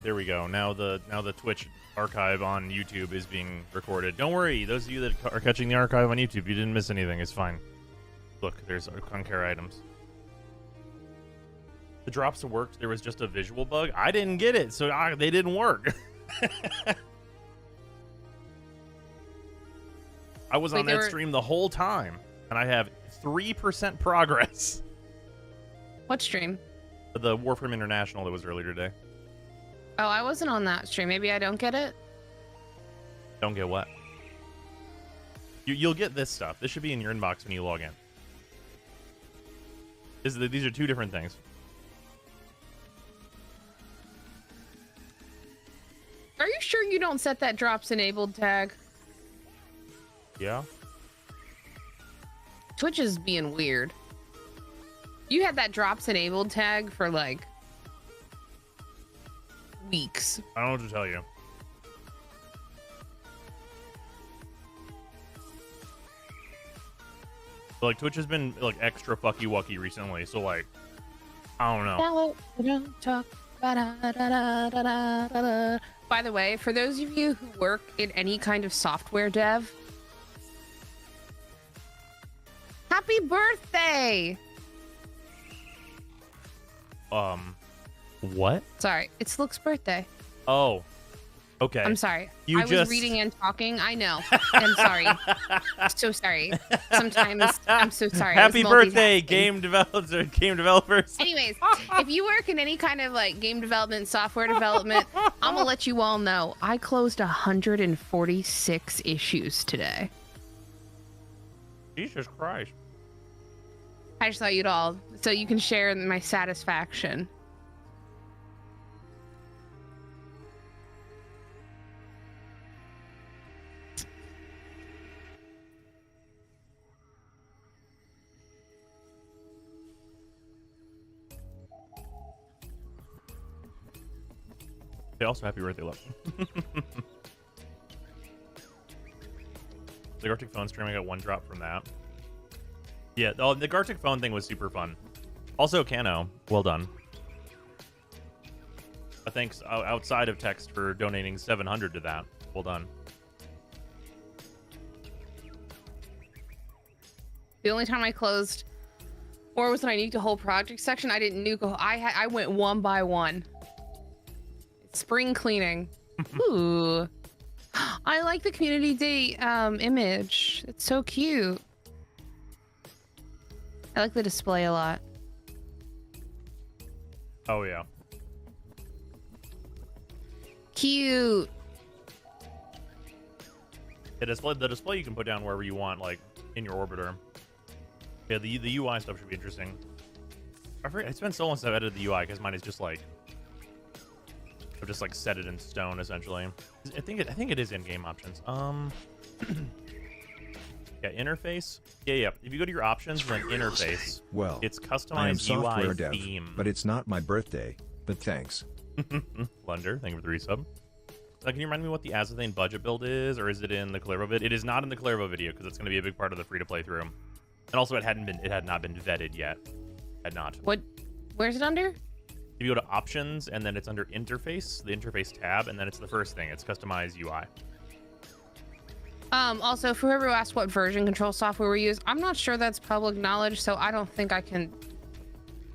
There we go. Now the Twitch archive on YouTube is being recorded. Don't worry, those of you that are catching the archive on YouTube, you didn't miss anything. It's fine. Look, there's Concare items. The drops worked. There was just a visual bug. I didn't get it, so they didn't work. I was on that stream the whole time, and I have 3% progress. What stream? The Warframe International that was earlier today. Oh, I wasn't on that stream. Maybe I don't get it. Don't get what? You'll get this stuff. This should be in your inbox when you log in. These are two different things. Are you sure you don't set that drops enabled tag? Yeah. Twitch is being weird. You had that drops enabled tag for like weeks. I don't know what to tell you. Like Twitch has been like extra fucky wucky recently, so like I don't know. By the way, for those of you who work in any kind of software dev, happy birthday! What? Sorry, it's Luke's birthday. Oh, okay. I'm sorry. I was reading and talking. I know. I'm sorry. So sorry. Sometimes I'm so sorry. Happy birthday, game developers. Anyways, if you work in any kind of like game development, software development, I'm gonna let you all know I closed 146 issues today. Jesus Christ. I just thought you'd all, so you can share in my satisfaction. They also happy birthday, love. The Arctic phone stream, I got one drop from that. Yeah, the Gartic phone thing was super fun. Also, Kano, well done. Thanks outside of text for donating 700 to that. Well done. The only time I closed, or was when I nuked a whole project section, I didn't nuke. I went one by one. Spring cleaning. Ooh, I like the community day image. It's so cute. I like the display a lot. Oh yeah. Cute. The display you can put down wherever you want, like in your orbiter. Yeah, the UI stuff should be interesting. I forget, it's been so long since I've edited the UI because mine is just like I've just like set it in stone essentially. I think it is in-game options. Yeah, interface. Yeah. If you go to your options, then interface. Well, it's customized I am software UI dev, theme. but it's not my birthday. But thanks. Lunder, thank you for the resub. Can you remind me what the Azathane budget build is, or is it in the Clairvo vid? It is not in the Clairvo video because it's going to be a big part of the free-to-play through. And also, it had not been vetted yet. Had not. What? Where's it under? If you go to options and then it's under interface, the interface tab, and then it's the first thing. It's customized UI. Also, for whoever asked what version control software we use, I'm not sure that's public knowledge, so I don't think I can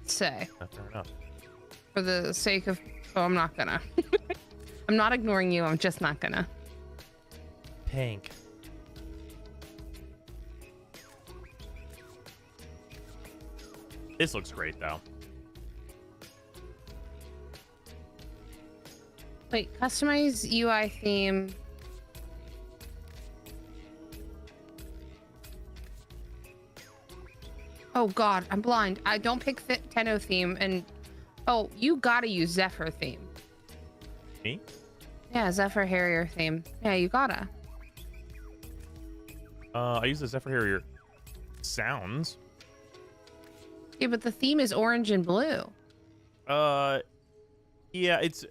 say. Fair enough. For the sake of, I'm not gonna. I'm not ignoring you. I'm just not gonna. Pink. This looks great though. Wait, customize UI theme. Oh God, I'm blind. I don't pick Tenno theme, and oh, you gotta use Zephyr theme. Me? Yeah, Zephyr Harrier theme. Yeah, you gotta. I use the Zephyr Harrier sounds. Yeah, but the theme is orange and blue. Yeah, it's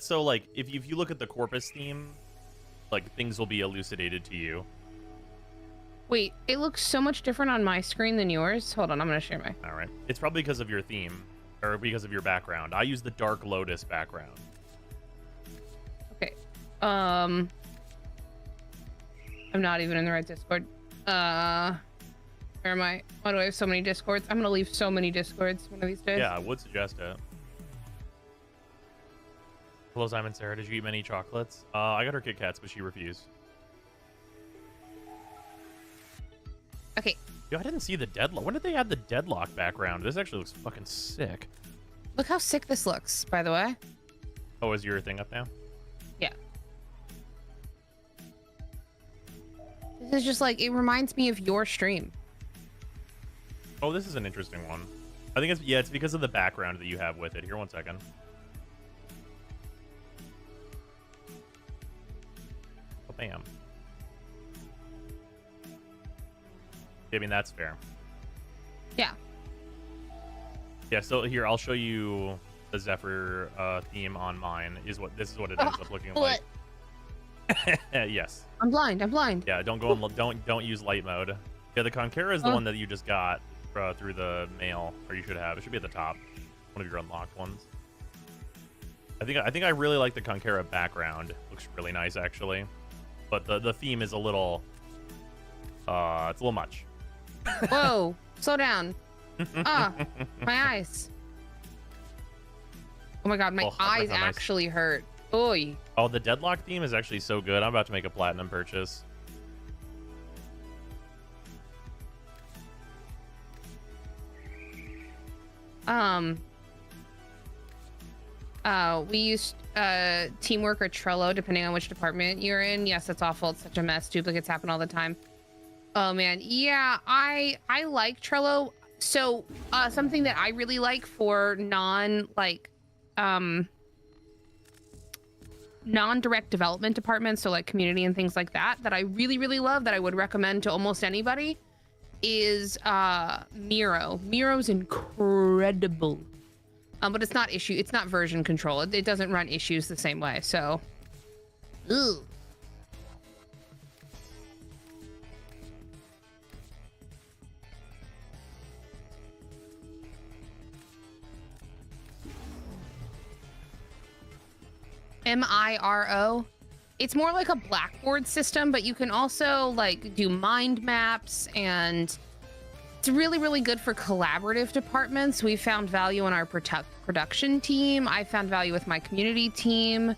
so like if you look at the Corpus theme, like things will be elucidated to you. Wait, it looks so much different on my screen than yours. Hold on, I'm gonna share my. All right, it's probably because of your theme or because of your background. I use the Dark Lotus background. I'm not even in the right Discord. Where am I? Why do I have so many Discords? I'm gonna leave so many Discords one of these days. Yeah, I would suggest it. Hello, Simon Sarah. Did you eat many chocolates? I got her Kit Kats, but she refused. Okay. Yo, I didn't see the deadlock. When did they add the deadlock background? This actually looks fucking sick. Look how sick this looks, by the way. Oh, is your thing up now? Yeah. This is just like, it reminds me of your stream. Oh, this is an interesting one. I think it's, yeah, it's because of the background that you have with it. Here, one second. Oh, bam. I mean, that's fair. Yeah. Yeah, so here, I'll show you the Zephyr theme on mine. This is what it ends up looking like. Yes. I'm blind. I'm blind. Yeah, don't go in, don't use light mode. Yeah, the Conquera is the one that you just got through the mail, or you should have. It should be at the top. One of your unlocked ones. I think I really like the Conquera background. Looks really nice actually. But the theme is a little it's a little much. Whoa, slow down. My eyes. Oh my god, my eyes actually hurt. Oy. Oh, the Deadlock theme is actually so good. I'm about to make a platinum purchase. We used Teamwork or Trello, depending on which department you're in. Yes, it's awful. It's such a mess. Duplicates happen all the time. Oh man, yeah, I like Trello. So something that I really like for non-direct development departments, so like community and things like that, that I really love, that I would recommend to almost anybody, is Miro. Miro's incredible. But it's not version control. It doesn't run issues the same way. So, ooh. Miro. It's more like a Blackboard system, but you can also like do mind maps, and it's really good for collaborative departments. We found value in our production team. I found value with my community team.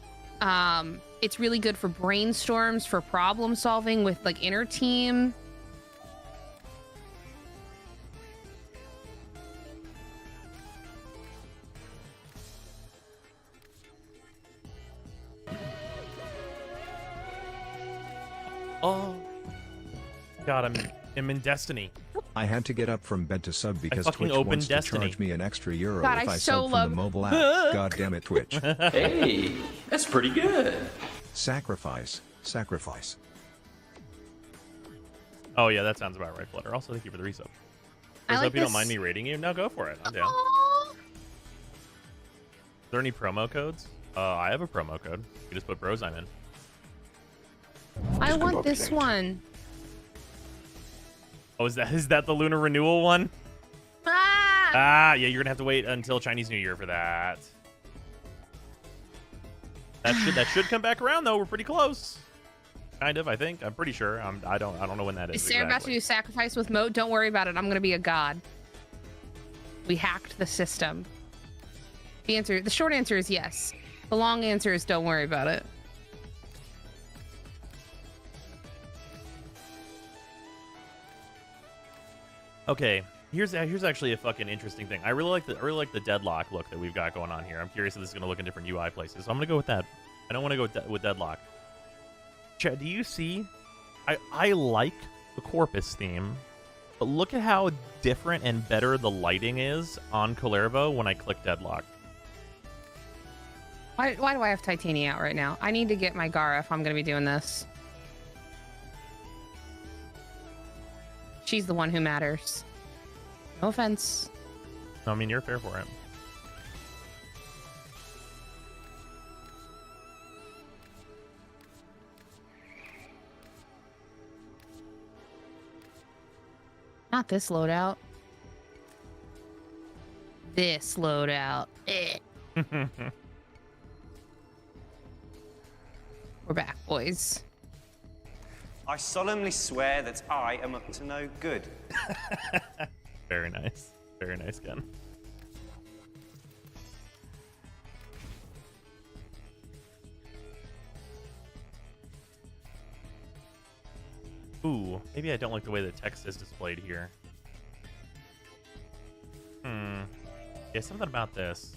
It's really good for brainstorms, for problem solving with like inner team. Oh, God, I'm in Destiny. I had to get up from bed to sub because fucking Twitch opened wants Destiny. to charge me an extra euro God, if I I so sub love- from the mobile app. God damn it, Twitch. Hey, that's pretty good. Sacrifice. Oh yeah, that sounds about right, Flutter. Also, thank you for the resub. I I like hope you don't this- mind me rating you. No, go for it. I'm down. Aww. Is there any promo codes? I have a promo code. You just put Brozime in. I want this one. Oh, is that the Lunar Renewal one? Ah! Yeah, you're gonna have to wait until Chinese New Year for that. That should come back around though. We're pretty close. Kind of, I think. I'm pretty sure. I don't know when that is. Is Sarah about to do sacrifice with Moat? Don't worry about it. I'm gonna be a god. We hacked the system. The short answer is yes. The long answer is don't worry about it. Okay, here's actually a fucking interesting thing. I really like the Deadlock look that we've got going on here. I'm curious if this is gonna look in different UI places. So I'm gonna go with that. I don't want to go with Deadlock. Chad, do you see? I like the Corpus theme, but look at how different and better the lighting is on Calervo when I click Deadlock. Why do I have Titania out right now? I need to get my Gara if I'm gonna be doing this. She's the one who matters. No offense. No, I mean, you're fair for it. Not this loadout. This loadout. Eh. We're back, boys. I solemnly swear that I am up to no good. Very nice. Very nice gun. Ooh, maybe I don't like the way the text is displayed here. Yeah, something about this.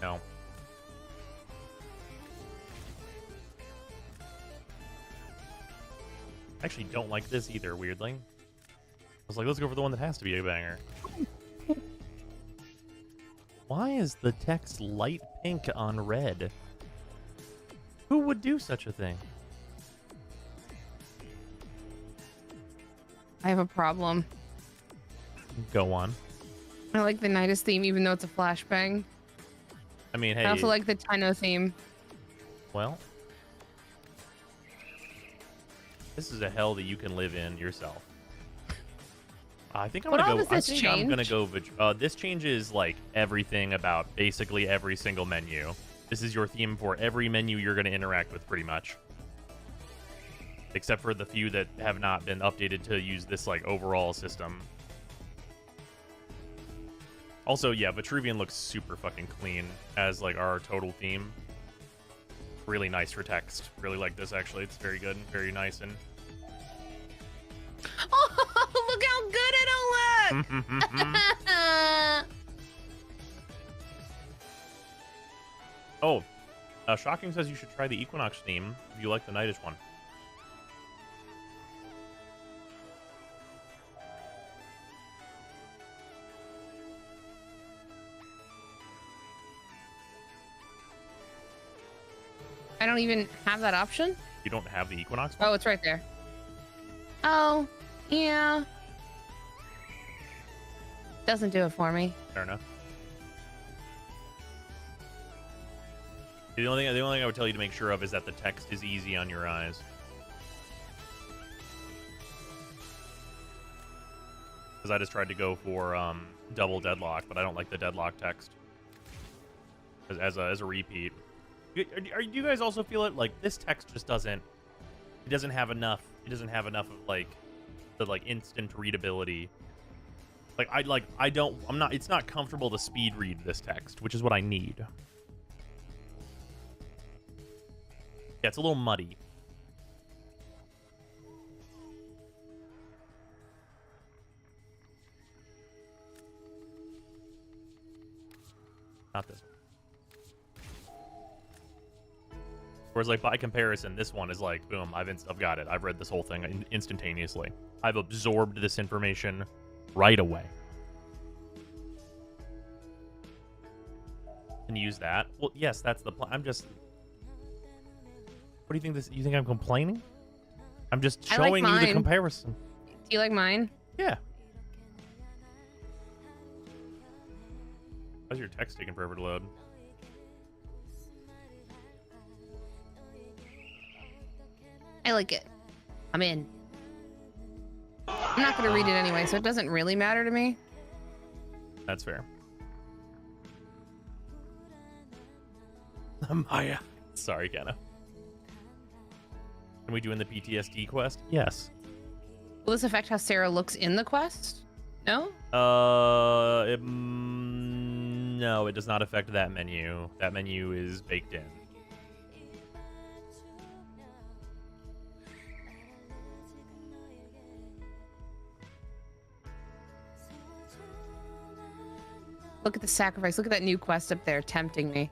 No. I actually don't like this either, weirdly. I was like, let's go for the one that has to be a banger. Why is the text light pink on red? Who would do such a thing? I have a problem. Go on. I like the Nidus theme, even though it's a flashbang. I mean, hey. I also like the Tino theme. Well, this is a hell that you can live in yourself. I think I'm What gonna all go. does this I think I'm gonna change? go. This changes like everything about basically every single menu. This is your theme for every menu you're gonna interact with, pretty much, except for the few that have not been updated to use this like overall system. Also, yeah, Vitruvian looks super fucking clean as like our total theme. Really nice for text. Really like this actually. It's very good and very nice and. Oh, look how good it'll look! Oh, Shocking says you should try the Equinox theme if you like the Nightdish one. I don't even have that option. You don't have the Equinox one? Oh, it's right there. Oh, yeah. Doesn't do it for me. Fair enough. The only thing I would tell you to make sure of is that the text is easy on your eyes. Because I just tried to go for double deadlock, but I don't like the deadlock text as a repeat. Do you guys also feel it? Like this text just doesn't. It doesn't have enough. It doesn't have enough of like the like instant readability. I'm not. It's not comfortable to speed read this text, which is what I need. Yeah, it's a little muddy. Not this one. Whereas, like, by comparison, this one is like, boom, I've got it. I've read this whole thing instantaneously. I've absorbed this information right away. And use that. Well, yes, that's the plan. I'm just... What do you think this... You think I'm complaining? I'm just showing you the comparison. Do you like mine? Yeah. How's your text taking forever to load? I like it. I'm in. I'm not going to read it anyway, so it doesn't really matter to me. That's fair. Maya. Sorry, Kenna. Can we do in the PTSD quest? Yes. Will this affect how Sarah looks in the quest? No? No, it does not affect that menu. That menu is baked in. Look at the sacrifice. Look at that new quest up there tempting me.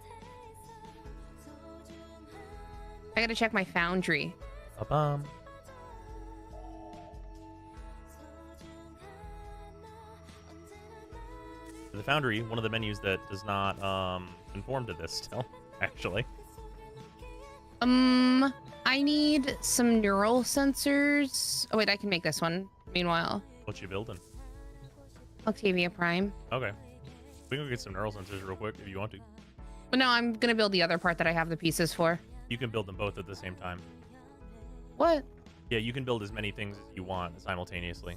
I gotta check my foundry. Ba-bum. The foundry, one of the menus that does not conform to this still, actually. I need some neural sensors. Oh wait, I can make this one. Meanwhile, What you building? Octavia Prime. Okay. We can go get some neural sensors real quick if you want to. But no, I'm gonna build the other part that I have the pieces for. You can build them both at the same time. What? Yeah, you can build as many things as you want simultaneously.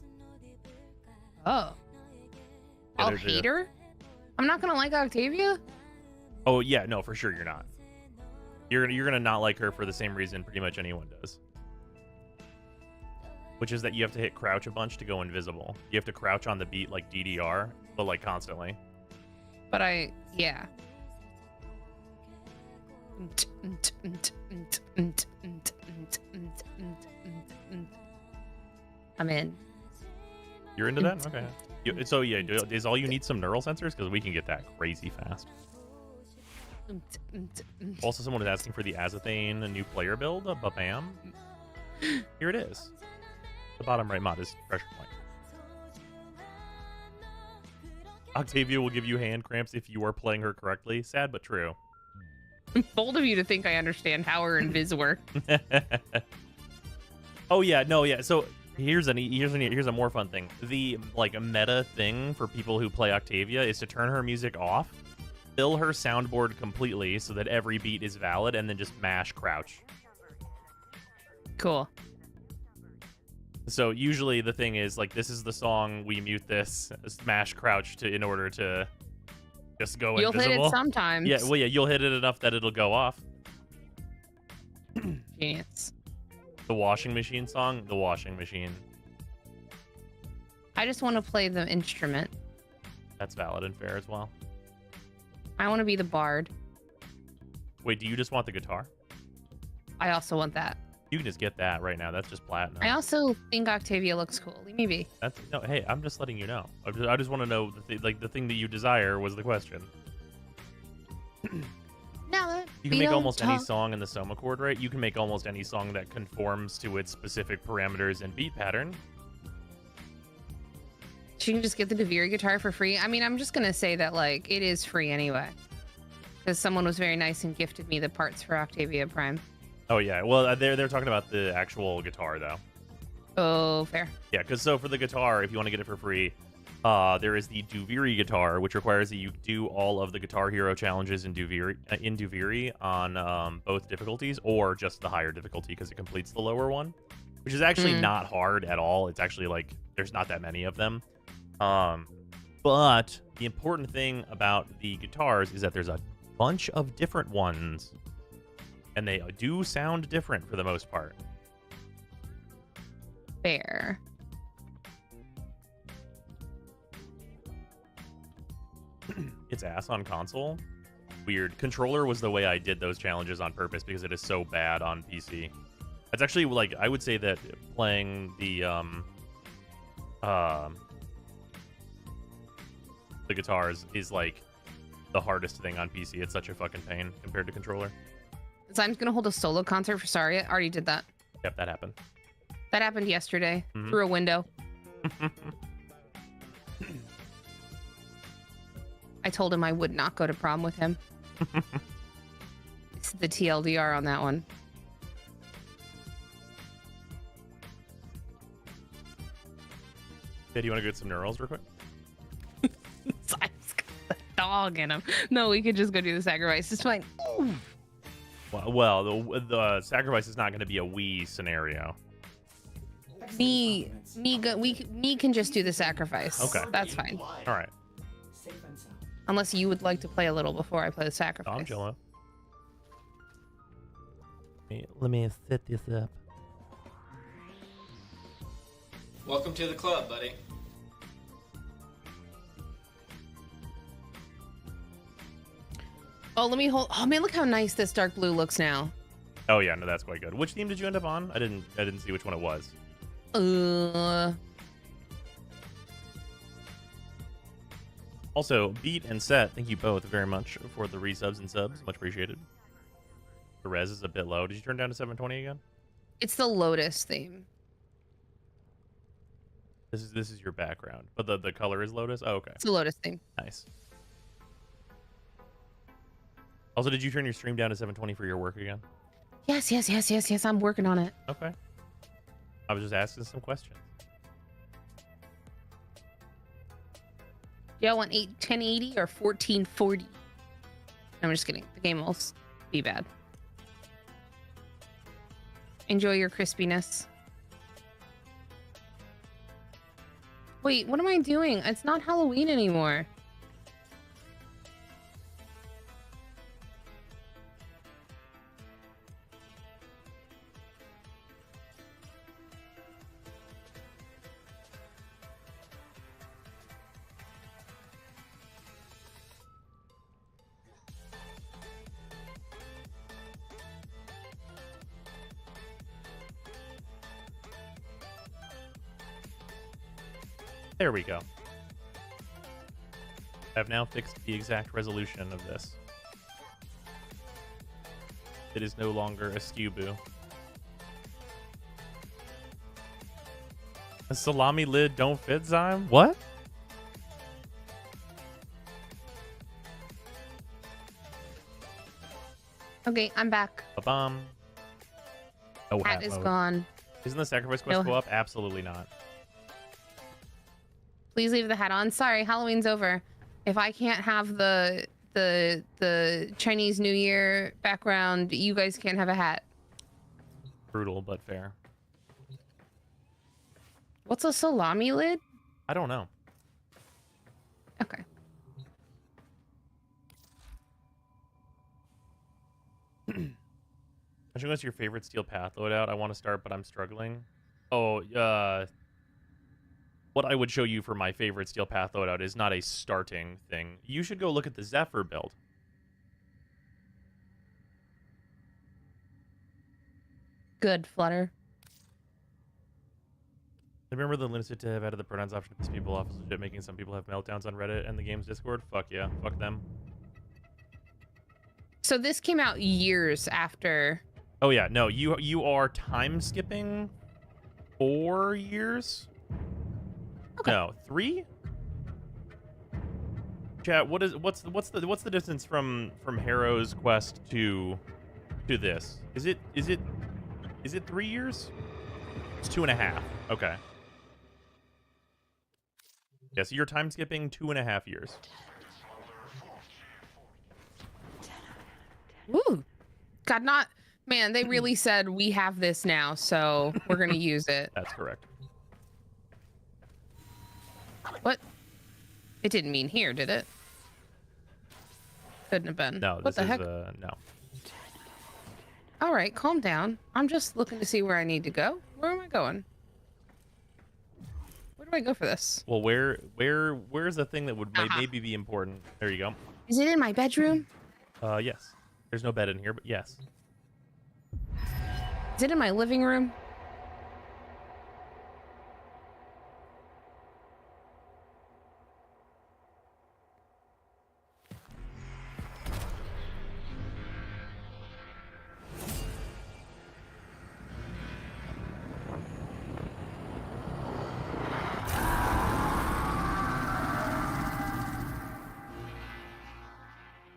Oh. Yeah, I'll hate her? I'm not gonna like Octavia? Oh yeah, no, for sure you're not. You're gonna not like her for the same reason pretty much anyone does. Which is that you have to hit crouch a bunch to go invisible. You have to crouch on the beat like DDR, but like constantly. But yeah. I'm in. You're into that? Okay. So yeah, is all you need some neural sensors? Because we can get that crazy fast. Also, someone is asking for the Azathane, a new player build. Bam. Here it is. The bottom right mod is pressure point. Octavia will give you hand cramps if you are playing her correctly. Sad but true. Bold of you to think I understand how her and Viz work. Oh yeah, no, yeah. So here's a more fun thing. The like a meta thing for people who play Octavia is to turn her music off, fill her soundboard completely so that every beat is valid, and then just mash crouch. Cool. So usually the thing is like, this is the song, we mute this, smash crouch in order to just go You'll invisible. hit it sometimes. Yeah, well, yeah, you'll hit it enough that it'll go off. Genius. The washing machine song, the washing machine. I just want to play the instrument. That's valid and fair as well. I want to be the bard. Wait, do you just want the guitar? I also want that. You can just get that right now. That's just platinum. I also think Octavia looks cool. Leave me be. That's no. Hey, I'm just letting you know. I just want to know the thing that you desire was the question. Now that You can make almost any song in the Soma chord, right? You can make almost any song that conforms to its specific parameters and beat pattern. She can just get the Deviri guitar for free. I mean, I'm just gonna say that like it is free anyway, because someone was very nice and gifted me the parts for Octavia Prime. Oh yeah. Well, they're talking about the actual guitar though. Oh, fair. Yeah, because so for the guitar, if you want to get it for free, there is the Duviri guitar, which requires that you do all of the Guitar Hero challenges in Duviri on both difficulties, or just the higher difficulty because it completes the lower one, which is actually not hard at all. It's actually like there's not that many of them. But the important thing about the guitars is that there's a bunch of different ones, and they do sound different for the most part. Fair. It's ass on console. Weird. Controller was the way I did those challenges on purpose because it is so bad on PC. That's actually like I would say that playing the guitars is like the hardest thing on PC. It's such a fucking pain compared to controller. So I'm gonna hold a solo concert for Sara. I already did that. Yep, that happened. That happened yesterday through a window. I told him I would not go to prom with him. It's the TLDR on that one. Hey, do you want to get some neurals real quick? Simon's got the dog in him. No, we could just go do the sacrifice. It's fine. Well, the sacrifice is not going to be a Wii scenario. Me can just do the sacrifice. Okay. That's fine. All right. Unless you would like to play a little before I play the sacrifice. I'm chilling. Let me set this up. Welcome to the club, buddy. Oh, let me hold. Oh man, look how nice this dark blue looks now. Oh yeah, no, that's quite good. Which theme did you end up on? I didn't see which one it was. Also, Beat and Set, thank you both very much for the resubs and subs. Much appreciated. The res is a bit low. Did you turn down to 720 again? It's the Lotus theme. This is your background, but the color is Lotus. Oh, okay. It's the Lotus theme. Nice. Also, did you turn your stream down to 720 for your work again? Yes. I'm working on it. Okay. I was just asking some questions. Y'all want 1080 or 1440? I'm just kidding. The game will be bad. Enjoy your crispiness. Wait, what am I doing? It's not Halloween anymore. There we go. I've now fixed the exact resolution of this. It is no longer a skew boo. A salami lid don't fit, Zyme? What? Okay, I'm back. A bomb. No Hat is gone. Isn't the sacrifice quest No. go up? Absolutely not. Please leave the hat on. Sorry, Halloween's over. If I can't have the Chinese New Year background, you guys can't have a hat. Brutal, but fair. What's a salami lid? I don't know. Okay. What's your favorite steel path loadout? I want to start, but I'm struggling. Oh, what I would show you for my favorite steel path loadout is not a starting thing. You should go look at the Zephyr build. Good, Flutter. Remember the limits to have added the pronouns option to piss people off is legit, making some people have meltdowns on Reddit and the game's Discord? Fuck yeah. Fuck them. So this came out years after. Oh yeah, no, you are time skipping 4 years? Okay. No, 3? Chat, what's the distance from Harrow's quest to this? Is it 3 years? It's 2.5. Okay. Yeah, so you're time skipping 2.5 years. Woo. God, not man, they really said we have this now, so we're gonna use it. That's correct. What? It didn't mean here, did it? Couldn't have been. No, What this the is heck? no. All right, calm down. I'm just looking to see where I need to go. Where am I going? Where do I go for this? Well, where's the thing that would maybe be important? There you go. Is it in my bedroom? Yes. There's no bed in here, but yes. Is it in my living room?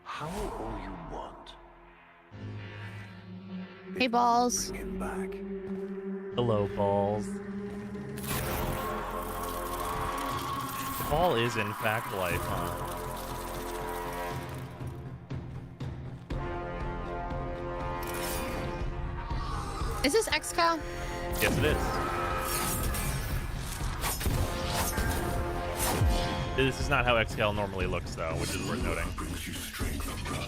How all you want? Hey, balls. Bring him back. Hello, balls. The ball is in fact life, huh? Is this XCal? Yes, it is. This is not how XCal normally looks, though, which is worth noting. Brings you strength, brother.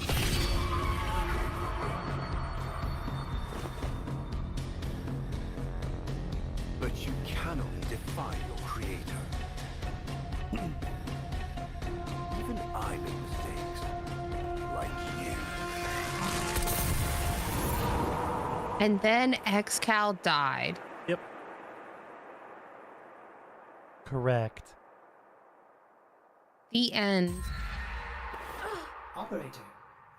But you cannot defy your creator. Even I make mistakes, like you. And then XCal died. Yep. Correct. The end. Operator,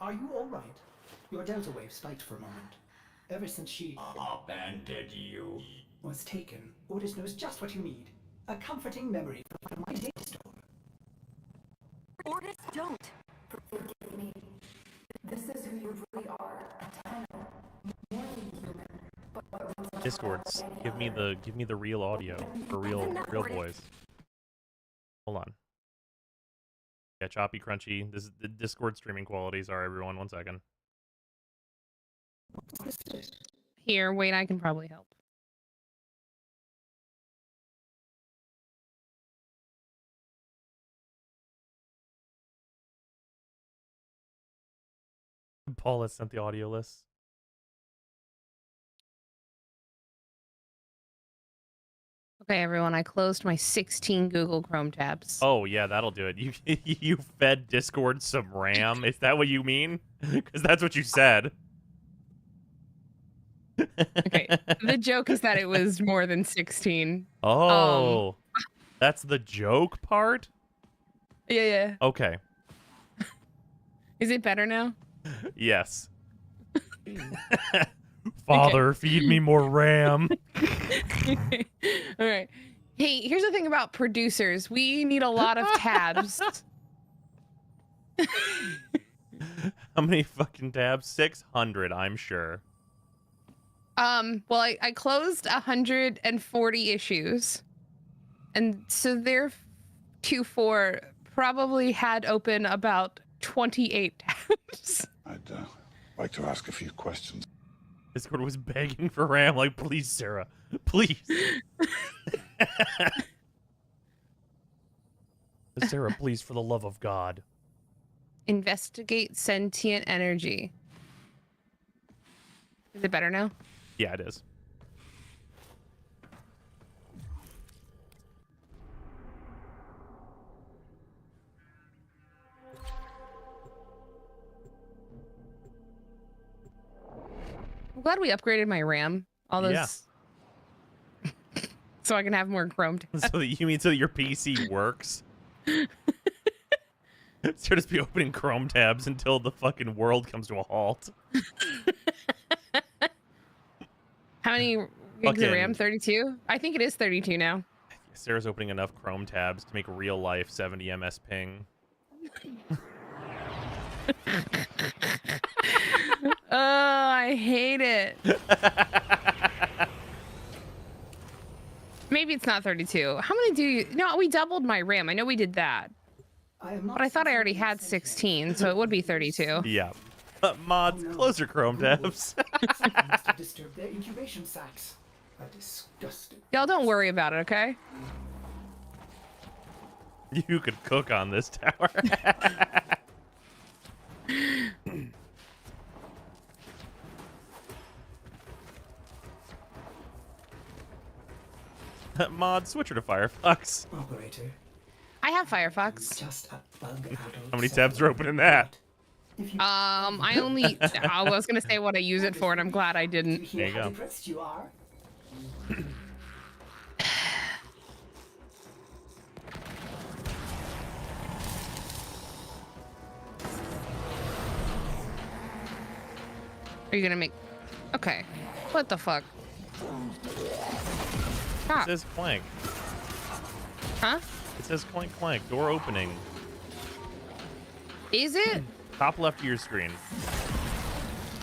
are you all right? Your delta wave spiked for a moment. Ever since she Abandoned you. was taken, Otis knows just what you need. A comforting memory from my data store. Orders don't. Forgive me. This is who you really are. A tenor. More than human. But Discords, give me the real audio for real voice. Hold on. Yeah, choppy, crunchy. This is the Discord streaming quality. Sorry, everyone. 1 second. Here, wait, I can probably help. Paul has sent the audio list. Okay, everyone, I closed my 16 Google Chrome tabs. Oh yeah, that'll do it. You you fed Discord some RAM. Is that what you mean? Because that's what you said. Okay, the joke is that it was more than 16. Oh, that's the joke part? Yeah. Okay. Is it better now? Yes. Father, feed me more RAM. All right. Hey, here's the thing about producers. We need a lot of tabs. How many fucking tabs? 600, I'm sure. Well, I closed 140 issues. And so theretofore probably had open about 28 tabs. I'd like to ask a few questions. Discord was begging for RAM, like, please, Sarah, please. Sarah, please, for the love of God. Investigate sentient energy. Is it better now? Yeah, it is. I'm glad we upgraded my RAM. All those. Yeah. So I can have more Chrome tabs. So that you mean so that your PC works? So just be opening Chrome tabs until the fucking world comes to a halt. How many gigs of RAM? 32? I think it is 32 now. Sarah's opening enough Chrome tabs to make real life 70 ms ping. Oh, I hate it. Maybe it's not 32. How many do you... No, we doubled my RAM. I know we did that. But I thought I already had 16, so it would be 32. Yeah. Mods, close your Chrome tabs. Someone must have disturbed their incubation sacs. A disgusting. Y'all don't worry about it, okay? You could cook on this tower. Mod, switch her to Firefox. Operator, I have Firefox. just a bug How many tabs are open in that? I only... I was going to say what I use it for, and I'm glad I didn't. There you go. How impressed you are. Are you going to make... Okay. What the fuck? It Stop. says clank. Huh? It says clank clank. Door opening. Is it? Top left of your screen.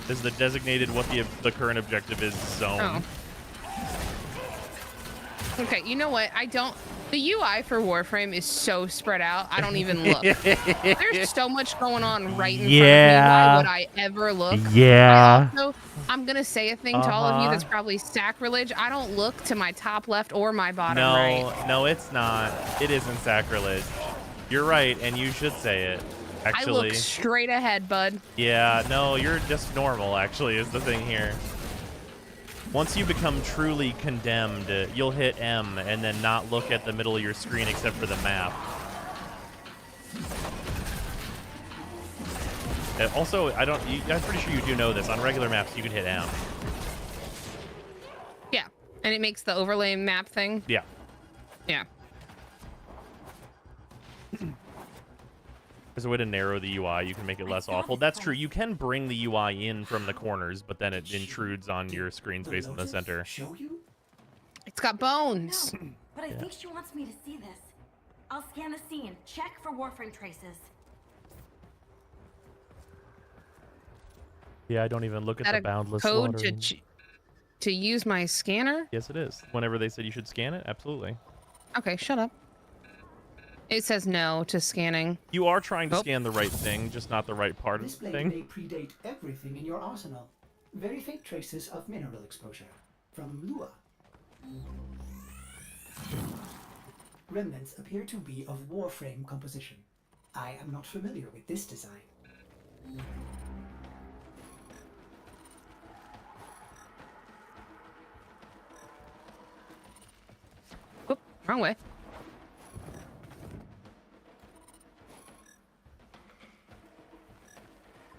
Is the designated what the current objective is zone. Oh. Okay, you know what? I don't... The UI for Warframe is so spread out, I don't even look. There's so much going on right in front of me. Why would I ever look? Yeah. I'm going to say a thing to all of you that's probably sacrilege. I don't look to my top left or my bottom right. No, it's not. It isn't sacrilege. You're right, and you should say it. Actually. I look straight ahead, bud. Yeah, no, you're just normal, actually, is the thing here. Once you become truly condemned, you'll hit M and then not look at the middle of your screen except for the map. Also, I'm pretty sure you do know this. On regular maps, you can hit M. Yeah, and it makes the overlay map thing. Yeah. Yeah. There's a way to narrow the UI. You can make it less awful. That's true. You can bring the UI in from the corners, but then it intrudes on your screen space in the center. Show you? It's got bones. No, but I think she wants me to see this. I'll scan the scene, check for Warframe traces. Yeah, I don't even look at Is that the a boundless code slaughtering. to use my scanner? Yes, it is. Whenever they said you should scan it, absolutely. Okay, shut up. It says no to scanning. You are trying to scan the right thing, just not the right part of This the blade may thing. predate everything in your arsenal. Very faint traces of mineral exposure from Lua. Remnants appear to be of warframe composition. I am not familiar with this design. Oop, wrong way.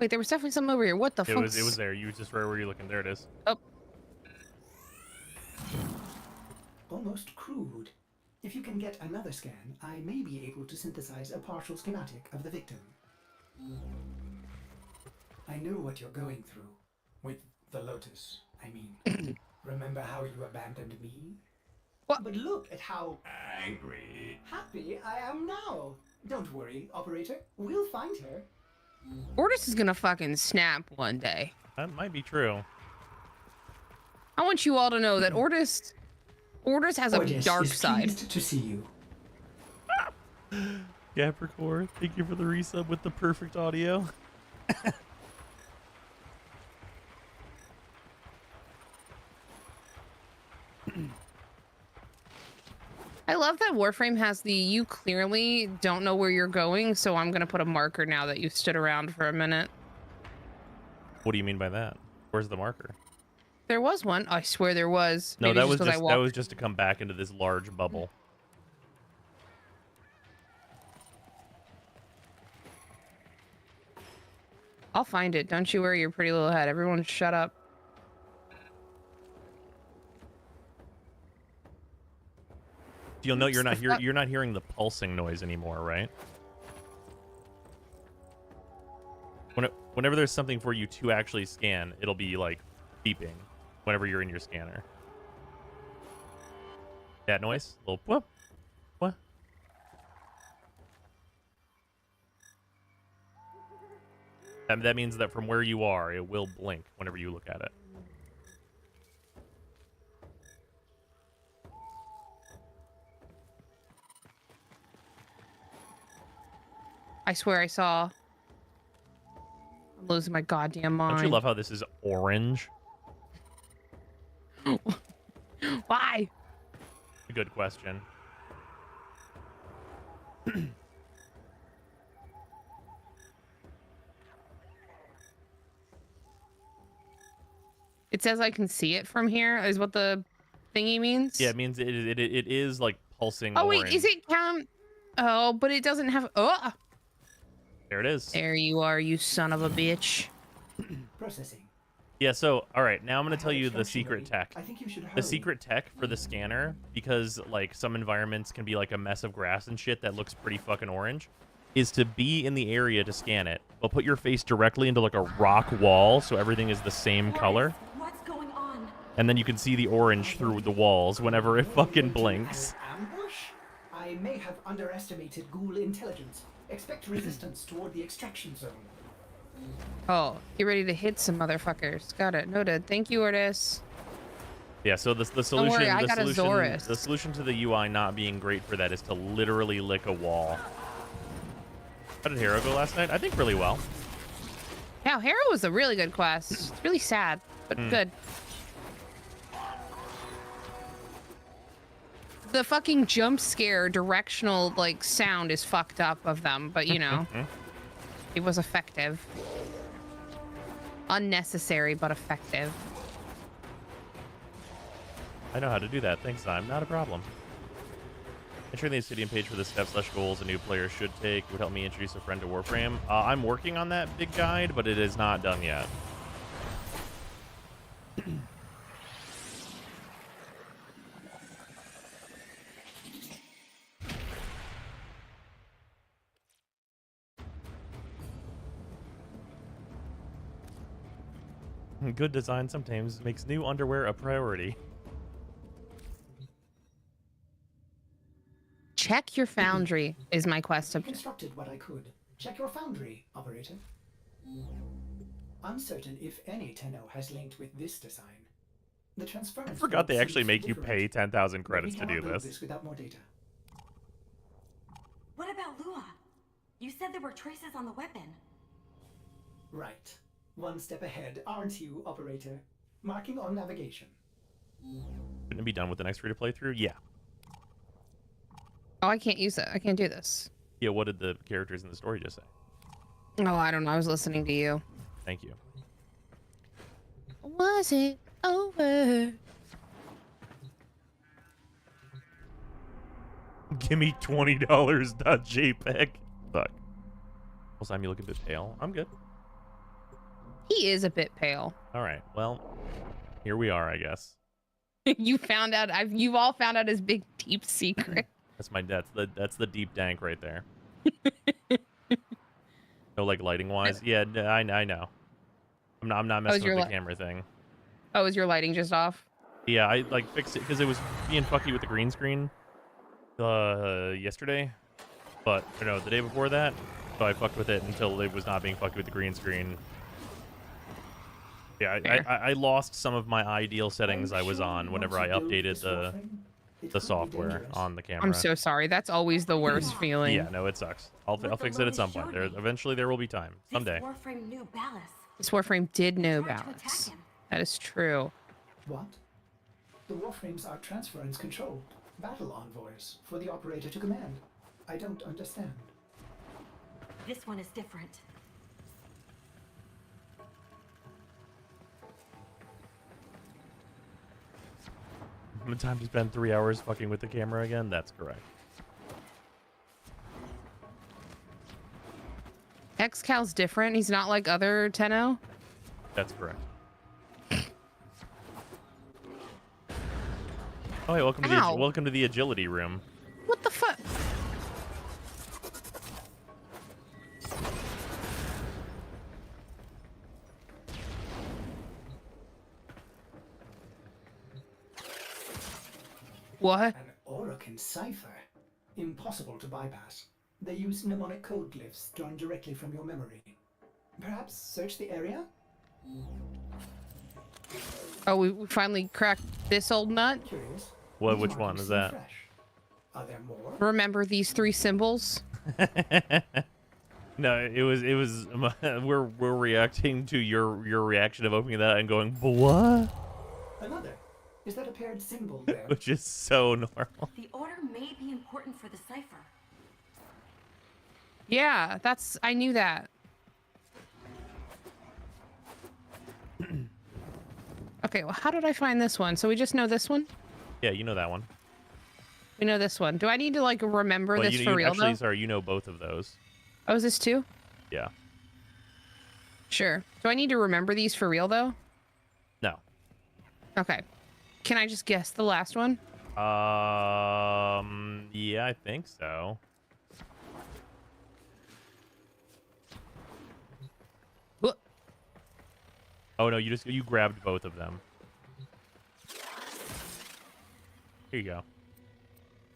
Wait, there was definitely something over here. What the fuck? It was there. You just where were you looking? There it is. Oh. Almost crude. If you can get another scan, I may be able to synthesize a partial schematic of the victim. I know what you're going through. With the Lotus, I mean. Remember how you abandoned me? What? But look at how Angry. happy I am now. Don't worry, operator. We'll find her. Ortis is gonna fucking snap one day. That might be true. I want you all to know that Ortis has a Ortis dark is side. pleased to see you. Capricorn, thank you for the resub with the perfect audio. I love that Warframe has the you clearly don't know where you're going, so I'm gonna put a marker now that you stood around for a minute. What do you mean by that? Where's the marker? There was one. I swear there was. No, Maybe that was 'cause I just walked. to come back into this large bubble. I'll find it. Don't you worry your pretty little head. Everyone shut up. You'll know you're not hearing the pulsing noise anymore, right? Whenever there's something for you to actually scan, it'll be like beeping whenever you're in your scanner. That noise? Little whoop. What? That means that from where you are, it will blink whenever you look at it. I swear I saw. I'm losing my goddamn mind. Don't you love how this is orange? Why? A good question. It says I can see it from here, is what the thingy means? Yeah, it means it is like pulsing Oh, orange. wait, is it count? Oh, but it doesn't have. Oh! There it is. There you are, you son of a bitch. Processing. Yeah, so, alright, now I'm going I to tell have you the extraction secret ready. tech. I think you should The hurry. secret tech for the scanner, because, like, some environments can be, like, a mess of grass and shit that looks pretty fucking orange, is to be in the area to scan it, but put your face directly into, like, a rock wall so everything is the same color. What's going on? And then you can see the orange through the walls whenever it fucking blinks. An ambush? I may have underestimated ghoul intelligence. Expect resistance toward the extraction zone. Oh, get ready to hit some motherfuckers. Got it. Noted. Thank you, Ortis. Yeah, so the Don't solution worry, I got a Zorus. the solution to the UI not being great for that is to literally lick a wall. How did Hero go last night? I think really well. Yeah, Hero was a really good quest. It's really sad, but good. The fucking jump scare directional like sound is fucked up of them, but you know, it was effective. Unnecessary, but effective. I know how to do that. Thanks, Zyme. Not a problem. Entering the Obsidian page for the steps/goals a new player should take would help me introduce a friend to Warframe. I'm working on that big guide, but it is not done yet. Good design sometimes makes new underwear a priority. Check your foundry is my quest objective. Constructed what I could. Check your foundry, operator. Uncertain if any Tenno has linked with this design. The transference. I forgot they code actually seems make you different, pay 10,000 but credits we to do cannot build this. without more data. What about Lua? You said there were traces on the weapon. Right. One step ahead, aren't you, operator? Marking on navigation. Couldn't it be done with the next free-to-play through? Yeah. Oh, I can't use it. I can't do this. Yeah, what did the characters in the story just say? Oh, I don't know. I was listening to you. Thank you. Was it over? Give me $20.jpg. Fuck. Also, you look a bit pale. I'm good. He is a bit pale. All right. Well, here we are, I guess. You found out. You've all found out his big deep secret. That's the deep dank right there. No, like lighting wise. Yeah, I know. I'm not messing with the camera thing. Oh, is your lighting just off? Yeah, I like fixed it because it was being fucky with the green screen yesterday, but no, the day before that. So I fucked with it until it was not being fucky with the green screen. Yeah, I lost some of my ideal settings I was on whenever I updated the software on the camera. I'm so sorry. That's always the worst feeling. Yeah, no, it sucks. I'll fix it at some point. Eventually there will be time. Someday. This Warframe did know balance. That is true. What? The Warframes are transference controlled. Battle envoys for the operator to command. I don't understand. This one is different. The time to spend 3 hours fucking with the camera again? That's correct. Excal's different. He's not like other Tenno. That's correct. Oh, hey, welcome to the agility room. What the fuck? What? An Orokin cipher. Impossible to bypass. They use mnemonic code glyphs drawn directly from your memory. Perhaps search the area? Oh, we finally cracked this old nut? Curious. What? Which one is that? Fresh. Are there more? Remember these 3 symbols? No, it was we're reacting to your reaction of opening that and going, what? Another. Is that a paired symbol there? Which is so normal. The order may be important for the cipher. Yeah, I knew that. Okay, well, how did I find this one? So we just know this one? Yeah, you know that one. We know this one. Do I need to, like, remember this for real, actually, though? sorry, you know both of those. Oh, is this 2? Yeah. Sure. Do I need to remember these for real, though? No. Okay. Can I just guess the last one? Yeah, I think so. What? Oh no, you grabbed both of them. Here you go.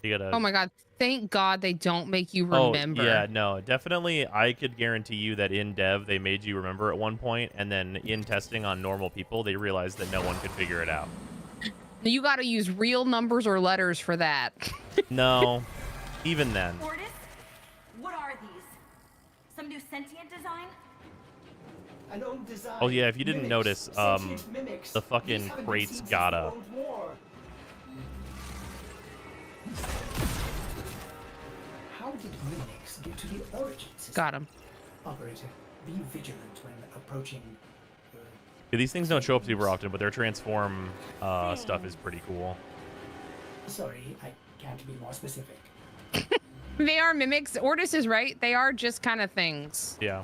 You gotta. Oh my god! Thank God they don't make you remember. Oh yeah, no, definitely. I could guarantee you that in dev they made you remember at one point, and then in testing on normal people, they realized that no one could figure it out. You got to use real numbers or letters for that. No, even then. Mortis? What are these? Some new sentient design? An old design. Oh yeah, if you didn't notice, sentient mimics. the fucking These haven't been crates seen since got the a. Old War. How did mimics get to the origin system? Got him. Operator, be vigilant when approaching. Yeah, these things don't show up super often, but their transform stuff is pretty cool. Sorry, I can't be more specific. They are mimics. Ortis is right. They are just kind of things. Yeah.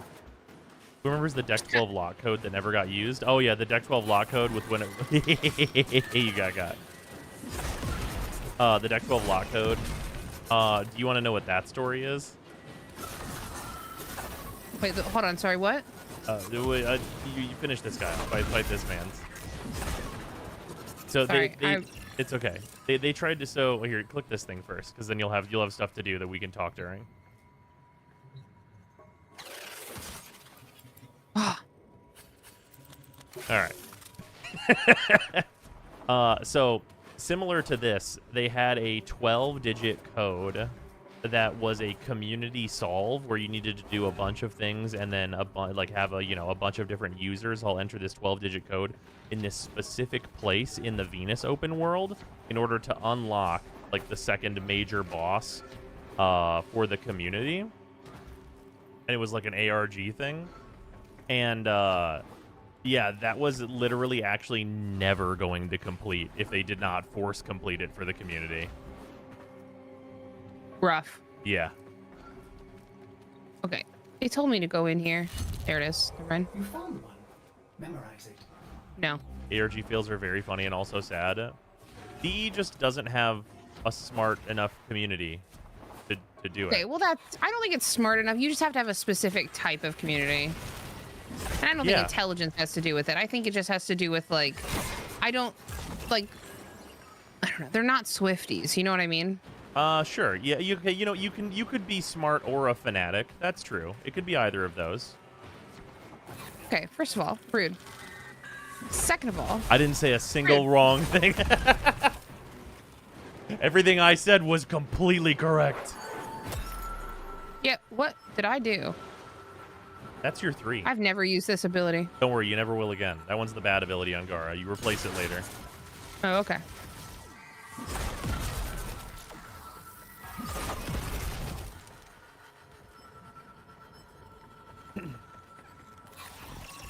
Who remembers the Deck 12 lock code that never got used? Oh yeah, the Deck 12 lock code with when it. You got. The Deck 12 lock code. Do you want to know what that story is? Wait, hold on. Sorry, what? You finish this guy. Fight this man. So Sorry, it's okay. They tried to so here. Click this thing first, because then you'll have stuff to do that we can talk during. All right. So similar to this, they had a 12-digit code that was a community solve where you needed to do a bunch of things and then have a bunch of different users all enter this 12-digit code in this specific place in the Venus open world in order to unlock like the second major boss for the community. And it was like an ARG thing. And yeah, that was literally actually never going to complete if they did not force complete it for the community. Rough. Yeah. Okay. They told me to go in here. There it is. The run. You found one. Memorize it. No. ARG fields are very funny and also sad. DE just doesn't have a smart enough community to do it. Okay, well I don't think it's smart enough. You just have to have a specific type of community. And I don't think intelligence has to do with it. I think it just has to do with like, I don't know. They're not Swifties. You know what I mean? Sure. Yeah, you could be smart or a fanatic. That's true. It could be either of those. Okay, first of all, rude. Second of all, I didn't say a single wrong thing. Everything I said was completely correct. yeah, what did I do? That's your 3. I've never used this ability. Don't worry, you never will again. That one's the bad ability on Gara. You replace it later. Oh, okay.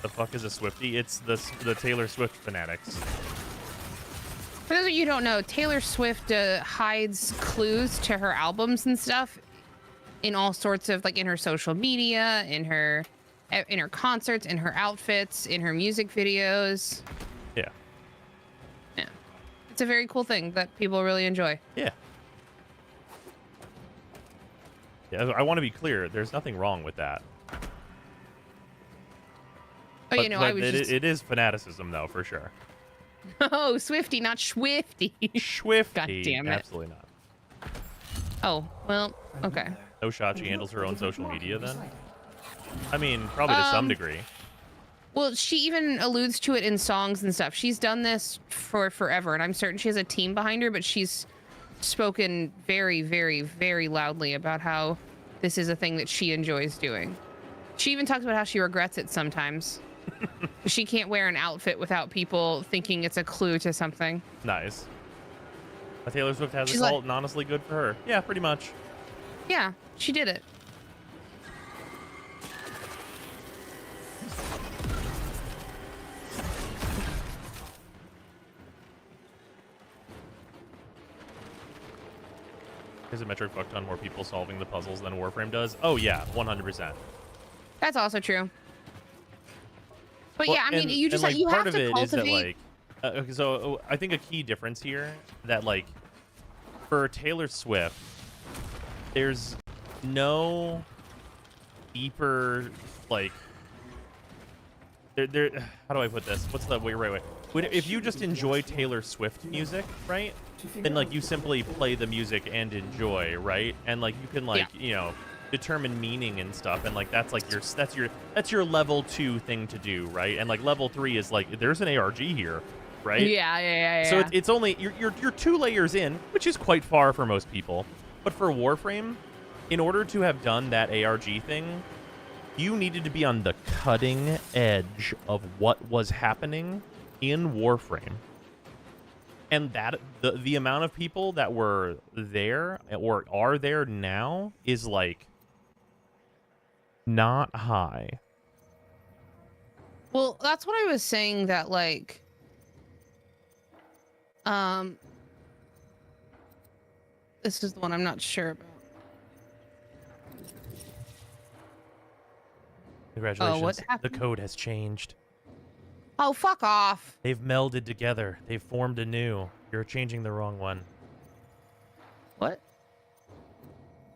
The fuck is a Swiftie? It's the Taylor Swift fanatics. For those of you who don't know, Taylor Swift hides clues to her albums and stuff in all sorts of, like, in her social media, in her concerts, in her outfits, in her music videos. Yeah. Yeah. It's a very cool thing that people really enjoy. Yeah. Yeah, I want to be clear. There's nothing wrong with that. Oh, you know, I was it is fanaticism, though, for sure. Oh, Swifty, not Schwifty. Schwifty. God damn it. Absolutely not. Oh, well, okay. No shot she handles her own social media, then? I mean, probably to some degree. Well, she even alludes to it in songs and stuff. She's done this for forever, and I'm certain she has a team behind her, but she's spoken very, very, very loudly about how this is a thing that she enjoys doing. She even talks about how she regrets it sometimes. She can't wear an outfit without people thinking it's a clue to something. Nice. Taylor Swift has She's a cult, like, and honestly, good for her. Yeah, pretty much. Yeah, she did it. Isometric fuck ton more people solving the puzzles than Warframe does. Oh yeah, 100%. That's also true. But Well, yeah, I mean, you just like, you part have of to it is that, cultivate. like, okay, so I think a key difference here that, like, for Taylor Swift, there's no deeper, like, there. How do I put this? What's the right way? If you just enjoy Taylor Swift music, right? Then, like, you simply play the music and enjoy, right? And, like, you can, like, you know, determine meaning and stuff, and, like, that's like that's your level 2 thing to do, right? And, like, level 3 is like there's an ARG here, right? Yeah. So it's only you're 2 layers in, which is quite far for most people. But for Warframe, in order to have done that ARG thing, you needed to be on the cutting edge of what was happening in Warframe. And that the amount of people that were there or are there now is, like, not high. Well, that's what I was saying, that, like, this is the one I'm not sure about. Congratulations. Oh, what The happened? code has changed. Oh, fuck off. They've melded together. They've formed anew. You're changing the wrong one. What?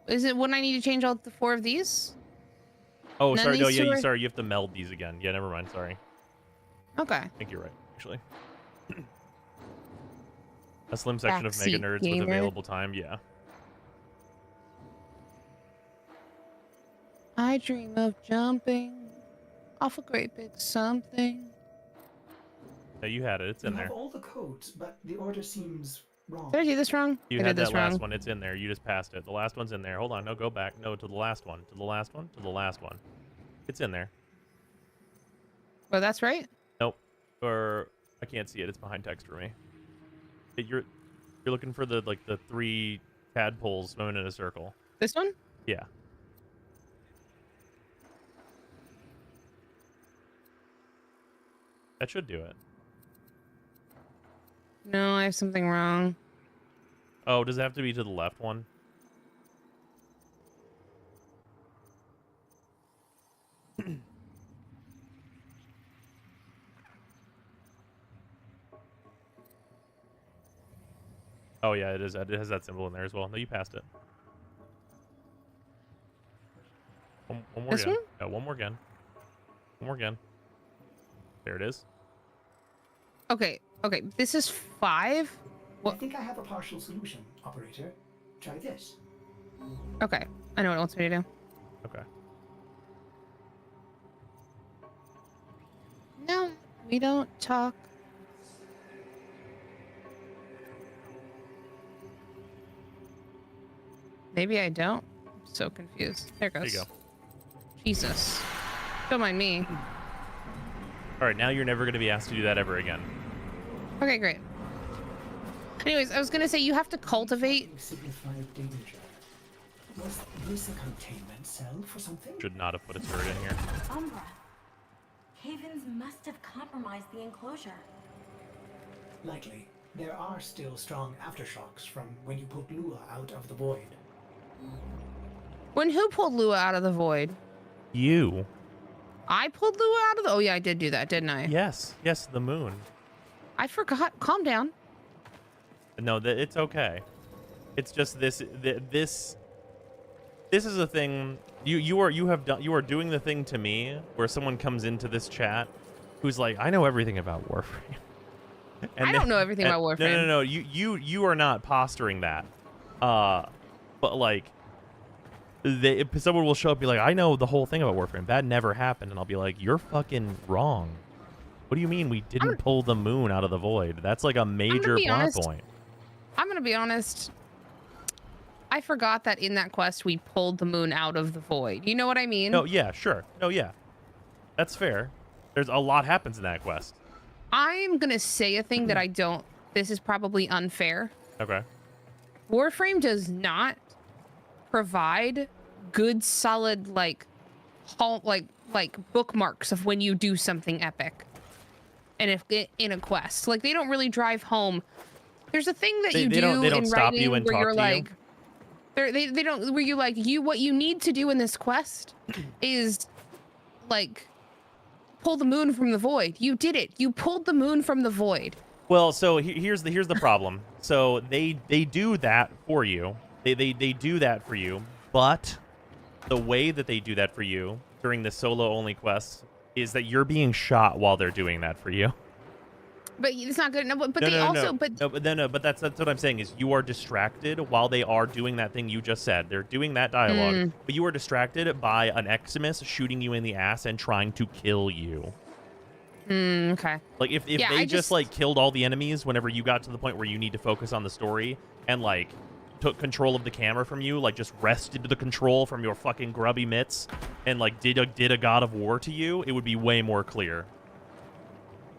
Is it when I need to change all 4 of these? Oh, None sorry. of No, these yeah, two are- sorry. You have to meld these again. Yeah, never mind. Sorry. Okay. I think you're right, actually. A slim section of mega Backseat nerds gamer. with available time. Yeah. I dream of jumping off a great big something. Yeah, you had it. It's in You there. have all the codes, but the order seems Wrong. Did I do this wrong? You I had did this that last wrong. one. It's in there. You just passed it. The last one's in there. Hold on. No, go back. No, to the last one. To the last one. To the last one. It's in there. Oh, that's right. Nope. Or I can't see it. It's behind text for me. You're looking for the the 3 tadpoles swimming in a circle. This one? Yeah. That should do it. No, I have something wrong. Oh, does it have to be to the left one? Oh yeah, it is. It has that symbol in there as well. No, you passed it. One more This again. one? Yeah, one more again. One more again. There it is. Okay, okay. This is 5. I think I have a partial solution, operator. Try this. Okay, I know what it wants me to do. Okay. No, we don't talk. Maybe I don't. I'm so confused. There it goes. There you go. Jesus. Don't mind me. All right, now you're never going to be asked to do that ever again. Okay, great. Anyways, I was gonna say you have to cultivate. Signified danger. Was this a containment cell for something? Should not have put a turret in here. Umbra. Havens must have compromised the enclosure. Likely. There are still strong aftershocks from when you pulled Lua out of the void. When who pulled Lua out of the void? You. I pulled Lua out of the. Oh yeah, I did do that, didn't I? Yes. Yes, the moon. I forgot. Calm down. No, it's okay. It's just this is a thing you are doing the thing to me where someone comes into this chat who's like, I know everything about Warframe. I don't know everything about Warframe. No. You are not posturing that. But like, someone will show up and be like, I know the whole thing about Warframe. That never happened, and I'll be like, you're fucking wrong. What do you mean we didn't pull the moon out of the void? That's like a major plot point. I'm gonna be honest. I forgot that in that quest we pulled the moon out of the void. You know what I mean? No, yeah, sure. No, yeah. That's fair. There's a lot happens in that quest. I'm gonna say a thing that I don't. This is probably unfair. Okay. Warframe does not provide good, solid like bookmarks of when you do something epic. And if in a quest, like they don't really drive home. There's a thing that you do they don't in stop writing you and where talk you're to like, they don't where you like what you need to do in this quest is like pull the moon from the void. You did it. You pulled the moon from the void. Well, so here's the problem. So they do that for you. They do that for you, but the way that they do that for you during the solo only quests is that you're being shot while they're doing that for you. But it's not good. No, but that's what I'm saying is you are distracted while they are doing that thing you just said. They're doing that dialogue, but you are distracted by an Eximus shooting you in the ass and trying to kill you. Okay. Like if they just like killed all the enemies whenever you got to the point where you need to focus on the story and like took control of the camera from you, like just wrested the control from your fucking grubby mitts and like did a God of War to you, it would be way more clear.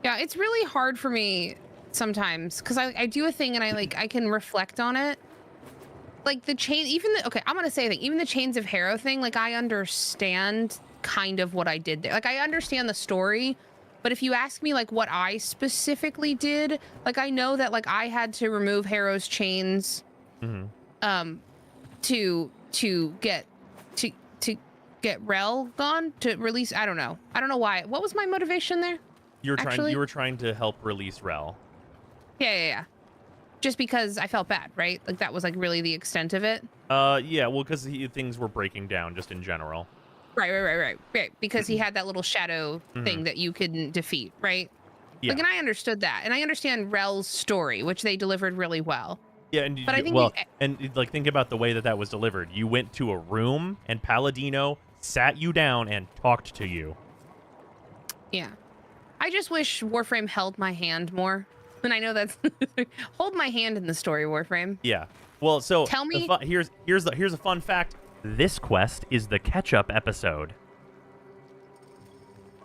Yeah, it's really hard for me sometimes because I do a thing and I can reflect on it. Like the chain, I'm gonna say that even the Chains of Harrow thing, like I understand kind of what I did there. Like I understand the story, but if you ask me like what I specifically did, like I know that like I had to remove Harrow's chains, to get Rel gone to release. I don't know why. What was my motivation there? You were trying to help release Rel. Yeah. Just because I felt bad, right? Like that was like really the extent of it. Yeah, well, because things were breaking down just in general. Right. Because he had that little shadow thing that you couldn't defeat, right? Yeah. Like, and I understood that, and I understand Rel's story, which they delivered really well. Yeah, but I think like think about the way that was delivered. You went to a room, and Palladino sat you down and talked to you. Yeah. I just wish Warframe held my hand more. And I know that's hold my hand in the story, Warframe. Yeah. Well, so Tell me. here's a fun fact. This quest is the catch-up episode.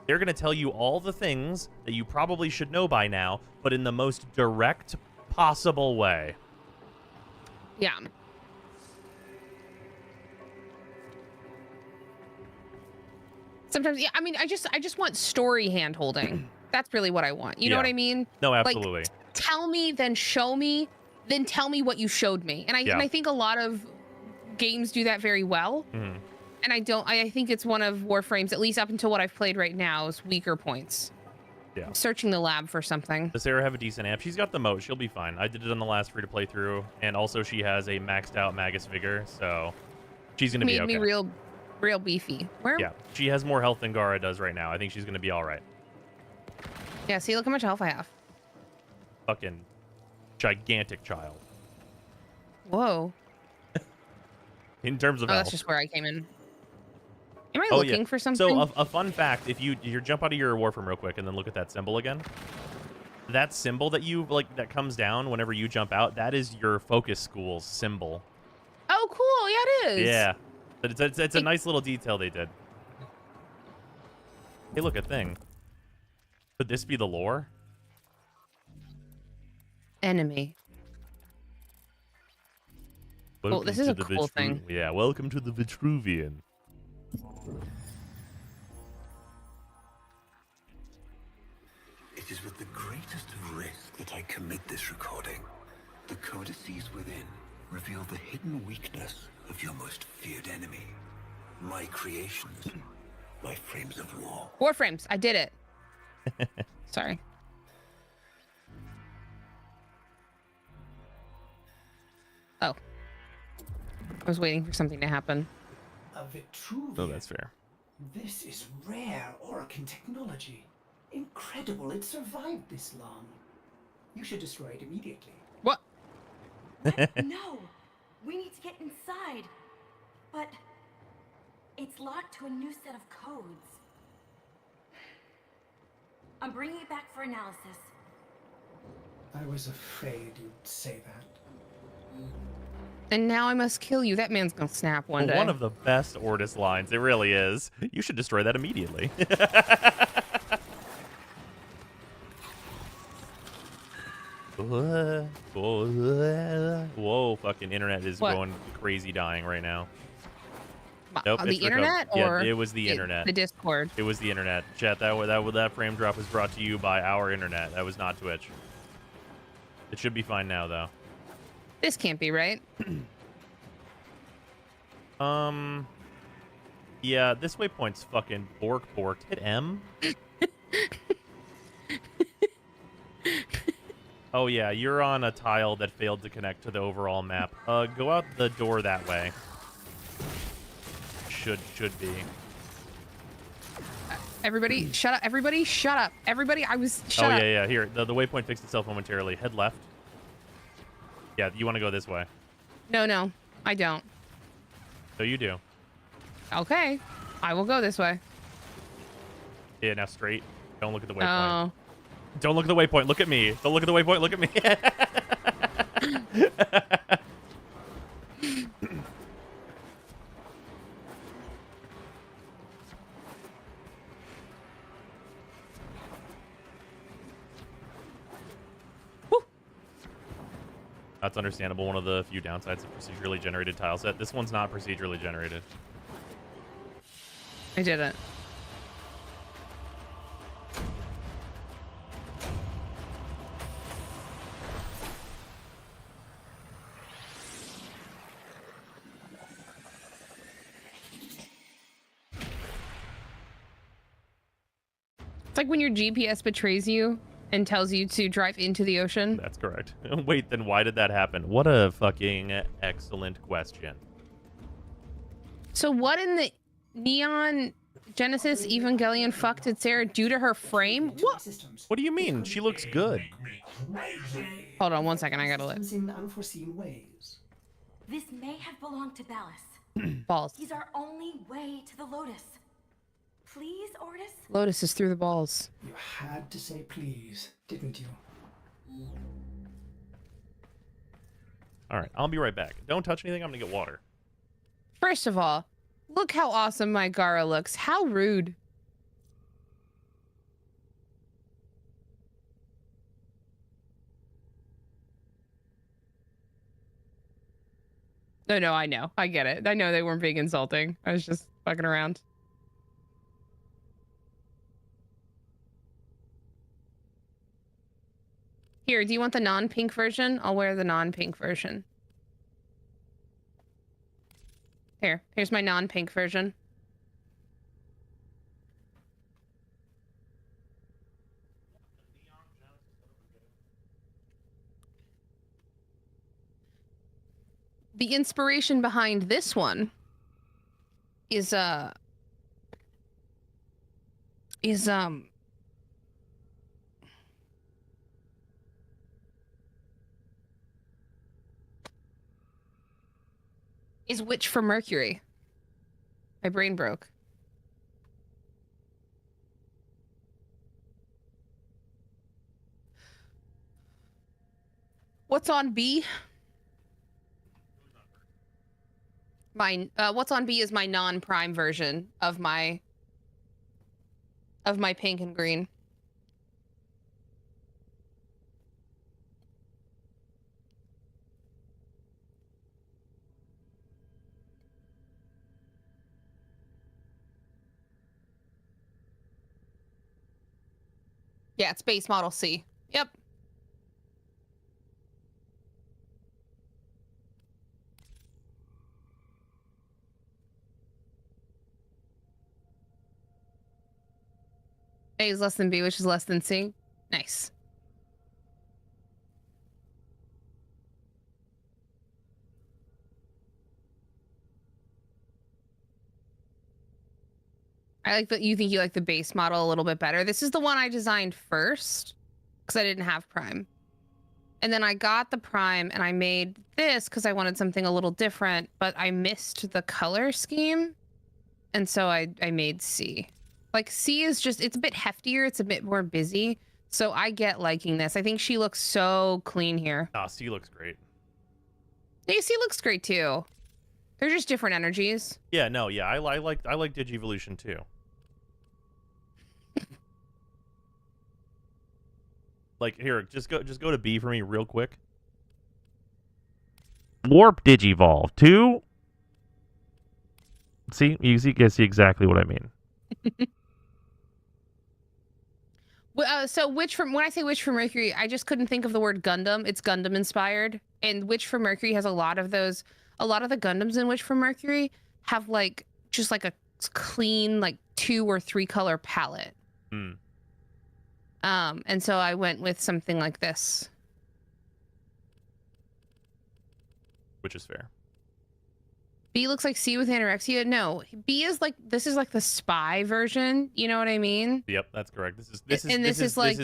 They're going to tell you all the things that you probably should know by now, but in the most direct possible way. Yeah. Sometimes, yeah. I mean, I just want story hand holding. That's really what I want. You know what I mean? No, absolutely. Like, tell me, then show me, then tell me what you showed me. And I think a lot of games do that very well. Mm-hmm. And I think it's one of Warframe's, at least up until what I've played right now, is weaker points. Yeah. I'm searching the lab for something. Does Sarah have a decent amp? She's got the moat. She'll be fine. I did it on the last free-to-play through, and also she has a maxed-out Magus Vigor, so she's going to be okay. Made me real beefy. Where? Yeah, she has more health than Gara does right now. I think she's going to be all right. Yeah, see, look how much health I have. Fucking gigantic child. Whoa. In terms of health. That's just where I came in. Am I looking for something? So a fun fact, if you jump out of your Warframe real quick and then look at that symbol again. That symbol that that comes down whenever you jump out, that is your focus school's symbol. Oh, cool. Yeah, it is. Yeah. But it's a nice little detail they did. Hey, look, a thing. Could this be the lore? Enemy. Well, this is a cool thing. Yeah, welcome to the Vitruvian. It is with the greatest of risk that I commit this recording. The codices within reveal the hidden weakness of your most feared enemy. My creations, my frames of war. Warframes, I did it. Sorry. Oh. I was waiting for something to happen. A Vitruvian. Oh, that's fair. This is rare Orokin technology. Incredible it survived this long. You should destroy it immediately. What? No! We need to get inside. But it's locked to a new set of codes. I'm bringing it back for analysis. I was afraid you'd say that. And now I must kill you. That man's gonna snap one day. One of the best Ordis lines. It really is. You should destroy that immediately. Whoa, fucking internet is going crazy dying right now. Nope, the internet or it was the internet. The Discord. It was the internet. Chat, that frame drop was brought to you by our internet. That was not Twitch. It should be fine now, though. This can't be right. Yeah, this waypoint's fucking borked. Hit M. Oh yeah, you're on a tile that failed to connect to the overall map. Go out the door that way. Should be. Everybody, shut up. Everybody, shut up. Everybody, shut up. Oh yeah. Here, the waypoint fixed itself momentarily. Head left. Yeah, you want to go this way. No, I don't. So you do. Okay, I will go this way. Yeah, now straight. Don't look at the waypoint. Oh. Don't look at the waypoint. Look at me. Don't look at the waypoint. Look at me. That's understandable. One of the few downsides of procedurally generated tile set. This one's not procedurally generated. I didn't. It's like when your GPS betrays you and tells you to drive into the ocean. That's correct. Wait, then why did that happen? What a fucking excellent question. So what in the Neon Genesis Evangelion fuck did Sarah do to her frame? What? What do you mean? She looks good. Hold on 1 second. I gotta look. In unforeseen ways. This may have belonged to Ballas. Balls. He's our only way to the Lotus. Please, Ordis? Lotus is through the balls. You had to say please, didn't you? All right, I'll be right back. Don't touch anything. I'm gonna get water. First of all, look how awesome my Gara looks. How rude. No, I know. I get it. I know they weren't being insulting. I was just fucking around. Here, do you want the non-pink version? I'll wear the non-pink version. Here's my non-pink version. The inspiration behind this one is Witch from Mercury. My brain broke. What's on B? What's on B is my non-prime version of my pink and green. Yeah, it's base model C. Yep. A is less than B, which is less than C. Nice. I like that you think you like the base model a little bit better. This is the one I designed first because I didn't have Prime. And then I got the Prime and I made this because I wanted something a little different, but I missed the color scheme. And so I made C. Like C is just, it's a bit heftier. It's a bit more busy. So I get liking this. I think she looks so clean here. Ah, C looks great. Yeah, C looks great too. They're just different energies. Yeah, no, yeah, I like Digivolution too. Like here, just go to B for me real quick. Warp Digivolve 2. See, you see exactly what I mean. So when I say Witch from Mercury, I just couldn't think of the word Gundam. It's Gundam inspired, and Witch from Mercury has a lot of those. A lot of the Gundams in Witch from Mercury have like just like a clean like 2 or 3 color palette. Hmm. And so I went with something like this, Which is fair. B looks like C with anorexia. No, B is like, this is like the spy version. You know what I mean? Yep, that's correct. This is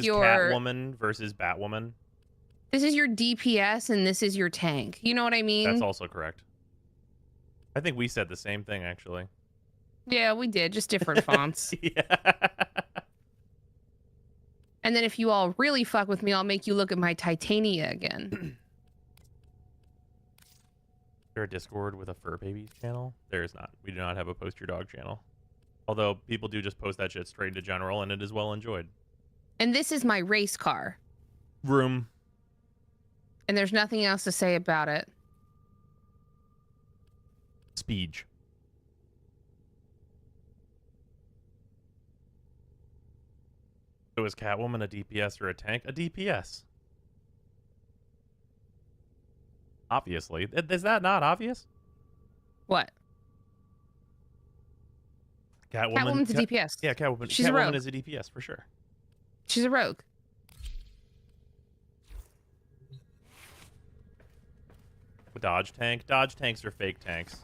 your Catwoman versus Batwoman. This is your DPS and this is your tank. You know what I mean? That's also correct. I think we said the same thing actually. Yeah, we did, just different fonts. Yeah. And then if you all really fuck with me, I'll make you look at my Titania again. Is there a Discord with a fur babies channel? There is not. We do not have a post your dog channel. Although people do just post that shit straight into general and it is well enjoyed. And this is my race car. Room. And there's nothing else to say about it. Speech. So is Catwoman a DPS or a tank? A DPS. Obviously. Is that not obvious? What? Catwoman's a DPS. Yeah, Catwoman. She's a Catwoman rogue. is a DPS for sure. She's a rogue. Dodge tank. Dodge tanks are fake tanks.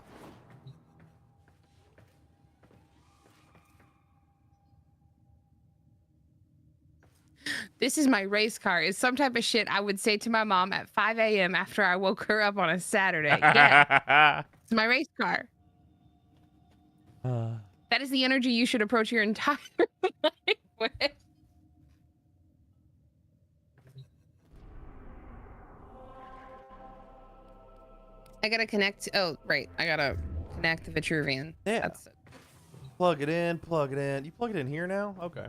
This is my race car. It's some type of shit I would say to my mom at 5 a.m. after I woke her up on a Saturday. Yeah. It's my race car. That is the energy you should approach your entire life with. I gotta connect. Oh, right. I gotta connect the Vitruvian. Yeah. That's it. Plug it in, plug it in. You plug it in here now? Okay.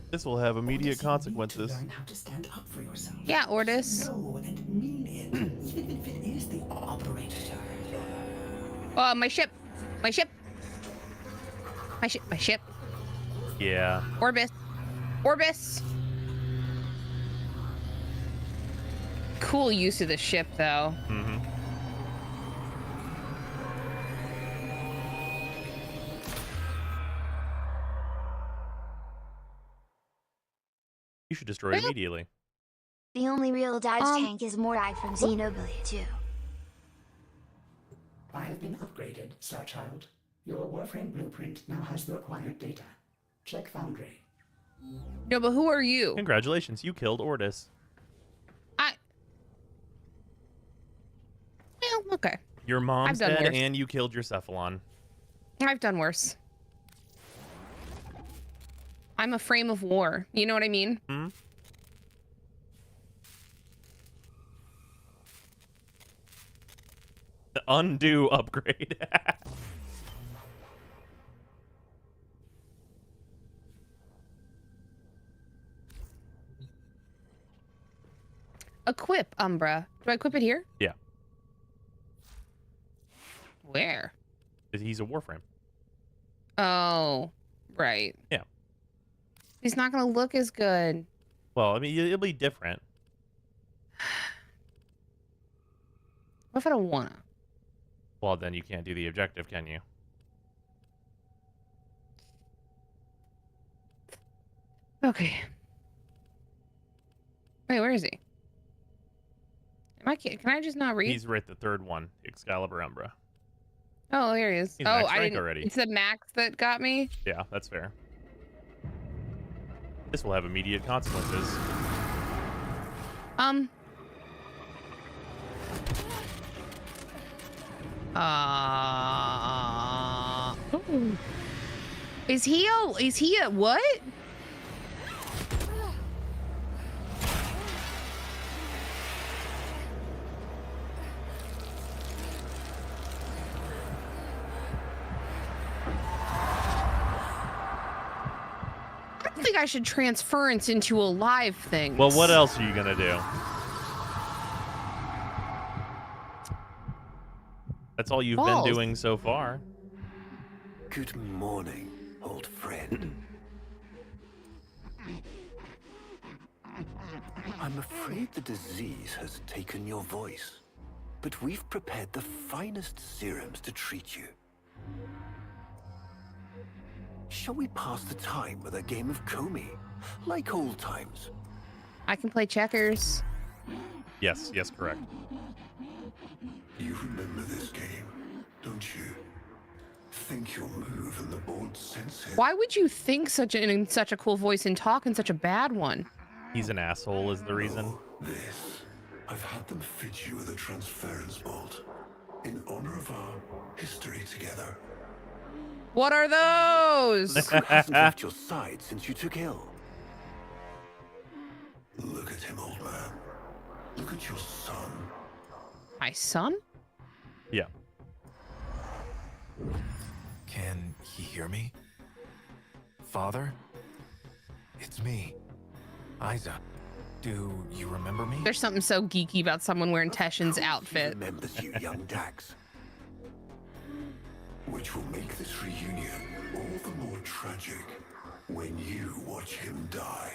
This will have immediate consequences. Learn how to stand up for yourself. Yeah, Ordis. No, and mean it. Even if it is the operator. My ship. My ship. My ship. My ship. Yeah. Orbis. Orbis. Cool use of the ship, though. Mm-hmm. You should destroy it immediately. The only real dive tank is Mordai from Xenoblade 2. I have been upgraded, Starchild. Your Warframe blueprint now has the required data. Check Foundry. No, but who are you? Congratulations, you killed Ordis. Well, okay. Your mom's I've done dead, worse. and you killed your Cephalon. I've done worse. I'm a frame of war. You know what I mean? Hmm? The undo upgrade. Equip Umbra. Do I equip it here? Yeah. Where? He's a Warframe. Oh, right. Yeah. He's not gonna look as good. Well, I mean, it'll be different. What if I don't wanna? Well, then you can't do the objective, can you? Okay. Wait, where is he? Can I just not read? He's right, the third one, Excalibur Umbra. Oh, here he is. He's oh, max I rank didn't. already. It's the max that got me. Yeah, that's fair. This will have immediate consequences. Is he a what? I don't think I should transference into a live thing. Well, what else are you gonna do? That's all you've been doing so far. Good morning, old friend. I'm afraid the disease has taken your voice, but we've prepared the finest serums to treat you. Shall we pass the time with a game of Comey, like old times? I can play checkers. Yes, correct. You remember this game, don't you? Think you'll move and the board sense it. Why would you think in such a cool voice and talk in such a bad one? He's an asshole is the reason. This. I've had them fit you with a transference bolt in honor of our history together. What are those? Look who hasn't left your side since you took ill. Look at him, old man. Look at your son. My son? Yeah. Can he hear me? Father? It's me, Isa. Do you remember me? There's something so geeky about someone wearing Teshin's outfit. He remembers you, young Dax. Which will make this reunion all the more tragic when you watch him die.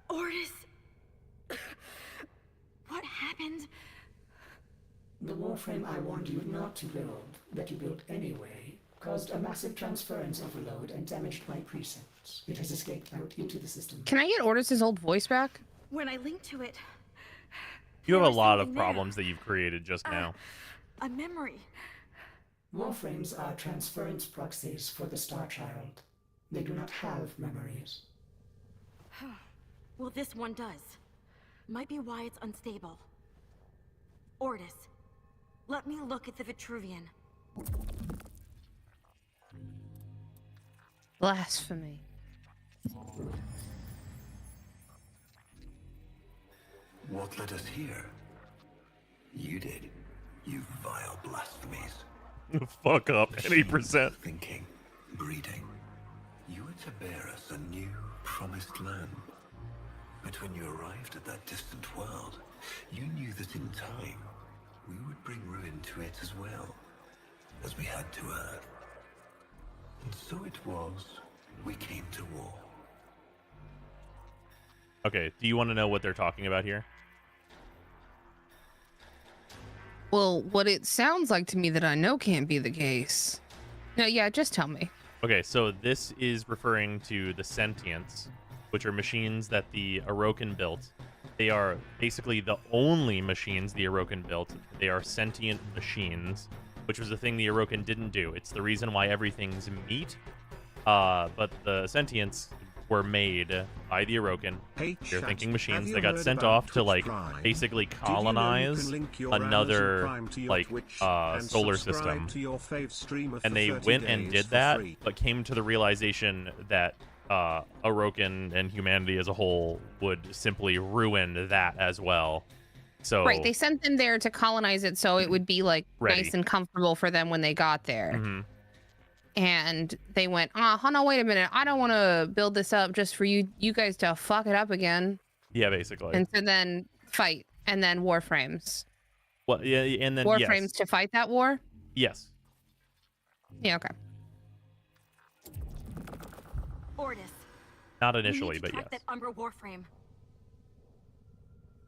Ordis! What happened? The Warframe I warned you not to build, that you built anyway, caused a massive transference overload and damaged my precepts. It has escaped out into the system. Can I get Ordis' old voice back? When I linked to it... You have a there was lot of something there. problems that you've created just now. A memory. Warframes are transference proxies for the Star Child. They do not have memories. Well, this one does. Might be why it's unstable. Ordis, let me look at the Vitruvian. Blasphemy. What led us here? You did, you vile blasphemies. Fuck up, 80%. Thinking, breeding. You were to bear us a new, promised land. But when you arrived at that distant world, you knew that in time, we would bring ruin to it as well, as we had to Earth. And so it was, we came to war. Okay, do you want to know what they're talking about here? Well, what it sounds like to me that I know can't be the case. No, yeah, just tell me. Okay, so this is referring to the Sentients, which are machines that the Orokin built. They are basically the only machines the Orokin built. They are sentient machines, which was the thing the Orokin didn't do. It's the reason why everything's meat. But the Sentients were made by the Orokin. They're thinking machines that got sent off to, like, basically colonize another, like, solar system. And they went and did that, but came to the realization that Orokin and humanity as a whole would simply ruin that as well. So Right, they sent them there to colonize it so it would be, like, Ready. nice and comfortable for them when they got there. Mm-hmm. And they went, oh no, wait a minute. I don't want to build this up just for you guys to fuck it up again. Yeah, basically. And so then fight, and then warframes. Well, yeah, and then Warframes yes. to fight that war? Yes. Yeah, okay. Ordis. Not initially, but yes. That Umbra Warframe.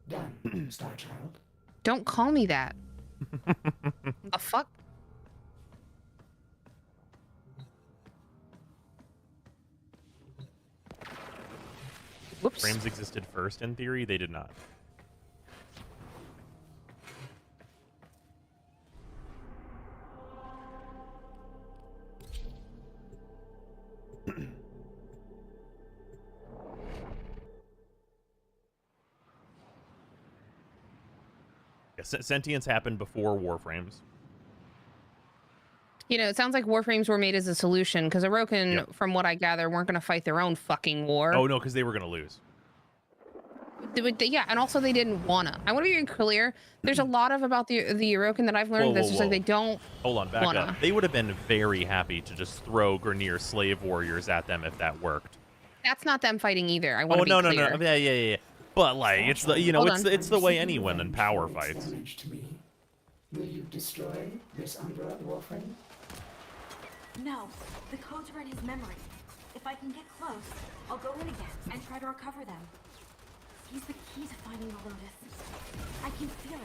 Done, Star Child. Don't call me that. The fuck? Whoops. Frames existed first in theory, they did not. Yeah, sentience happened before Warframes. You know, it sounds like warframes were made as a solution because Orokin, from what I gather, weren't going to fight their own fucking war. Oh no, because they were going to lose. Yeah, and also they didn't wanna. I want to be clear. There's a lot about the Orokin that I've learned that's just like they don't. Hold on, back up. They would have been very happy to just throw Grineer slave warriors at them if that worked. That's not them fighting either. I want to be clear. No. Yeah. But like, it's the it's the way anyone in power fights. Will you destroy this Umbra Warframe? No, the codes are in his memory. If I can get close, I'll go in again and try to recover them. He's the key to finding the Lotus. I can feel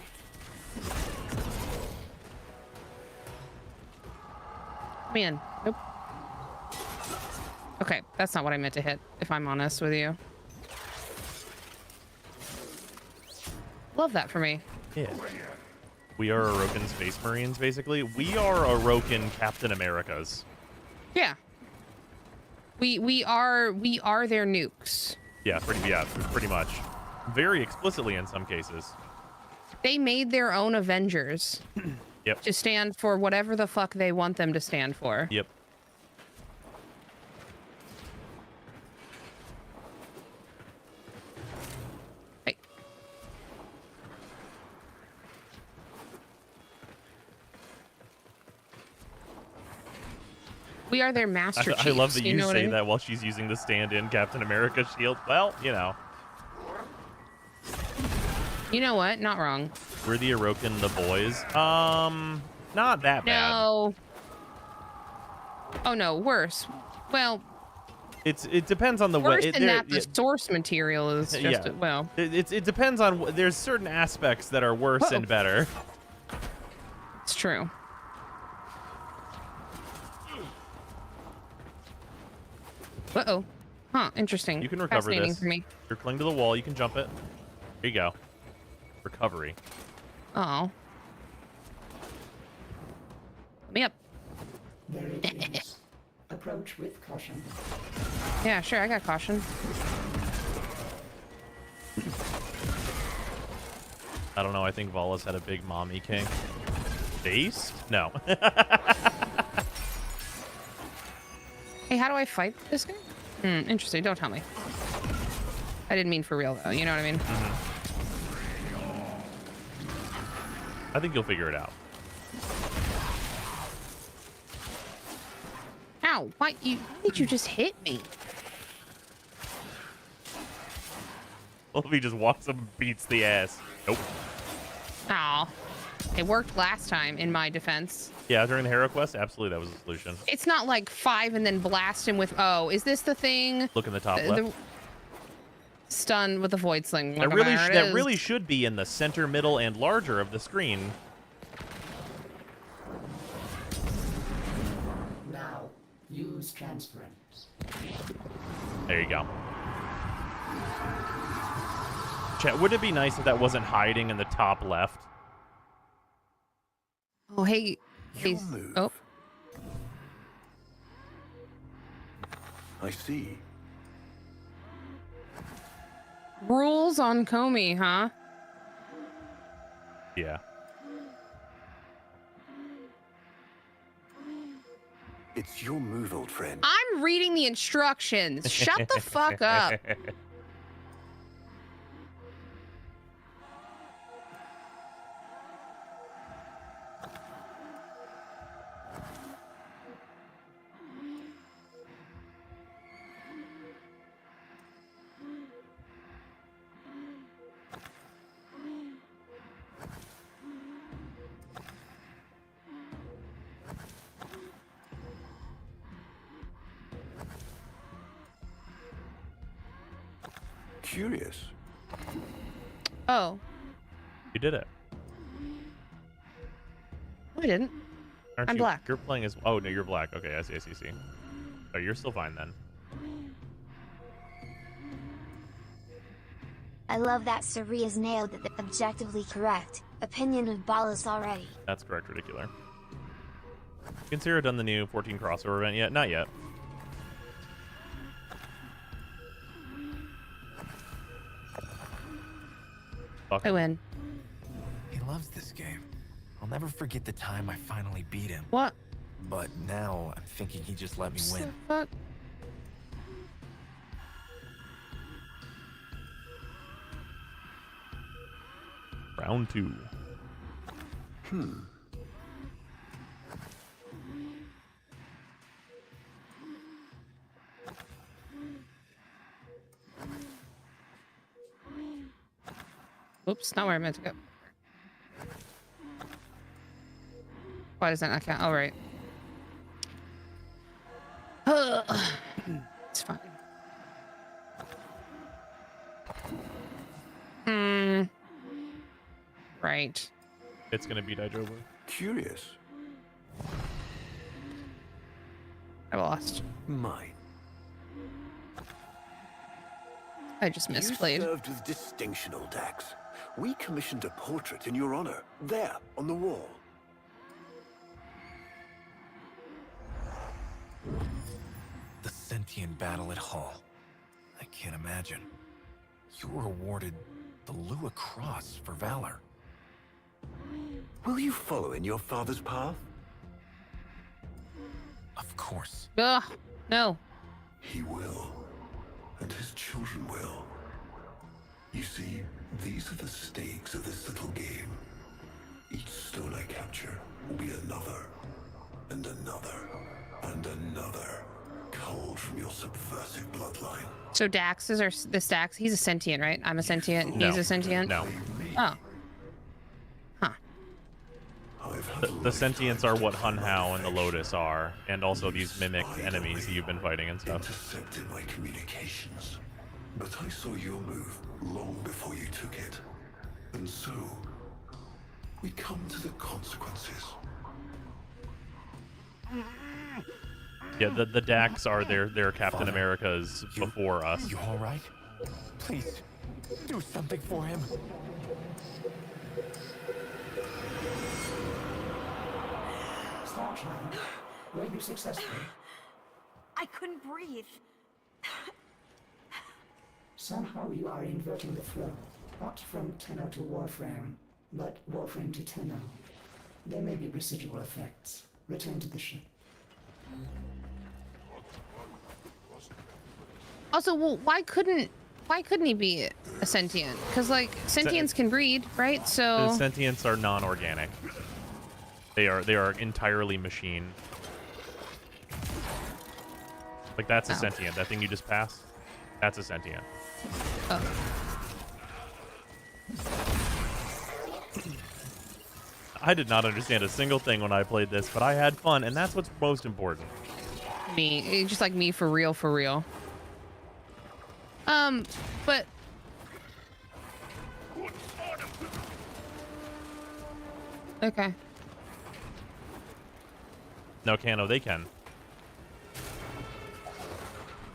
it. Man, nope. Okay, that's not what I meant to hit, if I'm honest with you. Love that for me. Yeah. We are Orokin Space Marines, basically. We are Orokin Captain Americas. Yeah. We are their nukes. Yeah, pretty much. Very explicitly in some cases. They made their own Avengers. Yep. To stand for whatever the fuck they want them to stand for. Yep. Hey. We are their master chiefs. I love that you say I mean? that while she's using the stand-in Captain America shield. Well, you know. You know what? Not wrong. We're the Orokin, the boys. Not that bad. No. Oh no, worse. Well, it depends on the way. Worse than that, the source material is just well. It depends on. There's certain aspects that are worse and better. It's true. Uh-oh. Huh, interesting. You can recover Fascinating this. for me. You're clinging to the wall. You can jump it. There you go. Recovery. Oh. Let me up. There it is. Approach with caution. Yeah, sure, I got caution. I don't know. I think Vala's had a big mommy king. Base? No. Hey, how do I fight this guy? Interesting. Don't tell me. I didn't mean for real, though. You know what I mean? I think you'll figure it out. Ow. Why did you just hit me? Well, if he just walks up and beats the ass. Nope. Aw. It worked last time, in my defense. Yeah, during the hero quest, absolutely, that was the solution. It's not like 5 and then blast him with... Oh, is this the thing? Look in the top left. Stun with the void sling. That really should be in the center, middle, and larger of the screen. Now, use transference. There you go. Chat, would it be nice if that wasn't hiding in the top left? Oh, hey. Oh. I see. Rules on Comey, huh? Yeah. It's your move, old friend. I'm reading the instructions. Shut the fuck up. Curious. Oh. You did it. I didn't. I'm black. You're playing as... Oh, no, you're black. Okay, I see. Oh, you're still fine then. I love that Sari has nailed the objectively correct opinion of Ballas already. That's correct, Ridicular. Consider done the new 14 crossover event yet? Not yet. I win. He loves this game. I'll never forget the time I finally beat him. What? But now I'm thinking he just let me win. Fuck? Round 2. Oops, not where I meant to go. Why does that not count? Oh, right. It's fine. Right. It's gonna beat Idrover. Curious. I lost. Mine. I just misplayed. You served with distinction, old Dax. We commissioned a portrait in your honor, there, on the wall. The sentient battle at Hall. I can't imagine. You were awarded the Lua Cross for valor. Will you follow in your father's path? Of course. Ugh, no. He will. And his children will. You see, these are the stakes of this little game. Each stone I capture will be another, and another, and another, culled from your subversive bloodline. So Dax is this Dax. He's a sentient, right? I'm a sentient. No. He's a sentient. No. Oh. Huh. The sentients are what Hun Hao and the Lotus are, and also these mimicked enemies that you've been fighting and stuff. Intercepted my communications, but I saw your move long before you took it, and so we come to the consequences. Yeah, the Dax are their Captain Father, Americas before us. You all right? Please, do something for him. Starshine, were you successful? I couldn't breathe. Somehow you are inverting the flow, not from Tenno to Warframe, but Warframe to Tenno. There may be residual effects. Return to the ship. Also, well, why couldn't he be a sentient? Because like sentients can breed, right? The So sentients are non-organic. They are entirely machine. Like that's a sentient. That thing you just passed. That's a sentient. Oh. I did not understand a single thing when I played this, but I had fun, and that's what's most important. Just like me for real, for real. But okay. No, Kano, they can.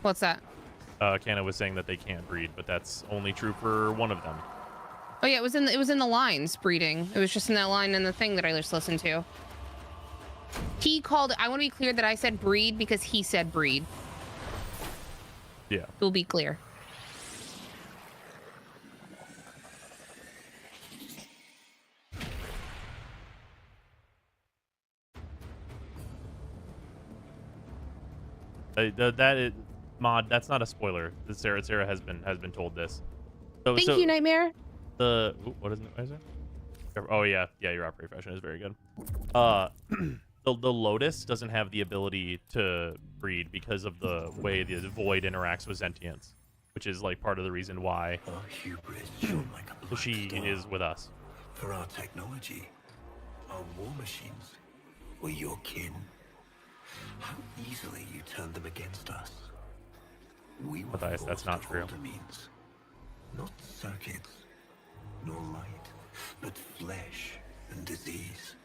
What's that? Kano was saying that they can't breed, but that's only true for one of them. Oh yeah, it was in the lines breeding. It was just in that line in the thing that I just listened to. He called. I want to be clear that I said breed because he said breed. Yeah. We'll be clear. That is mod. That's not a spoiler. Sarah has been told this. Thank you, Nightmare. What is it? Oh yeah, your operate fashion is very good. The Lotus doesn't have the ability to breed because of the way the Void interacts with sentients, which is like part of the reason why Our hubris shone like a black she star. is with us. For our technology, our war machines were your kin. How easily you turned them against us. We were Matthias, that's not true. means. Not circuits, nor light, but flesh and disease.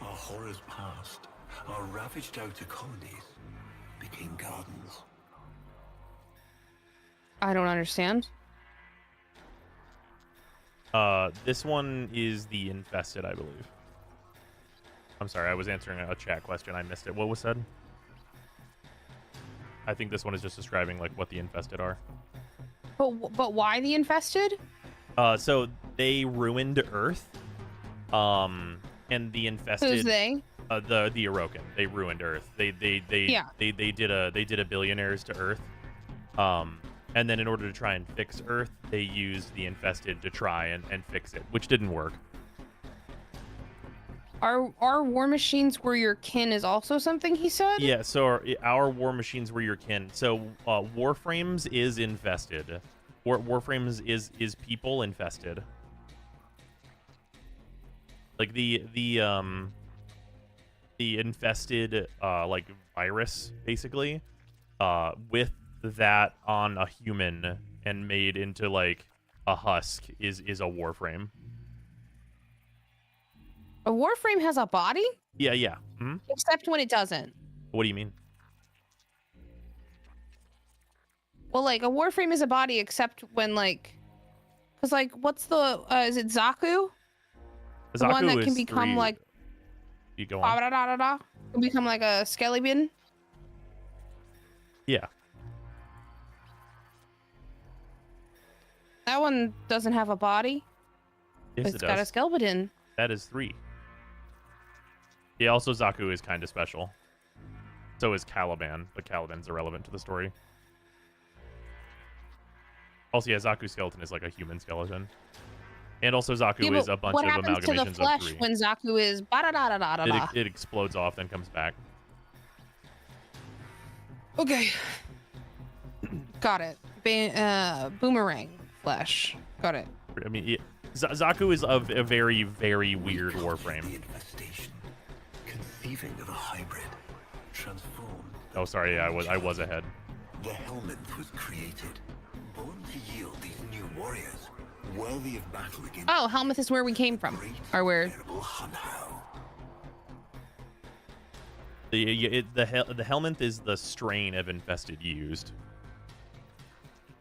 Our horrors passed. Our ravaged outer colonies became gardens. I don't understand. This one is the infested, I believe. I'm sorry, I was answering a chat question. I missed it. What was said? I think this one is just describing like what the infested are. But why the infested? So they ruined Earth. And the infested. Who's they? The Orokin. They ruined Earth. They did a billionaires to Earth. And then in order to try and fix Earth, they used the infested to try and fix it, which didn't work. Our war machines were your kin is also something he said? Yeah, so our war machines were your kin. So Warframes is infested. Warframes is people infested. Like the infested like virus basically with that on a human and made into like a husk is a Warframe. A warframe has a body? Yeah. Mm-hmm. Except when it doesn't. What do you mean? Well, like a warframe is a body except when like, cause like what's the is it Zaku? The one that can become 3. like You go on. Can become like a skeleton. Yeah. That one doesn't have a body. Yes, It's it got a does. skeleton. That is 3. Yeah, also Zaku is kind of special. So is Caliban, but Caliban's irrelevant to the story. Also, yeah, Zaku's skeleton is like a human skeleton. And also Zaku is a bunch of happens to the amalgamations flesh of 3. when Zaku is ba-da-da-da-da-da? It explodes off, then comes back. Okay. Got it. Boomerang flesh. Got it. I mean, Zaku is a very, very weird Warframe. The infestation, conceiving of a hybrid, transformed. Oh, sorry, yeah, I was ahead. The Helminth was created, born to yield these new warriors, worthy of battle against. Oh, Helmuth is where we came from. Or where? The Helminth is the strain of infested used.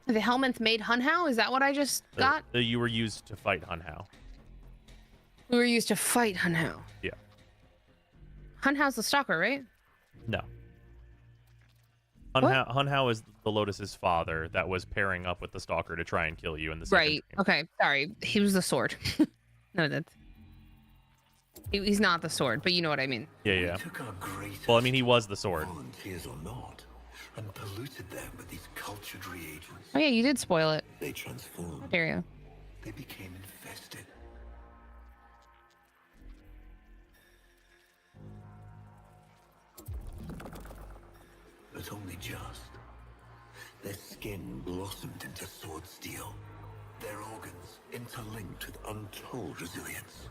The Helminth made Hunhow? Is that what I just got? You were used to fight Hunhow. We were used to fight Hunhow. Yeah. Hunhow's the stalker, right? No. Hunhow is the Lotus's father that was pairing up with the Stalker to try and kill you in the second Right. game. Okay. Sorry. He was the sword. No, that's... He's not the sword, but you know what I mean. Yeah. Well, I mean, he was the sword. Volunteers or not, and polluted them with these cultured reagents. Oh yeah, you did spoil it. They transformed. How dare you? They became infested. But only just. Their skin blossomed into sword steel. Their organs interlinked with untold resilience.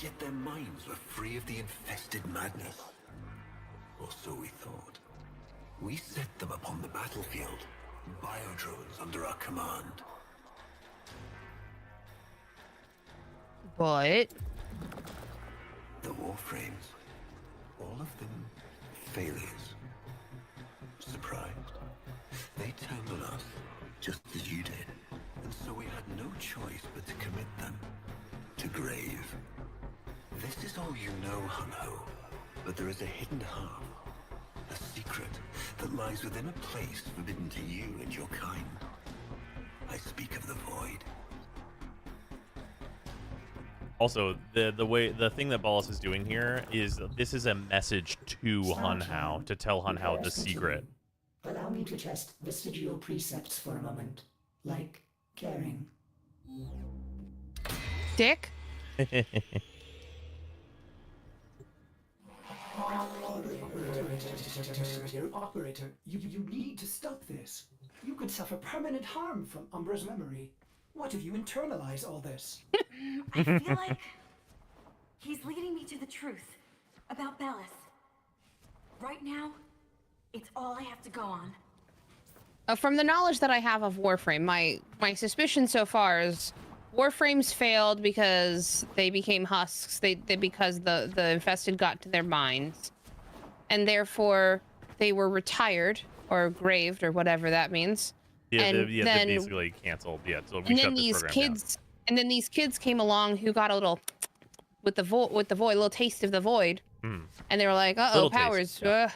Yet their minds were free of the infested madness. Or so we thought. We set them upon the battlefield, biodrones under our command. But The warframes, all of them failures. Surprised? They turned on us, just as you did. And so we had no choice but to commit them to grave. This is all you know, Hun-Ho. But there is a hidden harm, a secret that lies within a place forbidden to you and your kind. I speak of the void. Also, the thing that Ballas is doing here is this is a message to Hun-Hao to tell Hun-Hao the secret. Allow me to test vestigial precepts for a moment, like caring. Dick. Operator, you need to stop this. You could suffer permanent harm from Umbra's memory. What if you internalize all this? I feel like he's leading me to the truth about Bellis. Right now, it's all I have to go on. From the knowledge that I have of Warframe, my suspicion so far is Warframes failed because they became husks. They because the infested got to their minds, and therefore they were retired or graved or whatever that means. Yeah, and they then, basically canceled. Yeah, so we and shut then this these program kids, and then these kids came along who got a little with the void, a little taste of the void, and they were like, "Uh oh, Little powers, taste, yeah.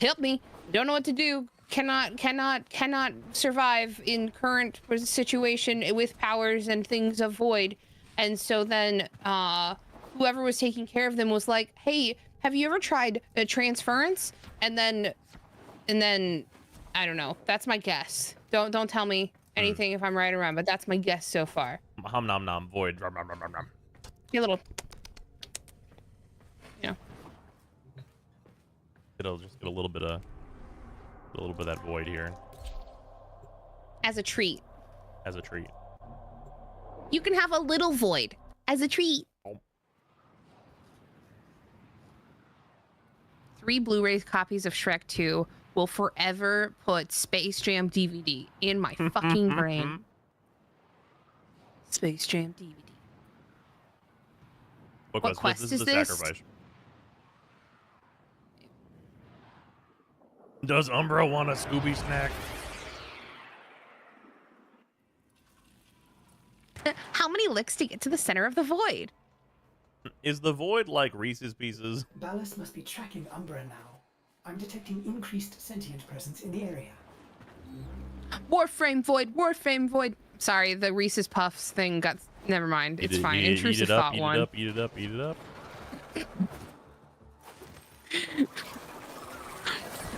help me! Don't know what to do. Cannot survive in current situation with powers and things of void." And so then whoever was taking care of them was like, "Hey, have you ever tried a transference?" And then I don't know. That's my guess. Don't tell me anything if I'm right or wrong, but that's my guess so far. Hum nom nom void. Rum, rum, rum, rum, rum. A little, you know. It'll just get a little bit of that void here As a treat. as a treat. You can have a little void as a treat. 3 Blu-ray copies of Shrek 2 will forever put Space Jam DVD in my fucking brain. Space Jam DVD. What quest this is a this? sacrifice. Does Umbra want a Scooby snack? How many licks to get to the center of the void? Is the void like Reese's Pieces? Ballas must be tracking Umbra now. I'm detecting increased sentient presence in the area. Warframe void, Warframe void. Sorry, the Reese's Puffs thing got... Never mind, it's fine. Intrusive thought one. Eat it up, eat it up.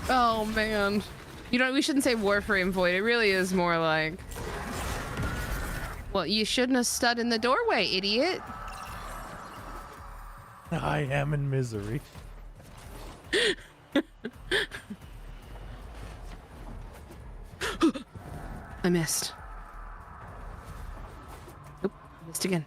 Oh, man. You know, we shouldn't say Warframe void. It really is more like... Well, you shouldn't have stood in the doorway, idiot. I am in misery. I missed. Oop, missed again.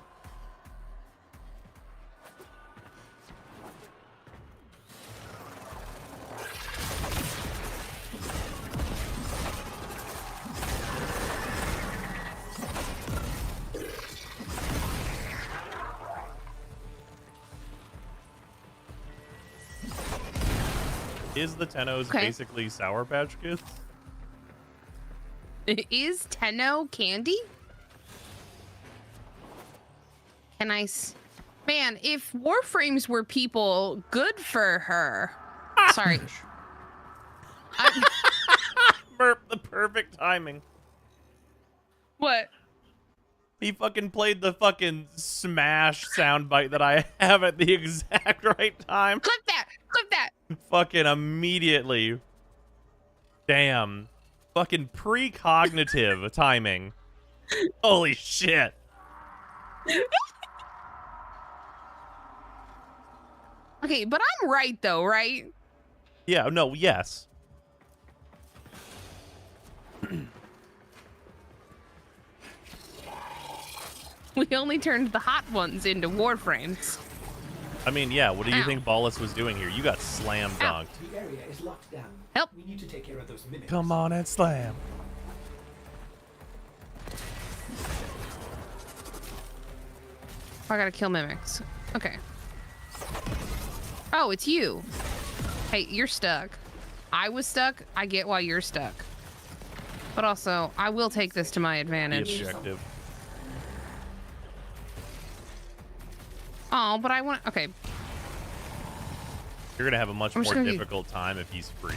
Is the Tennos basically Sour Patch Kids? Is Tenno candy? Can I... Man, if Warframes were people, good for her. Sorry. Burp, the perfect timing. What? He fucking played the fucking Smash soundbite that I have at the exact right time. Clip that! Clip that! Fucking immediately. Damn. Fucking precognitive timing. Holy shit. Okay, but I'm right though, right? Yeah, no, yes. We only turned the hot ones into warframes. I mean, yeah, what do you think Ballas was doing here? You got slam dunked. The area is locked down. Help. We need to take care of those mimics. Come on and slam. I gotta kill mimics. Okay. Oh, it's you. Hey, you're stuck. I was stuck. I get why you're stuck. But also, I will take this to my advantage. The objective. Oh, but I want... Okay. You're gonna have a much I'm more just gonna difficult time if he's free.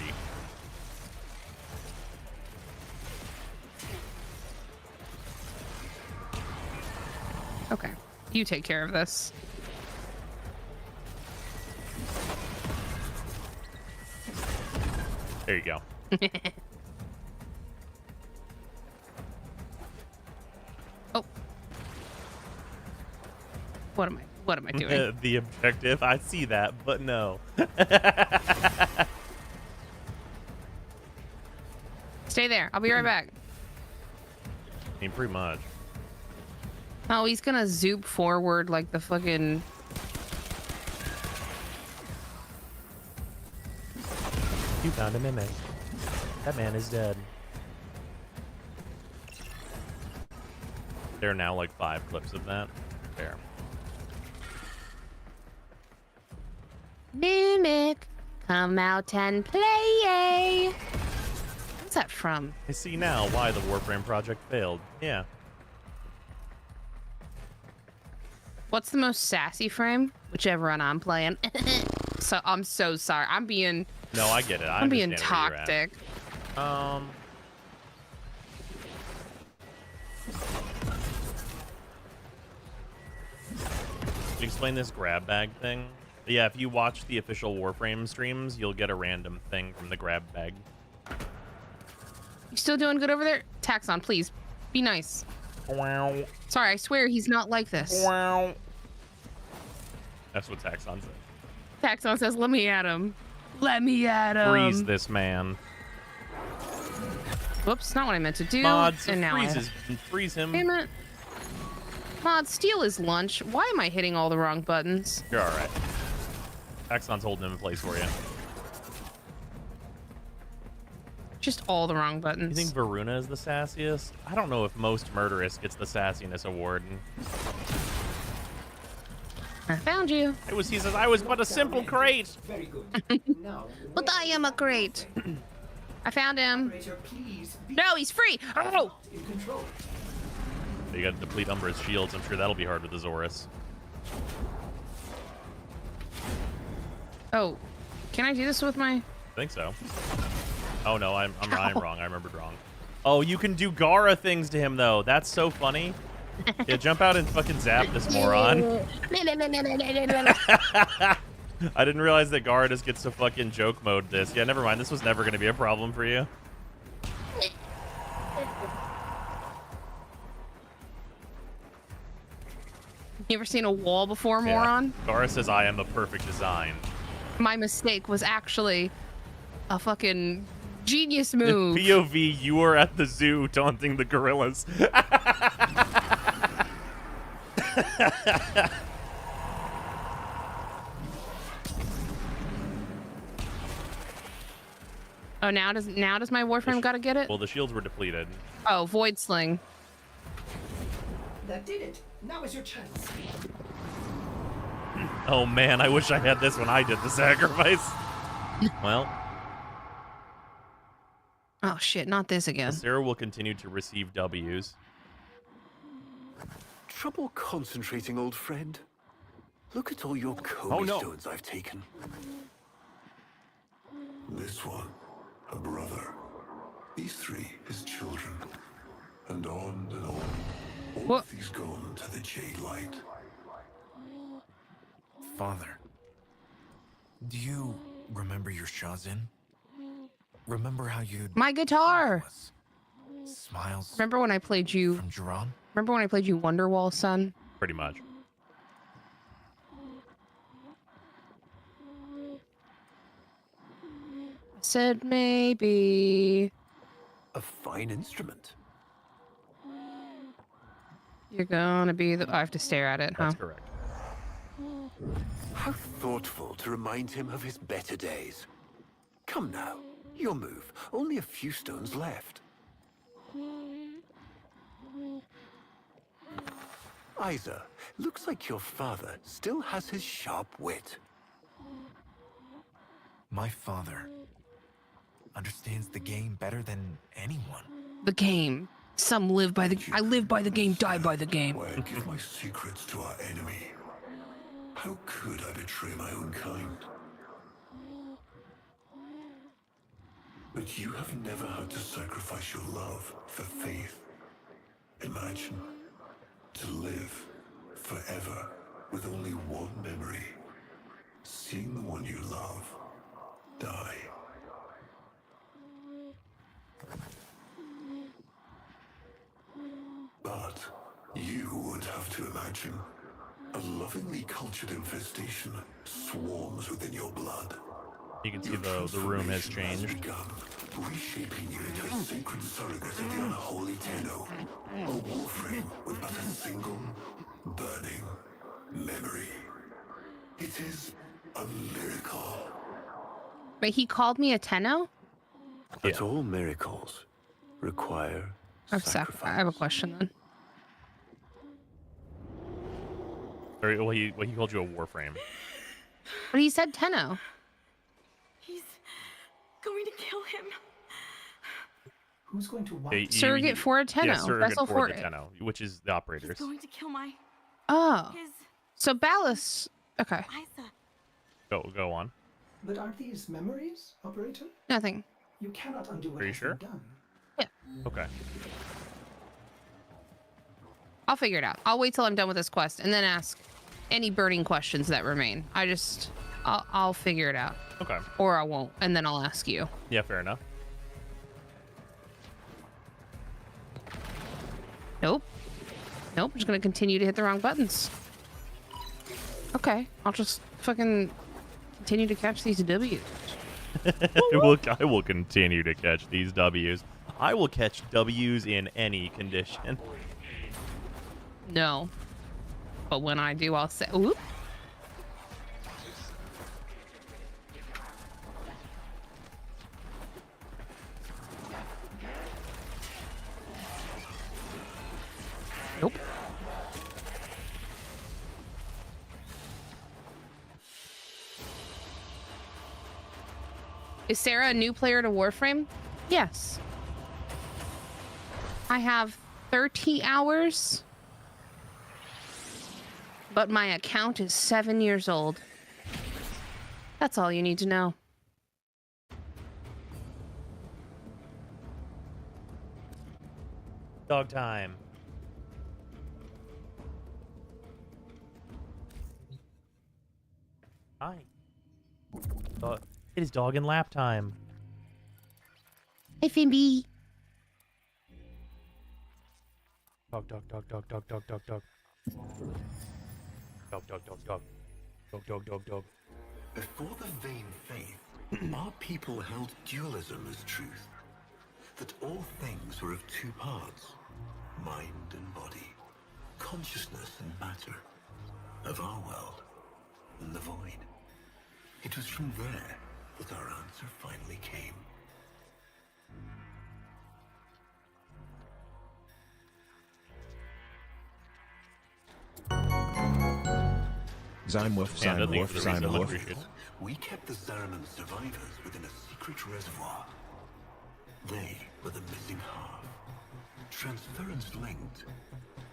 Okay. You take care of this. There you go. Oh. What am I doing? The objective. I see that, but no. Stay there. I'll be right back. I mean, pretty much. Oh, he's gonna zoop forward like the fucking... You found a mimic. That man is dead. There are now like 5 clips of that. Fair. Mimic, come out and play. What's that from? I see now why the Warframe project failed. Yeah. What's the most sassy frame? Whichever one I'm playing. So I'm so sorry. I'm being... No, I get it. I'm being understand where you're at. toxic. Explain this grab bag thing. Yeah, if you watch the official Warframe streams, you'll get a random thing from the grab bag. You still doing good over there? Taxon, please. Be nice. Wow. Sorry, I swear he's not like this. Wow. That's what Taxon said. Taxon says, let me at him. Let me at him. Freeze this man. Whoops, not what I meant to do. Mods, and now freeze him. Damn it. Mod, steal his lunch. Why am I hitting all the wrong buttons? You're alright. Taxon's holding him in place for you. Just all the wrong buttons. You think Varuna is the sassiest? I don't know if most murderous gets the sassiness award. I found you. He says, I was but a simple crate. Very good. Now, But I am a crate. I found him. operator, please be No, he's free. Oh! in control. You gotta deplete Umbra's shields. I'm sure that'll be hard with the Zorus. Oh, can I do this with my... I think so. Oh no, I'm wrong. I remembered wrong. Oh, you can do Gara things to him though. That's so funny. Yeah, jump out and fucking zap this moron. I didn't realize that Gara just gets to fucking joke mode this. Yeah, never mind. This was never gonna be a problem for you. You ever seen a wall before, moron? Yeah. Gara says I am a perfect design. My mistake was actually a fucking genius move. POV, you are at the zoo taunting the gorillas. Oh, now does my Warframe gotta get it? Well, the shields were depleted. Oh, Void Sling. That did it. Now is your chance. Oh man, I wish I had this when I did the sacrifice. Well. Oh shit, not this again. Sara will continue to receive W's. Trouble concentrating, old friend? Look at all your Kobe stones I've taken. This one, a brother. These 3, his children. And on and on. All of these gone to the Jade Light. Father, do you remember your Shazin? remember how you My guitar. smiles Remember when I played you? from Duran? Remember when I played you Wonderwall, son? Pretty much. I said maybe. A fine instrument. You're gonna be the. I have to stare at it, huh? That's correct. How thoughtful to remind him of his better days. Come now, your move. Only a few stones left. Isa, looks like your father still has his sharp wit. My father understands the game better than anyone. The game. Some live by the. I live by the game, die by the game. Why give my secrets to our enemy? How could I betray my own kind? But you have never had to sacrifice your love for faith. Imagine to live forever with only one memory. Seeing the one you love die. But you would have to imagine a lovingly cultured infestation swarms within your blood. You can see the room has changed. Begun, reshaping you into a sacred surrogate of the unholy Tenno. A warframe with but a single burning memory. It is a miracle. But he called me a Tenno? But all miracles require sacrifice. I have a question then. Or, well, he called you a warframe. But he said Tenno. He's going to kill him. Who's going to what? Surrogate for a Tenno. Yeah, surrogate Vessel for the Tenno, which is the operators. He's going to kill my... Oh. His... So Ballast. Okay. Isa. Go on. But aren't these memories, Operator? Nothing. You cannot undo what Are you has sure? been done. Yeah. Okay. I'll figure it out. I'll wait till I'm done with this quest and then ask any burning questions that remain. I'll figure it out. Okay. Or I won't, and then I'll ask you. Yeah, fair enough. Nope. Nope, I'm just gonna continue to hit the wrong buttons. Okay, I'll just fucking continue to catch these W's. I will continue to catch these W's. I will catch W's in any condition. No. But when I do, I'll say, oop. Nope. Is Sarah a new player to Warframe? Yes. I have 30 hours, but my account is 7 years old. That's all you need to know. Dog time. Hi. It is dog and lap time. Hey, Fimby. Dog. Dog. Before the vain faith, our people held dualism as truth. That all things were of two parts, mind and body, consciousness and matter, of our world and the void. It was from there that our answer finally came. Zymwoof. We kept the Zariman survivors within a secret reservoir. They were the missing half. Transference linked.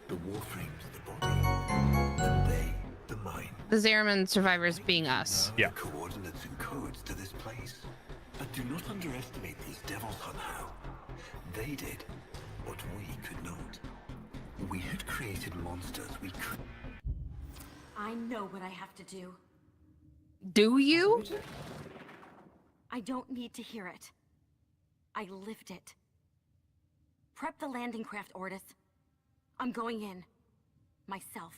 The warframe to the body. And they, the mind. The Zariman survivors being us. Yeah. The coordinates and codes to this place. But do not underestimate these devils on how. They did what we could not. We had created monsters we could. I know what I have to do. Do you? I don't need to hear it. I lived it. Prep the landing craft, Ordis. I'm going in. Myself.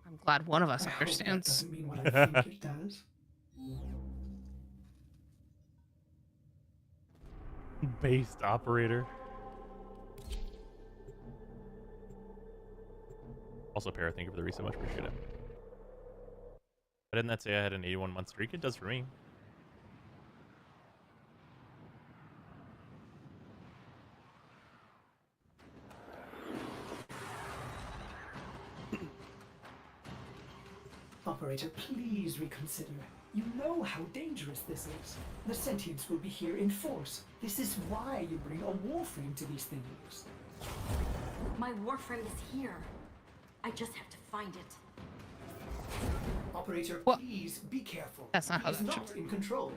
I'm glad one of us I hope that understands. doesn't mean what I think it does. Based operator. Also, Para, thank you for the reset. Much appreciate it. But didn't that say I had an 81-month streak? It does for me. Operator, please reconsider. You know how dangerous this is. The sentients will be here in force. This is why you bring a warframe to these things. My warframe is here. I just have to find it. Operator, What? please be careful. That's not He how is that not should- in control.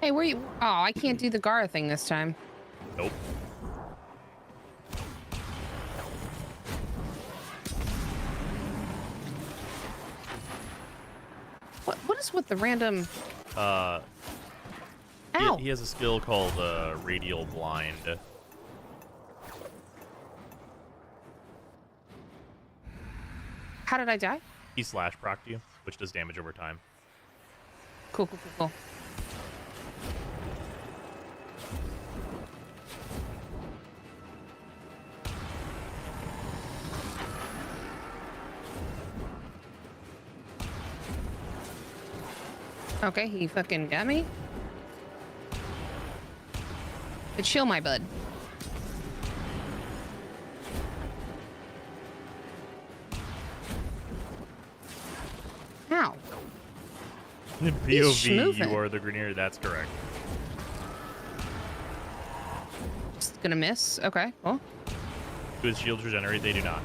Hey, where you? Oh, I can't do the Gara thing this time. Nope. What is with the random? Uh, Ow! he has a skill called Radial Blind. How did I die? He slash procced you, which does damage over time. Cool, cool, cool, cool. Okay, he fucking got me. But chill, my bud. Ow. POV, schmoovin'. you are the Grenier. That's correct. Just gonna miss. Okay, well, Do his shields regenerate? They do not.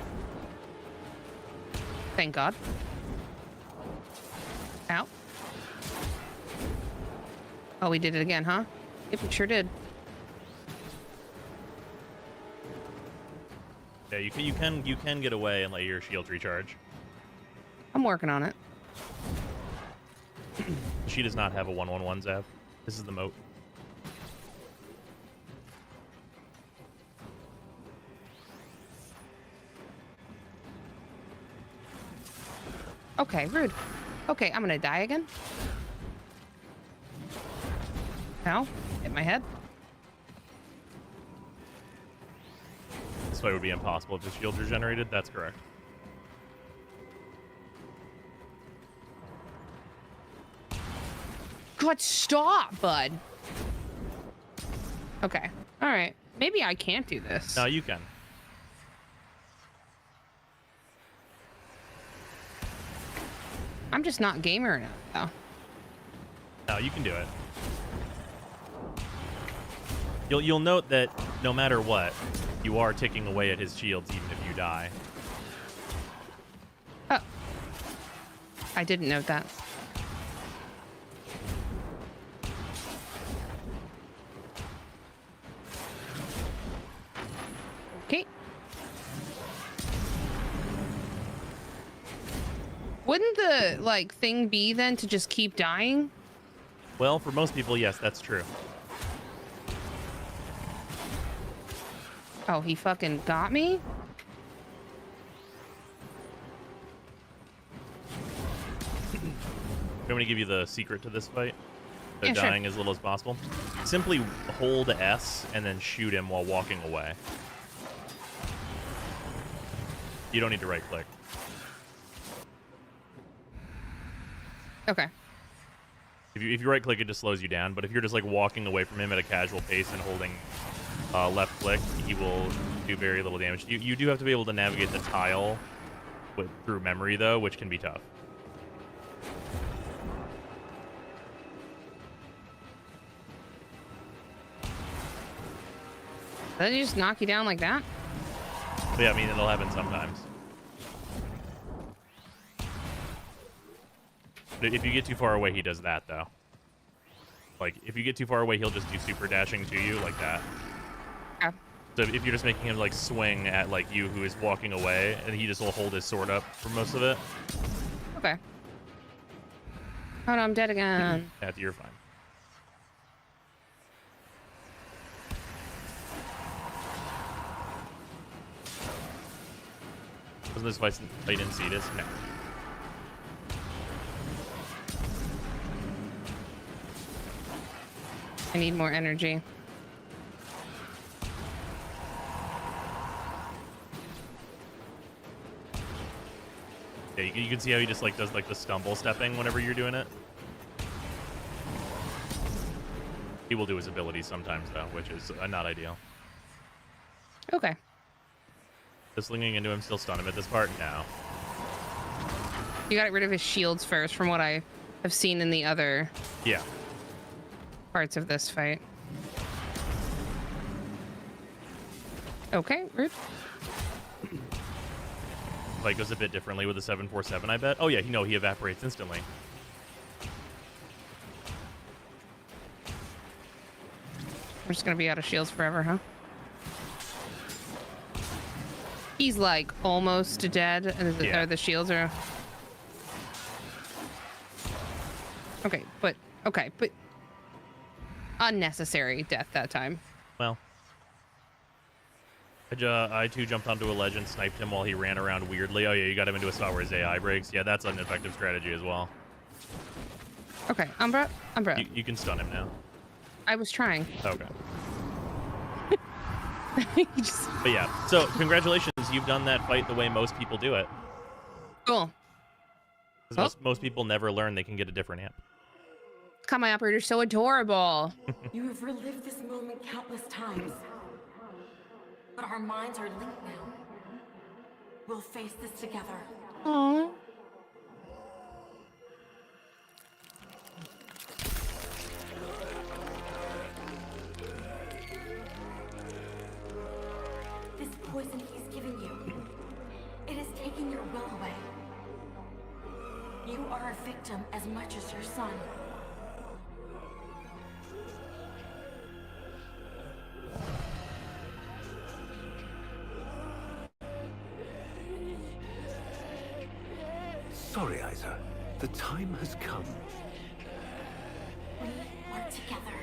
thank God. Ow. Oh, we did it again, huh? Yep, we sure did. Yeah, you can get away and let your shields recharge. I'm working on it. She does not have a 1/1/1 Zav. This is the moat. Okay, rude. Okay, I'm gonna die again. Ow. Hit my head. This fight would be impossible if his shields regenerated. That's correct. God, stop, bud. Okay. All right. Maybe I can't do this. No, you can. I'm just not gamer enough, though. No, you can do it. You'll note that no matter what, you are ticking away at his shields even if you die. Oh. I didn't note that. Okay. Wouldn't the, like, thing be then to just keep dying? Well, for most people, yes, that's true. Oh, he fucking got me? I'm going to give you the secret to this fight. So Yeah, sure. dying as little as possible. Simply hold S and then shoot him while walking away. You don't need to right click. Okay. If you right click, it just slows you down. But if you're just like walking away from him at a casual pace and holding left click, he will do very little damage. You do have to be able to navigate the tile through memory though, which can be tough. Did he just knock you down like that? But yeah, I mean it'll happen sometimes. But if you get too far away, he does that though. Like if you get too far away, he'll just do super dashing to you like that. Okay. So if you're just making him like swing at like you who is walking away, and he just will hold his sword up for most of it. Okay. Oh no, I'm dead again. Yeah, you're fine. Wasn't this fight in Cetus? No. I need more energy. Yeah, you can see how he just like does like the stumble stepping whenever you're doing it. He will do his abilities sometimes though, which is not ideal. Okay. Does slinging into him still stun him at this part? No. You got rid of his shields first, from what I have seen in the other parts of this fight. Okay, rude. Fight goes a bit differently with the 747, I bet. Oh yeah, he evaporates instantly. We're just gonna be out of shields forever, huh? He's like almost dead, and the shields are. Okay, but unnecessary death that time. Well, I too jumped onto a ledge and sniped him while he ran around weirdly. Oh yeah, you got him into a spot where his AI breaks. Yeah, that's an effective strategy as well. Okay, Umbra. You can stun him now. I was trying. Okay. But yeah, so congratulations, you've done that fight the way most people do it. Cool. Because most people never learn they can get a different amp. God, my operator's so adorable. You have relived this moment countless times. But our minds are linked now. We'll face this together. Aww. This poison he's giving you, it is taking your will away. You are a victim as much as your son. Sorry, Isa. The time has come. We are together.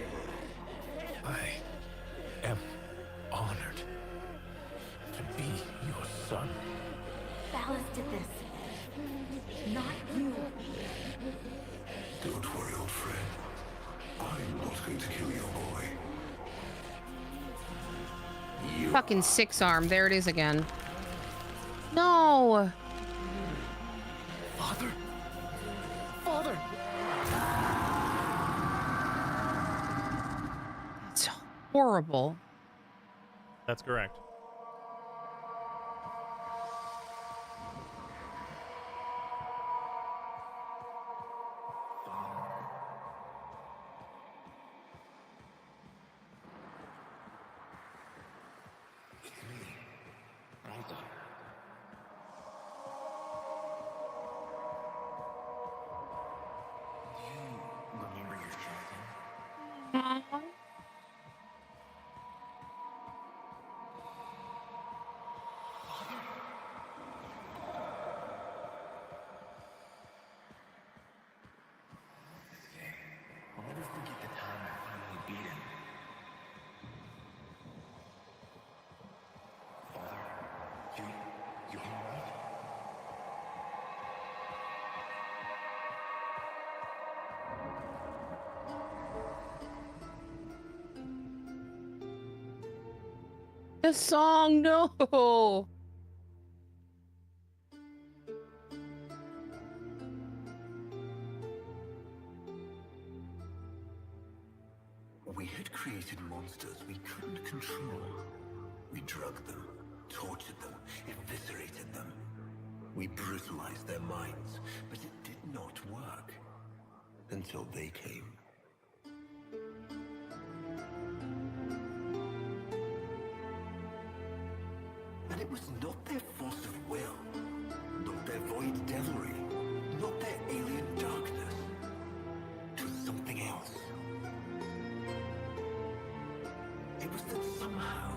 I am honored to be your son. Ballas did this. Not you. Don't worry, old friend. I'm not going to kill your boy. Fucking six arm. There it is again. No. Father? Father! It's horrible. That's correct. I'll never forget the time I finally beat him. Father, you alright? The song, no. We had created monsters we couldn't control. We drugged them, tortured them, eviscerated them. We brutalized their minds, but it did not work. Until they came. And it was not their force of will, not their void devilry, not their alien darkness. It was something else. It was that somehow,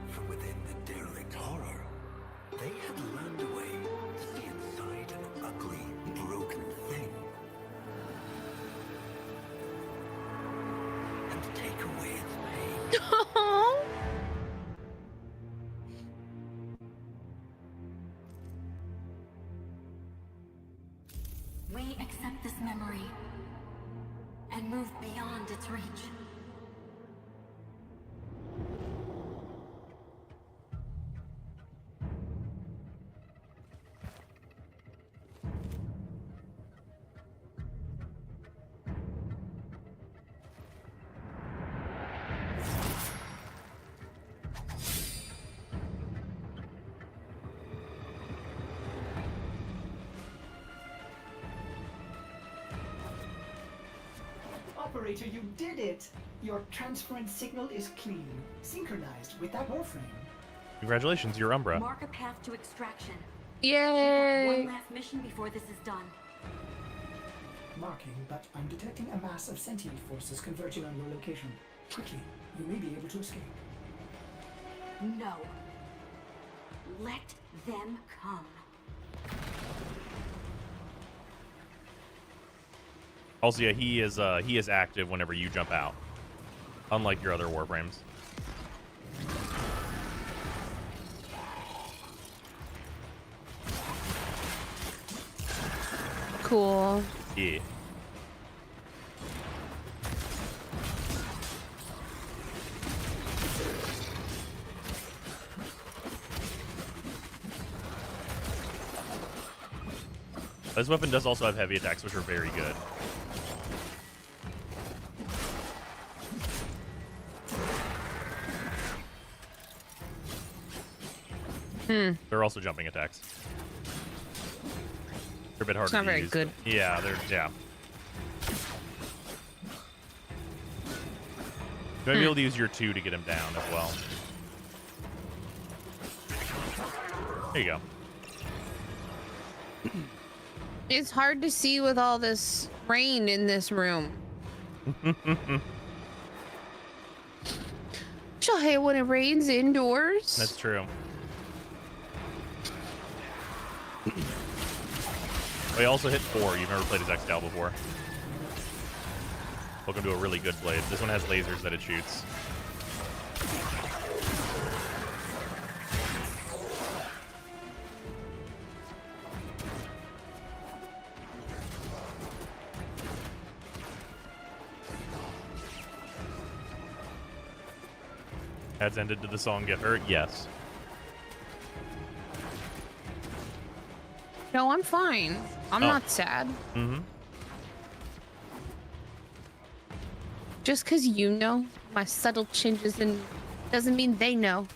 from within the derelict horror, they had learned a way to see inside an ugly, broken thing and take away its pain. We accept this memory and move beyond its reach. Operator, you did it! Your transference signal is clean, synchronized with that warframe. Congratulations, you're Umbra. Mark a path to extraction. Yay! One last mission before this is done. Marking, but I'm detecting a mass of sentient forces converging on your location. Quickly, you may be able to escape. No. Let them come. Also, yeah, he is active whenever you jump out, unlike your other warframes. Cool. Yeah. This weapon does also have heavy attacks, which are very good. They're also jumping attacks. They're a bit harder It's not to very use. good. Yeah, yeah. You might be able to use your 2 to get him down as well. There you go. It's hard to see with all this rain in this room. She'll hate when it rains indoors. That's true. We also hit 4. You've never played his X-Cal before. Welcome to a really good blade. This one has lasers that it shoots. Ads ended. Did the song get hurt? Yes. No, I'm fine. I'm not sad. Mm-hmm. Just because you know my subtle changes and doesn't mean they know.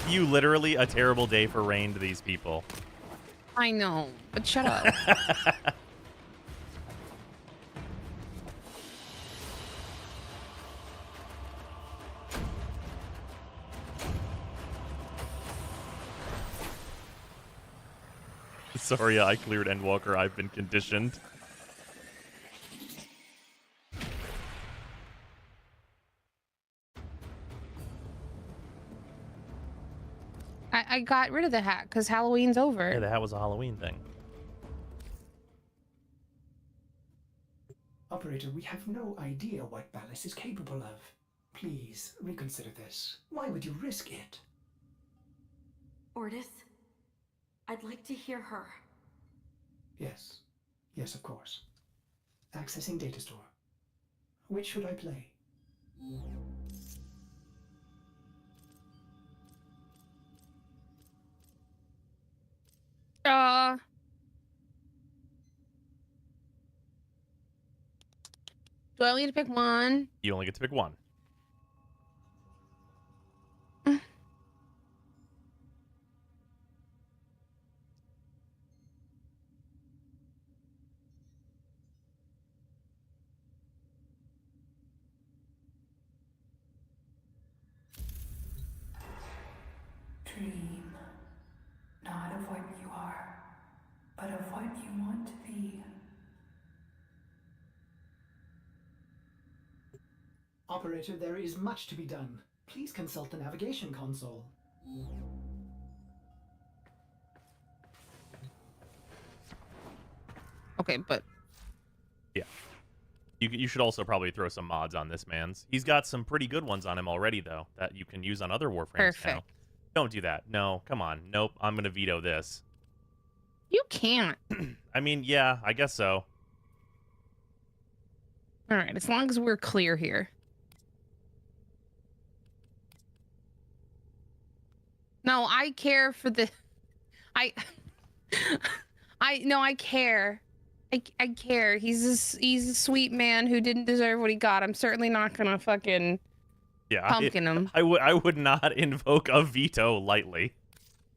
You literally a terrible day for rain to these people. I know, but shut up. Sorry, I cleared Endwalker. I've been conditioned. I got rid of the hat because Halloween's over. Yeah, the hat was a Halloween thing. Operator, we have no idea what Ballas is capable of. Please, reconsider this. Why would you risk it? Ortis, I'd like to hear her. Yes. Yes, of course. Accessing data store. Which should I play? Do I only need to pick one? You only get to pick one. Dream, not of what you are, but of what you want to be. Operator, there is much to be done. Please consult the navigation console. Okay, but Yeah. You should also probably throw some mods on this man's. He's got some pretty good ones on him already, though, that you can use on other Warframes now. perfect. Don't do that. No, come on. Nope, I'm going to veto this. You can't. I mean, yeah, I guess so. All right, as long as we're clear here. No, I care for the. I care. I care. He's a sweet man who didn't deserve what he got. I'm certainly not gonna fucking pumpkin him. I would not invoke a veto lightly.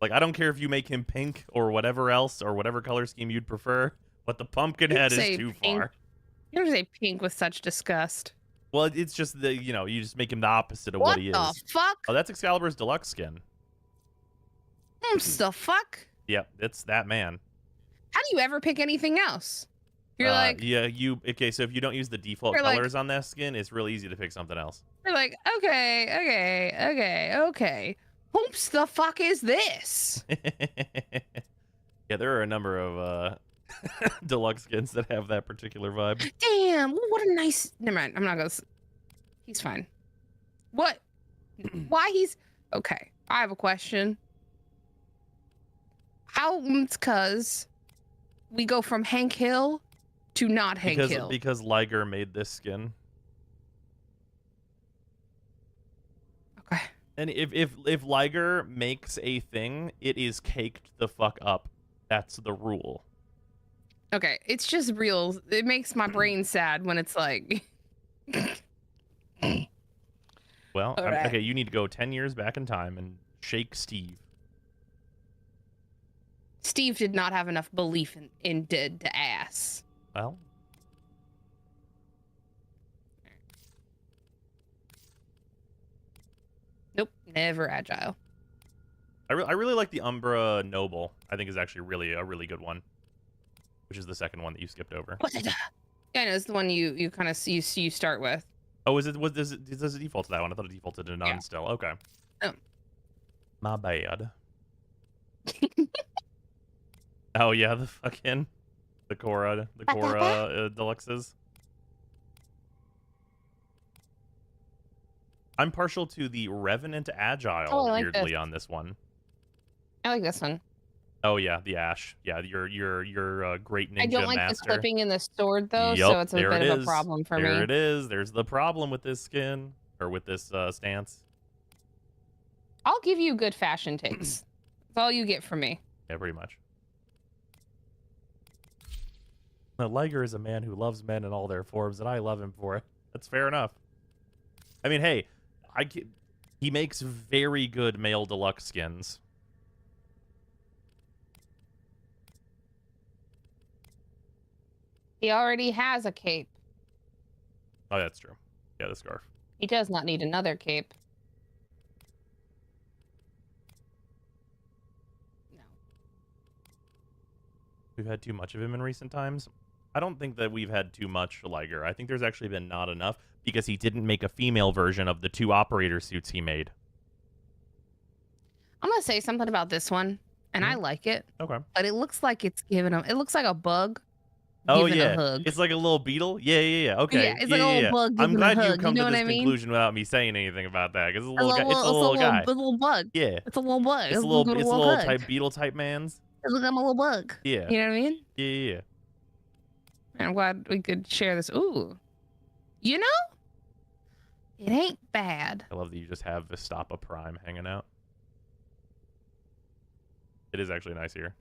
Like, I don't care if you make him pink or whatever else or whatever color scheme you'd prefer, but the pumpkin head is too far. You don't say pink with such disgust. Well, it's just the, you know, you just make him the opposite of what he is. What the fuck? Oh, that's Excalibur's deluxe skin. What the fuck? Yep, it's that man. How do you ever pick anything else? You're like, yeah, okay, so if you don't use the default You're like- colors on that skin, it's real easy to pick something else. you're like, okay. Whoops, the fuck is this? Yeah, there are a number of deluxe skins that have that particular vibe. Damn, what a nice. Never mind. I'm not gonna. He's fine. What? Why he's okay? I have a question. How? It's cause we go from Hank Hill to not Hank Hill. Because Liger made this skin. Okay. And if Liger makes a thing, it is caked the fuck up. That's the rule. Okay, it's just real. It makes my brain sad when it's like. Well, Alright. okay, you need to go 10 years back in time and shake Steve. Steve did not have enough belief in dead to ass. Well, Nope, never agile. I really like the Umbra Noble. I think is actually a really good one, which is the second one that you skipped over. Yeah, no, it's the one you kind of you start with. Oh, does it default to that one? I thought it defaulted to none still. Okay. Oh. My bad. Oh yeah, the Korra deluxes. I'm partial to the Revenant Agile weirdly on this one. I like this one. Oh yeah, the Ash. Yeah, your great ninja I don't like master. the clipping in the sword though, Yep, so it's a there bit it of a is. problem for me. There it is. There's the problem with this skin or with this stance. I'll give you good fashion takes. That's all you get from me. Yeah, pretty much. Now, Liger is a man who loves men in all their forms, and I love him for it. That's fair enough. I mean, hey, he makes very good male deluxe skins. He already has a cape. Oh, that's true. Yeah, the scarf. He does not need another cape. We've had too much of him in recent times. I don't think that we've had too much Liger. I think there's actually been not enough because he didn't make a female version of the 2 operator suits he made. I'm gonna say something about this one, and I like it. Okay. But it looks like it's giving him. It looks like a bug. Oh giving yeah, a hug. it's like a little beetle. Yeah. Okay. Yeah, it's like a little bug I'm giving a glad hug, you've come you know to what this I mean? conclusion without me saying anything about that because it's a A little guy. It's a little guy. a little bug. Yeah. It's a little bug. It's a little hug. type beetle type man's. It's like I'm a little bug. Yeah. You know what I mean? Yeah. I'm glad we could share this. Ooh. You know? It ain't bad. I love that you just have Vistapa Prime hanging out. It is actually nice here.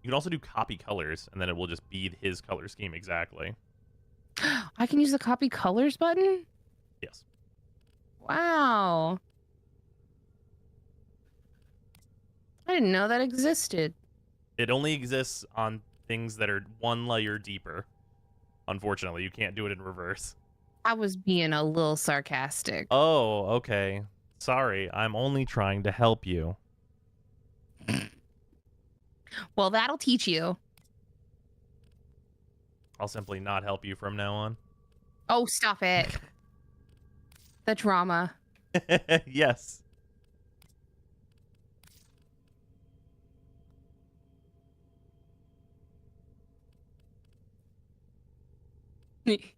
You can also do copy colors, and then it will just be his color scheme exactly. I can use the copy colors button? Yes. Wow. I didn't know that existed. It only exists on things that are one layer deeper. Unfortunately, you can't do it in reverse. I was being a little sarcastic. Oh, okay. Sorry, I'm only trying to help you. Well, that'll teach you. I'll simply not help you from now on. Oh, stop it. The drama. Yes.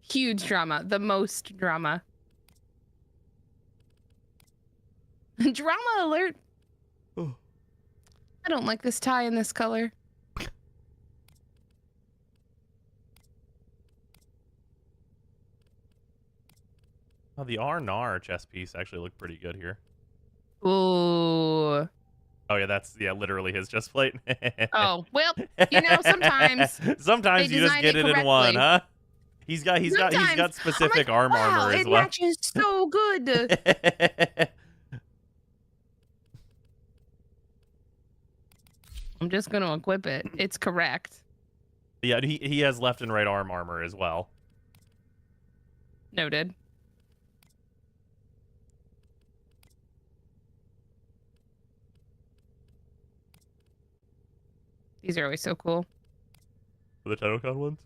Huge drama. The most drama. Drama alert. Oh. I don't like this tie in this color. Oh, the Arnar chest piece actually looked pretty good here. Ooh. Oh yeah, that's literally his chest plate. Oh, well, sometimes sometimes you just get it in one, huh? He's got specific like, armor as it well. matches so good. I'm just gonna equip it. It's correct. Yeah, he has left and right armor as well. Noted. These are always so cool. The Tenocon ones?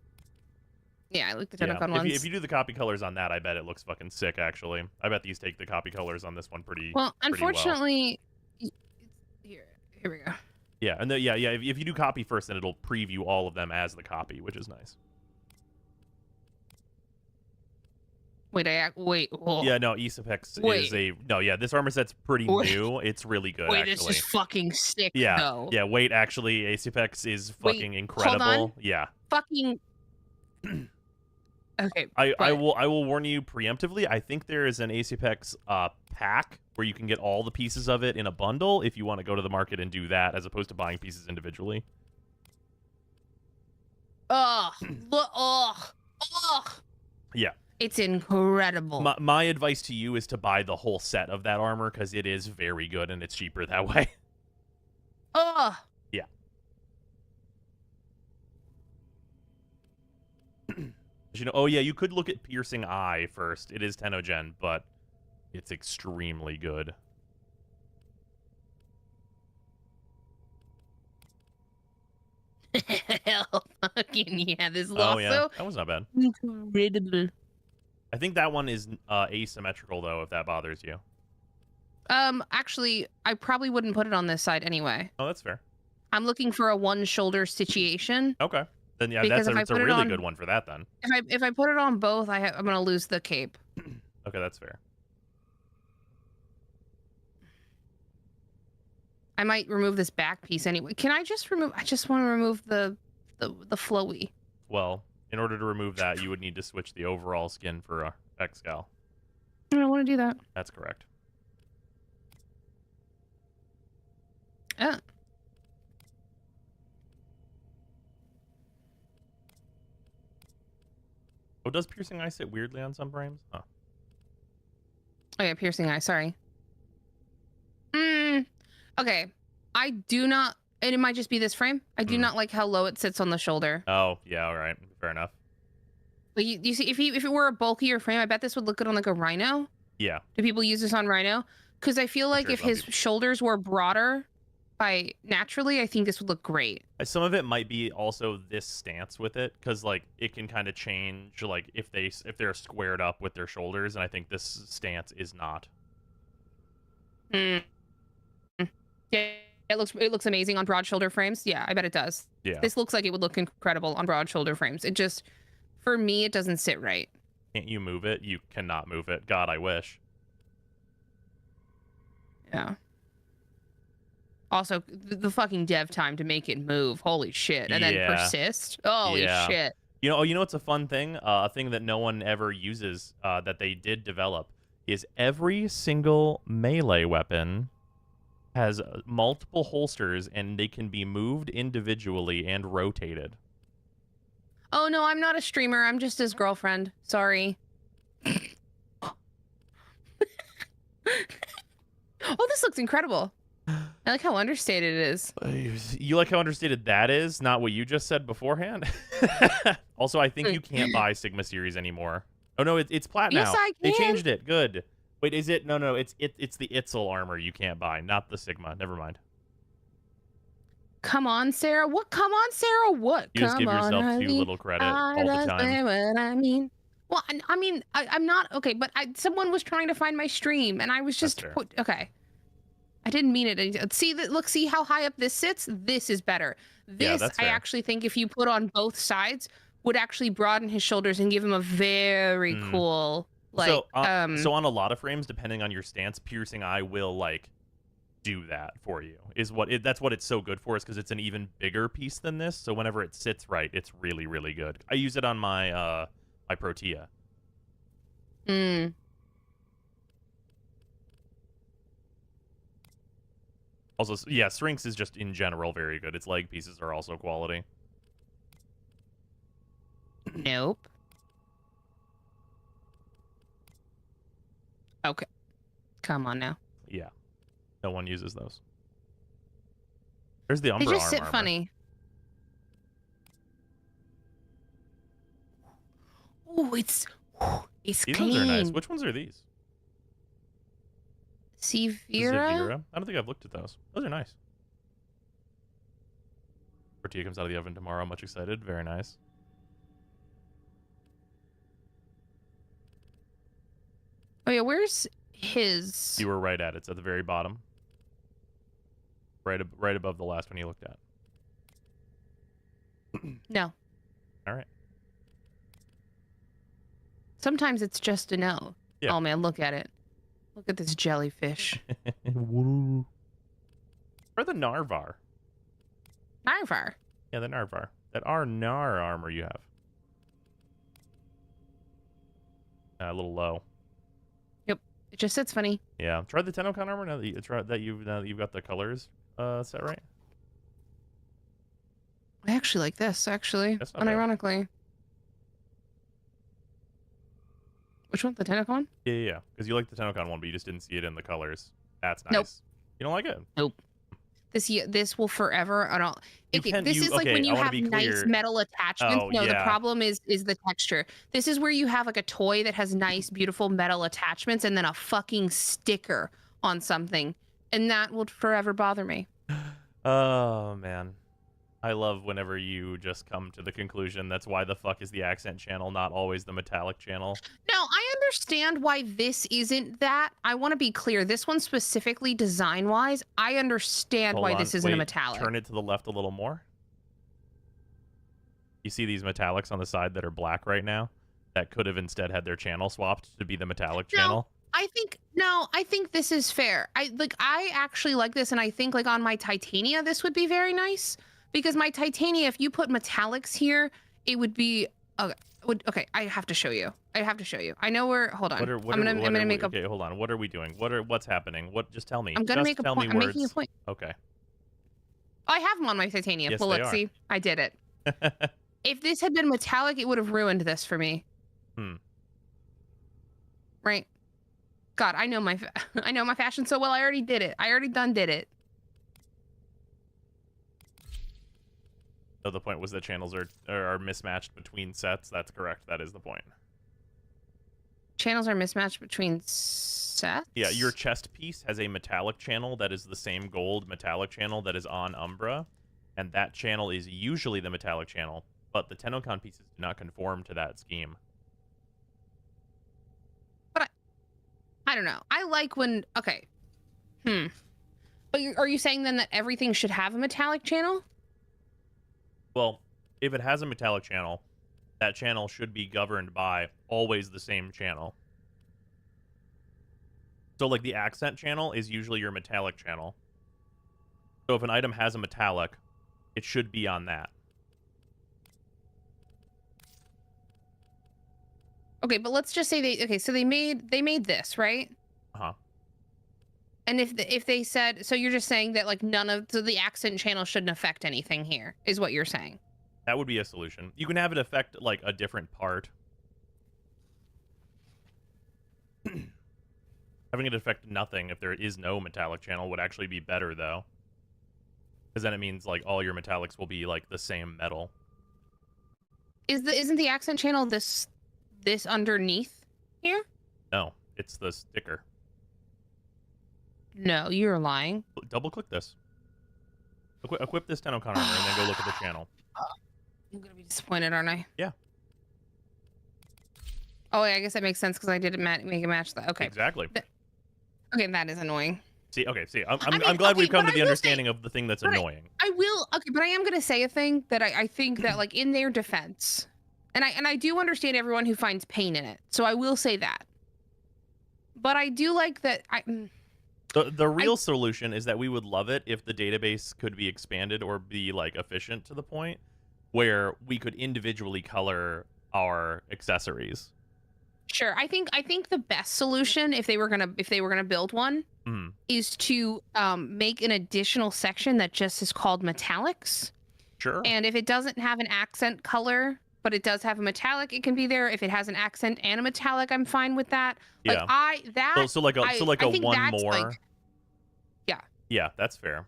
Yeah, I like the Tenocon ones. If you do the copy colors on that, I bet it looks fucking sick, actually. I bet these take the copy colors on this one pretty well. Pretty Unfortunately, here we go. Yeah, and if you do copy first, then it'll preview all of them as the copy, which is nice. Wait. Oh. Yeah, no, Isapex is this armor set's pretty new. It's really good, Wait, actually. this is fucking sick, yeah, though. Yeah, wait, actually, Isapex is fucking incredible. Hold on. Yeah. Fucking... Okay, I will warn you preemptively. I think there is an Apex pack where you can get all the pieces of it in a bundle if you want to go to the market and do that, as opposed to buying pieces individually. Ugh. Yeah. It's incredible. My advice to you is to buy the whole set of that armor, because it is very good and it's cheaper that way. Ugh. Yeah. Oh yeah, you could look at Piercing Eye first. It is Tenogen, but it's extremely good. Hell, fucking yeah! This lasso. Oh yeah, that was not bad. Incredible. I think that one is asymmetrical though, if that bothers you. Actually, I probably wouldn't put it on this side anyway. Oh, that's fair. I'm looking for a one shoulder situation. Okay. Then yeah, Because that's a really good one for that then. If I put it on both, I'm gonna lose the cape. Okay, that's fair. I might remove this back piece anyway. Can I just remove? I just want to remove the flowy. Well, in order to remove that, you would need to switch the overall skin for Excal. I don't want to do that. That's correct. Oh, does Piercing Eye sit weirdly on some frames? Oh. Oh yeah, Piercing Eye. Sorry. Okay. I do not. And it might just be this frame. I do not like how low it sits on the shoulder. Oh yeah, all right, fair enough. But you see, if it were a bulkier frame, I bet this would look good on like a Rhino. Yeah. Do people use this on Rhino? Because I feel like if his shoulders were broader naturally, I think this would look great. Some of it might be also this stance with it, because like it can kind of change, like if they're squared up with their shoulders, and I think this stance is not. Yeah, it looks amazing on broad shoulder frames. Yeah, I bet it does. Yeah. This looks like it would look incredible on broad shoulder frames. It just, for me, it doesn't sit right. Can't you move it? You cannot move it. God, I wish. Yeah. Also, the fucking dev time to make it move. Holy shit. And then persist. Holy shit. You know what's a fun thing? A thing that no one ever uses that they did develop is every single melee weapon has multiple holsters, and they can be moved individually and rotated. Oh, no, I'm not a streamer. I'm just his girlfriend. Sorry. Oh, this looks incredible. I like how understated it is. You like how understated that is? Not what you just said beforehand? Also, I think you can't buy Sigma Series anymore. Oh, no, it's plat now. Yes, I can. They changed it. Good. Wait, is it? No, it's the Itzel armor you can't buy, not the Sigma. Never mind. Come on, Sarah. What? Come on, Sarah. What? You just give yourself too little credit all the time. What I mean. Well, I mean, I'm not okay, but someone was trying to find my stream, and I was just okay. I didn't mean it. See that? Look, see how high up this sits? This is better. This, I actually think, if you put on both sides, would actually broaden his shoulders and give him a very cool, like, so on a lot of frames, depending on your stance, piercing eye will like do that for you. That's what it's so good for, is because it's an even bigger piece than this. So whenever it sits right, it's really, really good. I use it on my my Protea. Also, yeah, Syrinx is just in general very good. Its leg pieces are also quality. Nope. Okay. Come on now. Yeah. No one uses those. There's the Umbra They just arm sit armor. funny. Oh, it's These clean. ones are nice. Which ones are these? Severa? I don't think I've looked at those. Those are nice. Tortilla comes out of the oven tomorrow. Much excited. Very nice. Oh yeah, where's his? You were right at it. It's at the very bottom. Right above the last one you looked at. No. All right. Sometimes it's just a no. Yeah. Oh man, look at it. Look at this jellyfish. Or the Narvar. Narvar. Yeah, the Narvar. That Nar armor you have. A little low. Yep. It just sits funny. Yeah. Try the Tennokan armor now that you've got the colors set right. I actually like this, actually. That's not bad. Unironically. Which one? The Tennokan? Yeah. Because you like the Tennokan one, but you just didn't see it in the colors. That's nice. Nope. You don't like it? Nope. This will forever. I don't. This is like okay, when you I wanna have be nice clear. metal attachments. Oh, No, the yeah. problem is the texture. This is where you have like a toy that has nice, beautiful metal attachments, and then a fucking sticker on something, and that will forever bother me. Oh, man. I love whenever you just come to the conclusion that's why the fuck is the accent channel not always the metallic channel. No, I understand why this isn't that. I want to be clear. This one specifically, design-wise, I understand Hold why on, this isn't a wait, metallic. Turn it to the left a little more. You see these metallics on the side that are black right now? That could have instead had their channel swapped to be the metallic channel. I think this is fair. I actually like this, and I think like on my Titania this would be very nice, because my Titania, if you put metallics here, it would be okay. I have to show you. I know where. Hold on. I'm gonna make a. Okay, hold on. What are we doing? What's happening? Just tell me. I'm gonna make a point. I'm making a point. Okay. I have them on my Titania. Yes, well, they let's are. see. I did it. If this had been metallic, it would have ruined this for me. Right. God, I know my fashion so well. I already did it. I already did it. So the point was that channels are mismatched between sets. That's correct. That is the point. Channels are mismatched between sets? Yeah, your chest piece has a metallic channel that is the same gold metallic channel that is on Umbra, and that channel is usually the metallic channel, but the Tennokan pieces do not conform to that scheme. But I don't know. I like when... Okay. But are you saying then that everything should have a metallic channel? Well, if it has a metallic channel, that channel should be governed by always the same channel. So, like, the accent channel is usually your metallic channel. So if an item has a metallic, it should be on that. Okay, but let's just say they made this, right? Uh-huh. And if they said, so you're just saying that like so the accent channel shouldn't affect anything here, is what you're saying. That would be a solution. You can have it affect like a different part. Having it affect nothing if there is no metallic channel would actually be better though. Because then it means like all your metallics will be like the same metal. Isn't the accent channel this underneath here? No, it's the sticker. No, you're lying. Double click this. Equip this Tennokan armor and then go look at the channel. I'm gonna be disappointed, aren't I? Yeah. Oh, yeah, I guess that makes sense because I didn't make a match that. Okay. Exactly. Okay, that is annoying. See, okay, I'm glad we've come to the understanding of the thing that's annoying. I will. Okay, but I am gonna say a thing that I think that, like, in their defense, and I do understand everyone who finds pain in it. So I will say that. But I do like that. The real solution is that we would love it if the database could be expanded or be like efficient to the point where we could individually color our accessories. Sure. I think the best solution, if they were gonna build one, is to make an additional section that just is called metallics. Sure. And if it doesn't have an accent color, but it does have a metallic, it can be there. If it has an accent and a metallic, I'm fine with that. Yeah. So like a one more. Like, yeah. Yeah, that's fair.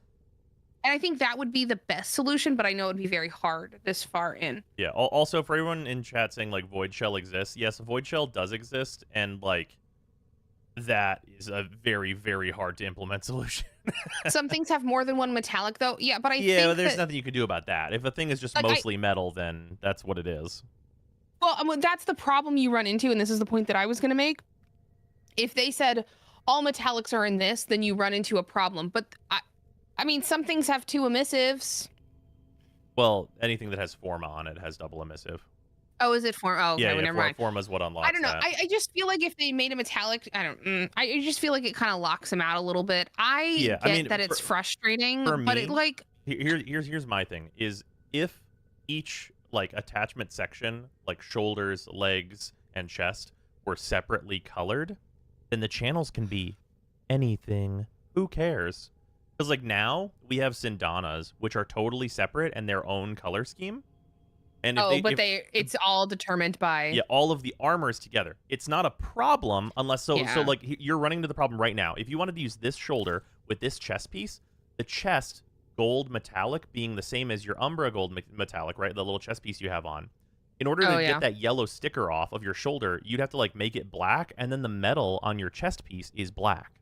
And I think that would be the best solution, but I know it'd be very hard this far in. Yeah. Also, for everyone in chat saying like Void Shell exists, yes, Void Shell does exist, and like that is a very, very hard to implement solution. Some things have more than one metallic, though. Yeah, but I think there's that, nothing you can do about that. If a thing is just like mostly metal, then that's what it is. Well, that's the problem you run into, and this is the point that I was going to make. If they said all metallics are in this, then you run into a problem. But I mean, some things have two emissives. Well, anything that has Forma on it has double emissive. Oh, is it Forma? Oh, okay, yeah, well, never mind. Forma's what unlocks I don't know. that. I just feel like if they made a metallic, I just feel like it kind of locks them out a little bit. I get that it's frustrating, but it like... Here's my thing, is if each like attachment section, like shoulders, legs, and chest, were separately colored, then the channels can be anything. Who cares? Because like now we have Sindana's, which are totally separate and their own color scheme. And it's all determined by all of the armors together. It's not a problem unless so like you're running into the problem right now. If you wanted to use this shoulder with this chest piece, the chest gold metallic being the same as your Umbra gold metallic, right? The little chest piece you have on. In order to get that yellow sticker off of your shoulder, you'd have to like make it black, and then the metal on your chest piece is black.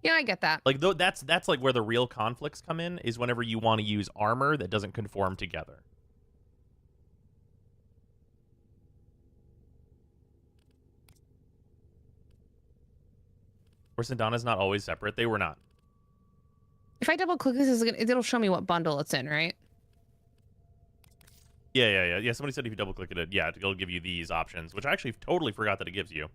Yeah, I get that. Like that's like where the real conflicts come in, is whenever you want to use armor that doesn't conform together. Where Sindana's not always separate. They were not. If I double click this, it'll show me what bundle it's in, right? Yeah. Somebody said if you double click it, it'll give you these options, which I actually totally forgot that it gives you.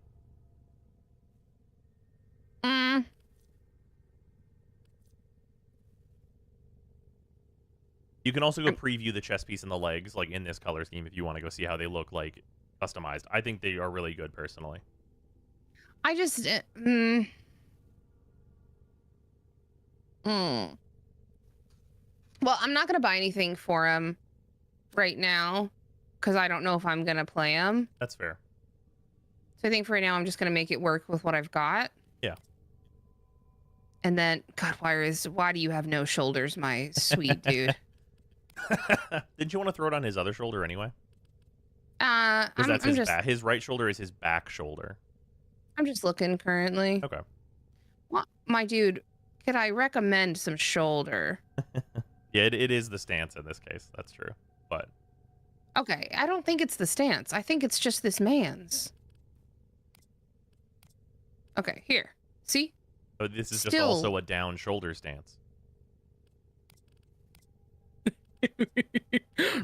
You can also go preview the chest piece and the legs, like in this color scheme, if you want to go see how they look like customized. I think they are really good, personally. I just Well, I'm not gonna buy anything for him right now because I don't know if I'm gonna play him. That's fair. So I think for right now I'm just gonna make it work with what I've got. Yeah. And then, God, why do you have no shoulders, my sweet dude? Didn't you want to throw it on his other shoulder anyway? Because that's his right shoulder is his back shoulder. I'm just looking currently. Okay. Well, my dude, could I recommend some shoulder? Yeah, it is the stance in this case. That's true. But okay, I don't think it's the stance. I think it's just this man's. Okay, here. See? Oh, this is just also a down shoulder stance.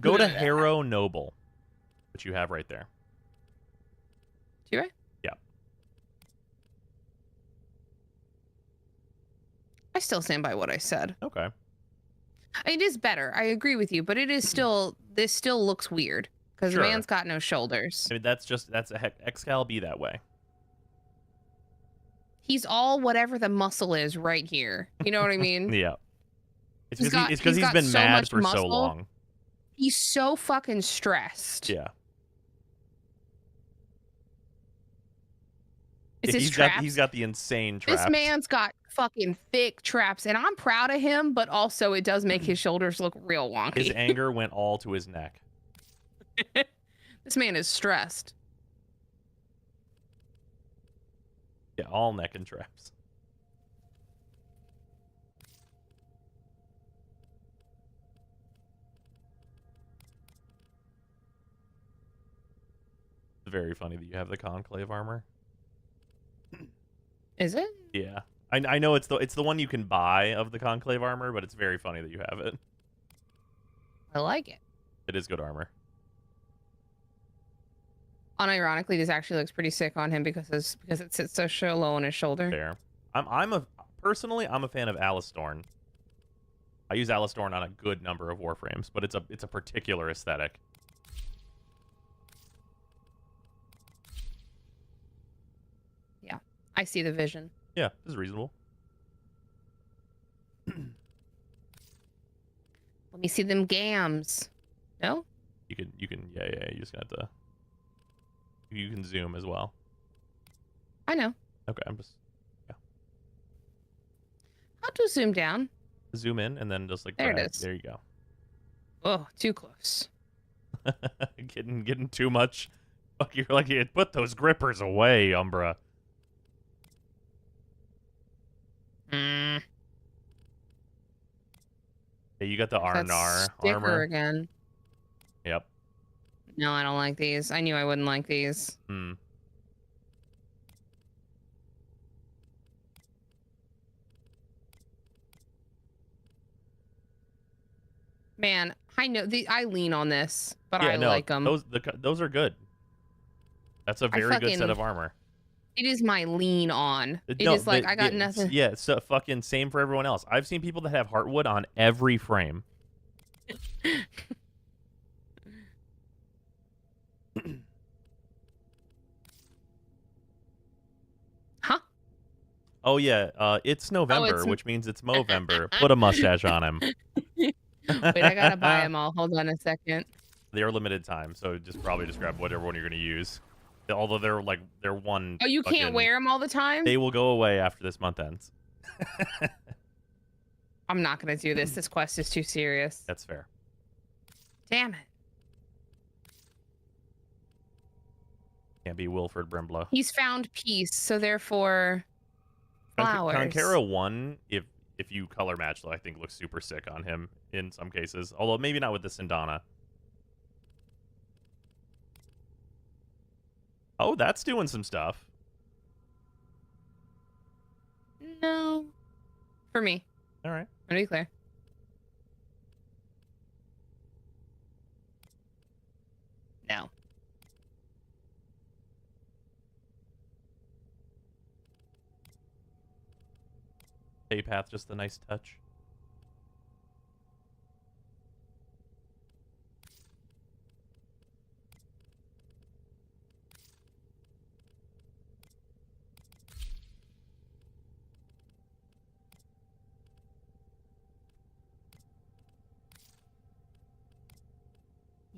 Go to Harrow Noble, which you have right there. Do I? Yeah. I still stand by what I said. Okay. It is better. I agree with you, but it is still, this still looks weird because the man's got no shoulders. I mean, that's a Excal be that way. He's all whatever the muscle is right here. You know what I mean? Yeah. It's because he's been mad for so long. He's so fucking stressed. Yeah. He's got the insane traps. This man's got fucking thick traps, and I'm proud of him, but also it does make his shoulders look real wonky. His anger went all to his neck. This man is stressed. Yeah, all neck and traps. It's very funny that you have the conclave armor. Is it? Yeah. I know it's the one you can buy of the conclave armor, but it's very funny that you have it. I like it. It is good armor. Unironically, this actually looks pretty sick on him because it sits so low on his shoulder. Fair. Personally, I'm a fan of Alistorn. I use Alistorn on a good number of Warframes, but it's a particular aesthetic. Yeah, I see the vision. Yeah, this is reasonable. Let me see them gams. No? You can yeah, you just got to you can zoom as well. I know. Okay, I'm just How to zoom down? zoom in and then just like There it drag. is. There you go. Oh, too close. getting too much. Fuck, you're like, put those grippers away, Umbra. Mm. Hey, you got the That's Arnar sticker armor again. Yep. No, I don't like these. I knew I wouldn't like these. Hmm. Man, I know I lean on this, but Yeah, I no, like them. those are good. That's a very good set of armor. It is my lean on. It No, is like I got nothing. Yeah, so fucking same for everyone else. I've seen people that have Heartwood on every frame. Huh? Oh yeah, it's November, it's- which means it's Movember. Put a mustache on him. Wait, I gotta buy them all. Hold on a second. They are limited time, so probably just grab whatever one you're gonna use. Although they're one. Oh, you can't fucking- wear them all the time? They will go away after this month ends. I'm not gonna do this. This quest is too serious. That's fair. Damn it. Can't be Wilfred Brimblow. He's found peace, so therefore flowers. Konkara 1, if you color match, though, I think looks super sick on him in some cases. Although maybe not with the Sindana. Oh, that's doing some stuff. No. For me. All right. To be clear. No. Path, just a nice touch.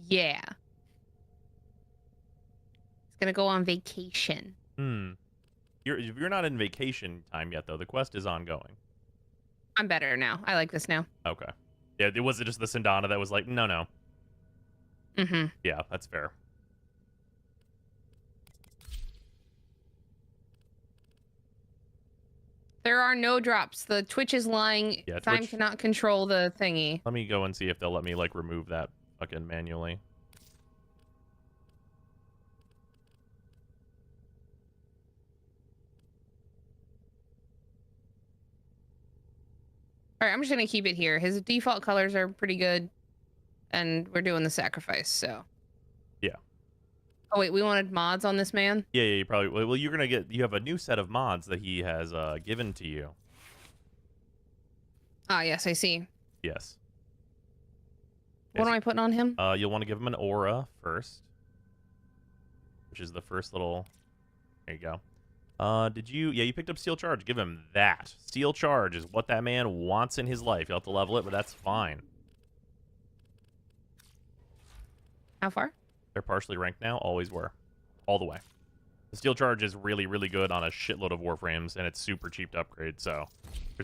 Yeah. He's gonna go on vacation. You're not in vacation time yet, though. The quest is ongoing. I'm better now. I like this now. Okay. Yeah, it was just the Sindana that was like, no. Mm-hmm. Yeah, that's fair. There are no drops. The Twitch is lying. Yeah, Time Twitch- cannot control the thingy. Let me go and see if they'll let me, like, remove that fucking manually. All right, I'm just gonna keep it here. His default colors are pretty good, and we're doing the sacrifice. So. Yeah. Oh wait, we wanted mods on this man. Yeah, you probably. Well, you're gonna get. You have a new set of mods that he has given to you. Ah, yes, I see. Yes. What am I putting on him? You'll want to give him an aura first, which is the first little. There you go. Did you? Yeah, you picked up Steel Charge. Give him that. Steel Charge is what that man wants in his life. You'll have to level it, but that's fine. How far? They're partially ranked now. Always were. All the way. The Steel Charge is really, really good on a shitload of Warframes, and it's super cheap to upgrade, so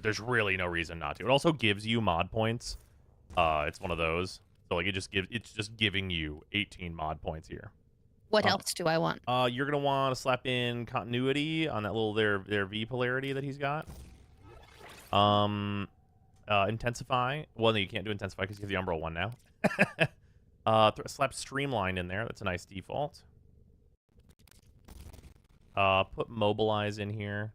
there's really no reason not to. It also gives you mod points. It's one of those. So, like, it's just giving you 18 mod points here. What else do I want? You're gonna want to slap in continuity on that little their V polarity that he's got. Intensify. Well, no, you can't do intensify because you have the Umbral one now. Slap streamline in there. That's a nice default. Put mobilize in here.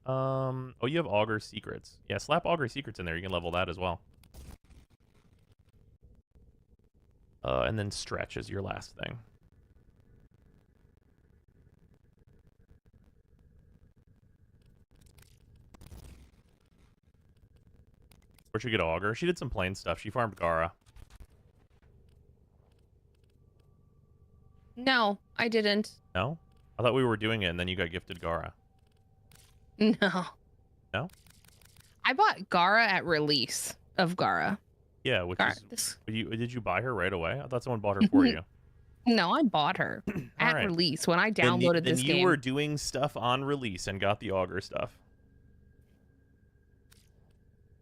Oh, you have Augur Secrets. Yeah, slap Augur Secrets in there. You can level that as well. And then stretch is your last thing. Where'd she get Augur? She did some plain stuff. She farmed Gara. No, I didn't. No? I thought we were doing it and then you got gifted Gara. No. No? I bought Gara at release of Gara. Yeah, which Gara, is... Did you buy her right away? I thought someone bought her for you. No, I bought her at right. release when I downloaded this game. Then you were doing stuff on release and got the Augur stuff.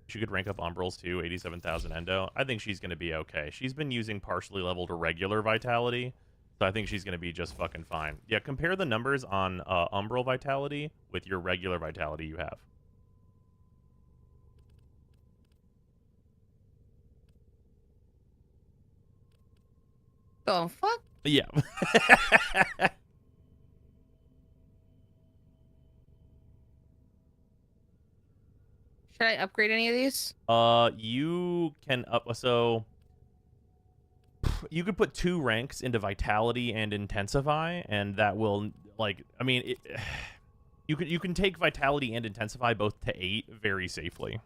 She could rank up Umbrals too, 87,000 endo. I think she's going to be okay. She's been using partially leveled or regular vitality, so I think she's going to be just fucking fine. Yeah, compare the numbers on Umbral vitality with your regular vitality you have. Oh, fuck? Yeah. Should I upgrade any of these? You can so you could put 2 ranks into Vitality and Intensify, and that will, like, I mean, you can take Vitality and Intensify both to 8 very safely.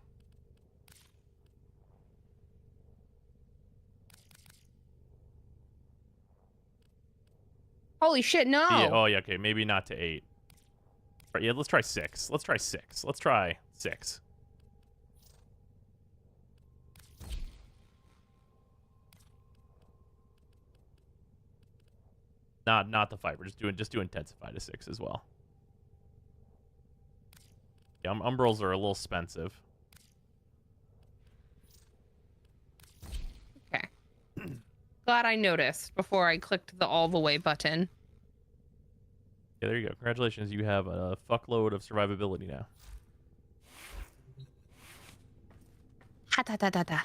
Holy shit, no! Yeah, oh, yeah, okay, maybe not to 8. Right, yeah, let's try 6. Let's try 6. Let's try 6. Not the fight. We're just do Intensify to 6 as well. Yeah, Umbrals are a little expensive. Okay. Glad I noticed before I clicked the all the way button. Yeah, there you go. Congratulations, you have a fuckload of survivability now. Ha da da da da.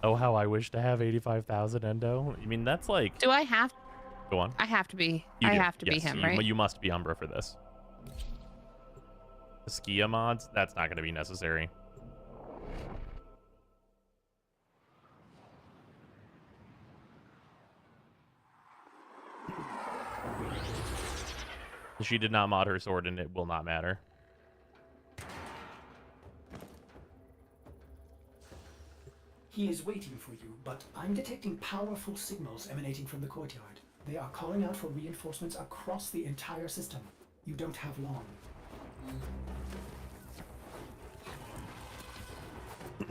Oh, how I wish to have 85,000 endo. I mean, that's like... Do I have... Go on. I have to be. You I do. have to be Yes, him, you, right? You must be Umbra for this. The Skia mods, that's not going to be necessary. She did not mod her sword, and it will not matter. He is waiting for you, but I'm detecting powerful signals emanating from the courtyard. They are calling out for reinforcements across the entire system. You don't have long. How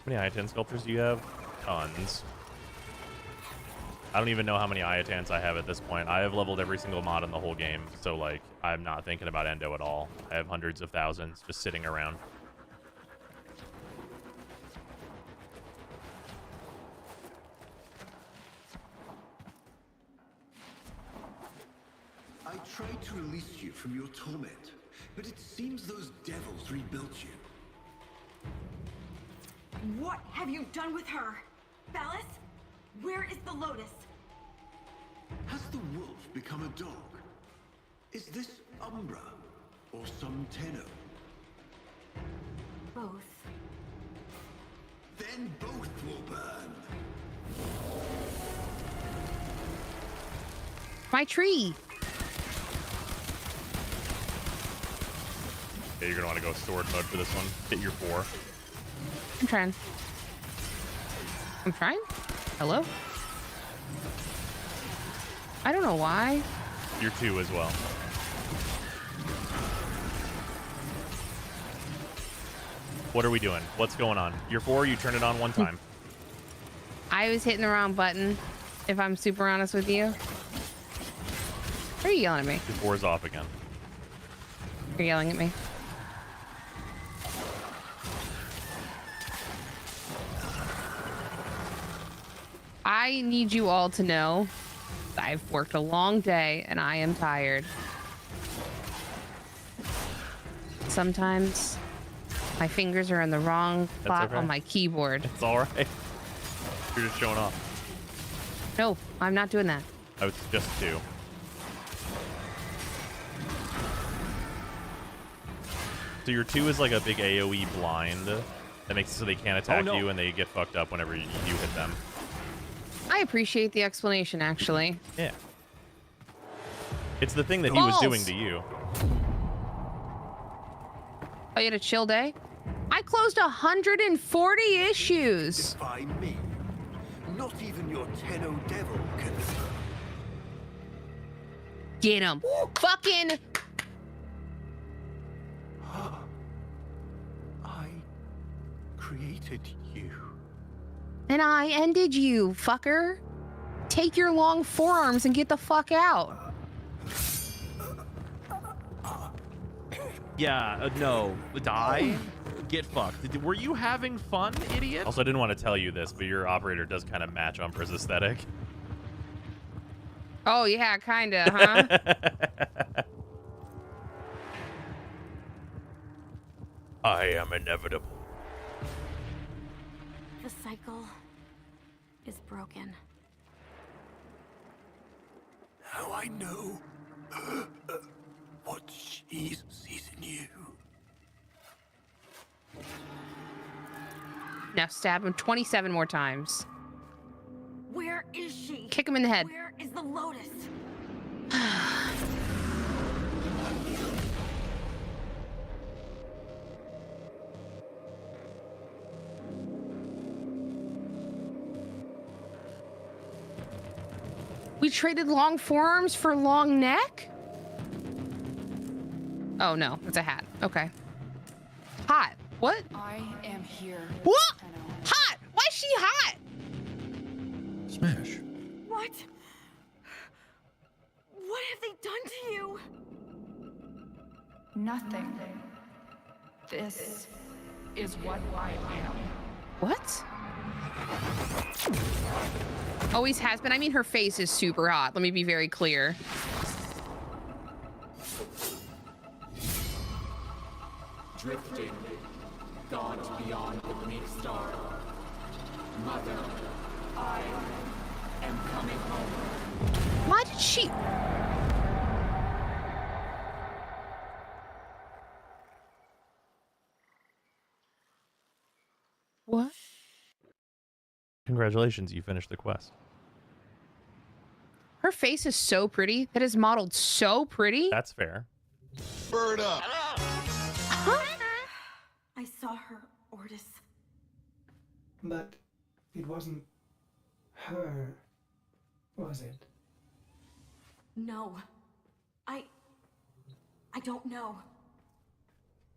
many Iatan sculptures do you have? Tons. I don't even know how many Iatans I have at this point. I have leveled every single mod in the whole game, so, like, I'm not thinking about endo at all. I have hundreds of thousands just sitting around. I tried to release you from your torment, but it seems those devils rebuilt you. What have you done with her? Ballas? Where is the Lotus? Has the wolf become a dog? Is this Umbra or some Tenno? Both. Then both will burn. My tree. Yeah, you're gonna want to go sword mode for this one. Hit your 4. I'm trying. I'm trying? Hello? I don't know why. Your 2 as well. What are we doing? What's going on? Your 4, you turn it on one time. I was hitting the wrong button, if I'm super honest with you. Why are you yelling at me? Your 4 is off again. You're yelling at me. I need you all to know that I've worked a long day and I am tired. sometimes my fingers are in the wrong spot okay. on my keyboard. It's all right. You're just showing off. No, I'm not doing that. Oh, it's just 2. So your 2 is like a big AoE blind that makes it so they can't attack you and they get fucked up whenever you hit them. I appreciate the explanation, actually. Yeah. It's the thing that he was doing to you. Oh, you had a chill day? I closed 140 issues. Defy me. Not even your Tenno Devil can. Get him. Fucking. I created you. And I ended you, fucker. Take your long forearms and get the fuck out. Yeah, no. Die? Get fucked. Were you having fun, idiot? Also, I didn't want to tell you this, but your operator does kind of match Umbra's aesthetic. Oh, yeah, kinda, huh? I am inevitable. The cycle is broken. How I know what she sees in you. Now stab him 27 more times. Where is she? Kick him in the head. Where is the Lotus? We traded long forearms for long neck? Oh, no. It's a hat. Okay. Hot. What? I am here. What? Hot! Why is she hot? Smash. What? What have they done to you? Nothing. This is what I am. What? Always has been. I mean, her face is super hot. Let me be very clear. Drifting, gone beyond the bleak star. Mother, I am coming home. Why did she... What? Congratulations, you finished the quest. Her face is so pretty. That is modeled so pretty. That's fair. Bird up! I saw her, Ortis. But it wasn't her, was it? No. I don't know.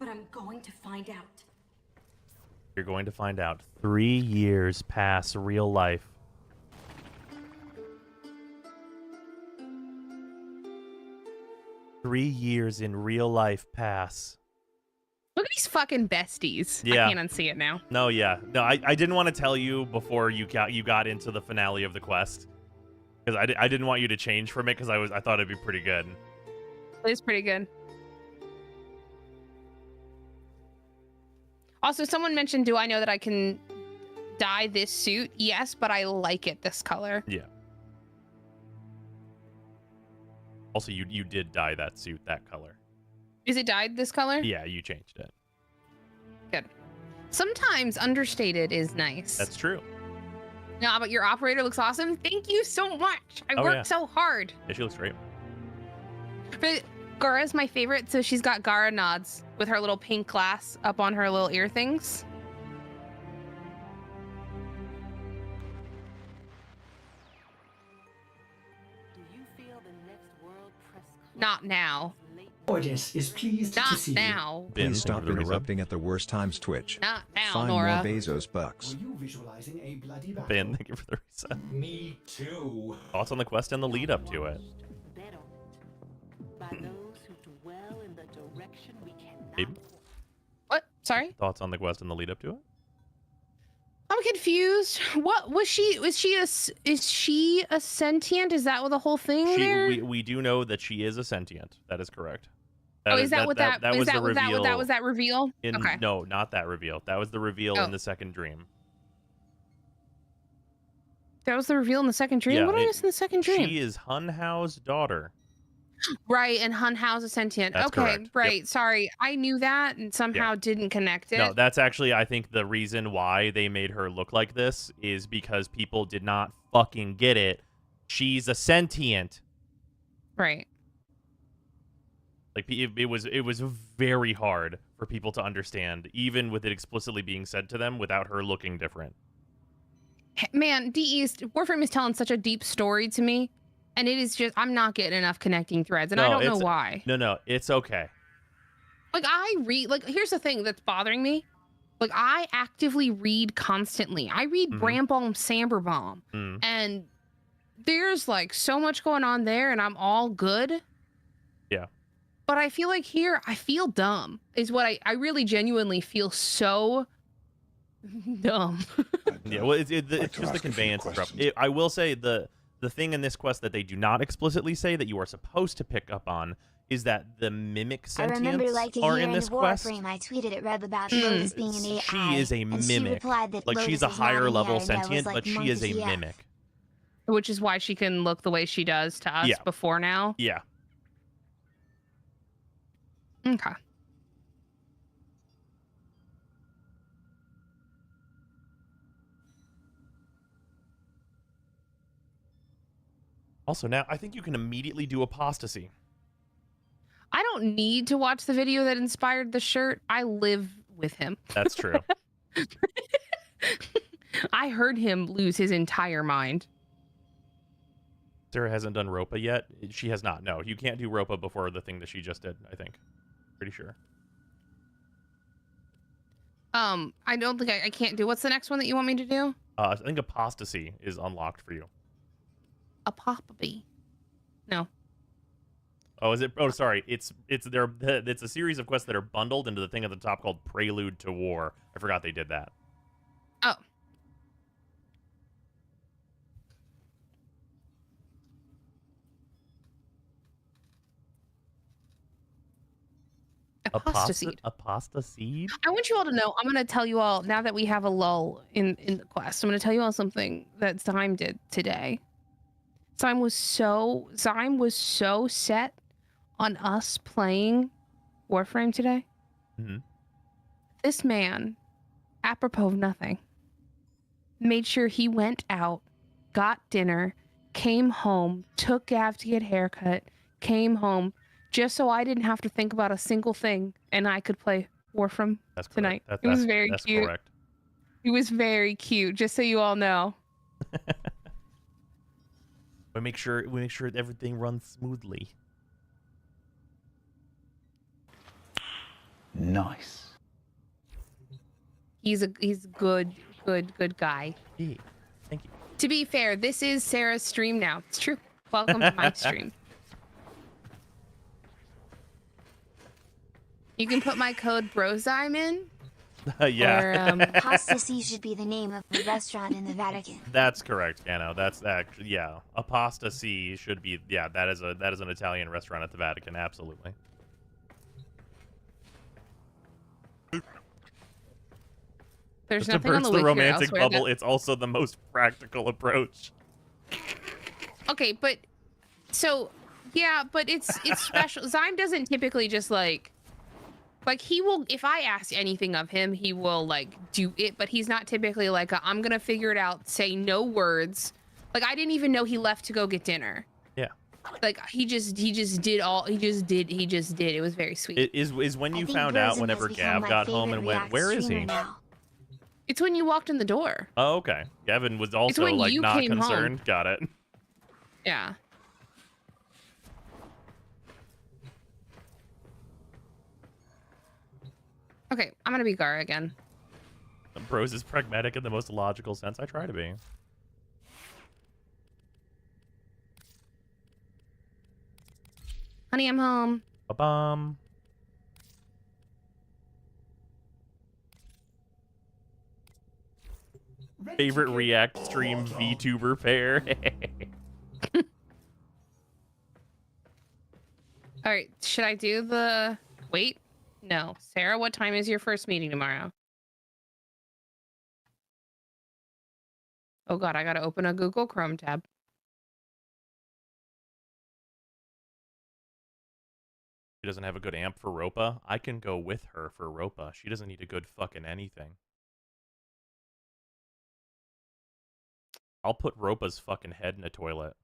But I'm going to find out. You're going to find out. 3 years pass real life. Three years in real life pass. Look at these fucking besties. Yeah. I can't unsee it now. No, yeah. No, I didn't want to tell you before you got into the finale of the quest. Because I didn't want you to change from it because I thought it'd be pretty good. It is pretty good. Also, someone mentioned, do I know that I can dye this suit? Yes, but I like it this color. Yeah. Also, you did dye that suit that color. Is it dyed this color? Yeah, you changed it. Good. Sometimes understated is nice. That's true. No, but your operator looks awesome. Thank you so much. I Oh, worked yeah. so hard. Yeah, she looks great. But Gara's my favorite, so she's got Gara nods with her little pink glass up on her little ear things. Not now. Ortis is pleased to Not see now. Please stop interrupting at the worst times, Twitch. Not now, Find Nora. more Bezos bucks. you. Were you visualizing a bloody battle? Ben, thank you for the reset. Me too. Thoughts on the quest and the lead up to it? Abe? What? Sorry? Thoughts on the quest and the lead up to it? I'm confused. What was she? Is she a sentient? Is that what the whole thing there? We do know that she is a sentient. That is correct. Oh, is that what that was is the that what reveal. that was that reveal? Okay. No, not that reveal. That was the reveal Oh. in the second dream. That was the reveal in the second dream? Yeah, What did I miss in the second dream? She is Hun Hao's daughter. Right, and Hun Hao's a sentient. That's okay, correct. right. Yep. Sorry. I knew that and somehow didn't connect it. No, that's actually, I think, the reason why they made her look like this is because people did not fucking get it. She's a sentient. Right. Like, it was very hard for people to understand, even with it explicitly being said to them without her looking different. Man, D-East, Warframe is telling such a deep story to me, and it is just, I'm not getting enough connecting threads, and I don't know why. No, it's okay. Like, here's the thing that's bothering me. Like, I actively read constantly. I read Brambalm Samberbaum, and there's, like, so much going on there, and I'm all good. Yeah. But I feel like here, I feel dumb, is what I really genuinely feel so dumb. Yeah, well, it's just the conveyance is rough. I will say the thing in this quest that they do not explicitly say that you are supposed to pick up on is that the mimic I remember sentients like a are year in in this the quest. Warframe, I tweeted at Reb about Lotus being an AI. She is a and she mimic. replied that Like, Lotus she's a is not higher an level AI, and I was sentient, like, but she "Monk is a yeah." mimic. Which is why she can look the way she does to us before now. Yeah. Okay. Also, now I think you can immediately do apostasy. I don't need to watch the video that inspired the shirt. I live with him. That's true. I heard him lose his entire mind. Sarah hasn't done Ropa yet. She has not. No, you can't do Ropa before the thing that she just did, I think. Pretty sure. I don't think I can't do. What's the next one that you want me to do? I think apostasy is unlocked for you. Apophobia. No. Oh, is it? Oh, sorry. It's a series of quests that are bundled into the thing at the top called Prelude to War. I forgot they did that. Oh. Apostasy. Apostasy? I want you all to know, I'm going to tell you all, now that we have a lull in the quest, I'm going to tell you all something that Zyme did today. Zyme was so set on us playing Warframe today. Mm-hmm. This man, apropos of nothing, made sure he went out, got dinner, came home, took Gav to get a haircut, came home, just so I didn't have to think about a single thing and I could play Warframe tonight. It was very cute. Correct. It was very cute, just so you all know. We make sure everything runs smoothly. Nice. He's a good guy. Yeah, thank you. To be fair, this is Sarah's stream now. It's true. Welcome to my stream. You can put my code Brozime in. Yeah. Or, Apostasy should be the name of the restaurant in the Vatican. That's correct, Gano. That's actually, yeah. Apostasy should be, yeah. That is an Italian restaurant at the Vatican. Absolutely. There's Just to nothing on burst the the wiki or romantic elsewhere bubble, that- it's also the most practical approach. Okay, but so yeah, but it's special. Zyme doesn't typically just like he will, if I ask anything of him, he will like do it, but he's not typically like I'm gonna figure it out, say no words. Like I didn't even know he left to go get dinner. Yeah. Like he just did. It was very sweet. It is when you found out whenever Gav got home and went, where is he? It's when you walked in the door. Oh, okay. Gavin was also when like you not came concerned. home. Got it. Yeah. Okay, I'm gonna be Gara again. Bros is pragmatic in the most logical sense. I try to be. Honey, I'm home. Ba-bum. Favorite React stream VTuber pair. All right, should I do the... Wait, no. Sarah, what time is your first meeting tomorrow? Oh God, I gotta open a Google Chrome tab. She doesn't have a good amp for Ropa. I can go with her for Ropa. She doesn't need a good fucking anything. I'll put Ropa's fucking head in a toilet.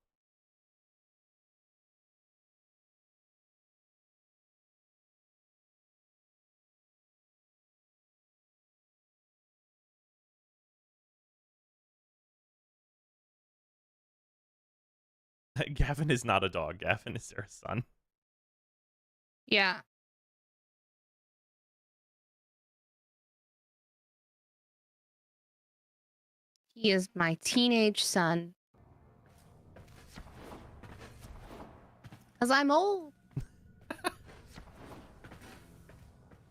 Gavin is not a dog. Gavin is their son. Yeah. He is my teenage son. Because I'm old.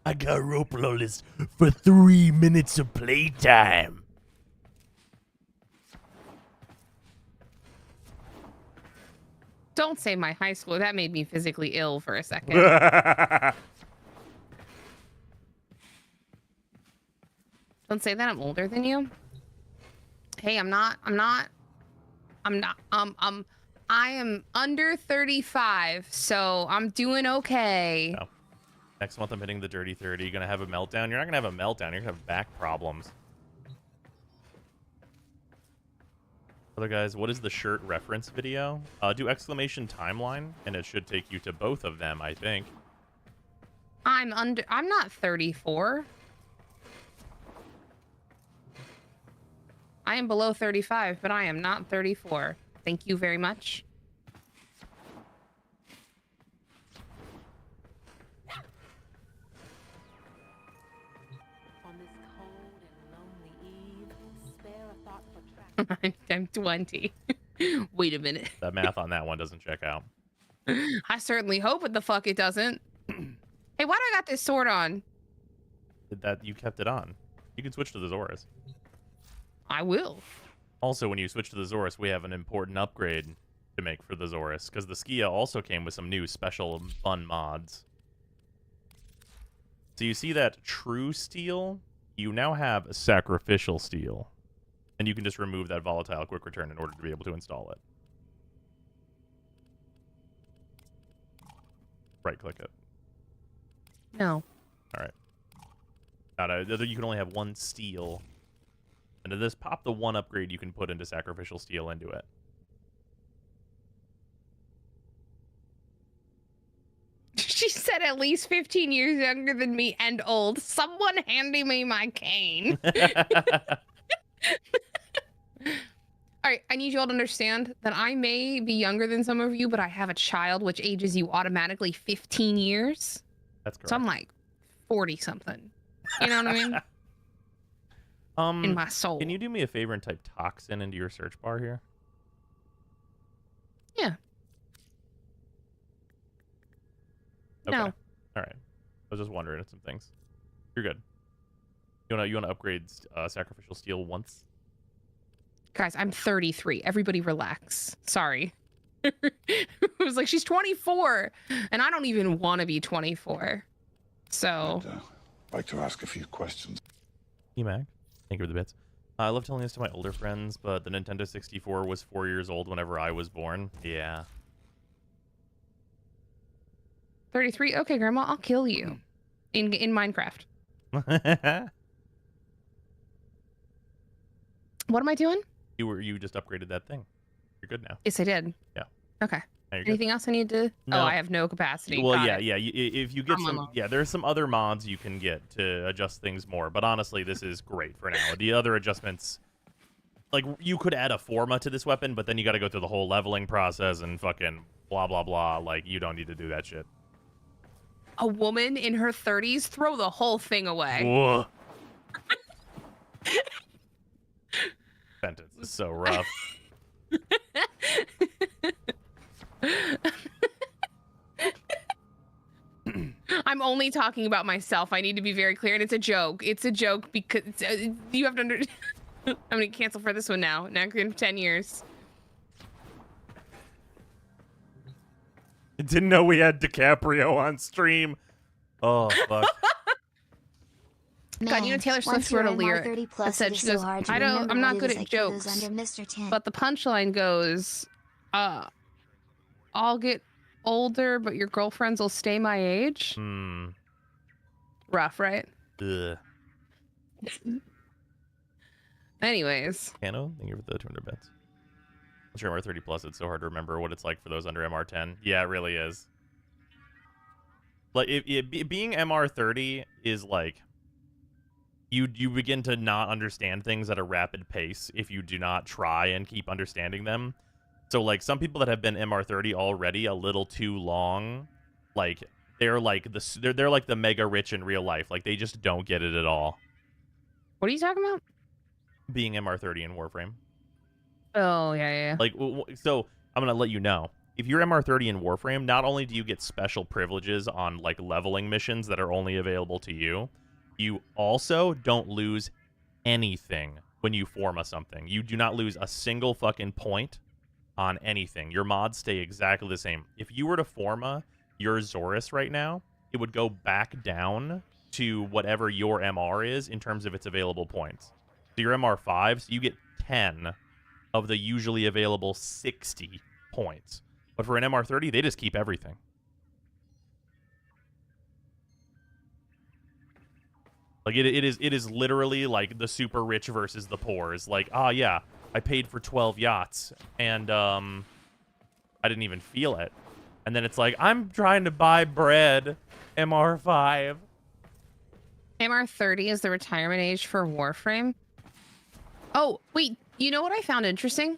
I got Ropa list for 3 minutes of playtime. Don't say my high school. That made me physically ill for a second. Don't say that I'm older than you. Hey, I am under 35, so I'm doing okay. No. Next month I'm hitting the dirty 30. You're gonna have a meltdown. You're not gonna have a meltdown. You're gonna have back problems. Other guys, what is the shirt reference video? Do exclamation timeline, and it should take you to both of them, I think. I'm not 34. I am below 35, but I am not 34. Thank you very much. I'm 20. Wait a minute. That math on that one doesn't check out. I certainly hope the fuck it doesn't. Hey, why do I got this sword on? That you kept it on. You can switch to the Zorus. I will. Also, when you switch to the Zorus, we have an important upgrade to make for the Zorus, because the Skia also came with some new special fun mods. So you see that true steel? You now have a sacrificial steel. And you can just remove that volatile quick return in order to be able to install it. Right-click it. No. All right. You can only have one steel. And to this, pop the one upgrade you can put into sacrificial steel into it. She said at least 15 years younger than me and old. Someone handing me my cane. All right, I need you all to understand that I may be younger than some of you, but I have a child which ages you automatically 15 years. That's correct. So I'm like 40 something. You know what I mean? In my soul. Can you do me a favor and type toxin into your search bar here? Yeah. Okay. No. All right. I was just wondering some things. You're good. You wanna upgrade sacrificial steel once? Guys, I'm 33. Everybody relax. Sorry. It was like, she's 24. And I don't even want to be 24. So. I'd like to ask a few questions. Mag, thank you for the bits. I love telling this to my older friends, but the Nintendo 64 was 4 years old whenever I was born. Yeah. 33? Okay, Grandma, I'll kill you. In Minecraft. What am I doing? You just upgraded that thing. You're good now. Yes, I did. Yeah. Okay. Now you're Anything good. else I need to? No. Oh, I have no capacity. Well, Got yeah, it. yeah. If you get I'm some, alone. yeah, there's some other mods you can get to adjust things more. But honestly, this is great for now. The other adjustments, like you could add a forma to this weapon, but then you got to go through the whole leveling process and fucking blah blah blah. Like you don't need to do that shit. A woman in her 30s, throw the whole thing away. Whoa. Sentence is so rough. I'm only talking about myself. I need to be very clear, and it's a joke. It's a joke because you have to under. I'm gonna cancel for this one now. Now in 10 years. Didn't know we had DiCaprio on stream. Oh fuck. God, you know Taylor Swift wrote a lyric that said, she goes, I'm not good at jokes, but the punchline goes, I'll get older, but your girlfriends will stay my age. Hmm. Rough, right? Ugh. Anyways. Cano, thank you for the 200 bits. I'm sure MR30 Plus, it's so hard to remember what it's like for those under MR10. Yeah, it really is. Like, being MR30 is like, you begin to not understand things at a rapid pace if you do not try and keep understanding them. So, like, some people that have been MR30 already a little too long, like, they're like the mega rich in real life. Like, they just don't get it at all. What are you talking about? Being MR30 in Warframe. Oh, yeah. Like, so, I'm going to let you know. If you're MR30 in Warframe, not only do you get special privileges on, like, leveling missions that are only available to you, you also don't lose anything when you forma something. You do not lose a single fucking point on anything. Your mods stay exactly the same. If you were to forma your Zorus right now, it would go back down to whatever your MR is in terms of its available points. So your MR5s, you get 10 of the usually available 60 points. But for an MR30, they just keep everything. Like, it is literally like the super rich versus the poor. It's like, yeah, I paid for 12 yachts, and I didn't even feel it. And then it's like, I'm trying to buy bread, MR5. MR30 is the retirement age for Warframe. Oh, wait, you know what I found interesting?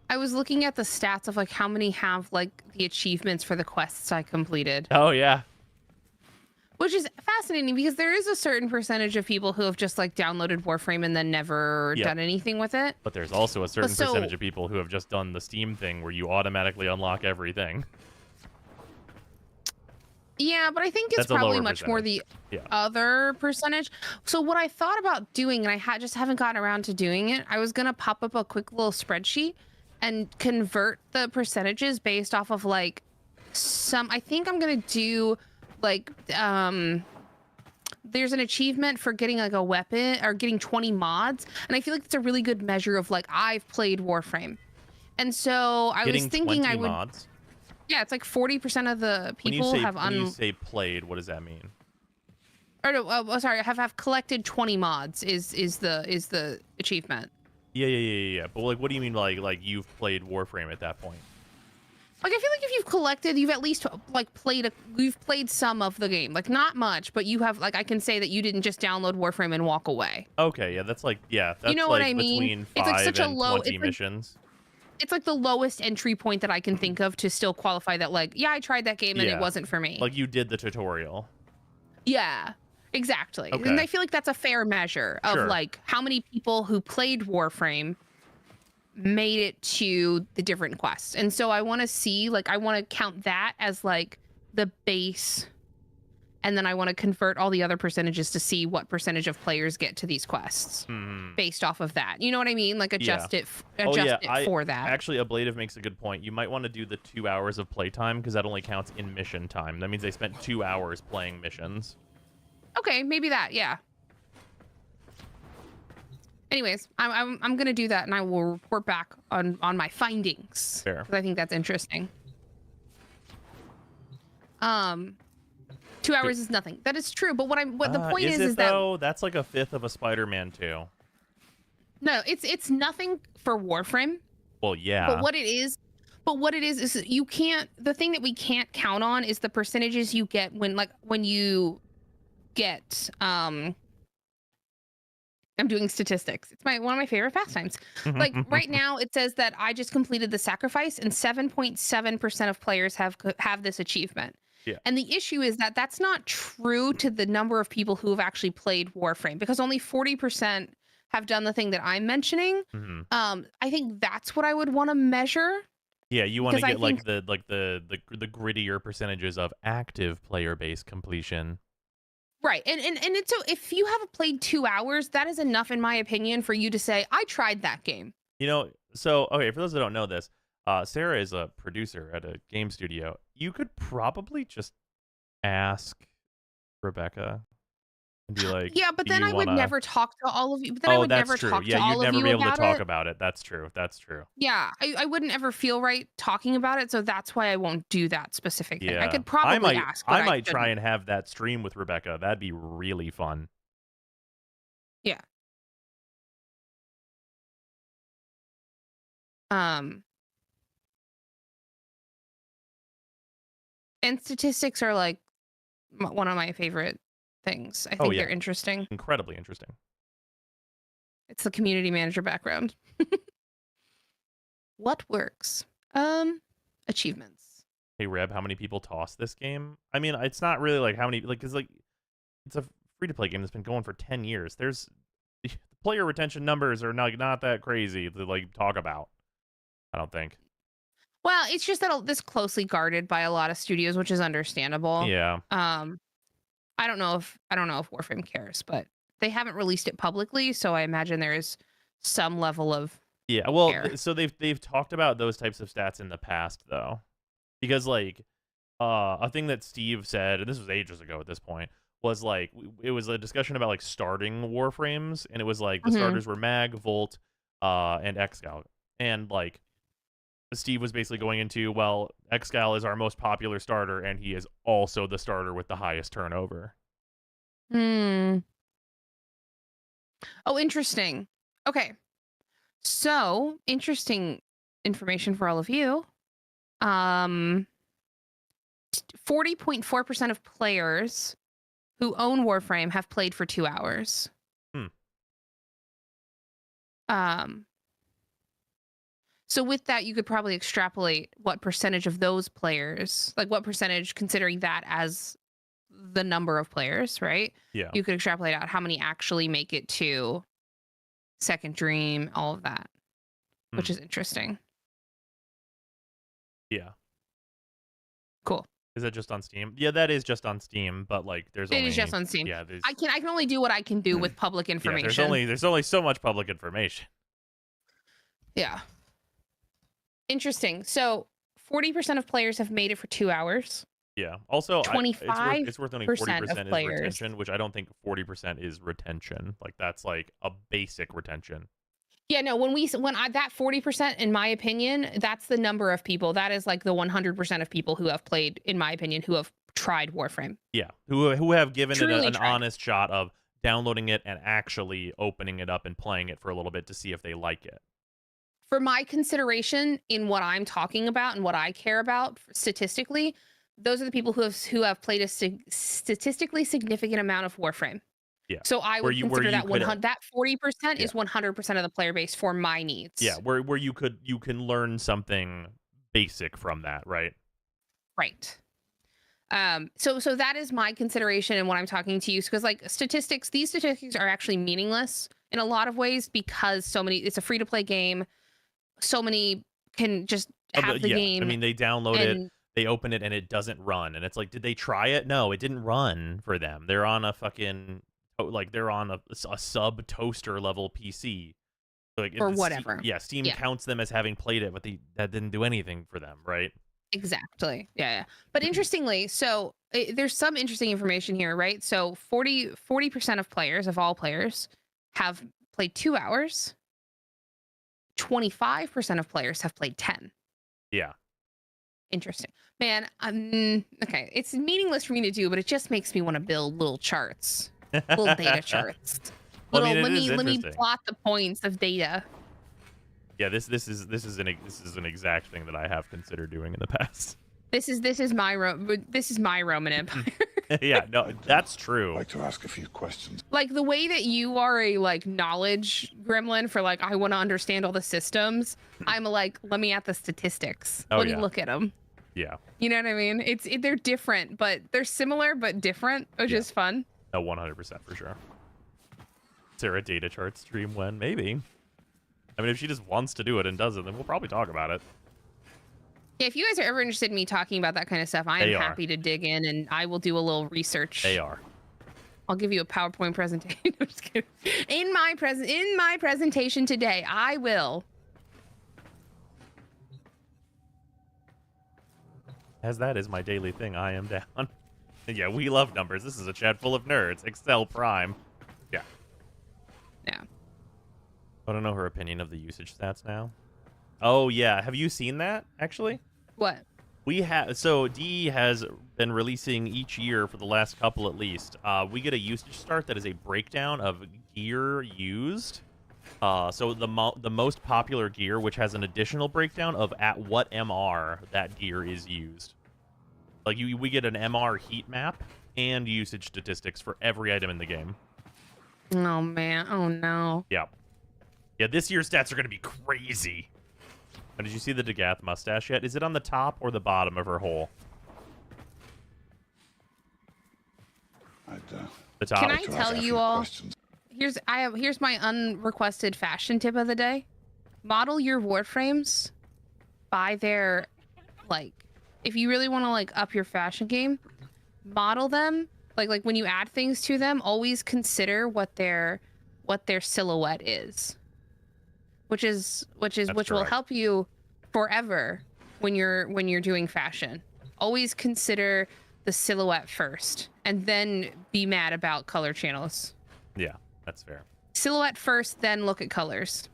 I was looking at the stats of, like, how many have, like, the achievements for the quests I completed. Oh, yeah. Which is fascinating because there is a certain percentage of people who have just, like, downloaded Warframe and then never done anything with it. But there's also a certain percentage of people who have just done the Steam thing where you automatically unlock everything. Yeah, but I think it's probably much more the other percentage. So what I thought about doing, and I just haven't gotten around to doing it, I was going to pop up a quick little spreadsheet and convert the percentages based off of, like, I think I'm going to do... like, there's an achievement for getting, like, a weapon or getting 20 mods. And I feel like it's a really good measure of, like, I've played Warframe. And so I was thinking I would... mods? Yeah, it's like 40% of the people when you say played, what does that mean? Or no, sorry, have collected 20 mods is the achievement. Yeah. But, like, what do you mean by, like, you've played Warframe at that point? Like, I feel like if you've collected, you've at least, like, you've played some of the game. Like, not much, but you have, like, I can say that you didn't just download Warframe and walk away. Okay, yeah, that's like, that's, you know like, what I mean? Between 5 it's like such and a low 20 missions. It's like the lowest entry point that I can think of to still qualify that, like, yeah, I tried that game and it wasn't for me. Like, you did the tutorial. Yeah, exactly. Okay. And I feel like that's a fair measure of, like, how many people who played Warframe made it to the different quests. And so I want to see, like, I want to count that as, like, the base, and then I want to convert all the other percentages to see what percentage of players get to these quests based off of that. You know what I mean? Like, adjust it for that. Actually, Ablative makes a good point. You might want to do the 2 hours of playtime because that only counts in mission time. That means they spent 2 hours playing missions. Okay, maybe that, yeah. Anyways, I'm gonna do that, and I will report back on my findings. Fair. Because I think that's interesting. 2 hours is nothing. That is true, but what the point is that that's like a fifth of a Spider-Man 2. No, it's nothing for Warframe. Well, yeah. But what it is you can't. The thing that we can't count on is the percentages you get when you get I'm doing statistics. It's one of my favorite pastimes. Like, right now, it says that I just completed the sacrifice, and 7.7% of players have this achievement. Yeah. And the issue is that that's not true to the number of people who have actually played Warframe, because only 40% have done the thing that I'm mentioning. I think that's what I would want to measure. Yeah, you want to get the grittier percentages of active player base completion. Right. And it's so if you have played 2 hours, that is enough, in my opinion, for you to say, I tried that game. You know, so, okay, for those that don't know this, Sarah is a producer at a game studio. You could probably just ask Rebecca and be like, Yeah, but "Do then you I would wanna-" never talk to all of you. But then I Oh, would that's never true. talk Yeah, to you'd all of never you be able to about talk it. about it. That's true. That's true. Yeah, I wouldn't ever feel right talking about it, so that's why I won't do that specific thing. I Yeah, could probably ask, but I might try shouldn't. and have that stream with Rebecca. That'd be really fun. Yeah. And statistics are like one of my favorite things. I Oh think yeah, they're interesting. incredibly interesting. It's the community manager background. What works? Achievements. Hey Reb, how many people toss this game? I mean, it's not really like how many, like, cause like it's a free to play game that's been going for 10 years. There's the player retention numbers are not that crazy to like talk about. I don't think. Well, it's just that this closely guarded by a lot of studios, which is understandable. Yeah. I don't know if Warframe cares, but they haven't released it publicly, so I imagine there is some level of Yeah, well, care. so they've talked about those types of stats in the past though. Because like a thing that Steve said, and this was ages ago at this point, was like it was a discussion about like starting Warframes, and it was like the starters were Mag, Volt, and Excal. And like Steve was basically going into, well, Excal is our most popular starter, and he is also the starter with the highest turnover. Oh, interesting. Okay. So, interesting information for all of you. 40.4% of players who own Warframe have played for 2 hours. So with that, you could probably extrapolate what percentage of those players, like what percentage, considering that as the number of players, right? Yeah. You could extrapolate out how many actually make it to Second Dream, all of that, which is interesting. Yeah. Cool. Is that just on Steam? Yeah, that is just on Steam, but like there's only... It is just on Steam. Yeah, I can only do what I can do with public information. Yeah, there's only so much public information. Yeah. Interesting. So 40% of players have made it for 2 hours. Yeah. Also, 25% it's worth only 40% of is players. retention, which I don't think 40% is retention. Like that's like a basic retention. Yeah, no, that 40%, in my opinion, that's the number of people. That is like the 100% of people who have played, in my opinion, who have tried Warframe. Yeah, who have given it an tried. honest shot of downloading it and actually opening it up and playing it for a little bit to see if they like it. For my consideration in what I'm talking about and what I care about statistically, those are the people who have played a statistically significant amount of Warframe. Yeah. So I would consider that 40% is 100% of the player base for my needs. Yeah, where you can learn something basic from that, right? Right. So that is my consideration and what I'm talking to you, because like these statistics are actually meaningless in a lot of ways because it's a free to play game. So many can just have the game. I mean, they download it, they open it, and it doesn't run. And it's like, did they try it? No, it didn't run for them. They're on a fucking, like, they're on a sub toaster level PC. So like, or whatever. Steam counts them as having played it, but that didn't do anything for them, right? Exactly. Yeah. But interestingly, so there's some interesting information here, right? So 40% of players, of all players, have played 2 hours. 25% of players have played 10. Yeah. Interesting. Man, okay. It's meaningless for me to do, but it just makes me want to build little charts, little data charts. Well, let is me plot the points of data. Yeah, this is an exact thing that I have considered doing in the past. This is my Roman Empire. Yeah, no, that's true. I'd like to ask a few questions. Like the way that you are a like knowledge gremlin for like I want to understand all the systems. I'm like, let me at the statistics. Let me look at them. Yeah. You know what I mean? They're different, but they're similar but different, which is fun. No, 100% for sure. Is there a data chart stream when? Maybe. I mean, if she just wants to do it and does it, then we'll probably talk about it. Yeah, if you guys are ever interested in me talking about that kind of stuff, I am happy to dig in and I will do a little research. They are. I'll give you a PowerPoint presentation. I'm just kidding. In my presentation today, I will As that is my daily thing, I am down. Yeah, we love numbers. This is a chat full of nerds. Excel Prime. Yeah. Yeah. I don't know her opinion of the usage stats now. Oh, yeah. Have you seen that, actually? What? We have, so DE has been releasing each year for the last couple at least. We get a usage start that is a breakdown of gear used. So the most popular gear, which has an additional breakdown of at what MR that gear is used. Like we get an MR heat map and usage statistics for every item in the game. Oh man! Oh no! Yeah, yeah. This year's stats are gonna be crazy. Did you see the Degath mustache yet? Is it on the top or the bottom of her hole? The top. Can I tell you all? Here's my unrequested fashion tip of the day. Model your warframes by their, like, if you really want to like up your fashion game, model them like when you add things to them, always consider what their silhouette is. Which will help you forever when you're doing fashion. Always consider the silhouette first and then be mad about color channels. Yeah, that's fair. Silhouette first, then look at colors.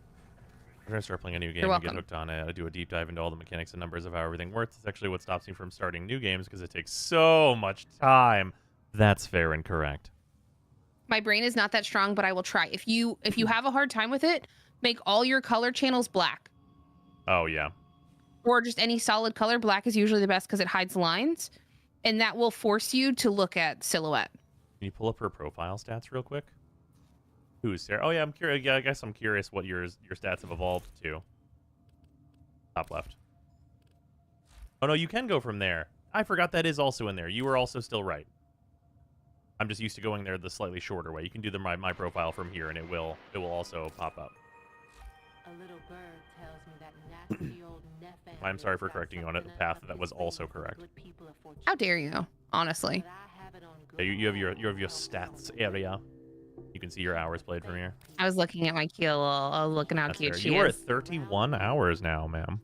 We're gonna start playing a new game You're and get welcome. hooked on it. I do a deep dive into all the mechanics and numbers of how everything works. It's actually what stops me from starting new games because it takes so much time. That's fair and correct. My brain is not that strong, but I will try. If you have a hard time with it, make all your color channels black. Oh yeah. Or just any solid color. Black is usually the best because it hides lines, and that will force you to look at silhouette. Can you pull up her profile stats real quick? Who's Sarah? Oh yeah, I'm curious. Yeah, I guess I'm curious what your stats have evolved to. Top left. Oh no, you can go from there. I forgot that is also in there. You were also still right. I'm just used to going there the slightly shorter way. You can do my profile from here, and it will also pop up. A little bird tells me that nasty old Nephan I'm sorry for correcting you on a path that was also correct. How dare you? Honestly. Yeah, you have your stats area. You can see your hours played from here. I was looking at my keel. I was looking how That's cute fair. she You are is. at 31 hours now, ma'am.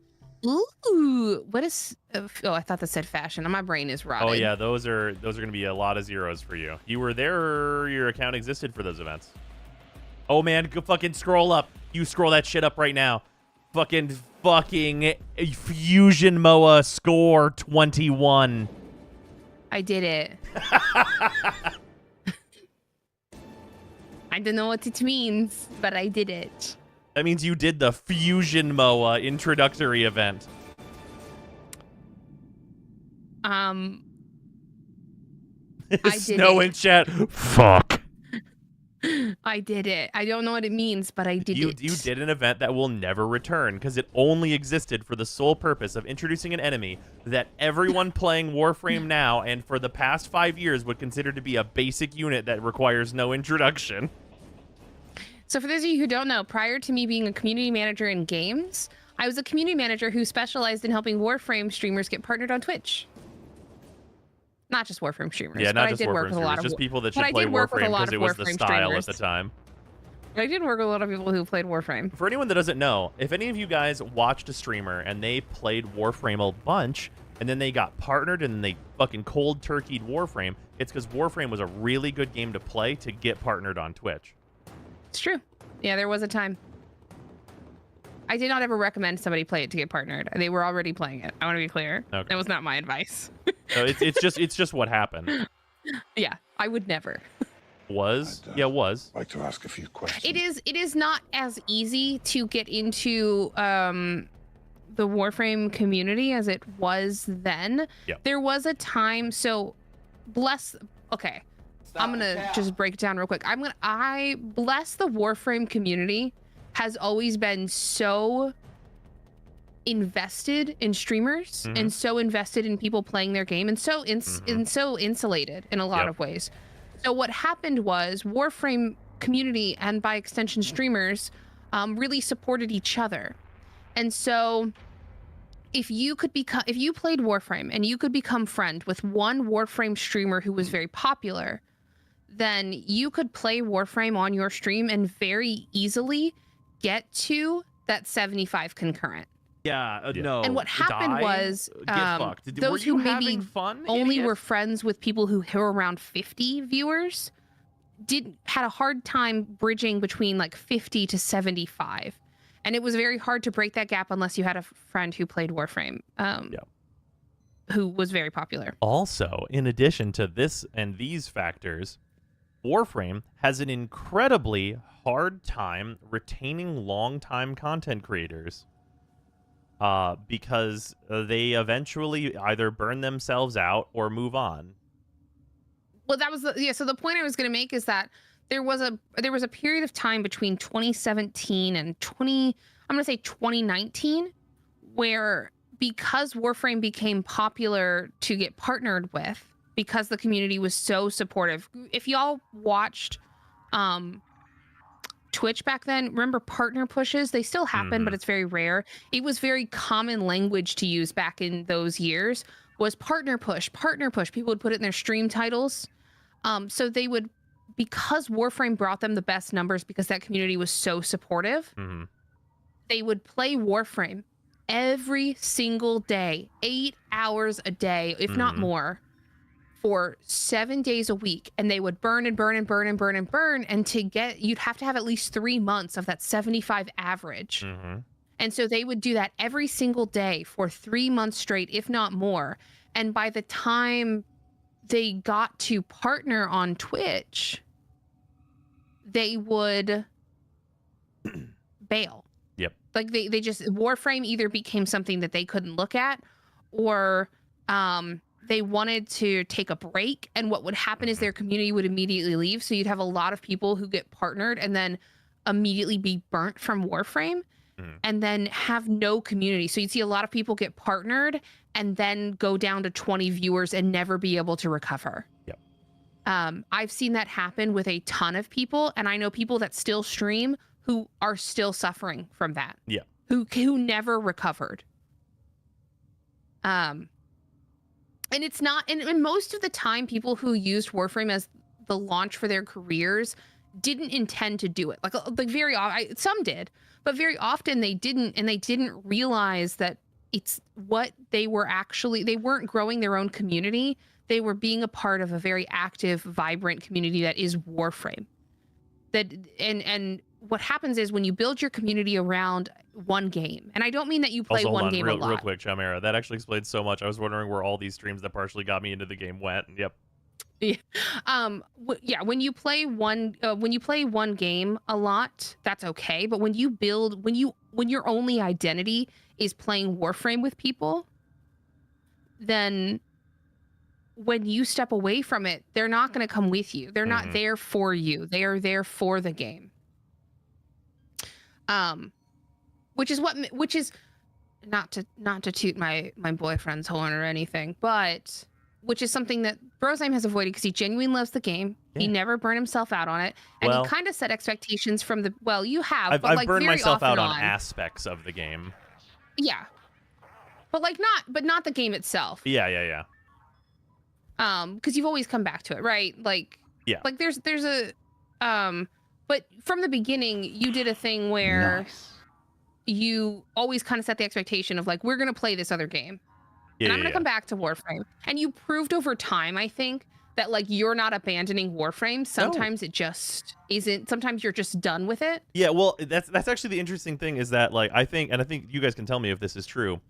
Ooh, what is? Oh, I thought that said fashion. My brain is rotted. Oh yeah, those are going to be a lot of zeros for you. You were there. Your account existed for those events. Oh man, go fucking scroll up. You scroll that shit up right now. Fucking Fusion MOA score 21. I did it. I don't know what it means, but I did it. That means you did the Fusion MOA introductory event. I did Snow it. in chat. Fuck. I did it. I don't know what it means, but I did it. You did an event that will never return because it only existed for the sole purpose of introducing an enemy that everyone playing Warframe now and for the past 5 years would consider to be a basic unit that requires no introduction. So for those of you who don't know, prior to me being a community manager in games, I was a community manager who specialized in helping Warframe streamers get partnered on Twitch. Not just Warframe streamers. Yeah, but not I just did work Warframe with a lot streamers, of, just people that but should I play did work with a Warframe lot because of it was the Warframe style streamers. at the time. I did work with a lot of people who played Warframe. For anyone that doesn't know, if any of you guys watched a streamer and they played Warframe a bunch, and then they got partnered and they fucking cold turkeyed Warframe, it's because Warframe was a really good game to play to get partnered on Twitch. It's true. Yeah, there was a time. I did not ever recommend somebody play it to get partnered. They were already playing it. I want to be clear. Okay. That was not my advice. So it's just what happened. Yeah, I would never. Was? Yeah, was. I'd like to ask a few questions. It is not as easy to get into the Warframe community as it was then. Yep. There was a time, so okay. I'm gonna just break it down real quick. I bless the Warframe community has always been so invested in streamers and so invested in people playing their game and so and so insulated in a lot of ways. So what happened was Warframe community and by extension streamers really supported each other. And so if you played Warframe and you could become friend with one Warframe streamer who was very popular, then you could play Warframe on your stream and very easily get to that 75 concurrent. Yeah, Yeah. no. And what happened Die? was Get fucked. Were those you who maybe having fun, only idiot? were friends with people who were around 50 viewers had a hard time bridging between like 50 to 75. And it was very hard to break that gap unless you had a friend who played Warframe, who was very popular. Also, in addition to this and these factors, Warframe has an incredibly hard time retaining long-time content creators because they eventually either burn themselves out or move on. Well, that was so the point I was going to make is that there was a period of time between 2017 and I'm going to say 2019 where, because Warframe became popular to get partnered with, because the community was so supportive. If y'all watched Twitch back then, remember partner pushes? They still happen, but it's very rare. It was very common language to use back in those years was partner push. People would put it in their stream titles. So they would, because Warframe brought them the best numbers because that community was so supportive, they would play Warframe every single day, 8 hours a day, if not more, for 7 days a week. And they would burn and burn and burn and burn and burn. And you'd have to have at least 3 months of that 75 average. And so they would do that every single day for 3 months straight, if not more. And by the time they got to partner on Twitch, they would bail. Yep. Like they just, Warframe either became something that they couldn't look at, or they wanted to take a break. And what would happen is their community would immediately leave. So you'd have a lot of people who get partnered and then immediately be burnt from Warframe and then have no community. So you'd see a lot of people get partnered and then go down to 20 viewers and never be able to recover. Yep. I've seen that happen with a ton of people, and I know people that still stream who are still suffering from that. Yeah. Who never recovered. And it's not, and most of the time, people who used Warframe as the launch for their careers didn't intend to do it. Like very often, some did, but very often they didn't, and they didn't realize that it's what they weren't growing their own community. They were being a part of a very active, vibrant community that is Warframe. And what happens is when you build your community around one game, and I don't mean that you play one game a lot. Real quick, Chamera, that actually explains so much. I was wondering where all these streams that partially got me into the game went. Yep. Yeah. When you play one game a lot, that's okay. But when your only identity is playing Warframe with people, then when you step away from it, they're not going to come with you. They're not there for you. They are there for the game. Which is not to toot my boyfriend's horn or anything, but which is something that Brozime has avoided because he genuinely loves the game. Yeah. He never burned himself out on it, and he kind of set expectations from the. Well, you have, I've like burned very myself out on on aspects of the game. Yeah, but not the game itself. Yeah. Because you've always come back to it, right? Like, yeah. Like there's a, but from the beginning, you did a thing where you always kind of set the expectation of like, we're gonna play this other game. And I'm going to come back to Warframe. And you proved over time, I think, that like you're not abandoning Warframe. Sometimes it just isn't. Sometimes you're just done with it. Yeah, well, that's actually the interesting thing is that like I think you guys can tell me if this is true.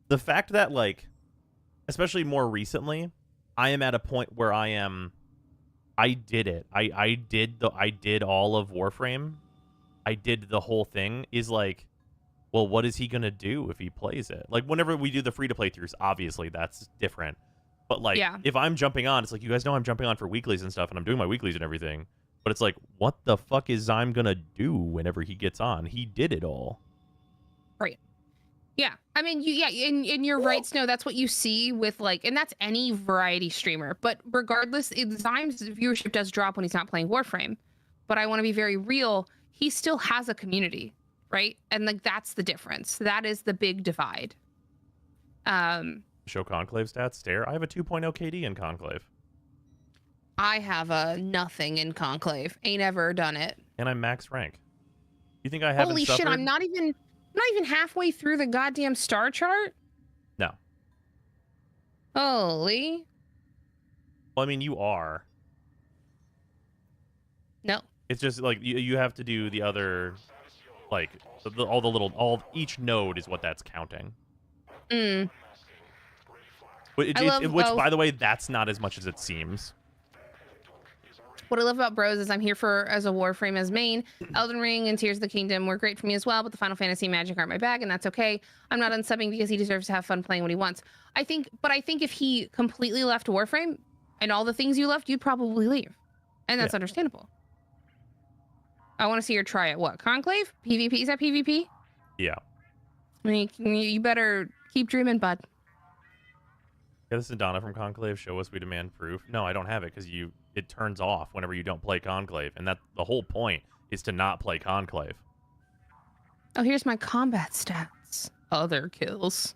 The fact that like, especially more recently, I am at a point where I did it. I did all of Warframe. I did the whole thing is like, well, what is he going to do if he plays it? Like, whenever we do the free-to-play throughs, obviously, that's different. But, like, if I'm jumping on, it's like, you guys know I'm jumping on for weeklies and stuff, and I'm doing my weeklies and everything. But it's like, what the fuck is Zyme going to do whenever he gets on? He did it all. Right. Yeah. I mean, and you're right, Snow. That's what you see with, like, and that's any variety streamer. But regardless, Zyme's viewership does drop when he's not playing Warframe. But I want to be very real. He still has a community. Right? And like that's the difference. That is the big divide. Show Conclave stats. Stare. I have a 2.0 KD in Conclave. I have a nothing in Conclave. Ain't ever done it. And I'm max rank. You think I haven't Holy suffered? shit, I'm not even not even halfway through the goddamn star chart. No. Holy. Well, I mean, you are. No. It's just like you have to do the other, like each node is what that's counting. Mm. Which, by the way, that's not as much as it seems. What I love about Bros is I'm here as a Warframe as main. Elden Ring and Tears of the Kingdom were great for me as well, but the Final Fantasy and Magic aren't my bag, and that's okay. I'm not unsubbing because he deserves to have fun playing what he wants. I think if he completely left Warframe and all the things you left, you'd probably leave, and that's understandable. I want to see her try it. What, Conclave? PvP? Is that PvP? Yeah. I mean, you better keep dreaming, bud. Yeah, this is Donna from Conclave. Show us, we demand proof. No, I don't have it because it turns off whenever you don't play Conclave, and that the whole point is to not play Conclave. Oh, here's my combat stats. Other kills.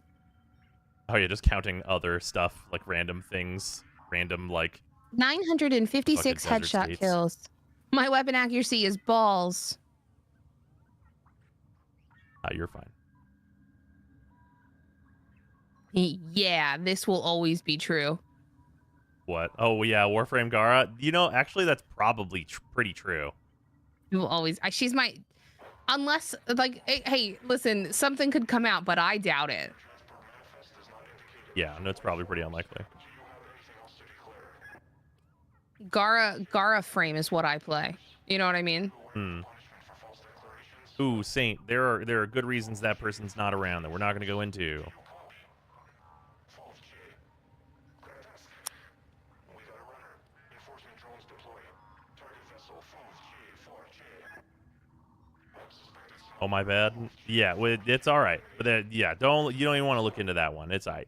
Oh yeah, just counting other stuff like random things, random like 956 headshot kills. My weapon accuracy is balls. You're fine. Yeah, this will always be true. What? Oh yeah, Warframe Gara. You know, actually, that's probably pretty true. You will always. She's my. Unless, like, hey, listen, something could come out, but I doubt it. Yeah, no, it's probably pretty unlikely. Gara frame is what I play. You know what I mean? Hmm. Ooh, Saint, there are good reasons that person's not around that we're not going to go into. Oh, my bad. Yeah, it's all right. But yeah, you don't even want to look into that one. It's all right.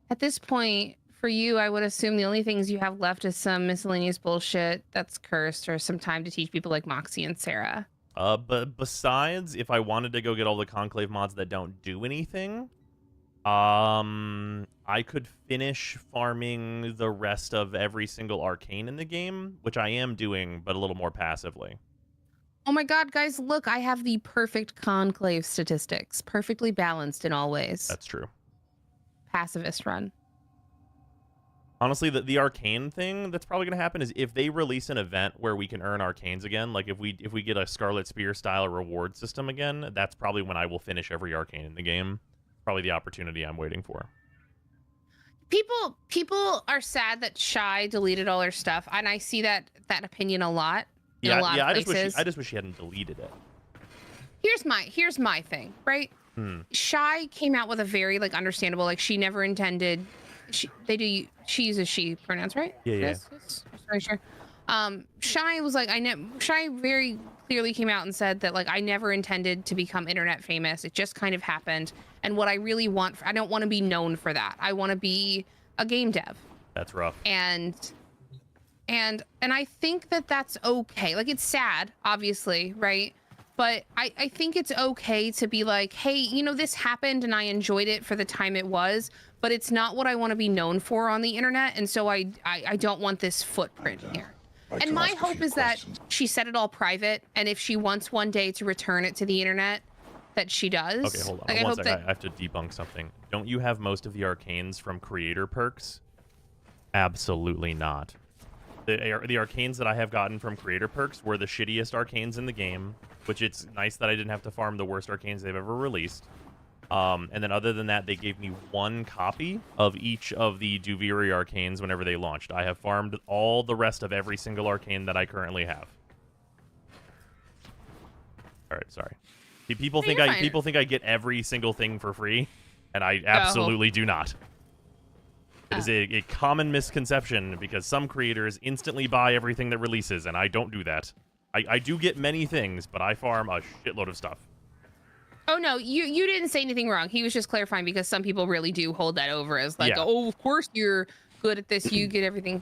At this point, for you, I would assume the only things you have left is some miscellaneous bullshit that's cursed or some time to teach people like Moxie and Sara. But besides, if I wanted to go get all the Conclave mods that don't do anything, I could finish farming the rest of every single arcane in the game, which I am doing, but a little more passively. Oh my god, guys, look, I have the perfect Conclave statistics. Perfectly balanced in all ways. That's true. Pacifist run. Honestly, the arcane thing that's probably going to happen is if they release an event where we can earn arcanes again, like if we get a Scarlet Spear style reward system again, that's probably when I will finish every arcane in the game. Probably the opportunity I'm waiting for. People are sad that Shy deleted all her stuff, and I see that opinion a lot. In a lot of places. I just wish she hadn't deleted it. Here's my thing, right? Shy came out with a very like understandable, like she never intended. She uses she pronouns, right? Yeah. Yes, very sure. Shy was like, Shy very clearly came out and said that like I never intended to become internet famous. It just kind of happened. And what I really want, I don't want to be known for that. I want to be a game dev. That's rough. And I think that that's okay. Like it's sad, obviously, right? But I think it's okay to be like, hey, you know, this happened and I enjoyed it for the time it was, but it's not what I want to be known for on the internet. And so I don't want this footprint here. And my hope is that she set it all private. And if she wants one day to return it to the internet, that she does. Okay, hold on. Like, One second. I have to debunk something. Don't you have most of the arcanes from creator perks? Absolutely not. The arcanes that I have gotten from creator perks were the shittiest arcanes in the game, which it's nice that I didn't have to farm the worst arcanes they've ever released. And then other than that, they gave me one copy of each of the Duviri arcanes whenever they launched. I have farmed all the rest of every single arcane that I currently have. All right, sorry. People think I get every single thing for free, and I absolutely do not. It is a common misconception because some creators instantly buy everything that releases, and I don't do that. I do get many things, but I farm a shitload of stuff. Oh no, you didn't say anything wrong. He was just clarifying because some people really do hold that over as like, oh, of course you're good at this, you get everything.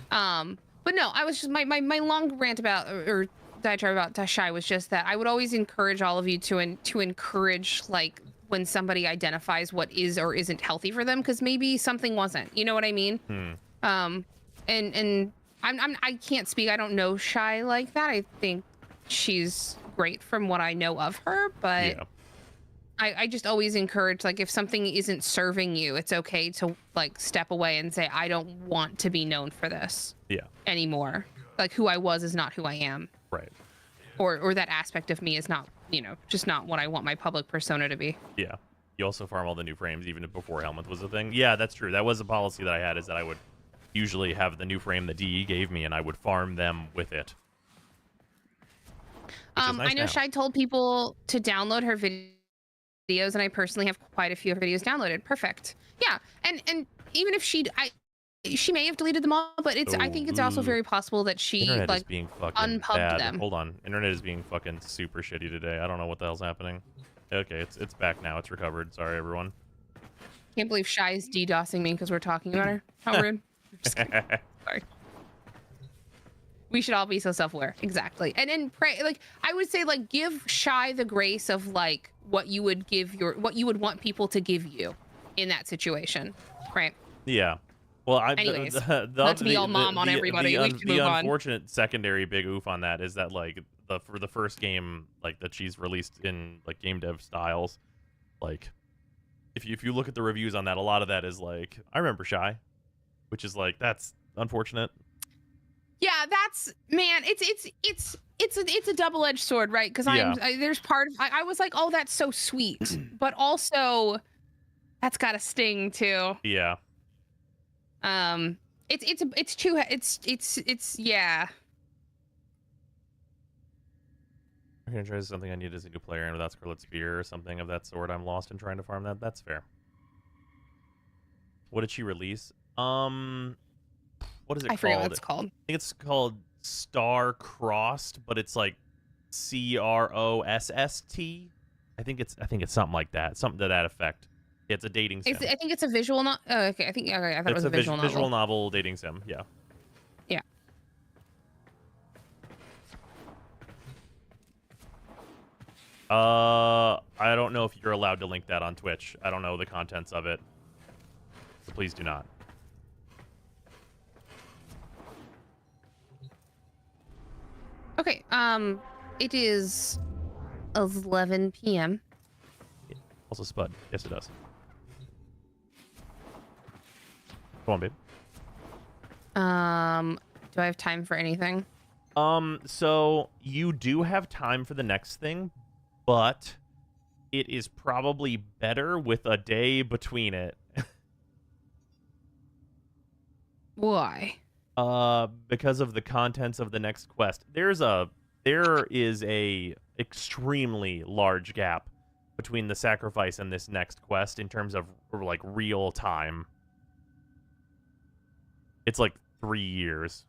But no, I was just my long rant about or diatribe about Shy was just that I would always encourage all of you to encourage like when somebody identifies what is or isn't healthy for them, because maybe something wasn't. You know what I mean? And I can't speak. I don't know Shy like that. I think she's great from what I know of her, but Yeah. I just always encourage, like, if something isn't serving you, it's okay to like step away and say, I don't want to be known for this anymore. Like, who I was is not who I am. Right. Or that aspect of me is not, you know, just not what I want my public persona to be. Yeah. You also farm all the new frames even before Helmet was a thing. Yeah, that's true. That was a policy that I had, is that I would usually have the new frame that DE gave me and I would farm them with it. Nice I know now. Shy told people to download her videos, and I personally have quite a few of her videos downloaded. Perfect. Yeah, and even if she may have deleted them all, but it's I think it's also very possible that she Internet like is being fucking unpubbed bad. them. Hold on. Internet is being fucking super shitty today. I don't know what the hell's happening. Okay, it's back now. It's recovered. Sorry, everyone. Can't believe Shy is DDoSing me because we're talking about her. How rude. Just kidding. Sorry. We should all be so self-aware. Exactly. And then pray, like, I would say, like, give Shy the grace of like what you would want people to give you in that situation. Right. Yeah. Well, Anyways, not to be all mom on everybody. We should move on. The unfortunate secondary big oof on that is that, like, for the first game, like, that she's released in like game dev styles, like, if you look at the reviews on that, a lot of that is like, I remember Shy, which is like, that's unfortunate. Yeah, that's, man, it's a double-edged sword, right? Because there's part of I was like, oh, that's so sweet, but also that's got a sting too. Yeah. It's yeah. I'm gonna try something I need as a new player, and without Scarlet Spear or something of that sort, I'm lost in trying to farm that. That's fair. What did she release? What is it called? I forget what it's called. I think it's called Star Crossed, but it's like CROSST. I think it's something like that. Something to that effect. It's a dating sim. I think it's a visual novel. Okay, I thought it was a visual novel. Visual novel dating sim. Yeah. Yeah. I don't know if you're allowed to link that on Twitch. I don't know the contents of it. So please do not. Okay, it is 11 p.m. Also Spud. Yes, it does. Come on, babe. Do I have time for anything? So you do have time for the next thing, but it is probably better with a day between it. Why? Because of the contents of the next quest. There is a extremely large gap between the sacrifice and this next quest in terms of like real time. It's like 3 years.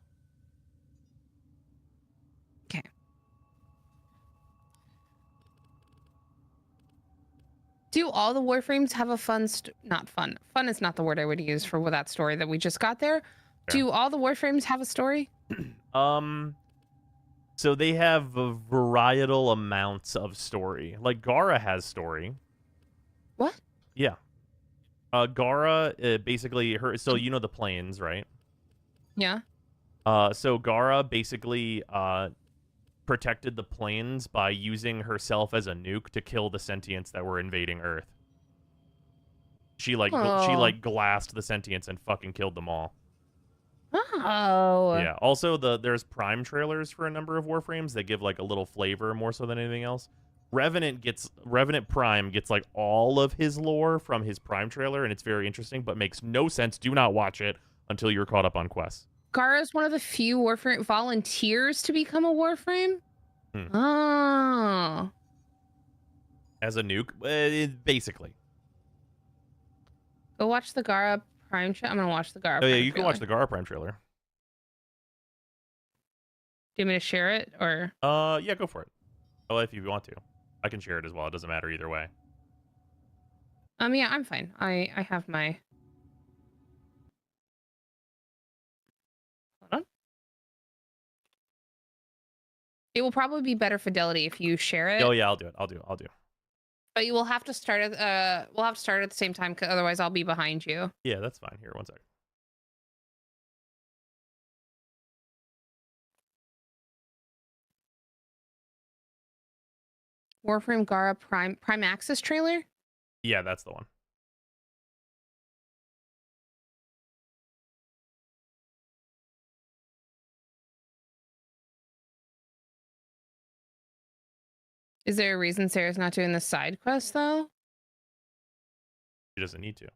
Okay. Do all the Warframes have a fun not fun. Fun is not the word I would use for that story that we just got there. Sure. Do all the Warframes have a story? So they have a varietal amounts of story. Like Gara has story. What? Yeah. Gara basically so you know the plains, right? Yeah. So Gara basically protected the plains by using herself as a nuke to kill the sentients that were invading Earth. She glassed the sentients and fucking killed them all. Oh. Yeah. Also, there's Prime trailers for a number of Warframes that give like a little flavor more so than anything else. Revenant Prime gets like all of his lore from his Prime trailer, and it's very interesting, but makes no sense. Do not watch it until you're caught up on quests. Gara is one of the few Warframe volunteers to become a Warframe. Oh. As a nuke, basically. Go watch the Gara Prime trailer. I'm gonna watch the Gara. Oh yeah, you can watch the Gara Prime trailer. Do you want me to share it or? Yeah, go for it. Oh, if you want to, I can share it as well. It doesn't matter either way. Yeah, I'm fine. I have my. Hold on. It will probably be better fidelity if you share it. Oh yeah, I'll do it. I'll do. But you will have to start at we'll have to start at the same time, 'cause otherwise I'll be behind you. Yeah, that's fine. Here, one sec. Warframe Gara Prime Access trailer? Yeah, that's the one. Is there a reason Sarah's not doing the side quest though? She doesn't need to.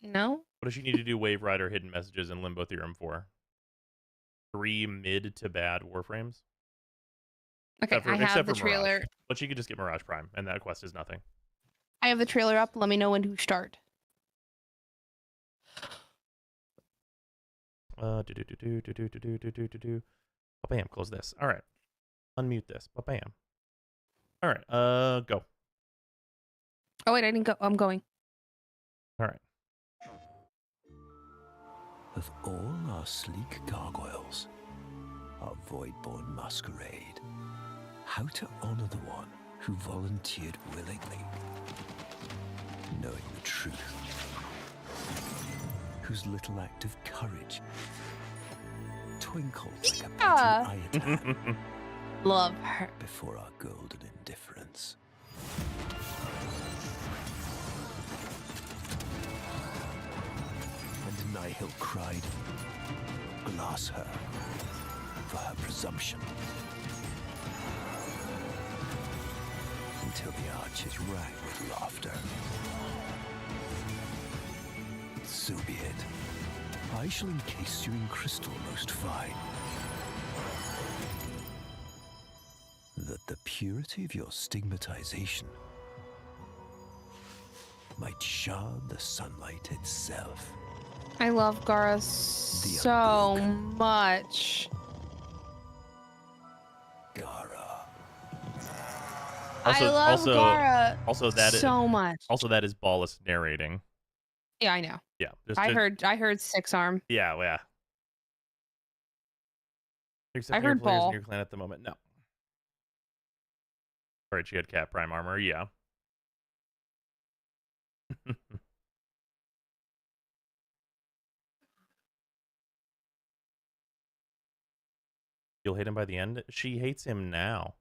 No? What does she need to do Wave Rider, Hidden Messages, and Limbo Theorem for? 3 mid to bad Warframes? Okay, I have the trailer. Mirage. But she could just get Mirage Prime, and that quest is nothing. I have the trailer up. Let me know when to start. Bam, close this. All right. Unmute this. Bam. All right, go. Oh wait, I didn't go. I'm going. All right. Of all our sleek gargoyles, our voidborn masquerade, how to honor the one who volunteered willingly, knowing the truth, whose little act of courage twinkled like a petty iodine Love her. before our golden indifference. And Nihil cried, "Glass her for her presumption." Until the arches rang with laughter. So be it. I shall encase you in crystal most fine, that the purity of your stigmatization might shard the sunlight itself. I love Gara so much. I love Gara so much. Also, that is Ballas narrating. Yeah, I know. Yeah. I heard Six Arm. Yeah, well, yeah. Except I heard players Ball. in your clan at the moment. No. All right, she had Cat Prime armor. Yeah. You'll hate him by the end. She hates him now.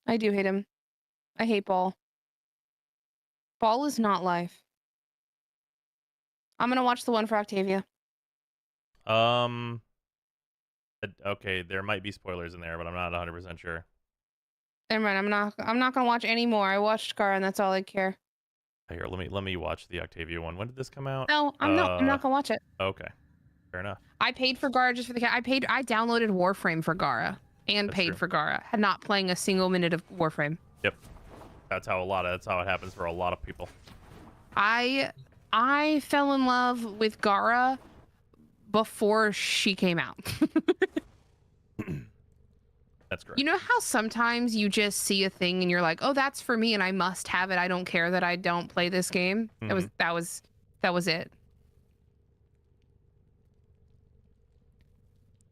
I do hate him. I hate Ball. Ball is not life. I'm gonna watch the one for Octavia. Okay, there might be spoilers in there, but I'm not 100% sure. Never mind. I'm not gonna watch any more. I watched Gara, and that's all I care. Here, let me watch the Octavia one. When did this come out? No, I'm not gonna watch it. Okay, fair enough. I paid for Gara just for the cat. I downloaded Warframe for Gara and That's paid true. for Gara. Had not playing a single minute of Warframe. Yep, that's how it happens for a lot of people. I fell in love with Gara before she came out. That's correct. You know how sometimes you just see a thing and you're like, "Oh, that's for me, and I must have it. I don't care that I don't play this game." Mhm. That was it.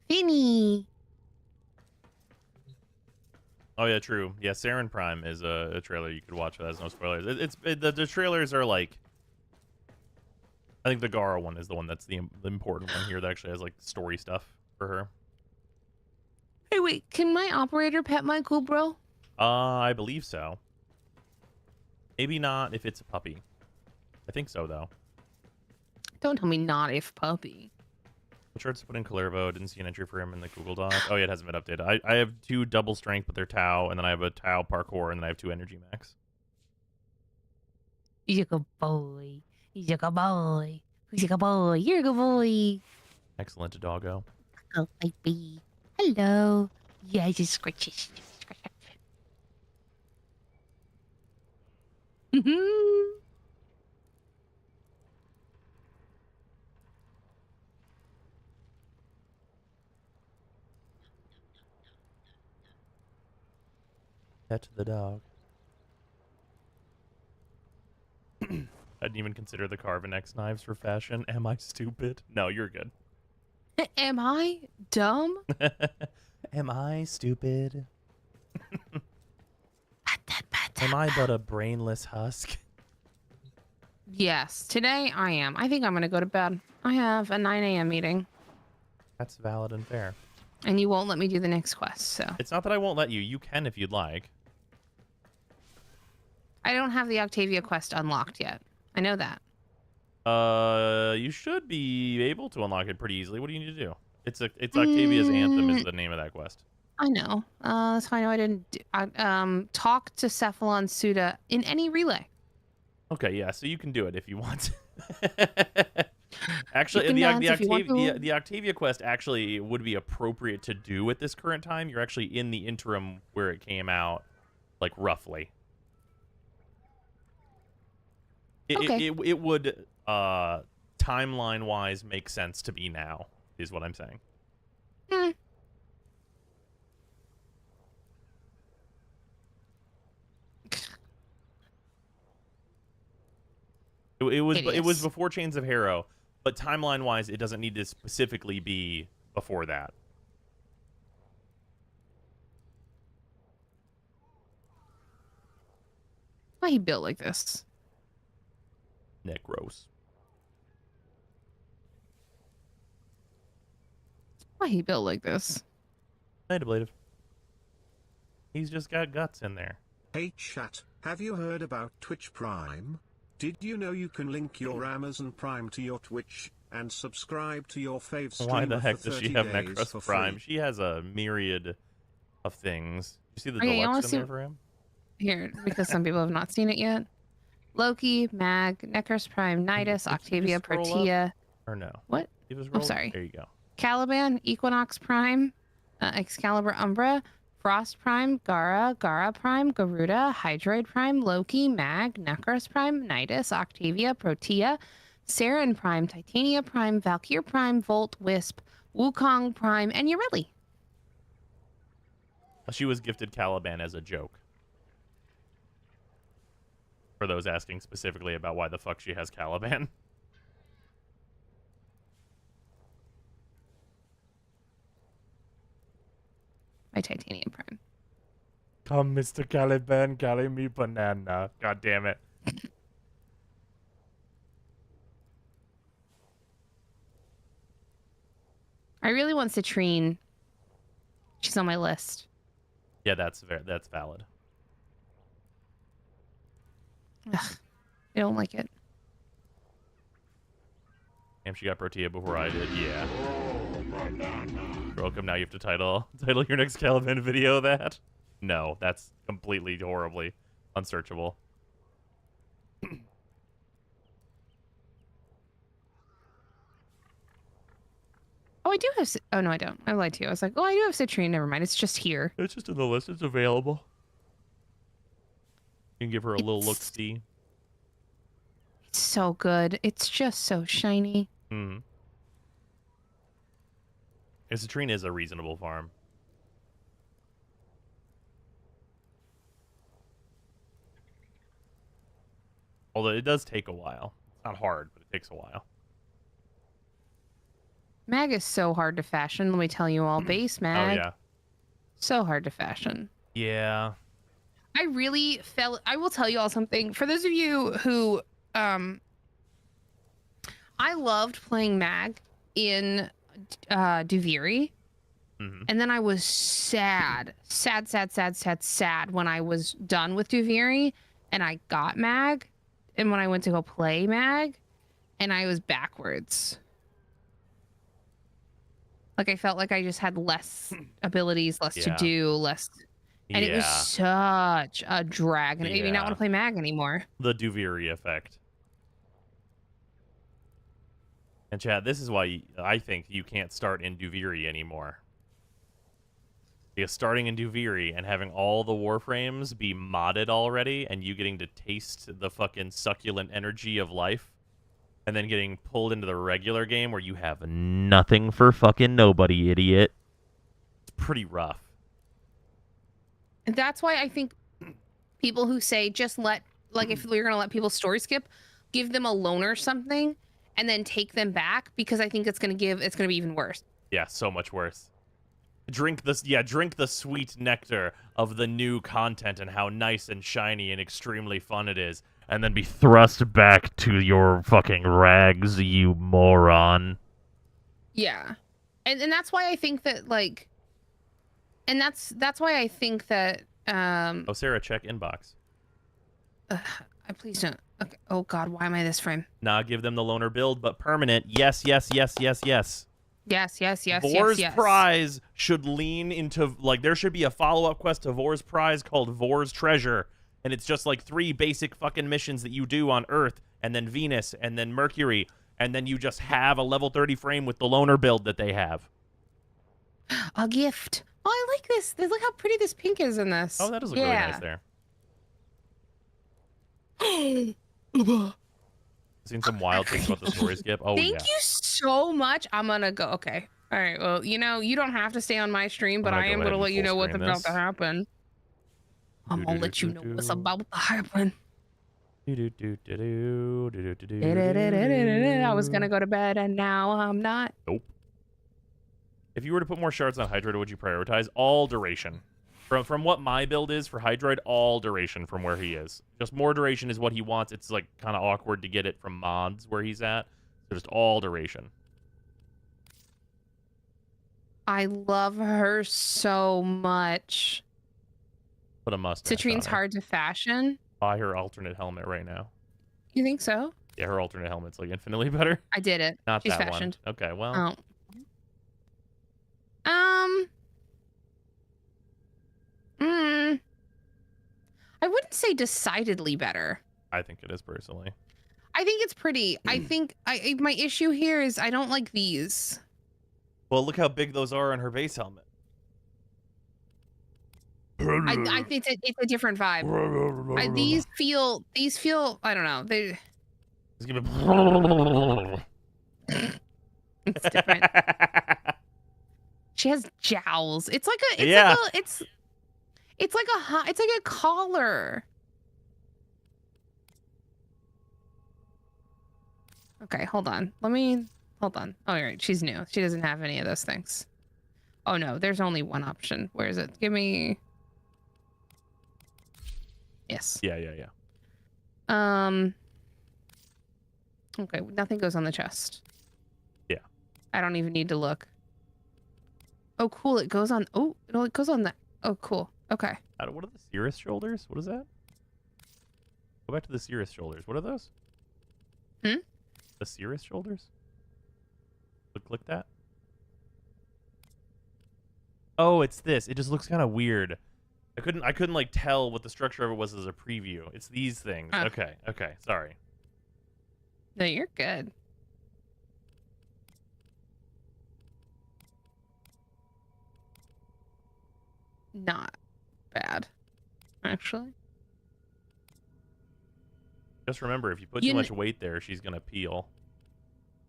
Finny. Oh yeah, true. Yeah, Saren Prime is a trailer you could watch that has no spoilers. The trailers are like, I think the Gara one is the one that's the important one here that actually has like story stuff for her. Hey, wait, can my operator pet my cool bro? I believe so. Maybe not if it's a puppy. I think so though. Don't tell me not if puppy. What shirts to put in Kalervo? Didn't see an entry for him in the Google Doc. Oh yeah, it hasn't been updated. I have 2 double strength, but they're Tau, and then I have a Tau parkour, and then I have 2 energy max. He's a good boy. He's a good boy. He's a good boy. You're a good boy. Excellent, doggo. Oh, baby. Hello. Yeah, just scratches. Pet the dog. I didn't even consider the Carvenex knives for fashion. Am I stupid? No, you're good. Am I dumb? Am I stupid? Pat that, pat Am I but a brainless husk? Yes, today I am. I think I'm going to go to bed. I have a 9 a.m. meeting. That's valid and fair. And you won't let me do the next quest, so. It's not that I won't let you. You can if you'd like. I don't have the Octavia quest unlocked yet. I know that. You should be able to unlock it pretty easily. What do you need to do? It's Octavia's Anthem is the name of that quest. I know. That's fine. I didn't talk to Cephalon Suda in any relay. Okay, yeah, so you can do it if you want. Actually, the Octavia quest actually would be appropriate to do at this current time. You're actually in the interim where it came out, like, roughly. It would, timeline-wise, make sense to be now, is what I'm saying. It was before Chains of Harrow, but timeline-wise, it doesn't need to specifically be before that. Why he built like this? Necros. Why he built like this? Ablative. He's just got guts in there. Hey chat, have you heard about Twitch Prime? Did you know you can link your Amazon Prime to your Twitch and subscribe to your fave streamer? Why the heck does she have days Necros Prime? She has a myriad of things. You see the Okay, deluxe in there for him? Here, because some people have not seen it yet. Loki, Mag, Necros Prime, Nidus, Octavia, Protea. Or no? What? I'm sorry. There you go. Caliban, Equinox Prime, Excalibur Umbra, Frost Prime, Gara Prime, Garuda, Hydroid Prime, Loki, Mag, Necros Prime, Nidus, Octavia, Protea, Saren Prime, Titania Prime, Valkyr Prime, Volt, Wisp, Wukong Prime, and Ureli. She was gifted Caliban as a joke. For those asking specifically about why the fuck she has Caliban. My Titanium Prime. Come, Mr. Caliban, carry me banana. God damn it. I really want Citrine. She's on my list. Yeah, that's valid. Ugh, I don't like it. Damn, she got Protea before I did. Yeah. Welcome. Now you have to title your next Caliban video that. No, that's completely horribly unsearchable. Oh, I do have. Oh no, I don't. I lied to you. I was like, oh, I do have Citrine. Never mind. It's just here. It's just in the list. It's available. You can give her a little look-see. It's so good. It's just so shiny. Hmm. Citrine is a reasonable farm. Although it does take a while. It's not hard, but it takes a while. Mag is so hard to fashion. Let me tell you all. Base Mag. Oh, yeah. So hard to fashion. Yeah. I really felt. I will tell you all something. For those of you who, I loved playing Mag in Duviri. Mm-hmm. And then I was sad when I was done with Duviri and I got Mag. And when I went to go play Mag, and I was backwards. Like I felt like I just had less abilities, less to do, less. And it was such a drag. And it made me not want to play Mag anymore. The Duviri effect. And Chad, this is why I think you can't start in Duviri anymore. Because starting in Duviri and having all the Warframes be modded already and you getting to taste the fucking succulent energy of life and then getting pulled into the regular game where you have nothing for fucking nobody, idiot. It's pretty rough. And that's why I think people who say just let, like if you're going to let people story skip, give them a loan or something and then take them back because I think it's going to be even worse. Yeah, so much worse. Drink the sweet nectar of the new content and how nice and shiny and extremely fun it is, and then be thrust back to your fucking rags, you moron. Yeah. And that's why I think that, like, and that's why I think that Oh, Sarah, check inbox. please don't. Okay. Oh god, why am I this frame? Nah, give them the loner build, but permanent. Yes, yes, yes, yes, yes. Yes. Vor's prize should lean into, like, there should be a follow-up quest to Vor's prize called Vor's treasure, and it's just like 3 basic fucking missions that you do on Earth, and then Venus, and then Mercury, and then you just have a level 30 frame with the loner build that they have. A gift. Oh, I like this. Look how pretty this pink is in this. Oh, that does look really nice there. Seen some wild things about the story skip. Oh, Thank you so much. I'm gonna go. Okay. All right. Well, you know, you don't have to stay on my stream, but I am gonna let you know what's about to happen. I'm gonna let you know what's about to happen. I was gonna go to bed and now I'm not. Nope. If you were to put more shards on Hydroid, would you prioritize all duration? From what my build is for Hydroid, all duration from where he is. Just more duration is what he wants. It's like kind of awkward to get it from mods where he's at. So just all duration. I love her so much. Put a mustache Citrine's on her. hard to fashion. Buy her alternate helmet right now. You think so? Yeah, her alternate helmet's like infinitely better. I did it. Not She's that fashioned. one. Okay, well. Oh. I wouldn't say decidedly better. I think it is personally. I think it's pretty. I think my issue here is I don't like these. Well, look how big those are on her base helmet. I think it's a different vibe. These feel. I don't know. They. Let's give it. It's different. She has jowls. It's like a. It's like a collar. Okay, hold on. Hold on. Oh, you're right. She's new. She doesn't have any of those things. Oh no, there's only one option. Where is it? Give me. Yes. Yeah. Okay, nothing goes on the chest. Yeah. I don't even need to look. Oh, cool. It goes on. Oh, it goes on that. Oh, cool. Okay. What are the Cirrus shoulders? What is that? Go back to the Cirrus shoulders. What are those? The Cirrus shoulders? Click that. Oh, it's this. It just looks kind of weird. I couldn't like tell what the structure of it was as a preview. It's these things. Okay. Sorry. No, you're good. Not bad, actually. Just remember, if you put too much weight there, she's gonna peel.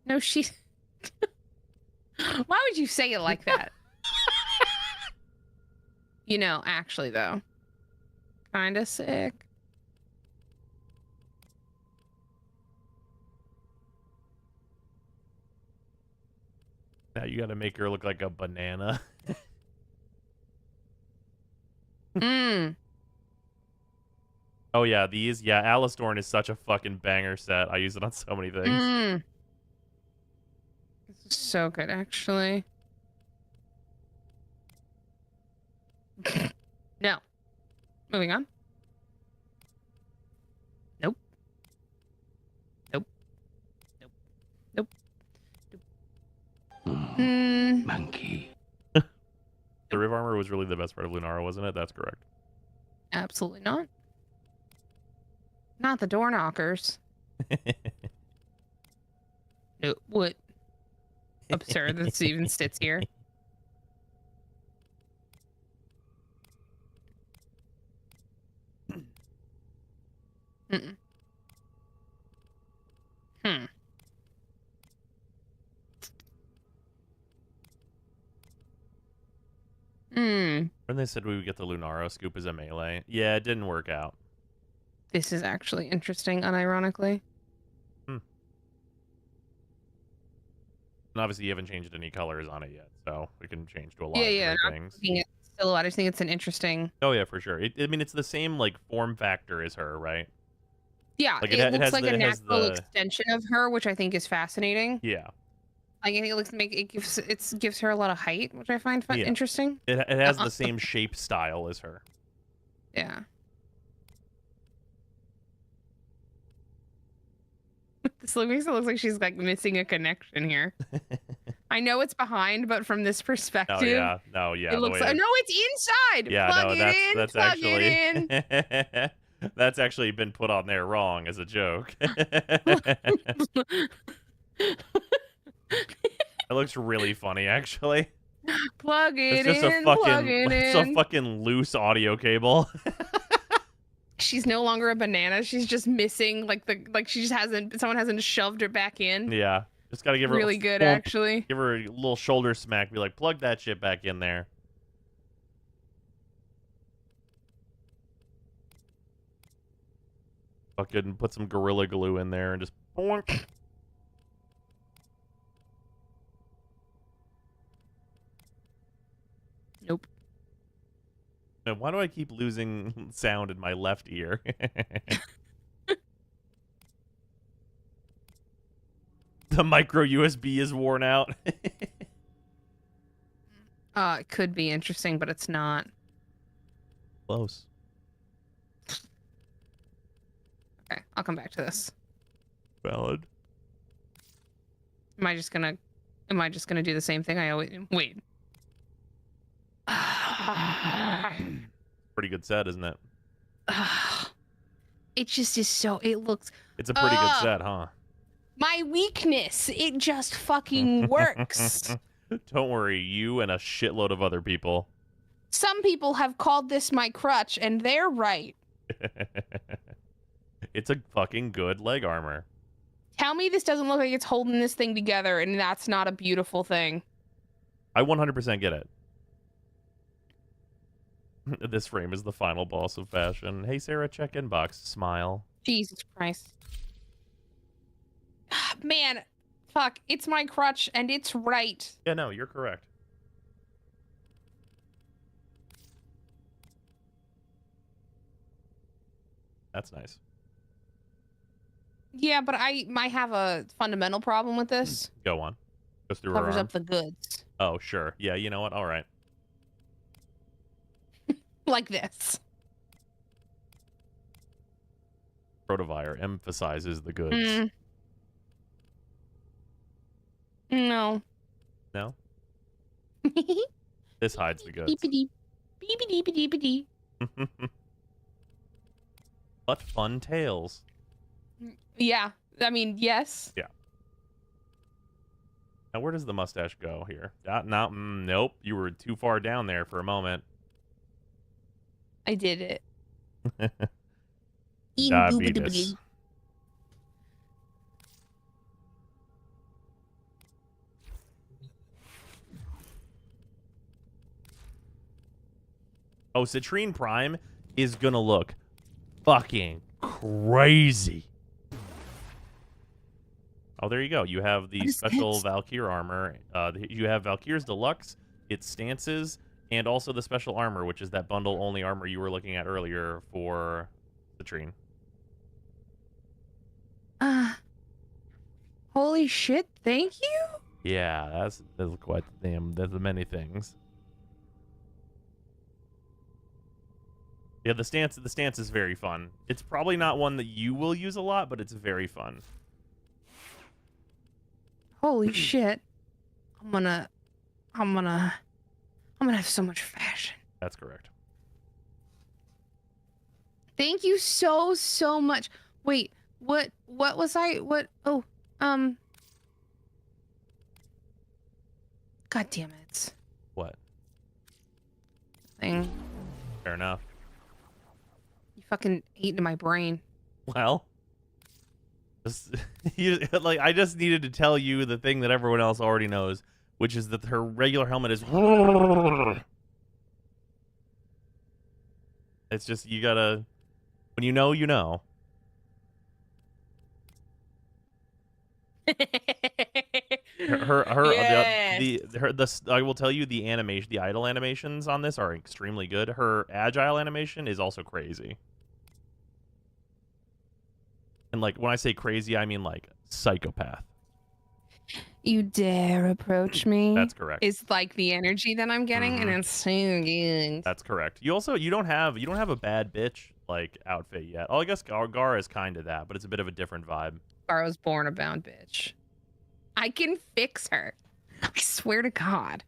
No, she's. Why would you say it like that? You know, actually, though. Kind of sick. Now you gotta make her look like a banana. Oh yeah, these. Yeah, Alice Dorn is such a fucking banger set. I use it on so many things. This is so good, actually. No. Moving on. Nope. Monkey. The Riv Armor was really the best part of Lunara, wasn't it? That's correct. Absolutely not. Not the door knockers. No, what? Absurd that even sits here. When they said we would get the Lunaro scoop as a melee. Yeah, it didn't work out. This is actually interesting, unironically. And obviously, you haven't changed any colors on it yet, so we can change to a lot Yeah, of yeah. different I'm things. looking at silhouette. I just think it's an interesting. Oh yeah, for sure. I mean, it's the same like form factor as her, right? Yeah, Like it it looks has like a it has natural the extension of her, which I think is fascinating. yeah. Like, I think it gives her a lot of height, which I find Yeah. interesting. It has the same shape style as her. Yeah. This makes it look like she's like missing a connection here. I know it's behind, but from this perspective, Oh yeah, no, yeah. it looks like no, it's inside. Yeah, plug no, it in, that's plug actually it in. that's actually been put on there wrong as a joke. It looks really funny, actually. Plug it It's just in, plug it it's a in. fucking loose audio cable. She's no longer a banana. She's just missing she just someone hasn't shoved her back in. Yeah, just gotta give her Really good, actually. Give her a little shoulder smack. Be like, plug that shit back in there. Fucking put some Gorilla Glue in there and just boink. Nope. Now, why do I keep losing sound in my left ear? The micro USB is worn out. It could be interesting, but it's not. Close. Okay, I'll come back to this. Valid. Am I just gonna do the same thing I always wait? Pretty good set, isn't it? It just is so. It looks. It's a pretty good set, huh? My weakness. It just fucking works. Don't worry, you and a shitload of other people. Some people have called this my crutch, and they're right. It's a fucking good leg armor. Tell me this doesn't look like it's holding this thing together, and that's not a beautiful thing. I 100% get it. This frame is the final boss of fashion. Hey, Sarah, check inbox. Smile. Jesus Christ. Man, fuck. It's my crutch, and it's right. Yeah, no, you're correct. That's nice. Yeah, but I might have a fundamental problem with this. Go on. Goes through Covers her arm. up the goods. Oh, sure. Yeah, you know what? All right. Like this. Protovire emphasizes the goods. No. No? This hides the goods. Beepity. Beepity beepity beepity. But fun tales. Yeah. I mean, yes. Yeah. Now, where does the mustache go here? Nope. You were too far down there for a moment. I did it. Diabetes. Oh, Citrine Prime is gonna look fucking crazy. Oh, there you go. You have the special Valkyr armor. You have Valkyr's Deluxe, its stances, and also the special armor, which is that bundle-only armor you were looking at earlier for Citrine. Holy shit, thank you? Yeah, that's quite damn. That's many things. Yeah, the stance is very fun. It's probably not one that you will use a lot, but it's very fun. Holy shit. I'm gonna have so much fashion. That's correct. Thank you so much. Wait, what was I? God damn it. What? Thing. Fair enough. You fucking ate into my brain. Well, I just needed to tell you the thing that everyone else already knows, which is that her regular helmet is. It's just, you gotta, when you know, you know. I will tell you the animation, the idle animations on this are extremely good. Her agile animation is also crazy. And like when I say crazy, I mean like psychopath. You dare approach me? That's correct. Is like the energy that I'm getting, and it's so good. That's correct. You don't have a bad bitch like outfit yet. Oh, I guess Gara is kind of that, but it's a bit of a different vibe. Gara was born a bound bitch. I can fix her. I swear to God.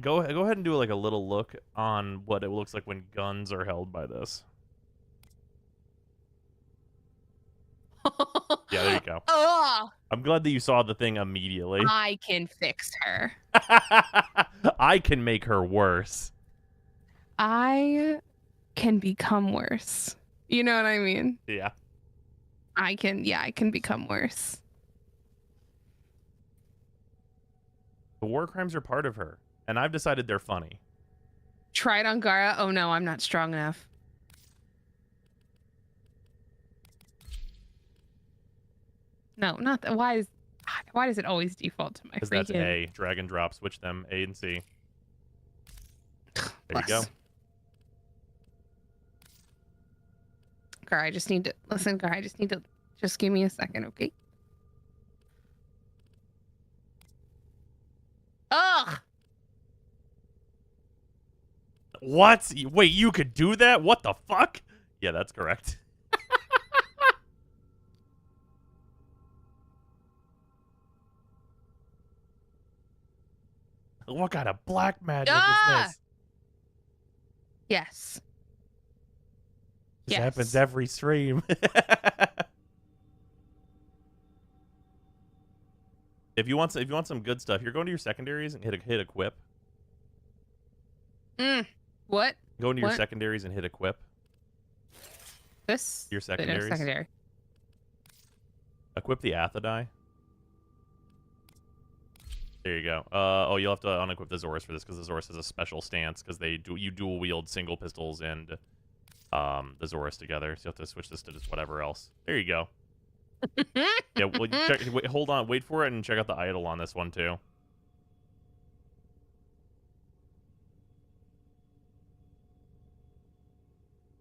Go ahead and do like a little look on what it looks like when guns are held by this. Yeah, there you go. Ugh. I'm glad that you saw the thing immediately. I can fix her. I can make her worse. I can become worse. You know what I mean? Yeah. I can become worse. The war crimes are part of her, and I've decided they're funny. Try it on Gara. Oh no, I'm not strong enough. No, not that. Why does it always default to my freaking? Because that's A. Drag and drop. Switch them. A and C. There you go. Gara, I just need to listen. Gara, I just need to just give me a second, okay? Ugh. What? Wait, you could do that? What the fuck? Yeah, that's correct. What kind of black magic is this? Yes. This happens every stream. If you want some good stuff, you're going to your secondaries and hit equip. What? Go into your secondaries and hit equip. This? Your secondaries. Secondary. Equip the Athadai. There you go. Oh, you'll have to unequip the Zorus for this because the Zorus has a special stance because you dual wield single pistols and the Zorus together. So you have to switch this to just whatever else. There you go. Yeah, well, hold on, wait for it, and check out the idol on this one too.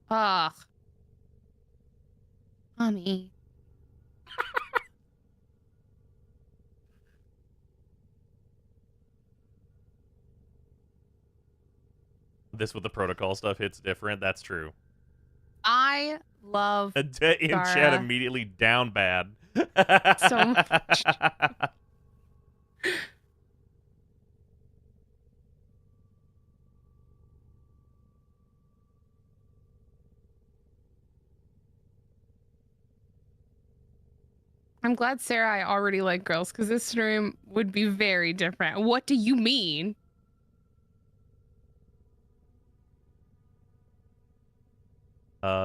Ugh. Mommy. This with the protocol stuff hits different. That's true. I love In chat immediately down bad. so much. I'm glad, Sarah, I already like girls because this stream would be very different. What do you mean?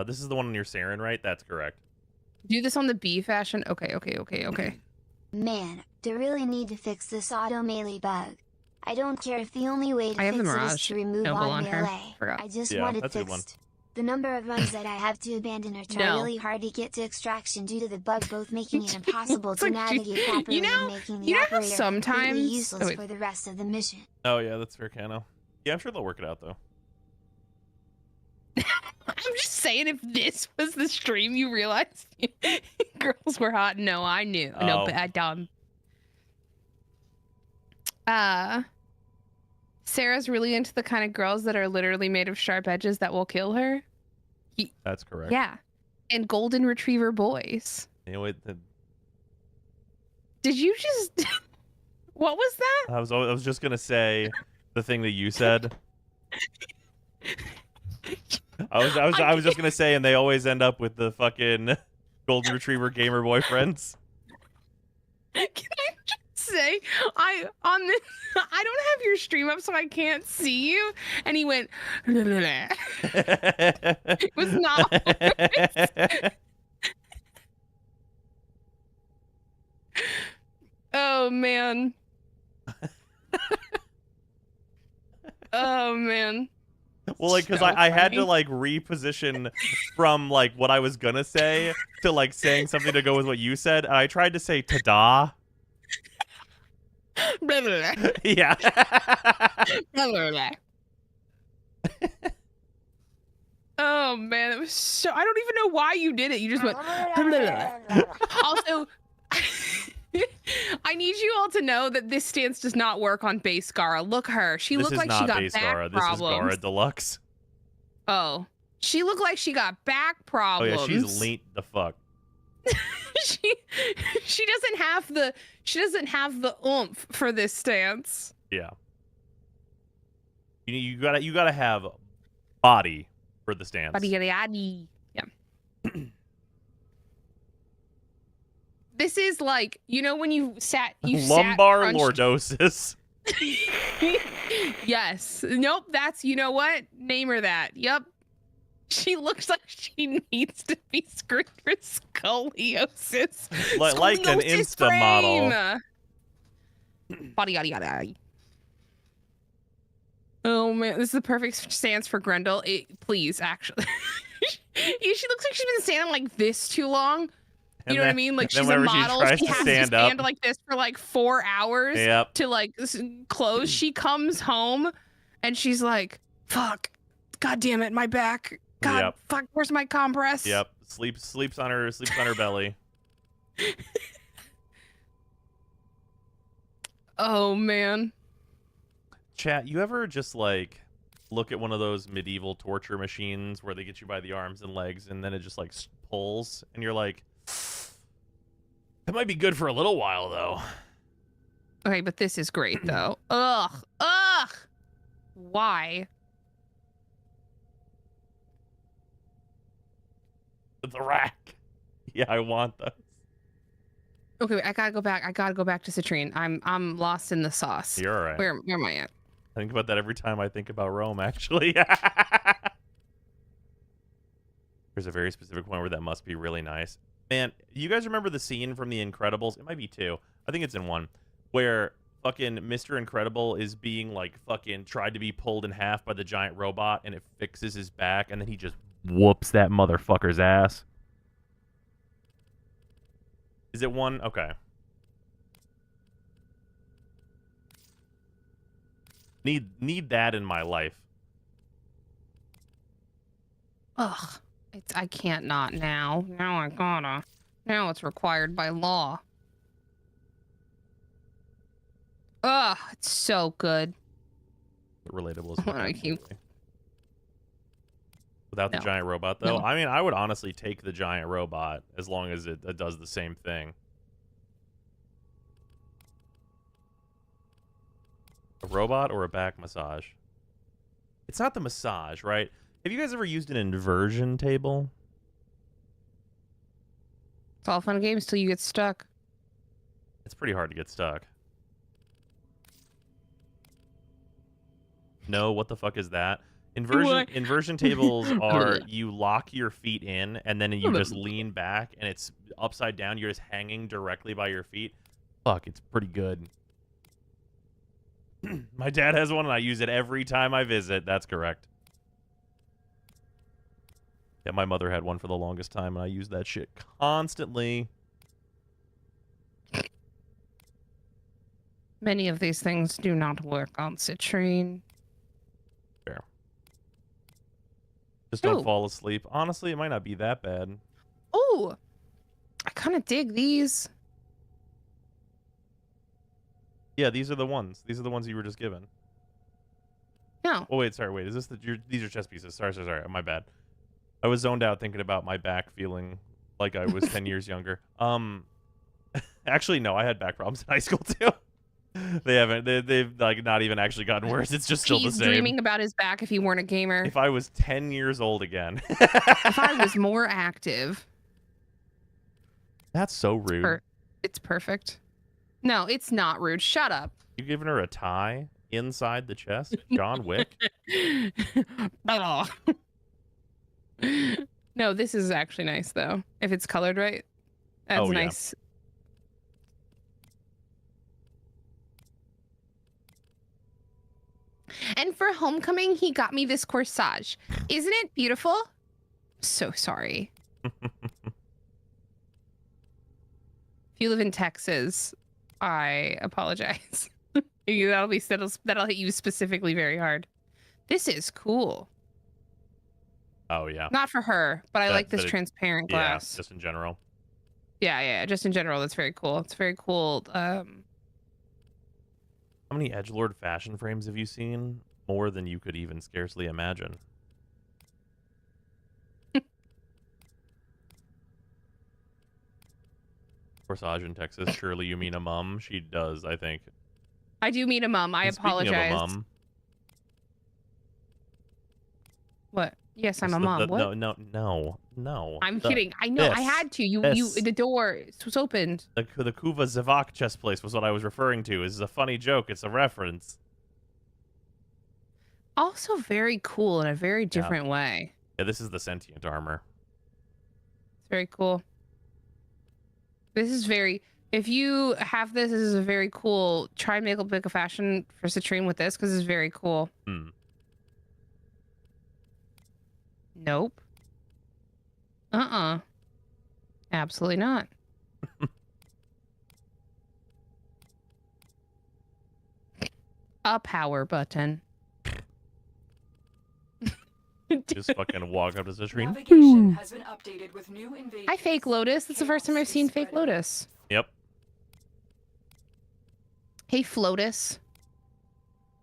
This is the one on your Saren, right? That's correct. Do this on the B fashion? Okay. Man, they really need to fix this auto melee bug. I don't care if the only way to fix it is to remove auto melee. I just want it fixed. The number of runs that I have to abandon or try really hard to get to extraction due to the bug both making it impossible to navigate properly and making the operator completely useless for the rest of the mission. Oh yeah, that's fair, Kano. Yeah, I'm sure they'll work it out though. I'm just saying, if this was the stream, you realized girls were hot. No, I knew. No, but I dumb. Sarah's really into the kind of girls that are literally made of sharp edges that will kill her. That's correct. Yeah, and golden retriever boys. Anyway, did you just? What was that? I was just gonna say the thing that you said. I was just gonna say, and they always end up with the fucking golden retriever gamer boyfriends. Can I just say, I don't have your stream up, so I can't see you. And he went. It was not. Oh man. Oh man. Well, like, because I had to, like, reposition from, like, what I was gonna say to, like, saying something to go with what you said. And I tried to say ta-da. Blah, blah, blah. Yeah. Blah, blah, blah. Oh man, it was so. I don't even know why you did it. You just went. Blah, blah, blah. Also, I need you all to know that this stance does not work on base Gara. Look her. She looked like she got back Gara. This is problems. Gara Deluxe. Oh, she looked like she got back problems. Oh yeah, she's lean the fuck. she doesn't have the oomph for this stance. Yeah. You gotta have body for the stance. Body. Yeah. This is like, you know, when you lumbar sat lordosis. Yes. Nope. That's, you know what? Name her that. Yep. She looks like she needs to be screwed for scoliosis. Like an Insta model. Body. Oh man, this is the perfect stance for Grendel. Please, actually. She looks like she's been standing like this too long. You know what I mean? Like she's a model. She has to stand like this for like 4 hours to like close. She comes home and she's like, fuck, God damn it, my back. God, fuck, where's my compress? Yep. Sleeps on her belly. Oh man. Chat, you ever just like look at one of those medieval torture machines where they get you by the arms and legs and then it just like pulls and you're like, that might be good for a little while though. Okay, but this is great though. Ugh. Why? The rack. Yeah, I want those. Okay, wait, I gotta go back to Citrine. I'm lost in the sauce. You're all right. Where am I at? I think about that every time I think about Rome, actually. There's a very specific point where that must be really nice. Man, you guys remember the scene from The Incredibles? It might be 2. I think it's in 1. Where fucking Mr. Incredible is being, like, fucking tried to be pulled in half by the giant robot, and it fixes his back, and then he just whoops that motherfucker's ass. Is it 1? Okay. Need that in my life. Ugh. I can't not now. Now I gotta. Now it's required by law. Ugh, it's so good. Relatable as I keep... Without the giant robot, though? No. I mean, I would honestly take the giant robot as long as it does the same thing. A robot or a back massage? It's not the massage, right? Have you guys ever used an inversion table? It's all fun and games till you get stuck. It's pretty hard to get stuck. No, what the fuck is that? Inversion tables are you lock your feet in and then you just lean back and it's upside down. You're just hanging directly by your feet. Fuck, it's pretty good. My dad has one and I use it every time I visit. That's correct. Yeah, my mother had one for the longest time and I used that shit constantly. Many of these things do not work on Citrine. Fair. Just don't fall asleep. Honestly, it might not be that bad. Oh, I kind of dig these. Yeah, these are the ones. These are the ones you were just given. No. Oh, wait, sorry. Wait, is this these are chess pieces. Sorry. My bad. I was zoned out thinking about my back feeling like I was 10 years younger. Actually, no, I had back problems in high school, too. They've like not even actually gotten worse. It's just still the same. He's dreaming about his back if he weren't a gamer. If I was 10 years old again. If I was more active. That's so rude. It's perfect. No, it's not rude. Shut up. You giving her a tie inside the chest? John Wick? No, this is actually nice, though. If it's colored right, that's nice. And for homecoming, he got me this corsage. Isn't it beautiful? So sorry. If you live in Texas, I apologize. That'll hit you specifically very hard. This is cool. Oh yeah. Not for her, but I like this transparent glass. Yeah, just in general. Yeah, just in general, that's very cool. It's very cool. How many edgelord fashion frames have you seen? More than you could even scarcely imagine. Corsage in Texas. Surely you mean a mum? She does, I think. I do mean a mum. I apologize. Speaking of a mum. What? Yes, I'm a mom. What? No. I'm kidding. I know. I had to. The door was opened. The Kuva Zavak chess place was what I was referring to. This is a funny joke. It's a reference. Also very cool in a very different way. Yeah, this is the sentient armor. It's very cool. This is very... If you have this is a very cool... Try and make a fashion for Citrine with this, because it's very cool. Nope. Absolutely not. A power button. Just fucking walk up to the screen. Navigation has been updated with new invaders. Hi, Fake Lotus. That's the first time I've seen Fake Lotus. Yep. Hey, Flotus.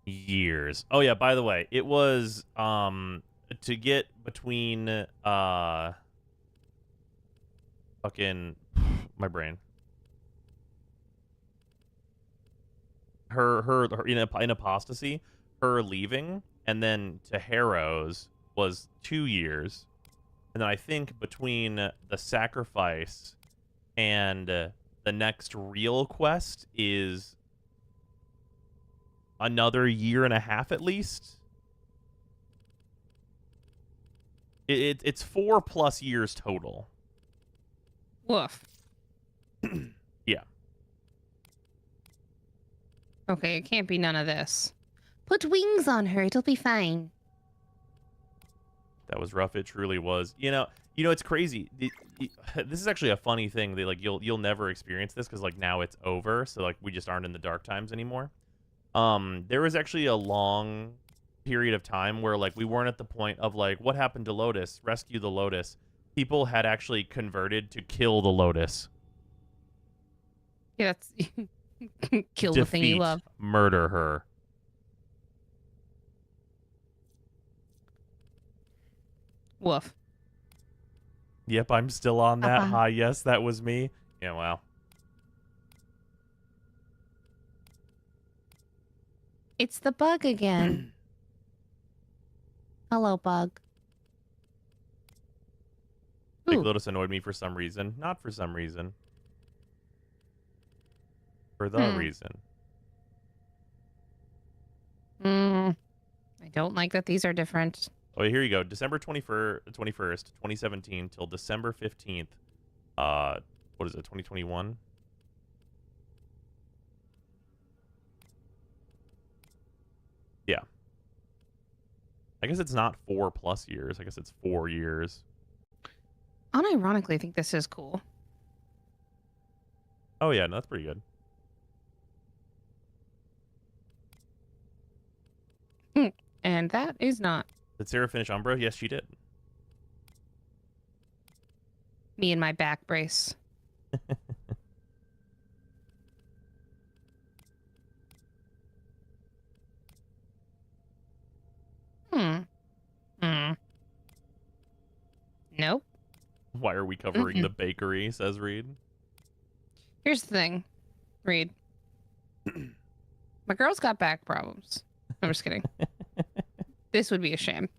Years. Oh yeah, by the way, it was to get between fucking my brain. Her in apostasy, her leaving, and then to Harrow's was 2 years, and then I think between the sacrifice and the next real quest is another 1.5 years at least. It's 4+ years total. Woof. Yeah. Okay, it can't be none of this. Put wings on her, it'll be fine. That was rough. It truly was. You know, it's crazy. This is actually a funny thing. That you'll never experience this because now it's over. So we just aren't in the dark times anymore. There was actually a long period of time where we weren't at the point of what happened to Lotus, rescue the Lotus. People had actually converted to kill the Lotus. Yeah, that's kill the thing you love. Murder her. Woof. Yep, I'm still on that. Hi, yes, that was me. Yeah, wow. It's the bug again. Hello, bug. Big Lotus annoyed me for some reason. Not for some reason. For the reason. I don't like that these are different. Oh, here you go. December 21st, 2017 till December 15th. What is it, 2021? Yeah. I guess it's not 4+ years. I guess it's 4 years. Unironically, I think this is cool. Oh, yeah. No, that's pretty good. And that is not. Did Sarah finish Umbra? Yes, she did. Me and my back brace. Nope. Why are we covering the bakery, says Reed. Here's the thing, Reed. My girl's got back problems. I'm just kidding. This would be a shame.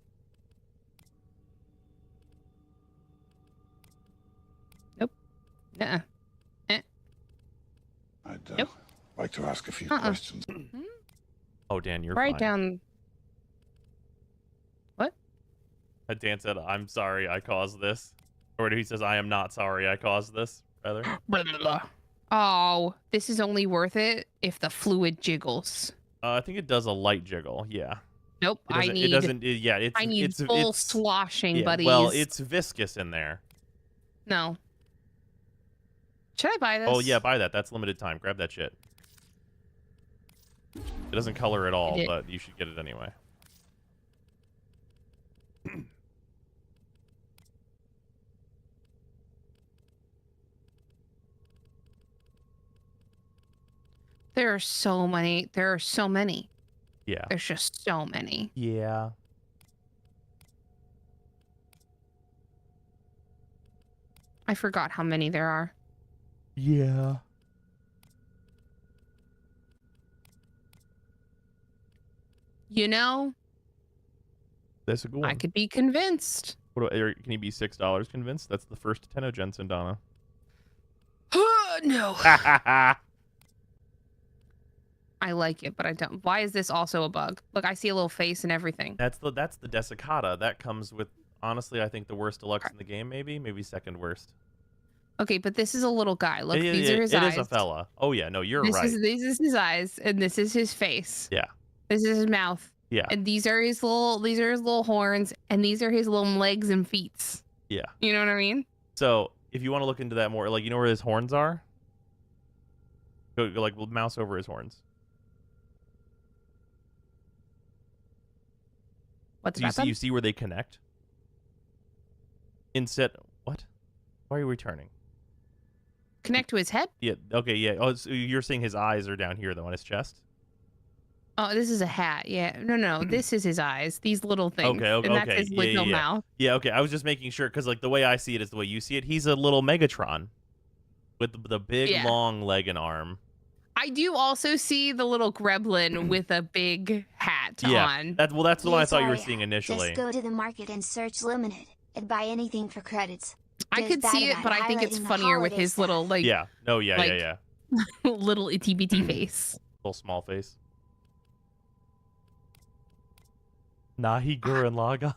Nope. I'd like to ask a few questions. Oh, Dan, you're Write fine. down. What? Dan said, I'm sorry I caused this. Or he says, I am not sorry I caused this, rather. Oh, this is only worth it if the fluid jiggles. I think it does a light jiggle, yeah. Nope, I need full sloshing, buddies. Well, it's viscous in there. No. Should I buy this? Oh, yeah, buy that. That's limited time. Grab that shit. It doesn't color at all, but you should get it anyway. There are so many. There are so many. Yeah. There's just so many. Yeah. I forgot how many there are. Yeah. You know, That's a good one. I could be convinced. Can you be $6 convinced? That's the first Tenogen Sindana. No. I like it, but I don't. Why is this also a bug? Look, I see a little face and everything. That's the Desiccata. That comes with, honestly, I think the worst deluxe in the game, maybe second worst. Okay, but this is a little guy. Look, these are his eyes. It is a fella. Oh yeah, no, you're right. This is his eyes, and this is his face. Yeah. This is his mouth. Yeah. And these are his little horns, and these are his little legs and feet. Yeah. You know what I mean? So if you want to look into that more, like, you know where his horns are? Go like mouse over his horns. What's that? You see where they connect? Instead, what? Why are you returning? Connect to his head? Yeah. Okay. Yeah. Oh, so you're saying his eyes are down here though, on his chest. Oh, this is a hat. Yeah. No. This is his eyes. These little things. Okay. And that's his little yeah. mouth. Yeah. Okay. I was just making sure because, like, the way I see it is the way you see it. He's a little Megatron with the big long leg and arm. I do also see the little gremlin with a big hat on. That's the one I thought you were seeing initially. Just go to the market and search Limited and buy anything for credits. I could see it, but I think it's funnier with his little, like... Yeah. No, yeah. little itty bitty face. Little small face. Nahi Gurren Lagann.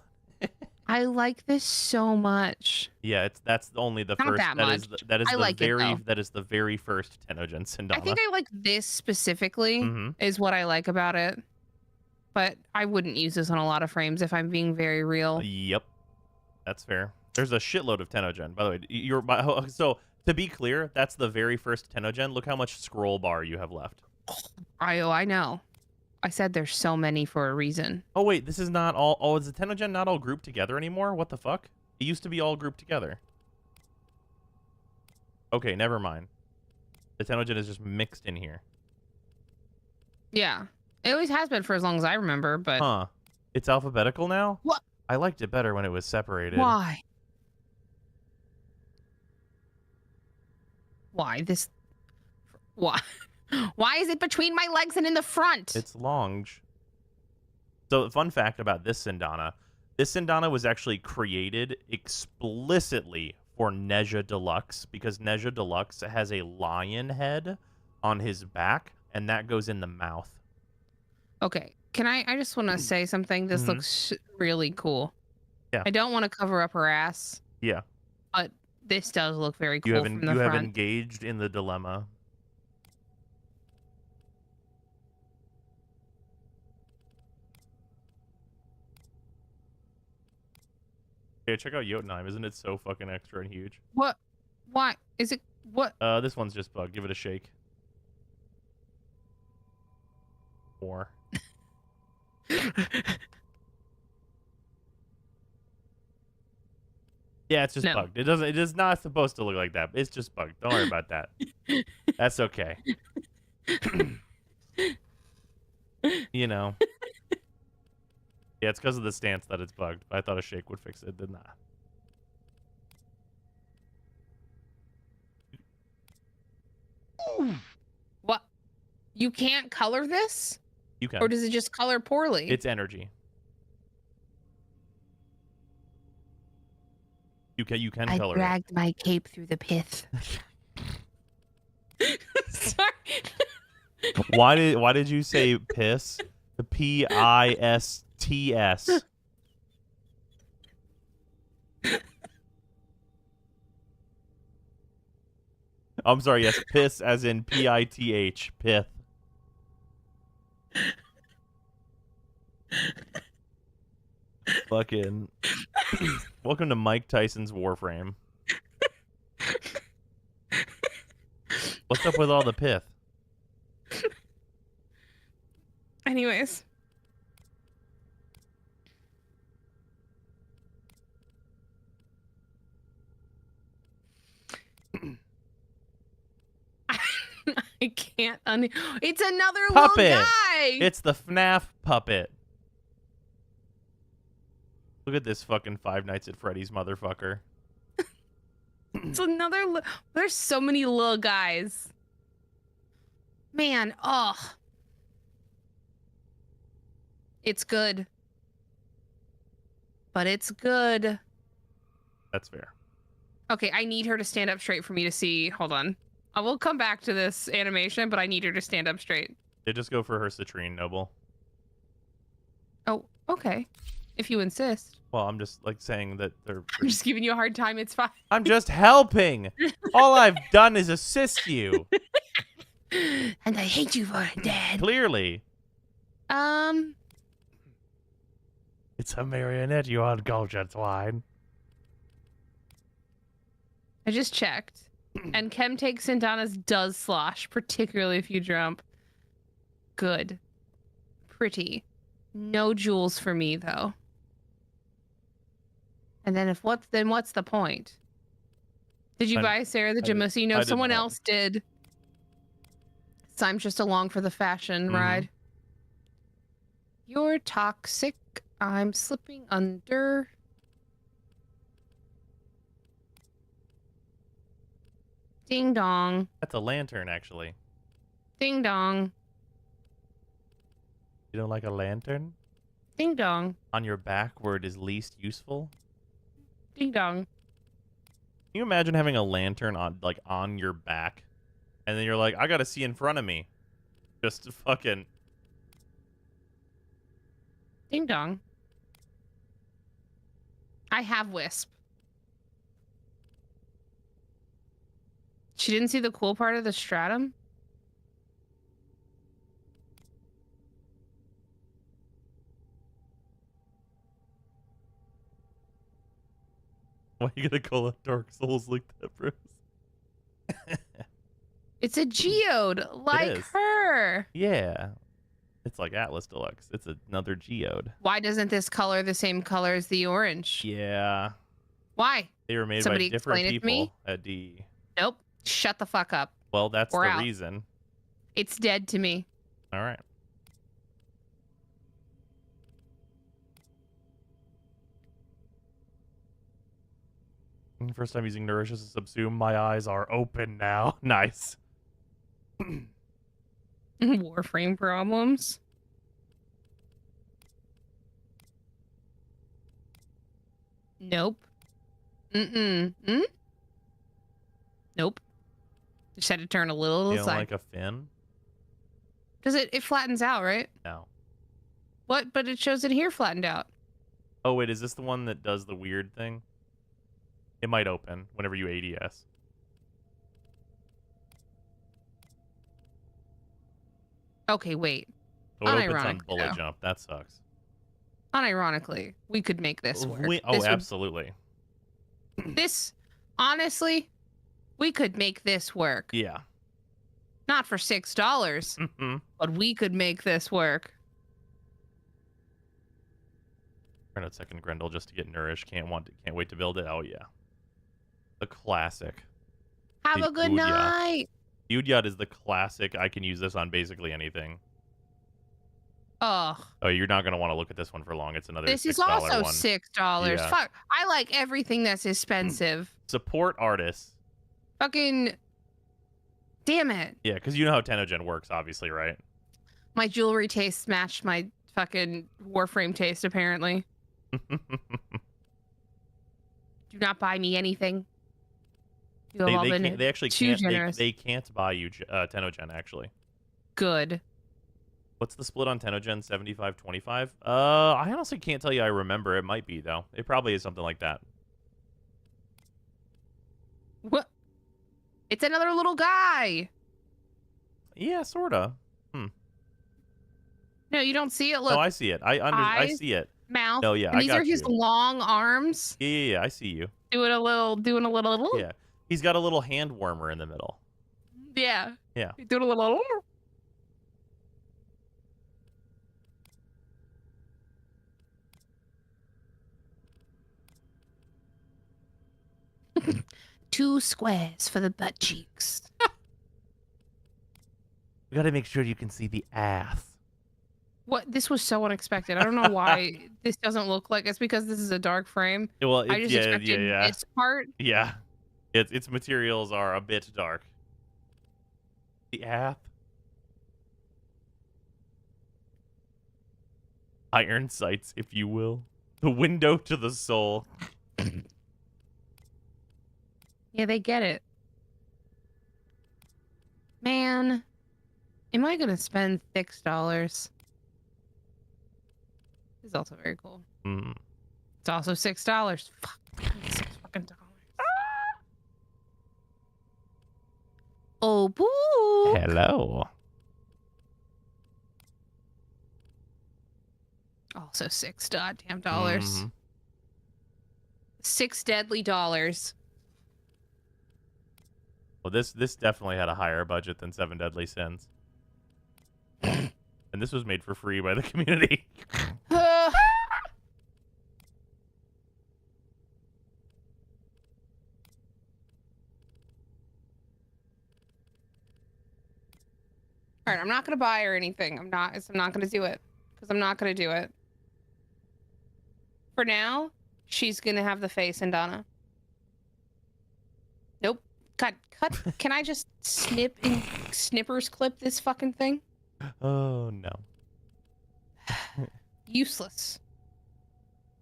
I like this so much. Yeah, that's only the Not first. that much. That is I the like it, though. that is the very first Tenogen Sindana. I think I like this specifically is what I like about it. But I wouldn't use this on a lot of frames if I'm being very real. Yep. That's fair. There's a shitload of Tenogen. By the way, so to be clear, that's the very first Tenogen. Look how much scroll bar you have left. I know. I said there's so many for a reason. Oh wait, this is not all. Oh, is the Tenogen not all grouped together anymore? What the fuck? It used to be all grouped together. Okay, never mind. The Tenogen is just mixed in here. Yeah, it always has been for as long as I remember. But it's alphabetical now. What? I liked it better when it was separated. Why? Why this? Why? Why is it between my legs and in the front? It's longe. So, fun fact about this Sindana was actually created explicitly for Nezha Deluxe because Nezha Deluxe has a lion head on his back, and that goes in the mouth. Okay, I just want to say something. This looks really cool. Yeah. I don't want to cover up her ass. Yeah. But this does look very cool You from the front. You have engaged in the dilemma. Okay, check out Jotunheim. Isn't it so fucking extra and huge? What? Why? Is it... What? This one's just bug. Give it a shake. More. Yeah, it's just bugged. It is not supposed to look like that. It's just bugged. Don't worry about that. That's okay. You know. Yeah, it's because of the stance that it's bugged. I thought a shake would fix it. It did not. What? You can't color this? You can. Or does it just color poorly? It's energy. You can color it. I dragged my cape through the pith. Sorry. Why did you say piss? The PISTS. I'm sorry, yes, piss as in PITH, pith. Fucking welcome to Mike Tyson's Warframe. What's up with all the pith? Anyways. I can't it's another puppet. Little guy. It's the FNAF puppet. Look at this fucking Five Nights at Freddy's motherfucker. It's another there's so many little guys. Man, it's good. But it's good. That's fair. Okay, I need her to stand up straight for me to see. Hold on. I will come back to this animation, but I need her to stand up straight. They just go for her citrine, Noble. Oh, okay. If you insist. Well, I'm just like saying that they're... I'm just giving you a hard time. It's fine. I'm just helping. All I've done is assist you. And I hate you for it, Dad. Clearly. It's a marionette, you uncultured swine. I just checked. And Chem takes in Donna's does slosh, particularly if you jump. Good. Pretty. No jewels for me, though. And then what's the point? Did you buy Sarah the Jamusi? No, someone else did. So I'm just along for the fashion ride. You're toxic. I'm slipping under. Ding dong. That's a lantern, actually. Ding dong. You don't like a lantern? Ding dong. On your back where it is least useful? Ding dong. Can you imagine having a lantern on your back? And then you're like, I gotta see in front of me. Just fucking... Ding dong. I have Wisp. She didn't see the cool part of the stratum? Why are you gonna call it Dark Souls like that, Bruce? It's a geode, like her. Yeah. It's like Atlas Deluxe. It's another geode. Why doesn't this color the same color as the orange? Yeah. Why? They were made Somebody by different explain it to me? people at DE. Nope. Shut the fuck up. Well, that's We're the out. reason. It's dead to me. All right. First time using Nourish as a subsume. My eyes are open now. Nice. Warframe problems. Nope. Nope. Just had to turn a little You don't side. like a fin? Does it flattens out, right? No. What? But it shows it here flattened out. Oh, wait. Is this the one that does the weird thing? It might open whenever you ADS. Okay, wait. Oh, it opens on Unironically, bullet though. jump. That sucks. Unironically, we could make this work. Absolutely. This, honestly, we could make this work. Yeah. Not for $6, but we could make this work. Turn out second Grendel just to get Nourish. Can't wait to build it. Oh yeah. The classic. Have a good night. Udyat is the classic. I can use this on basically anything. Ugh. Oh, you're not gonna want to look at this one for long. It's another This $6 is also one. $6. Yeah. Fuck. I like everything that's expensive. Support artists. Fucking. Damn it. Yeah, because you know how Tenogen works, obviously, right? My jewelry taste matched my fucking Warframe taste, apparently. Do not buy me anything. You have all been they actually too can't. generous. They can't buy you Tenogen, actually. Good. What's the split on Tenogen? 75-25? I honestly can't tell you. I remember. It might be, though. It probably is something like that. What? It's another little guy. Yeah, sorta. No, you don't see it. Look. No, I see it. I eyes, see it. Mouth. No, yeah, And these I got are his you. long arms. Yeah, I see you. Doing a little. Yeah, he's got a little hand warmer in the middle. Yeah. Yeah. Doing a little. 2 squares for the butt cheeks. We gotta make sure you can see the ass. What? This was so unexpected. I don't know why this doesn't look like it's because this is a dark frame. Well, I just expected this part. Yeah. Its materials are a bit dark. The ass. Iron sights, if you will. The window to the soul. Yeah, they get it. Man, am I gonna spend $6? This is also very cool. Mm. It's also $6. Fuck, $6 fucking dollars. Oh, boo! Hello. Also $6 goddamn dollars. 6 deadly dollars. Well, this definitely had a higher budget than 7 Deadly Sins. And this was made for free by the community. All right, I'm not gonna buy or anything. I'm not gonna do it because I'm not gonna do it. For now, she's gonna have the face and Donna. Nope. Cut. Can I just snippers clip this fucking thing? Oh no. Useless.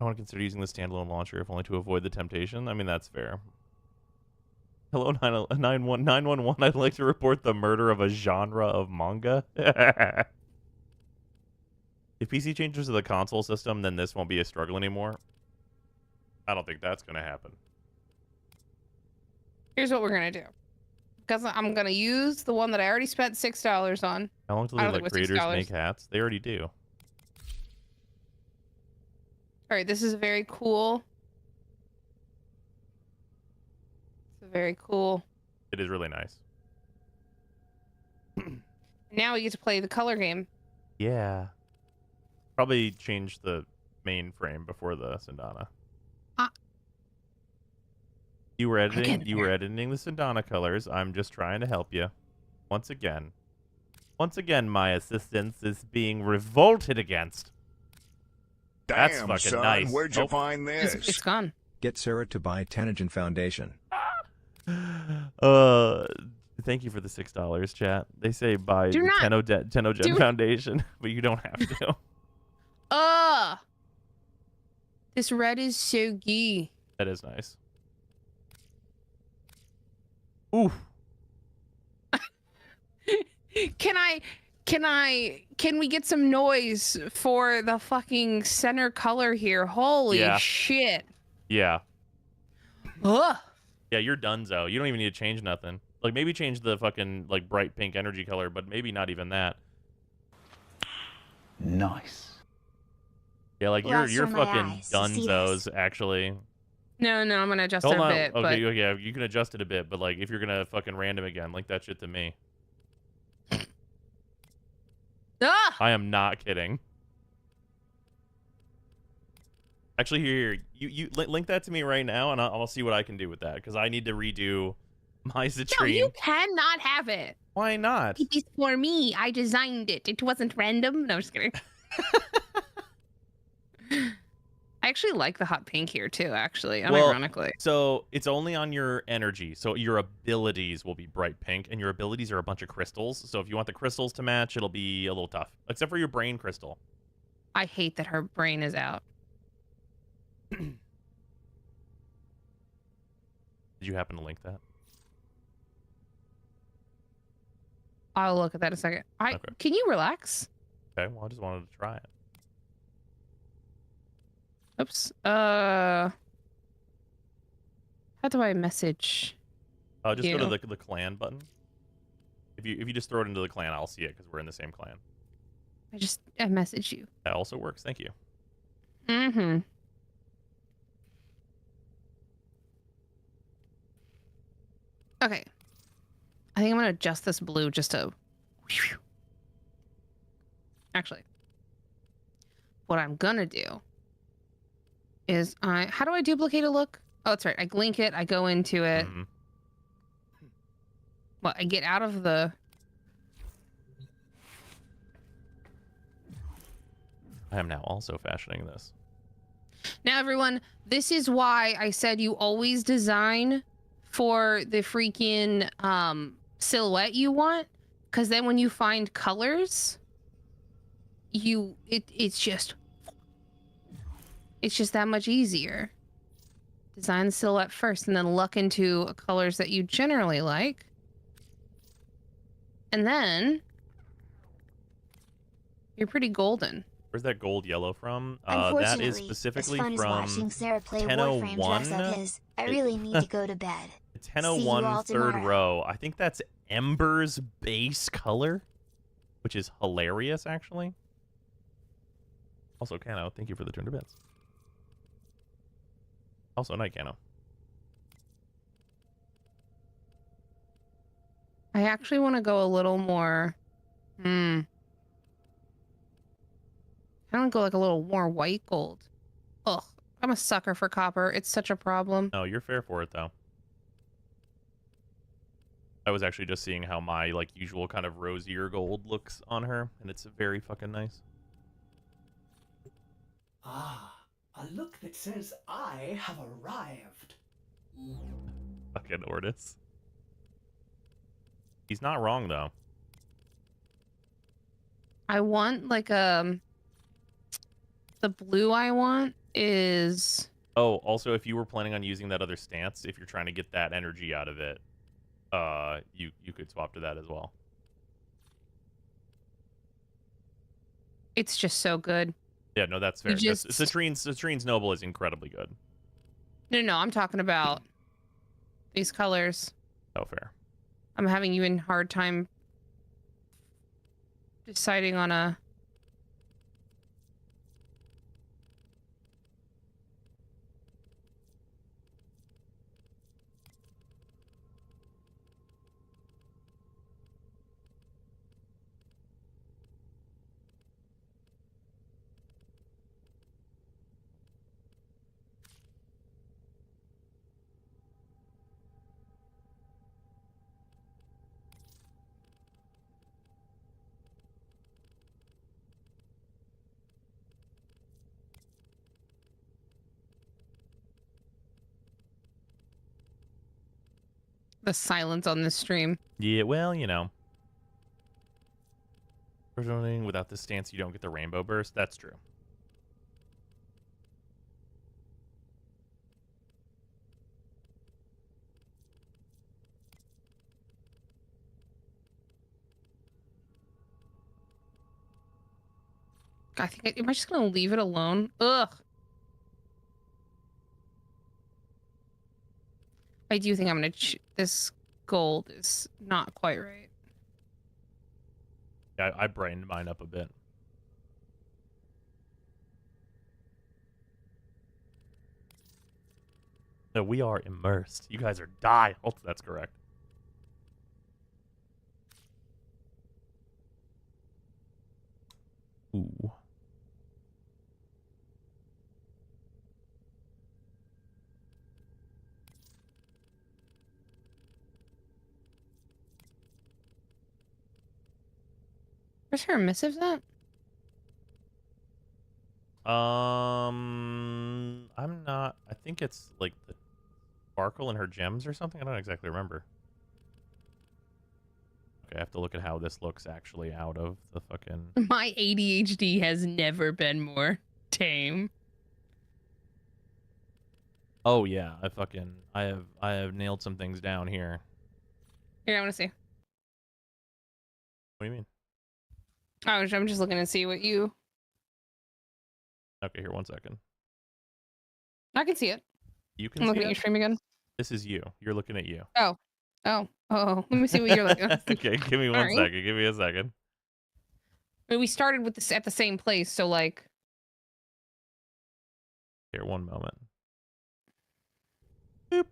I want to consider using the standalone launcher if only to avoid the temptation. I mean, that's fair. Hello, 911. I'd like to report the murder of a genre of manga. If PC changes to the console system, then this won't be a struggle anymore. I don't think that's going to happen. Here's what we're going to do. Because I'm going to use the one that I already spent $6 on. How long till they let creators make hats? They already do. All right, this is very cool. Very cool. It is really nice. Now we get to play the color game. Yeah. Probably change the main frame before the Sindana. You were editing the Sindana colors. I'm just trying to help you. Once again, my assistance is being revolted against. That's Damn, fucking son, nice. where'd you find this? It's gone. Get Sarah to buy Tanagen Foundation. Thank you for the $6, chat. They say buy Do not. Tenogen Foundation, but you don't have to. This red is so gee. That is nice. Ooh. Can we get some noise for the fucking center color here? Holy shit. Yeah. Ugh. Yeah, you're donezo. You don't even need to change nothing. Like, maybe change the fucking, like, bright pink energy color, but maybe not even that. Nice. Yeah, like, you're fucking dunzos, actually. No, I'm gonna adjust it a bit. Okay, but... yeah, you can adjust it a bit, but, like, if you're gonna fucking random again, link that shit to me. I am not kidding. Actually, here, you link that to me right now, and I'll see what I can do with that, because I need to redo my stream. No, you cannot have it. Why not? It is for me. I designed it. It wasn't random. No, I'm just kidding. I actually like the hot pink here, too, actually, unironically. So, it's only on your energy. So, your abilities will be bright pink, and your abilities are a bunch of crystals. So, if you want the crystals to match, it'll be a little tough. Except for your brain crystal. I hate that her brain is out. Did you happen to link that? I'll look at that in a second. Okay. Can you relax? Okay, well, I just wanted to try it. Oops. How do I message? Just go to the clan button. If you just throw it into the clan, I'll see it because we're in the same clan. I message you. That also works. Thank you. Mm-hmm. Okay. I think I'm gonna adjust this blue just to. Actually, what I'm gonna do is how do I duplicate a look? Oh, that's right. I link it. I go into it. What, I get out of the... I am now also fashioning this. Now, everyone, this is why I said you always design for the freaking silhouette you want, because then when you find colors, it's just that much easier. Design the silhouette first, and then look into colors that you generally like, and then you're pretty golden. Where's that gold yellow from? That is Unfortunately, specifically as fun as from watching Sarah play 1001. Warframe dress up is, I really need to go to bed. 1001 third row. I think that's Ember's base color, which is hilarious, actually. Also, Cano, thank you for the 200 bits. Also, Night Cano. I actually want to go a little more... I want to go like a little more white gold. Ugh, I'm a sucker for copper. It's such a problem. No, you're fair for it, though. I was actually just seeing how my, like, usual kind of rosier gold looks on her, and it's very fucking nice. Ah, a look that says I have arrived. Fucking Ortis. He's not wrong, though. I want like the blue I want is... Oh, also, if you were planning on using that other stance, if you're trying to get that energy out of it, you could swap to that as well. It's just so good. Yeah, no, that's fair. Citrine's Noble is incredibly good. No, I'm talking about these colors. Oh, fair. I'm having even hard time deciding on a... The silence on this stream. Yeah, well, you know. Without this stance, you don't get the rainbow burst. That's true. I think am I just gonna leave it alone? Ugh. I do think I'm gonna... this gold is not quite right. Yeah, I brightened mine up a bit. No, we are immersed. You guys are dialed. That's correct. Ooh. Where's her missives at? I'm not... I think it's, like, the sparkle in her gems or something? I don't exactly remember. Okay, I have to look at how this looks actually out of the fucking... My ADHD has never been more tame. Oh, yeah. I have nailed some things down here. Here, I want to see. What do you mean? I'm just looking to see what you... Okay, here, 1 second. I can see it. You can I'm see looking it? at your stream again. This is you. You're looking at you. Oh. Let me see what you're looking at. Okay, give me one second. Give me a second. I mean, we started with this at the same place, so like... Here, one moment. Boop.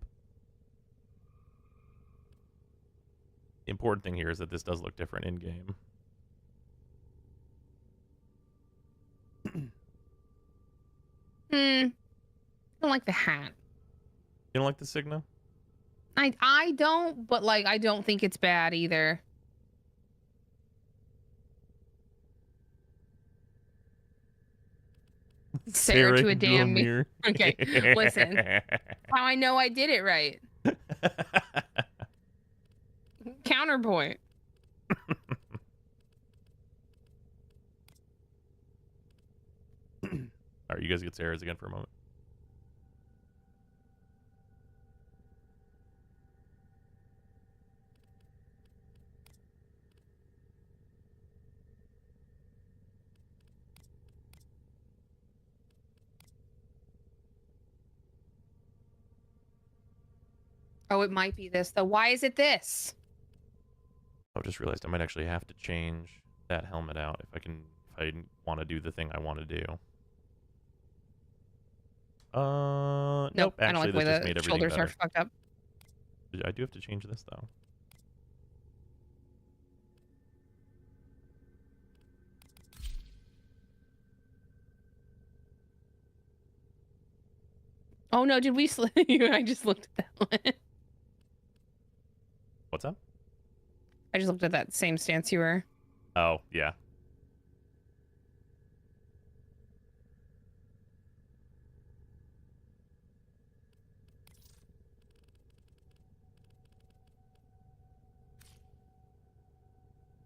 The important thing here is that this does look different in-game. I don't like the hat. You don't like the Signa? I don't, but like I don't think it's bad either. Sarah to a damn mirror. Okay, listen. How I know I did it right. Counterpoint. All right, you guys get Sarah's again for a moment. Oh, it might be this though. Why is it this? I just realized I might actually have to change that helmet out if I want to do the thing I want to do. Nope. I don't Actually, like the way this just the made everything shoulders better. are fucked up. I do have to change this though. Oh no, did we you and I just looked at that one. What's up? I just looked at that same stance you were. Oh, yeah.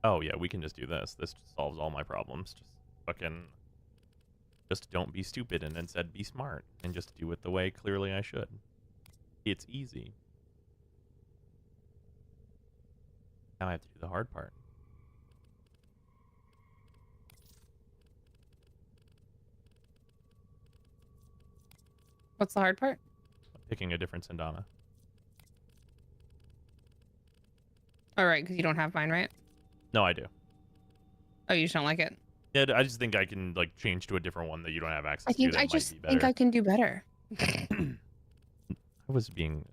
Oh, yeah, we can just do this. This solves all my problems. Just don't be stupid and instead be smart and just do it the way clearly I should. It's easy. Now I have to do the hard part. What's the hard part? Picking a different Sindana. All right, because you don't have mine, right? No, I do. Oh, you just don't like it? Yeah, I just think I can like change to a different one that you don't have access to. That I might just be better. think I can do better. I was being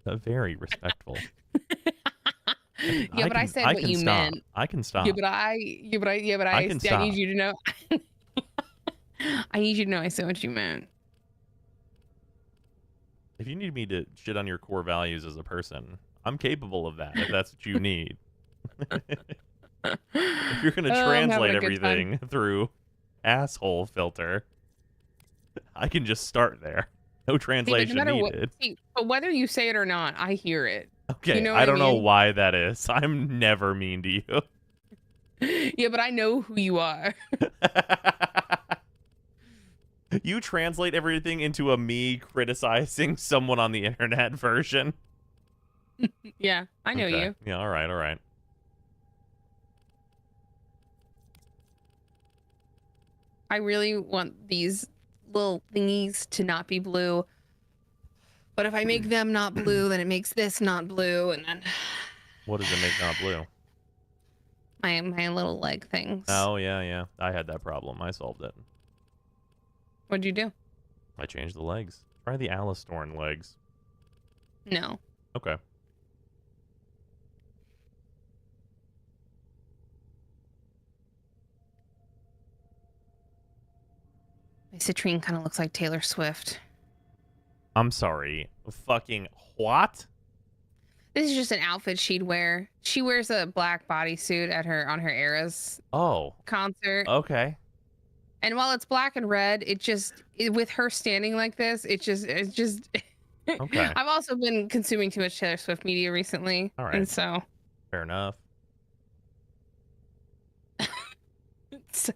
very respectful. Yeah, but I said what you meant. I can stop. Yeah, but I need you to know. I need you to know I said what you meant. If you need me to shit on your core values as a person, I'm capable of that. If that's what you need. If you're gonna translate everything through asshole filter, I can just start there. No translation needed. But whether you say it or not, I hear it. Okay, You know I don't know mean? why that is. I'm never mean to you. Yeah, but I know who you are. You translate everything into a me criticizing someone on the internet version. Yeah, I know Okay. you. Yeah, all right, all right. I really want these little thingies to not be blue. But if I make them not blue, then it makes this not blue, and then What does it make not blue? my little leg things. Oh, yeah, yeah. I had that problem. I solved it. What'd you do? I changed the legs. Try the Alistorn legs. No. Okay. My citrine kind of looks like Taylor Swift. I'm sorry. Fucking what? This is just an outfit she'd wear. She wears a black bodysuit on her Eras concert. Okay. And while it's black and red, with her standing like this, it's just Okay. I've also been consuming too much Taylor Swift media recently. All right. And so Fair enough. so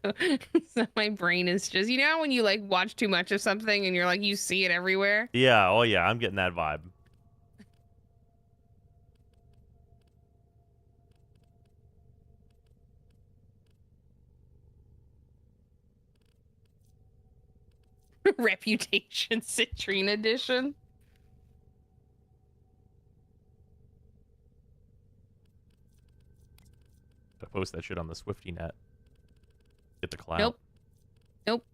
my brain is just, you know, when you like watch too much of something and you're like, you see it everywhere. Yeah, oh yeah, I'm getting that vibe. Reputation citrine edition. Gotta post that shit on the Swifty net. Get the clout. Nope.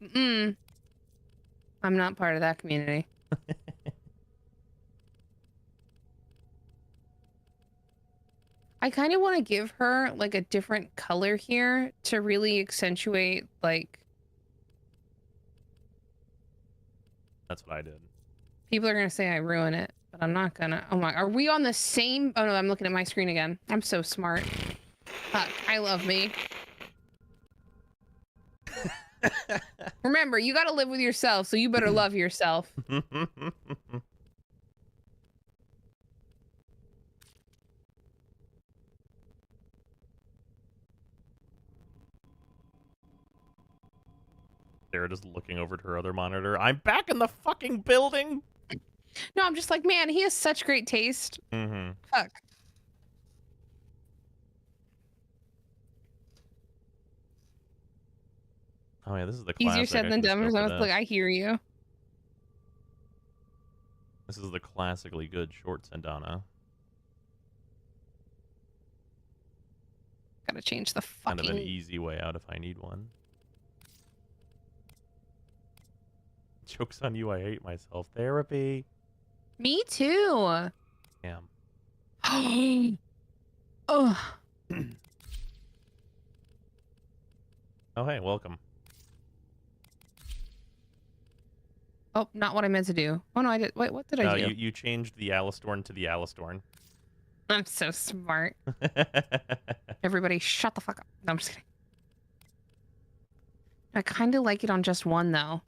I'm not part of that community. I kind of want to give her like a different color here to really accentuate like. That's what I did. People are gonna say I ruin it, But I'm not gonna. Oh my, are we on the same? Oh no, I'm looking at my screen again. I'm so smart. Fuck, I love me. Remember, you gotta live with yourself, so you better love yourself. Sarah just looking over to her other monitor. I'm back in the fucking building. No, I'm just like, man, he has such great taste. Mm-hmm. Fuck. Oh yeah, this is the classic. Easier said than done. I was like, I hear you. This is the classically good short Sindana. Gotta change the fucking... Kind of an easy way out if I need one. Joke's on you, I hate myself. Therapy. Me too. Damn. Ugh. Oh, hey, welcome. Oh, not what I meant to do. Oh no, I did. Wait, what did I do? You changed the Alistorn to the Alistorn. I'm so smart. Everybody shut the fuck up. No, I'm just kidding. I kind of like it on just one, though.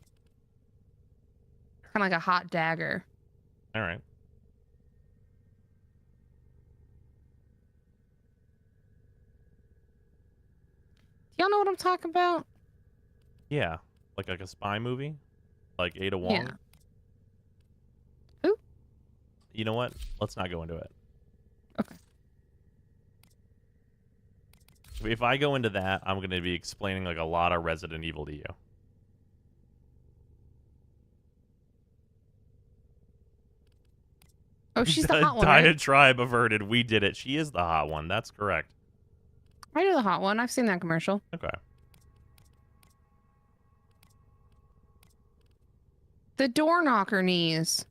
Kind of like a hot dagger. All right. Do y'all know what I'm talking about? Yeah. Like a spy movie? Like Ada Wong? Yeah. Who? You know what? Let's not go into it. Okay. If I go into that, I'm going to be explaining like a lot of Resident Evil to you. Oh, she's the hot one, right? Diatribe averted. We did it. She is the hot one. That's correct. I know the hot one. I've seen that commercial. Okay. The door knocker knees.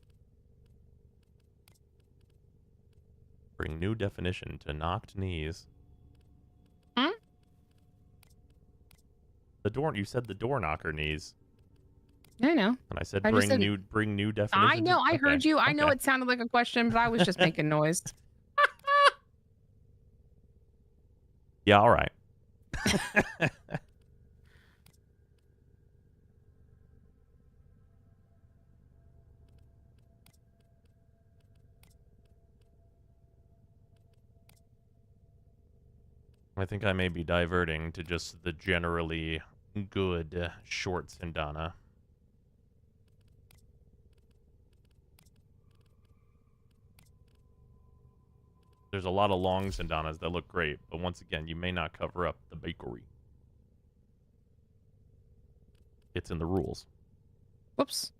Bring new definition to knocked knees. Hmm? You said the door knocker knees. I know. And I said I bring said, new definition. I know. I heard you. I know Okay. it sounded like a question, but I was just making noise. Yeah, all right. I think I may be diverting to just the generally good short Sindana. There's a lot of long Sindanas that look great, but once again, you may not cover up the bakery. It's in the rules. Whoops.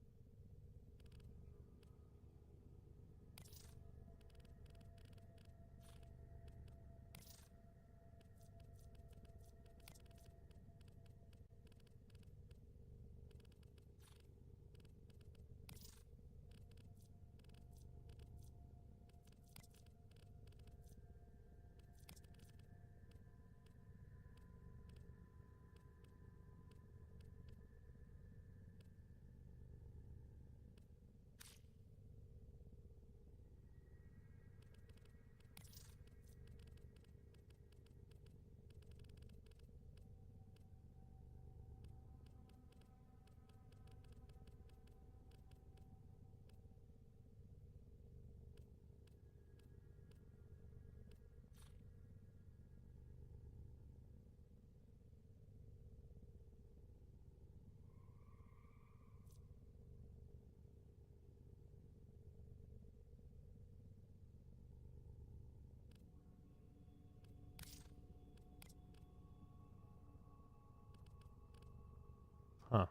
Huh.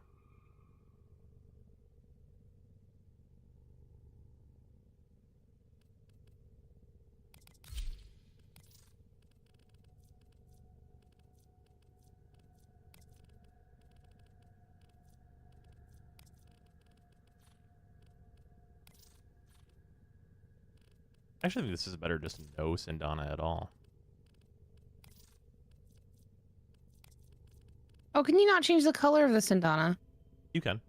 I actually think this is better just no Sindana at all. Oh, can you not change the color of the Sindana? You can.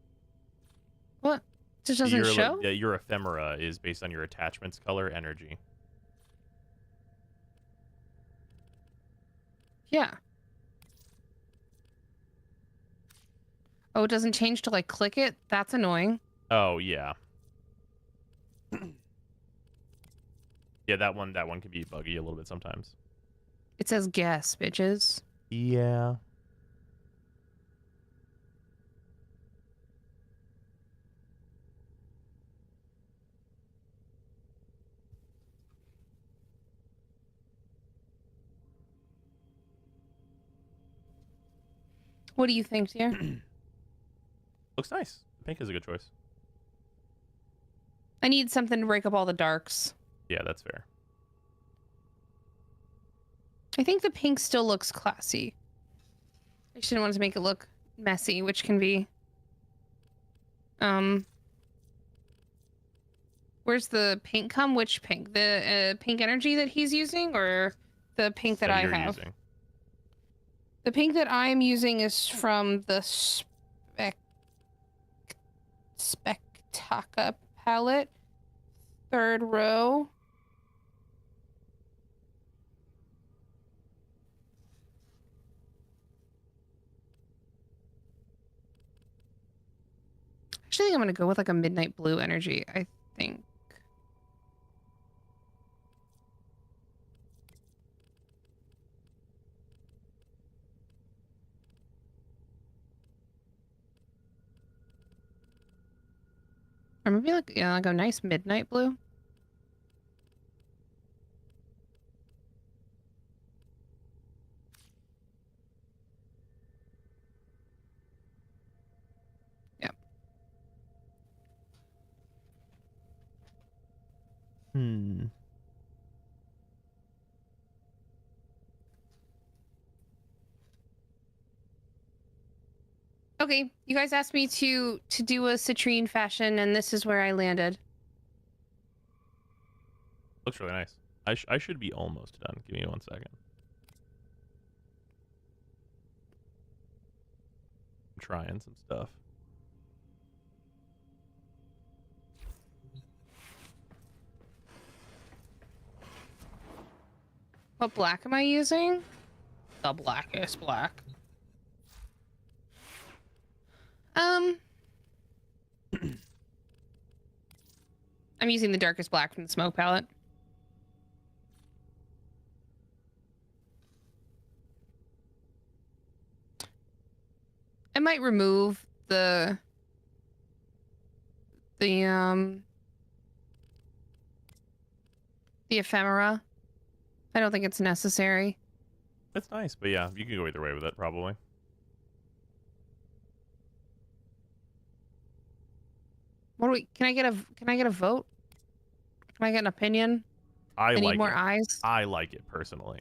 What? just doesn't show? Your ephemera is based on your attachment's color energy. Yeah. Oh, it doesn't change till I click it? That's annoying. Oh, yeah. Yeah, that one can be buggy a little bit sometimes. It says guess, bitches. Yeah. What do you think, dear? Looks nice. Pink is a good choice. I need something to break up all the darks. Yeah, that's fair. I think the pink still looks classy. I just didn't want to make it look messy, which can be... Where's the pink come? Which pink? The pink energy that he's using, or the pink that I have? Using. The pink that I'm using is from the Spectaca palette. 3rd row. Actually, I think I'm going to go with like a midnight blue energy, I think. Or maybe like, yeah, like a nice midnight blue. Yeah. Okay, you guys asked me to do a citrine fashion, and this is where I landed. Looks really nice. I should be almost done. Give me 1 second. I'm trying some stuff. What black am I using? The blackest black. I'm using the darkest black from the smoke palette. I might remove the ephemera. I don't think it's necessary. That's nice, but yeah, you can go either way with it, probably. What do we? Can I get a vote? Can I get an opinion? I need like more it. eyes. I like it personally.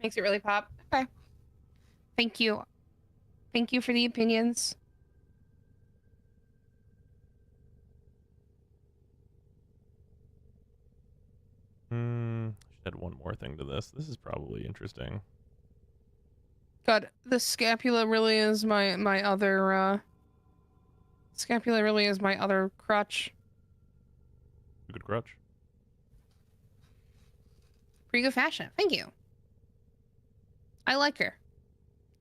Makes it really pop. Okay. Thank you. Thank you for the opinions. Should add one more thing to this. This is probably interesting. God, the scapula really is my other scapula really is my other crutch. A good crutch. Pretty good fashion. Thank you. I like her.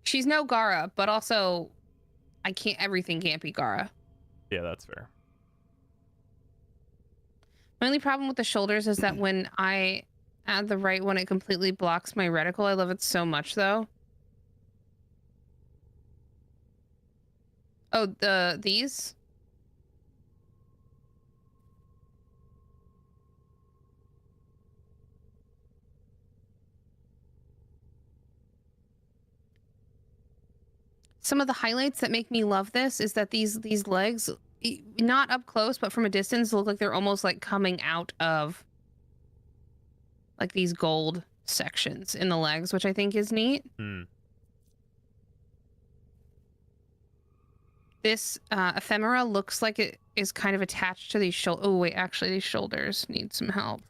She's no Gara, but also everything can't be Gara. Yeah, that's fair. My only problem with the shoulders is that when I add the right one, it completely blocks my reticle. I love it so much, though. Oh, these? Some of the highlights that make me love this is that these legs, not up close, but from a distance, look like they're almost like coming out of like these gold sections in the legs, which I think is neat. This ephemera looks like it is kind of attached to these shoulders. Oh wait, actually these shoulders need some help.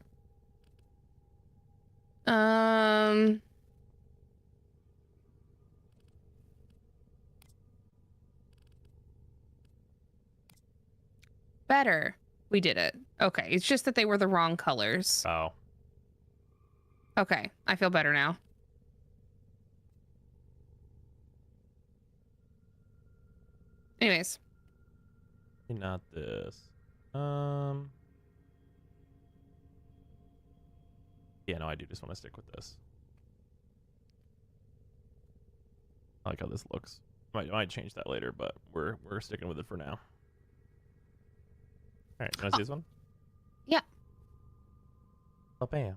Better. We did it. Okay, it's just that they were the wrong colors. Oh. Okay, I feel better now. Anyways. Not this. Yeah, no, I do just want to stick with this. I like how this looks. Might change that later, but we're sticking with it for now. All right, can I see this one? Yeah. Oh, bam.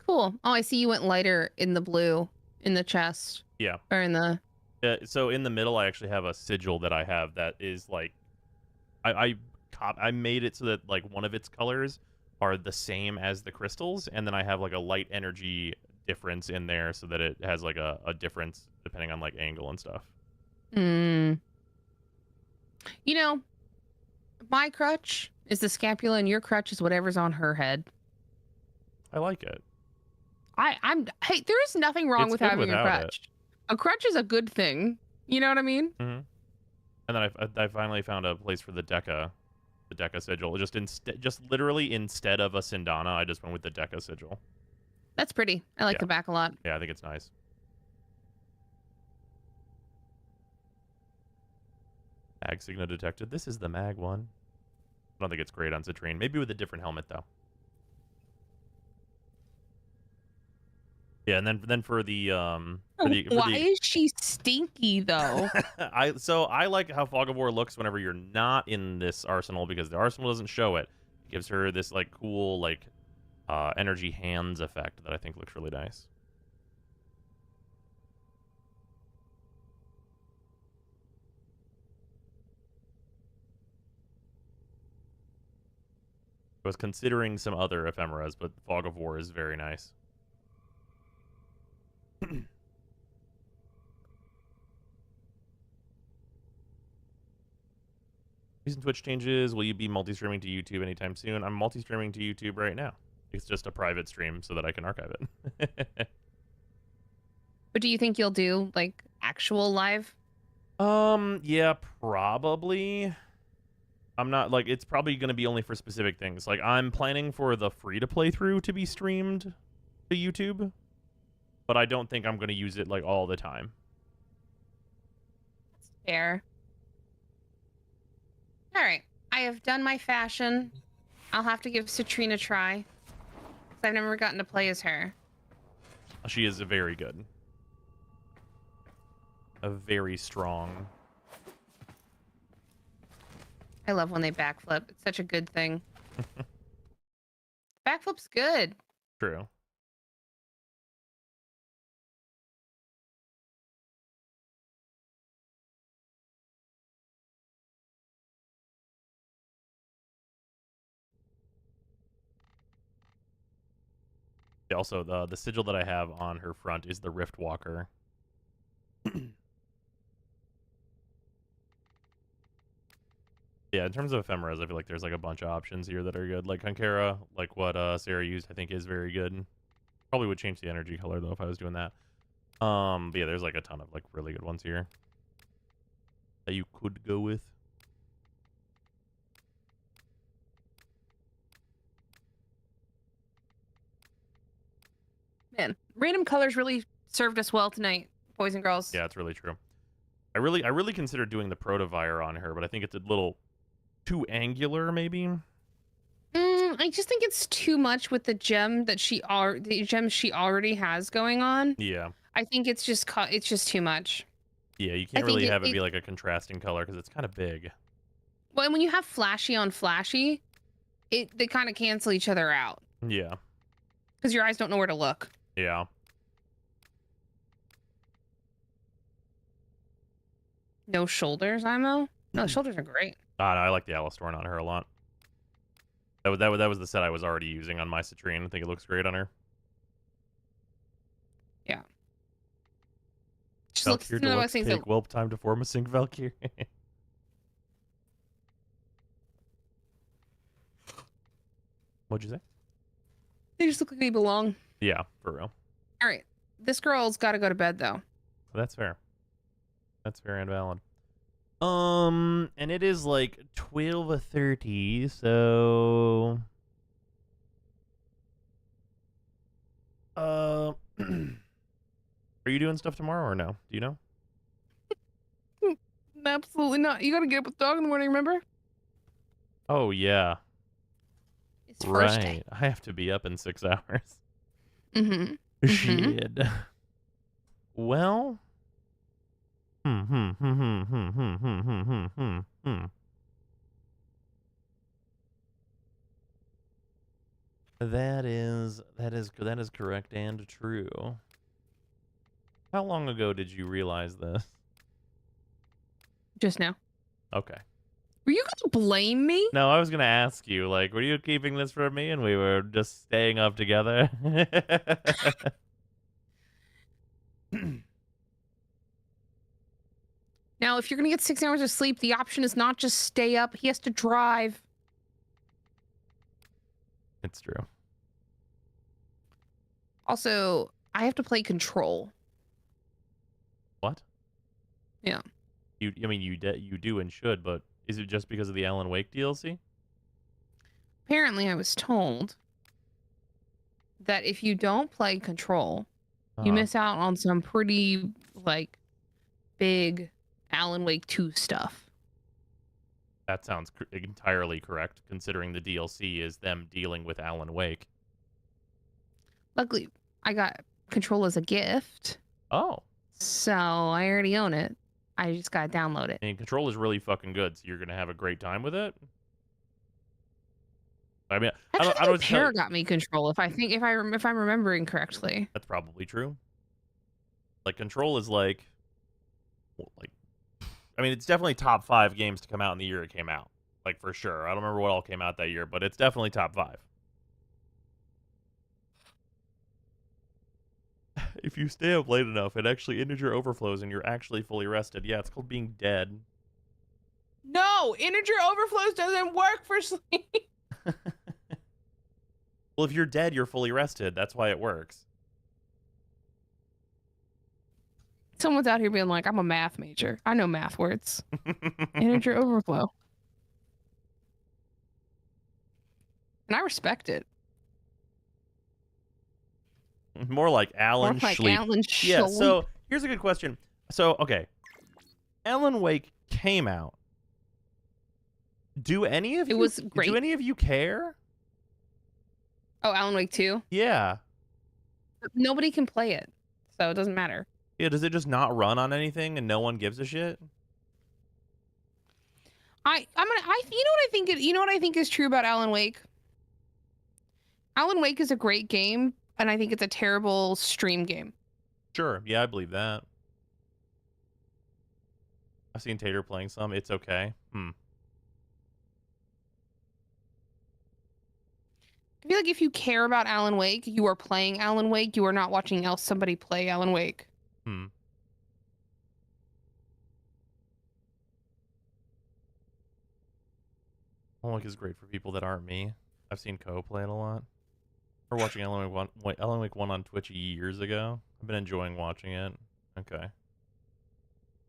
Cool. Oh, I see you went lighter in the blue in the chest. Yeah. Or in the... So in the middle, I actually have a sigil that I have that is like... I made it so that like one of its colors are the same as the crystals, and then I have like a light energy difference in there so that it has like a difference depending on like angle and stuff. You know, my crutch is the scapula and your crutch is whatever's on her head. I like it. Hey, there is nothing wrong with having a crutch. A crutch is a good thing. You know what I mean? Mm-hmm. And then I finally found a place for the Deca sigil. Just literally instead of a Sindana, I just went with the Deca sigil. That's pretty. I like the back a lot. Yeah, I think it's nice. Mag signal detected. This is the mag one. I don't think it's great on Citrine. Maybe with a different helmet though. Yeah, and then for the why is she stinky though? I like how Fog of War looks whenever you're not in this arsenal because the arsenal doesn't show it. It gives her this like cool like energy hands effect that I think looks really nice. I was considering some other ephemeras, but Fog of War is very nice. Recent Twitch changes. Will you be multi-streaming to YouTube anytime soon? I'm multi-streaming to YouTube right now. It's just a private stream so that I can archive it. But do you think you'll do like actual live? Yeah, probably. I'm not like it's probably going to be only for specific things. Like I'm planning for the free to play through to be streamed to YouTube, but I don't think I'm going to use it like all the time. Fair. All right, I have done my fashion. I'll have to give Citrine a try. 'Cause I've never gotten to play as her. She is very good. A very strong. I love when they backflip. It's such a good thing. Backflip's good. True. Also, the sigil that I have on her front is the Rift Walker. Yeah, in terms of ephemeras, I feel like there's like a bunch of options here that are good. Like Konkara, like what Sara used, I think is very good. Probably would change the energy color though if I was doing that. But yeah, there's like a ton of like really good ones here that you could go with. Man, random colors really served us well tonight, boys and girls. Yeah, it's really true. I really considered doing the Protovire on her, but I think it's a little too angular, maybe. I just think it's too much with the gem that the gems she already has going on. Yeah. I think it's just too much. Yeah, you can't really have it be like a contrasting color because it's kind of big. Well, and when you have flashy on flashy, they kind of cancel each other out. Yeah. Because your eyes don't know where to look. Yeah. No shoulders, Imo? No, the shoulders are great. No, I like the Alistorn on her a lot. That was the set I was already using on my Citrine. I think it looks great on her. Yeah. Just Valkyrie looks Deluxe things take that... whelp time to form a sync Valkyrie. What'd you say? They just look like they belong. Yeah, for real. All right. This girl's got to go to bed, though. That's fair. That's fair and valid. And it is like 12:30, so... Are you doing stuff tomorrow or no? Do you know? Absolutely not. You got to get up with the dog in the morning, remember? Oh, yeah. It's first day. Right. I have to be up in 6 hours. Mm-hmm. Shit. Well... That is correct and true. How long ago did you realize this? Just now. Okay. Were you gonna blame me? No, I was gonna ask you, like, were you keeping this from me and we were just staying up together? Now, if you're gonna get 6 hours of sleep, the option is not just stay up. He has to drive. It's true. Also, I have to play Control. What? Yeah. I mean, you do and should, but is it just because of the Alan Wake DLC? Apparently, I was told that if you don't play Control, you miss out on some pretty, like, big Alan Wake 2 stuff. That sounds entirely correct, considering the DLC is them dealing with Alan Wake. Luckily, I got Control as a gift. Oh. So I already own it. I just gotta download it. And Control is really fucking good, so you're gonna have a great time with it. I mean, I don't. Pear got me Control. If I'm remembering correctly. That's probably true. Like Control is like, I mean, it's definitely top 5 games to come out in the year it came out. Like for sure. I don't remember what all came out that year, but it's definitely top 5. If you stay up late enough, it actually integer overflows and you're actually fully rested. Yeah, it's called being dead. No, integer overflows doesn't work for sleep. Well, if you're dead, you're fully rested. That's why it works. Someone's out here being like, I'm a math major. I know math words. Integer overflow. And I respect it. More like Alan Schleep. Yeah, so here's a good question. So, okay. Alan Wake came out. Do any of you care? Oh, Alan Wake 2? Yeah. Nobody can play it, so it doesn't matter. Yeah, does it just not run on anything and no one gives a shit? You know what I think is true about Alan Wake? Alan Wake is a great game, and I think it's a terrible stream game. Sure, yeah, I believe that. I've seen Tater playing some. It's okay. I feel like if you care about Alan Wake, you are playing Alan Wake. You are not watching somebody play Alan Wake. Alan Wake is great for people that aren't me. I've seen Ko play it a lot. We're watching Alan Wake 1 on Twitch years ago. I've been enjoying watching it. Okay. Yeah,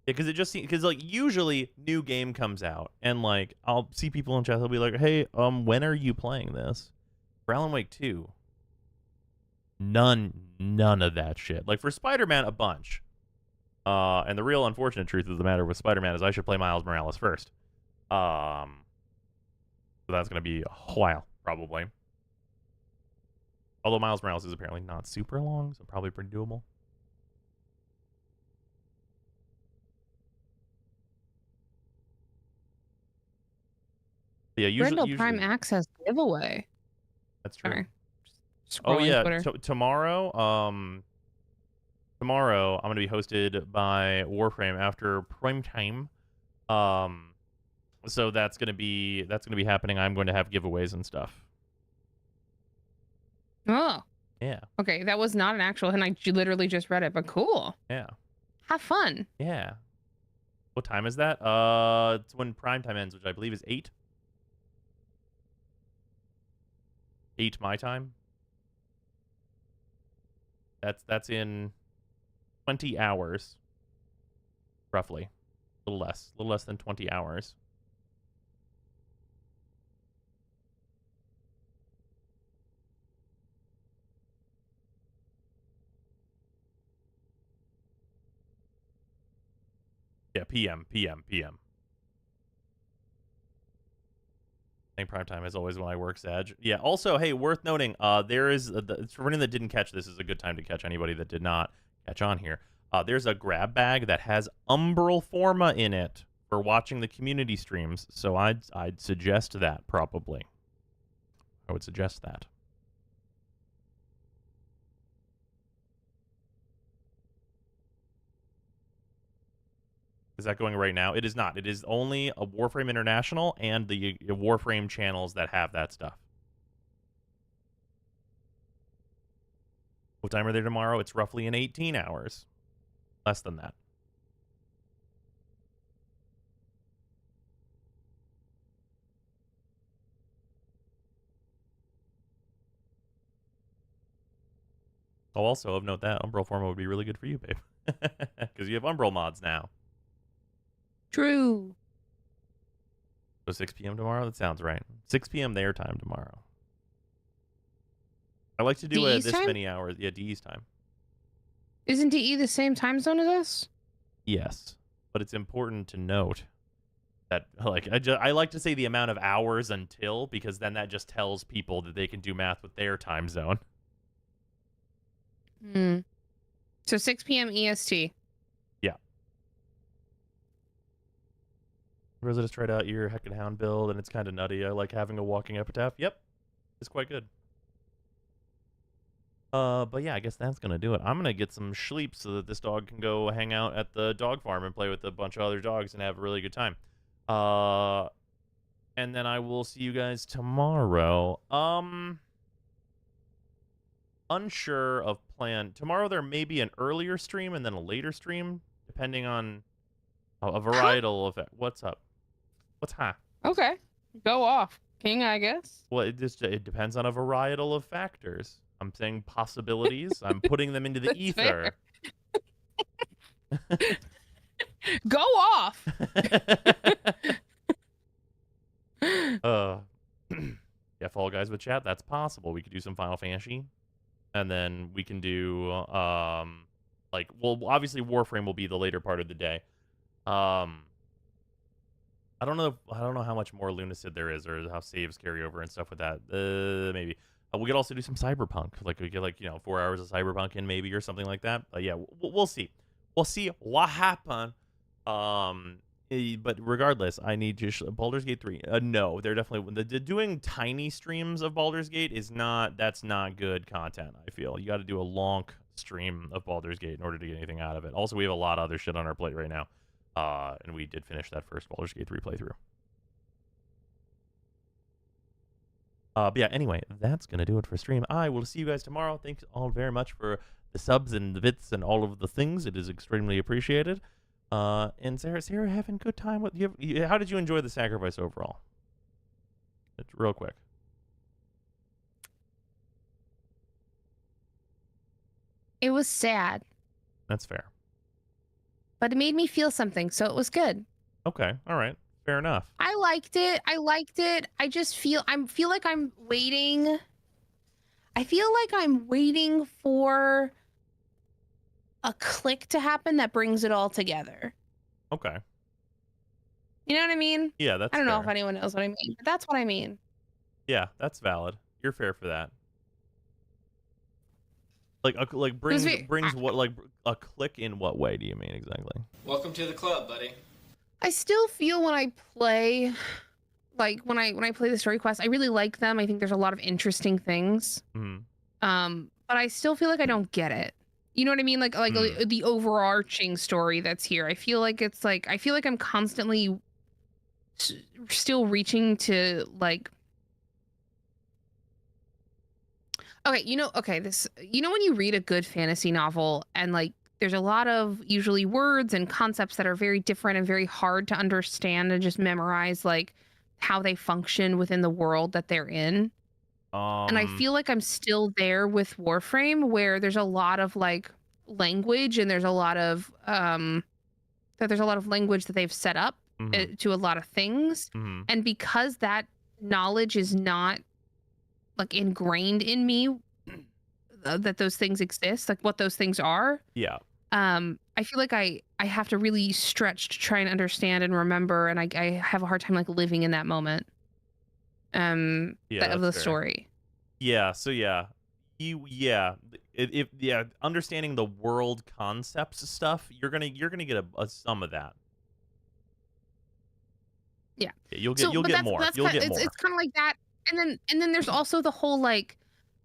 because it just seems, because like usually new game comes out and like I'll see people in chat. They'll be like, "Hey, when are you playing this?" For Alan Wake 2, none of that shit. Like for Spider-Man, a bunch. And the real unfortunate truth of the matter with Spider-Man is I should play Miles Morales first. So that's gonna be a while probably. Although Miles Morales is apparently not super long, so probably pretty doable. Yeah, usually Prime Access giveaway. That's true. Sorry. Oh yeah, Tomorrow, I'm gonna be hosted by Warframe after Prime Time. So that's gonna be happening. I'm going to have giveaways and stuff. Oh. Yeah. Okay, that was not an actual, and I literally just read it, but cool. Yeah. Have fun. Yeah. What time is that? It's when prime time ends, which I believe is 8. 8 my time. That's in 20 hours, roughly. A little less than 20 hours. Yeah, PM. I think prime time is always when I work, Sag. Yeah, also, hey, worth noting, there is, for anyone that didn't catch this, is a good time to catch anybody that did not catch on here. There's a grab bag that has Umbral Forma in it for watching the community streams, so I'd suggest that, probably. I would suggest that. Is that going right now? It is not. It is only a Warframe International and the Warframe channels that have that stuff. What time are they tomorrow? It's roughly in 18 hours. Less than that. Oh, also, of note that Umbral Forma would be really good for you, babe. Because you have Umbral mods now. True. So 6 p.m. tomorrow? That sounds right. 6 p.m. their time tomorrow. I like to do it this time? many hours. Yeah, DE's time. Isn't DE the same time zone as us? Yes. But it's important to note that, like, I like to say the amount of hours until, because then that just tells people that they can do math with their time zone. Hmm. So 6 p.m. EST. Yeah. Rosa just tried out your Heck and Hound build, and it's kind of nutty. I like having a walking epitaph. Yep. It's quite good. But yeah, I guess that's gonna do it. I'm gonna get some sleep so that this dog can go hang out at the dog farm and play with a bunch of other dogs and have a really good time. And then I will see you guys tomorrow. Unsure of plan. Tomorrow there may be an earlier stream and then a later stream, depending on a varietal of it. What's up? What's high? Okay. Go off, King, I guess. Well, it depends on a varietal of factors. I'm saying possibilities. I'm putting them into the ether. Go off. Yeah, Fall Guys with chat. That's possible. We could do some Final Fantasy, and then we can do like, well, obviously Warframe will be the later part of the day. I don't know how much more Lunacid there is, or how saves carry over and stuff with that. Maybe. We could also do some Cyberpunk. Like, we get, like, 4 hours of Cyberpunk in, maybe, or something like that. Yeah, we'll see. We'll see what happens. But regardless, I need to... Baldur's Gate 3. No, they're definitely... doing tiny streams of Baldur's Gate is not... That's not good content, I feel. You got to do a long stream of Baldur's Gate in order to get anything out of it. Also, we have a lot of other shit on our plate right now. And we did finish that first Baldur's Gate 3 playthrough. But yeah, anyway, that's going to do it for stream. I will see you guys tomorrow. Thanks all very much for the subs and the bits and all of the things. It is extremely appreciated. And Sarah, having a good time with you. How did you enjoy the sacrifice overall? Real quick. It was sad. That's fair. But it made me feel something, so it was good. Okay, all right. Fair enough. I liked it. I just feel like I'm waiting. I feel like I'm waiting for a click to happen that brings it all together. Okay. You know what I mean? Yeah, that's I don't know fair. if anyone knows what I mean, but that's what I mean. Yeah, that's valid. You're fair for that. Brings what, like, a click in what way do you mean exactly? Welcome to the club, buddy. I still feel when I play, like when I play the story quests, I really like them. I think there's a lot of interesting things. Mm-hmm. But I still feel like I don't get it. You know what I mean? Like the overarching story that's here. I feel like I'm constantly still reaching to like. Okay, when you read a good fantasy novel and like there's a lot of usually words and concepts that are very different and very hard to understand and just memorize like how they function within the world that they're in. And I feel like I'm still there with Warframe where there's a lot of like language and there's a lot of language that they've set up to a lot of things. And because that knowledge is not like ingrained in me that those things exist, like what those things are. Yeah. I feel like I have to really stretch to try and understand and remember, and I have a hard time like living in that moment. Of the story. Yeah. So yeah, understanding the world concepts stuff, you're gonna get a some of that. Yeah. You'll get more. You'll get more. It's kind of like that. And then there's also the whole like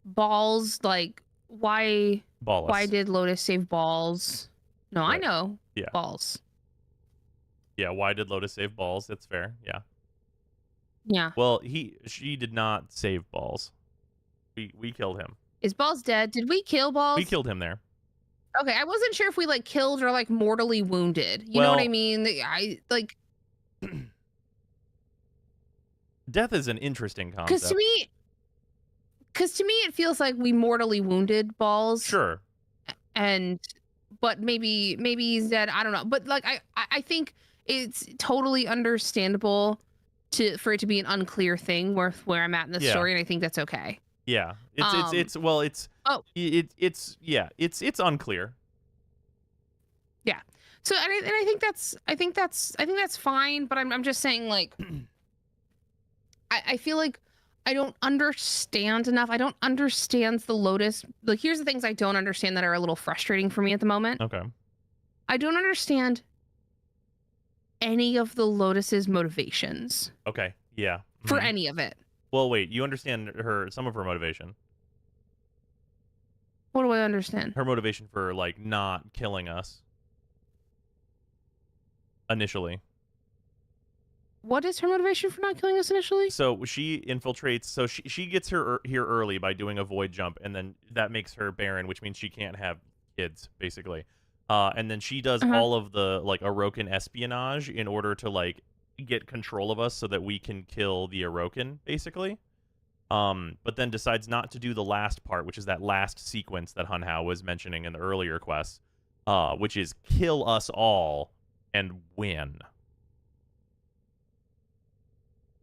balls, like why did Lotus save balls? No, right. I know. Yeah. Balls. Yeah, why did Lotus save balls? That's fair. Yeah. Yeah. Well, she did not save balls. We killed him. Is Balls dead? Did we kill Balls? We killed him there. Okay, I wasn't sure if we like killed or like mortally wounded. You know what I mean? I like death is an interesting concept. Because to me, it feels like we mortally wounded Balls. Sure. But maybe he's dead. I don't know. But like, I think it's totally understandable for it to be an unclear thing where I'm at in the story, and I think that's okay. Yeah. It's unclear. Yeah. So I think that's fine. But I'm just saying like. I feel like I don't understand enough. I don't understand the Lotus. Like, here's the things I don't understand that are a little frustrating for me at the moment. Okay. I don't understand any of the Lotus's motivations. Okay. Yeah. For any of it. Well, wait. You understand some of her motivation. What do I understand? Her motivation for like not killing us. Initially. What is her motivation for not killing us initially? So she infiltrates. So she gets here early by doing a void jump, and then that makes her barren, which means she can't have kids, basically. And then she does all of the like Orokin espionage in order to like get control of us, so that we can kill the Orokin, basically. But then decides not to do the last part, which is that last sequence that Hunhao was mentioning in the earlier quests, which is kill us all and win.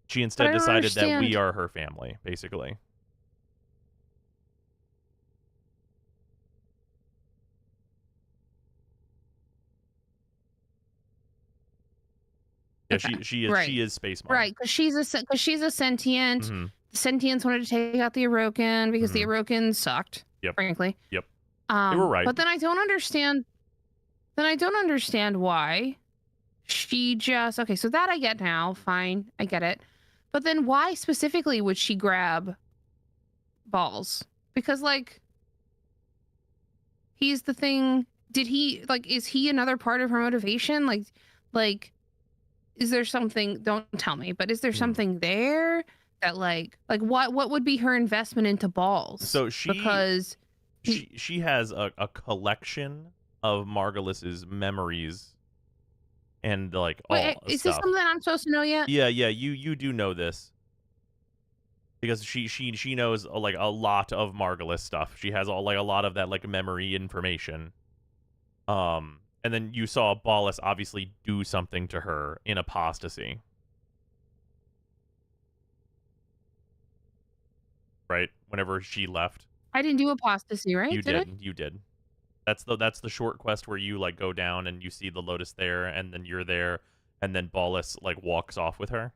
She instead decided that we are her family, basically. Yeah, okay. she is Space Mom. Right, because she's a sentient. The sentients wanted to take out the Orokin because the Orokin sucked. Yep. Frankly. Yep. They were right. But then I don't understand. Why she just so that I get now. Fine, I get it. But then why specifically would she grab Balls? Because like he's the thing. Did he like? Is he another part of her motivation? Like. Is there something? Don't tell me. But is there something there that like what would be her investment into Balls? So she has a collection of Margulis's memories and like all is stuff. This something that I'm supposed to know yet? Yeah, you do know this because she knows like a lot of Margulis stuff. She has a lot of that like memory information. And then you saw Ballas obviously do something to her in Apostasy. Right? Whenever she left. I didn't do Apostasy, right? You did. You did. That's the short quest where you like go down and you see the Lotus there, and then you're there, and then Ballas like walks off with her.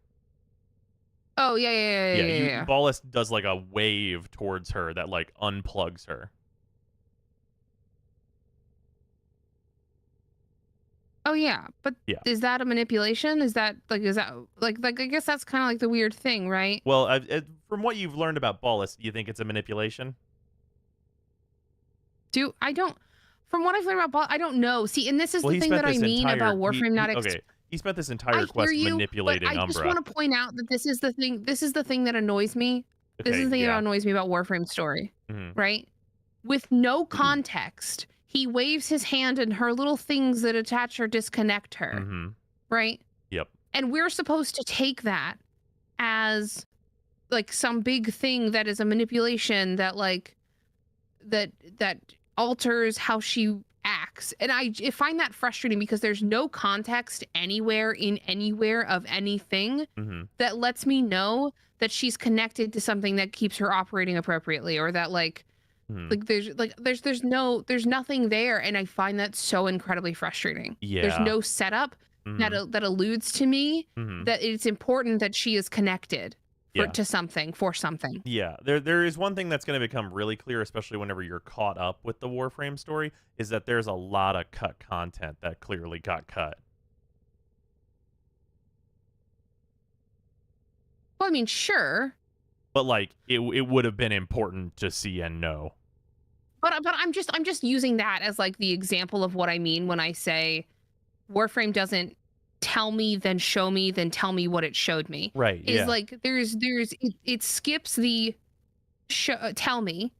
Oh yeah. Ballas does like a wave towards her that like unplugs her. Oh yeah, but is that a manipulation? Is that like I guess that's kind of like the weird thing, right? Well, from what you've learned about Ballas, do you think it's a manipulation? From what I've learned about Ballas, I don't know. See, and this is the thing that I mean about Warframe not. Okay, he spent this entire quest manipulating but I just Umbra. want to point out that this is the thing. This is the thing that annoys me. This is the thing that annoys me about Warframe's story, right? With no context, he waves his hand and her little things that attach or disconnect her, right? Yep. And we're supposed to take that as like some big thing that is a manipulation that like that alters how she acts. And I find that frustrating because there's no context anywhere of anything that lets me know that she's connected to something that keeps her operating appropriately, or that like there's nothing there, and I find that so incredibly frustrating. There's no setup that alludes to me that it's important that she is connected to something, for something. Yeah, there is one thing that's going to become really clear, especially whenever you're caught up with the Warframe story, is that there's a lot of cut content that clearly got cut. Well, I mean, sure. But like, it would have been important to see and know. But I'm just using that as like the example of what I mean when I say Warframe doesn't tell me, then show me, then tell me what it showed me. Right. Is like it skips the tell me,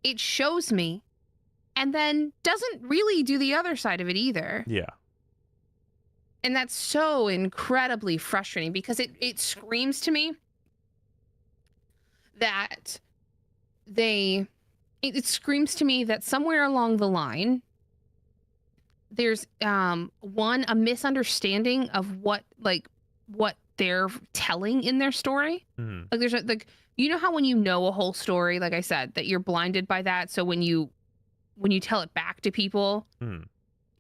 it shows me, and then doesn't really do the other side of it either. Yeah. And that's so incredibly frustrating because it screams to me that it screams to me that somewhere along the line there's a misunderstanding of what they're telling in their story. Like there's you know how when you know a whole story, like I said, that you're blinded by that, so when you tell it back to people,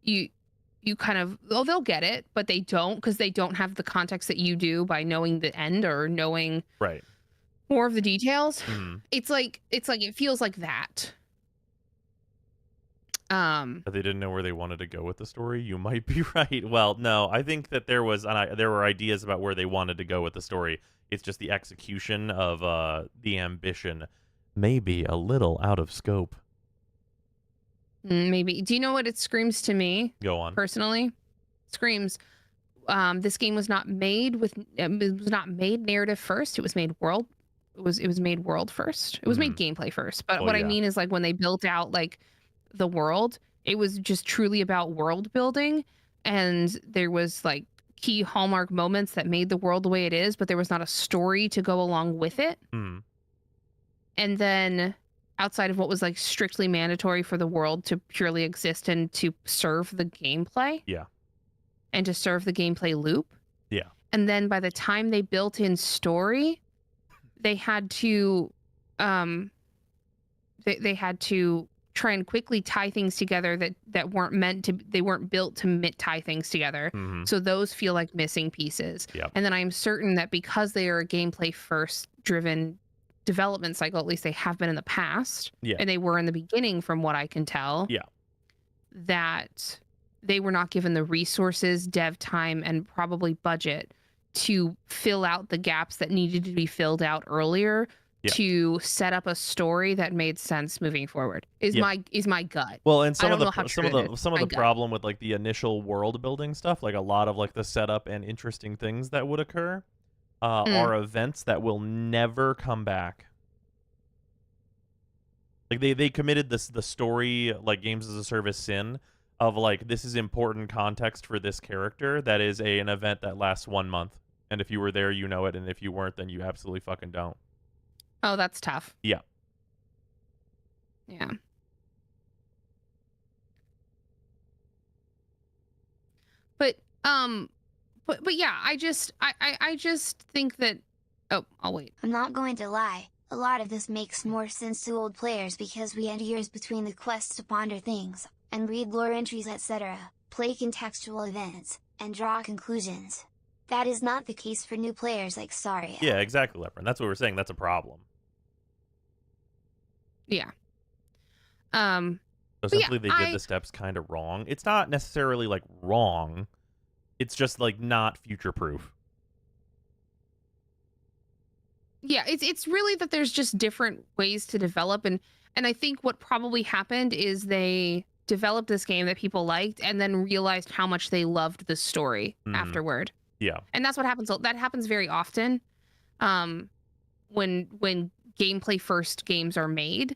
you kind of, they'll get it, but they don't, because they don't have the context that you do by knowing the end or knowing more of the details. It's like it feels like that. But they didn't know where they wanted to go with the story. You might be right. Well, no, I think that there were ideas about where they wanted to go with the story. It's just the execution of the ambition may be a little out of scope. Maybe. Do you know what it screams to me? Go on. Personally, screams. This game was not made narrative first. It was made world. It was made world first. It was made gameplay first. But what I mean is like when they built out like the world, it was just truly about world building, and there was like key hallmark moments that made the world the way it is, but there was not a story to go along with it. And then outside of what was like strictly mandatory for the world to purely exist and to serve the gameplay. Yeah. And to serve the gameplay loop. Yeah. And then by the time they built in story, they had to they had to try and quickly tie things together that weren't built to tie things together. So those feel like missing pieces. Yep. And then I'm certain that because they are a gameplay first driven development cycle, at least they have been in the past, and they were in the beginning from what I can tell, that they were not given the resources, dev time, and probably budget to fill out the gaps that needed to be filled out earlier to set up a story that made sense moving forward is my gut. Well, and some of the problem with like the initial world building stuff, like a lot of like the setup and interesting things that would occur are events that will never come back. Like they committed the story, like games as a service sin of like, this is important context for this character that is an event that lasts 1 month, and if you were there you know it, and if you weren't then you absolutely fucking don't. Oh, that's tough. Yeah. But yeah, I just think that, I'll wait. I'm not going to lie, a lot of this makes more sense to old players because we had years between the quests to ponder things, and read lore entries etc., play contextual events, and draw conclusions. That is not the case for new players like Sara. Yeah, exactly, Leopard. That's what we're saying. That's a problem. Yeah. So simply they did the steps kind of wrong. It's not necessarily like wrong. It's just like not future proof. Yeah, it's really that there's just different ways to develop, and I think what probably happened is they developed this game that people liked and then realized how much they loved the story afterward. Yeah. And that's what happens. That happens very often when gameplay first games are made,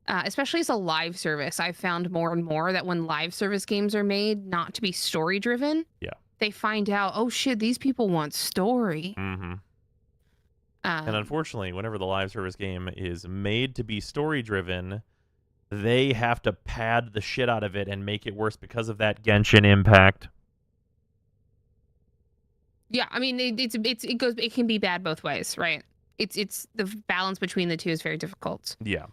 especially as a live service. I've found more and more that when live service games are made not to be story driven, they find out, oh shit, these people want story. And unfortunately, whenever the live service game is made to be story driven, they have to pad the shit out of it and make it worse because of that Genshin Impact. Yeah, I mean, it can be bad both ways, right? It's the balance between the two is very difficult. Yeah.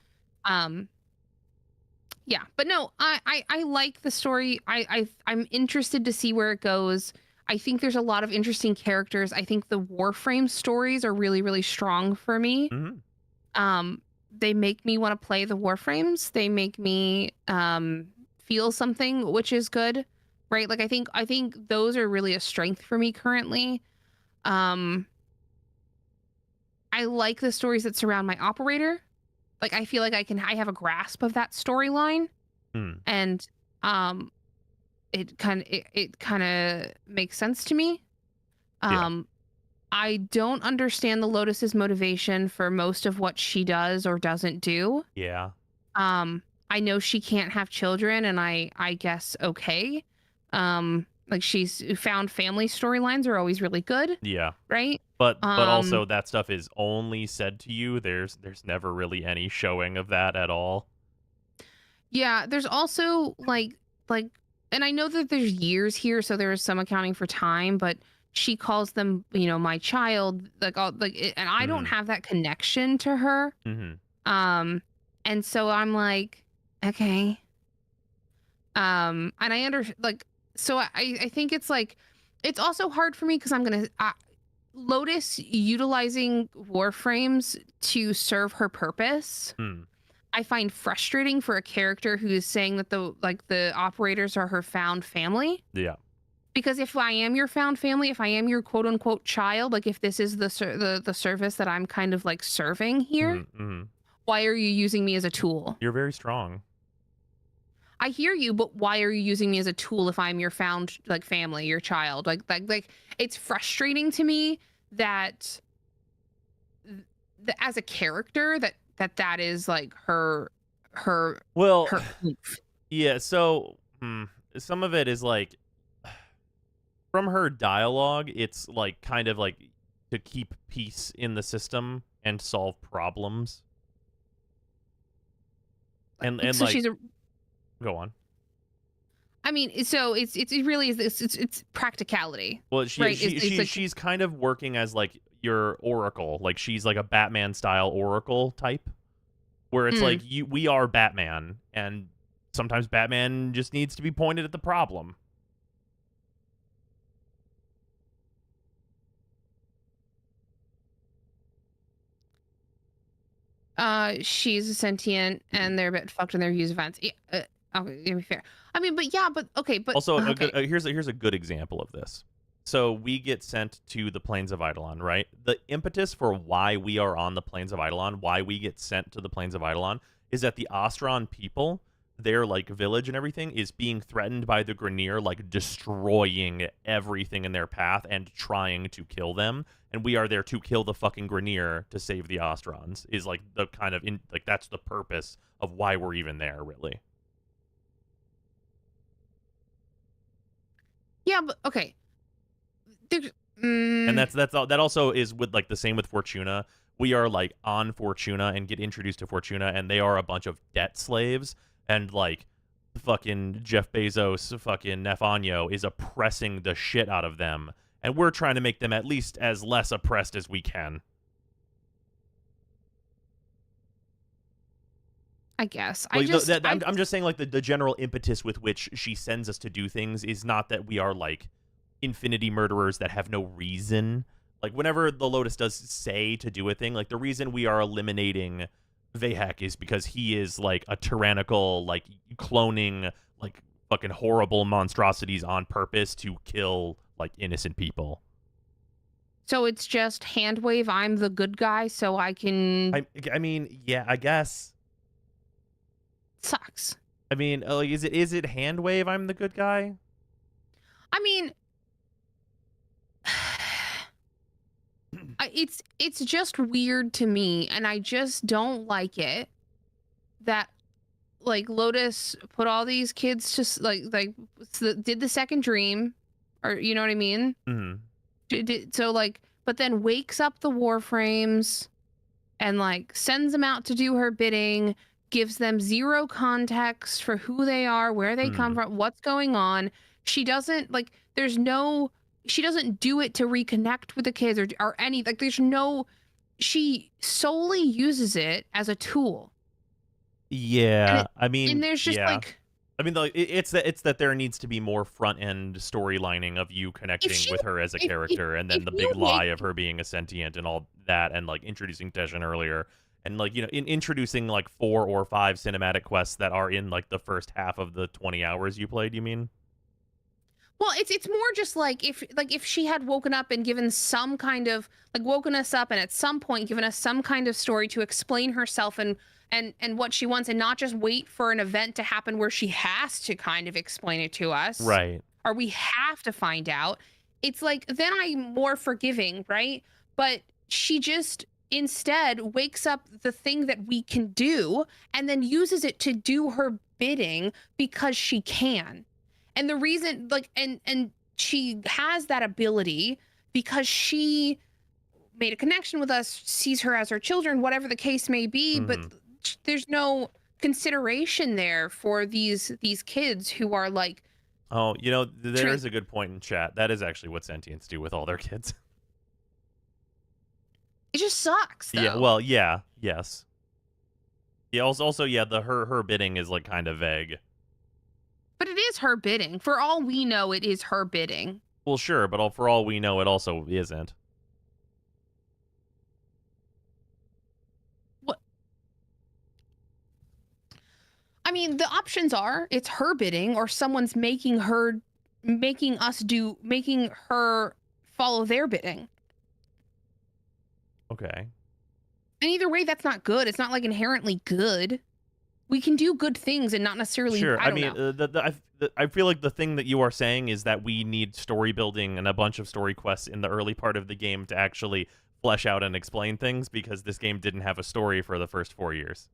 Yeah, but no, I like the story. I'm interested to see where it goes. I think there's a lot of interesting characters. I think the Warframe stories are really, really strong for me. They make me want to play the Warframes. They make me feel something, which is good, right? Like I think those are really a strength for me currently. I like the stories that surround my operator. Like I feel like I have a grasp of that storyline, and it kind of makes sense to me. I don't understand the Lotus's motivation for most of what she does or doesn't do. Yeah. I know she can't have children, and I guess okay. Like she's found family storylines are always really good. Yeah. Right. But also that stuff is only said to you. There's never really any showing of that at all. Yeah. There's also like, and I know that there's years here, so there is some accounting for time, but she calls them, my child, and I don't have that connection to her. And so I'm like, okay. And so I think it's like, it's also hard for me because I'm going to, Lotus utilizing Warframes to serve her purpose. I find frustrating for a character who is saying that the operators are her found family. Yeah. Because if I am your found family, if I am your quote unquote child, like if this is the service that I'm kind of like serving here, why are you using me as a tool? You're very strong. I hear you, but why are you using me as a tool if I'm your found family, your child? Like it's frustrating to me that as a character that is like her. Well, her yeah. So some of it is like from her dialogue, it's like kind of like to keep peace in the system and solve problems. And so like, she's go on. I mean, so it's really it's practicality. Well, right? She's kind of working as like your oracle, like she's like a Batman style oracle type, where it's like we are Batman, and sometimes Batman just needs to be pointed at the problem. She's a sentient, and they're a bit fucked in their views of events. Yeah, to be fair. I mean, but okay, but also okay. Here's a good example of this. So we get sent to the Plains of Eidolon, right? The impetus for why we are on the Plains of Eidolon, why we get sent to the Plains of Eidolon, is that the Ostron people, their like village and everything, is being threatened by the Grineer, like destroying everything in their path and trying to kill them. And we are there to kill the fucking Grineer to save the Ostrons. Is like the kind of that's the purpose of why we're even there, really. Yeah, but okay. And that also is with like the same with Fortuna. We are like on Fortuna and get introduced to Fortuna, and they are a bunch of debt slaves, and like fucking Jeff Bezos, fucking Nefanyo is oppressing the shit out of them, and we're trying to make them at least as less oppressed as we can. I guess. Like, I'm just saying, like the general impetus with which she sends us to do things is not that we are like infinity murderers that have no reason. Like whenever the Lotus does say to do a thing, like the reason we are eliminating Vahek is because he is like a tyrannical, like cloning, like fucking horrible monstrosities on purpose to kill like innocent people. So it's just hand wave. I'm the good guy, so I can. I mean, yeah, I guess. Sucks. I mean, like, is it hand wave? I'm the good guy. I mean, it's just weird to me, and I just don't like it that like Lotus put all these kids to did the second dream, or you know what I mean? So like, but then wakes up the Warframes and like sends them out to do her bidding, gives them zero context for who they are, where they come from, what's going on. She doesn't like, she doesn't do it to reconnect with the kids or any, like she solely uses it as a tool. Yeah, I mean, and there's just like, I mean, it's that there needs to be more front end storylining of you connecting with her as a character, and then the big lie of her being a sentient and all that, and like introducing Teshin earlier, and like introducing like 4 or 5 cinematic quests that are in like the first half of the 20 hours you played. You mean? Well, it's more just like if she had woken up and given some kind of woken us up and at some point given us some kind of story to explain herself and what she wants, and not just wait for an event to happen where she has to kind of explain it to us. Right. Or we have to find out. It's like, then I'm more forgiving, right? But she just instead wakes up the thing that we can do and then uses it to do her bidding because she can. And the reason, and she has that ability because she made a connection with us, sees her as her children, whatever the case may be, but there's no consideration there for these kids who are like, oh, there is a good point in chat. That is actually what sentients do with all their kids. It just sucks, though. Yeah, well, yeah, yes. Yeah, also yeah, her bidding is like kind of vague. But it is her bidding. For all we know, it is her bidding. Well, sure, but for all we know, it also isn't. I mean, the options are it's her bidding or someone's making her follow their bidding. Okay. And either way, that's not good. It's not like inherently good. We can do good things and not necessarily. Sure. I mean, I feel like the thing that you are saying is that we need story building and a bunch of story quests in the early part of the game to actually flesh out and explain things, because this game didn't have a story for the first 4 years.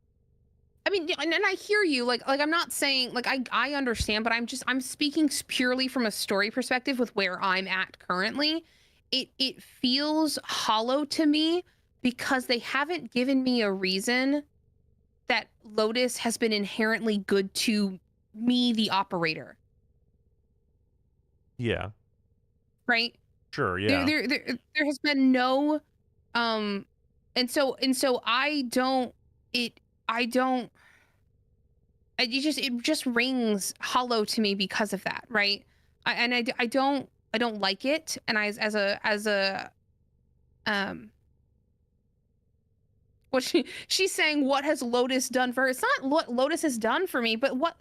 I mean, and I hear you. Like I'm not saying I understand, but I'm speaking purely from a story perspective with where I'm at currently. It feels hollow to me because they haven't given me a reason that Lotus has been inherently good to me, the operator. Yeah. Right? Sure, yeah. There has been no and so it just rings hollow to me because of that, right? I don't like it, and what she's saying, what has Lotus done for her? It's not what Lotus has done for me, but what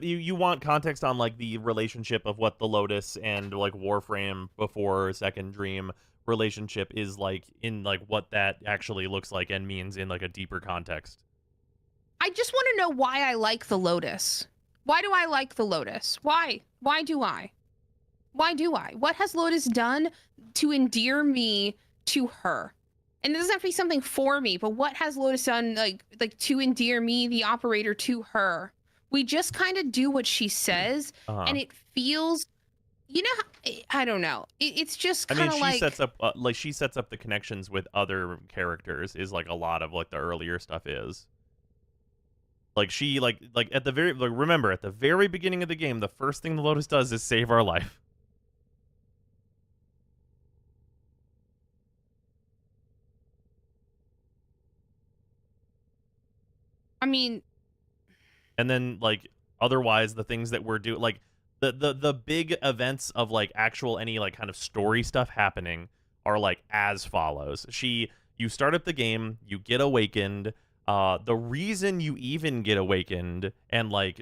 you want context on like the relationship of what the Lotus and like Warframe before Second Dream relationship is like, in like what that actually looks like and means in like a deeper context. I just want to know why I like the Lotus. Why do I like the Lotus? Why do I? What has Lotus done to endear me to her? And it doesn't have to be something for me, but what has Lotus done like to endear me, the operator, to her? We just kind of do what she says, and it feels, I don't know. It's just kind of she sets up she sets up the connections with other characters is like a lot of like the earlier stuff is. Like she like at the very remember at the very beginning of the game, the first thing the Lotus does is save our life. I mean, and then like otherwise the things that we're doing, like the big events of like actual any like kind of story stuff happening are like as follows. You start up the game, you get awakened. The reason you even get awakened and like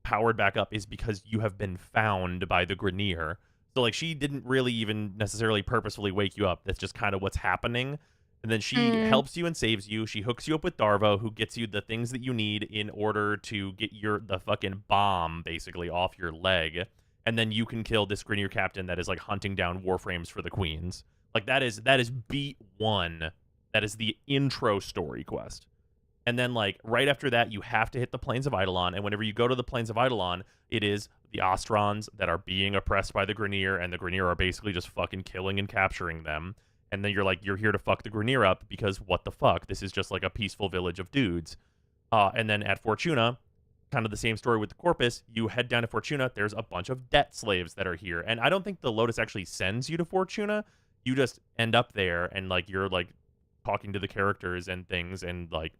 powered back up is because you have been found by the Grineer. So like she didn't really even necessarily purposefully wake you up. That's just kind of what's happening. And then she helps you and saves you. She hooks you up with Darvo, who gets you the things that you need in order to get the fucking bomb, basically, off your leg. And then you can kill this Grineer captain that is, like, hunting down Warframes for the queens. Like, that is beat 1. That is the intro story quest. And then, like, right after that, you have to hit the Plains of Eidolon. And whenever you go to the Plains of Eidolon, it is the Ostrons that are being oppressed by the Grineer, and the Grineer are basically just fucking killing and capturing them. And then you're like, you're here to fuck the Grineer up because what the fuck? This is just like a peaceful village of dudes. And then at Fortuna, kind of the same story with the Corpus. You head down to Fortuna. There's a bunch of debt slaves that are here. And I don't think the Lotus actually sends you to Fortuna. You just end up there and, like, you're, like, talking to the characters and things. And, like,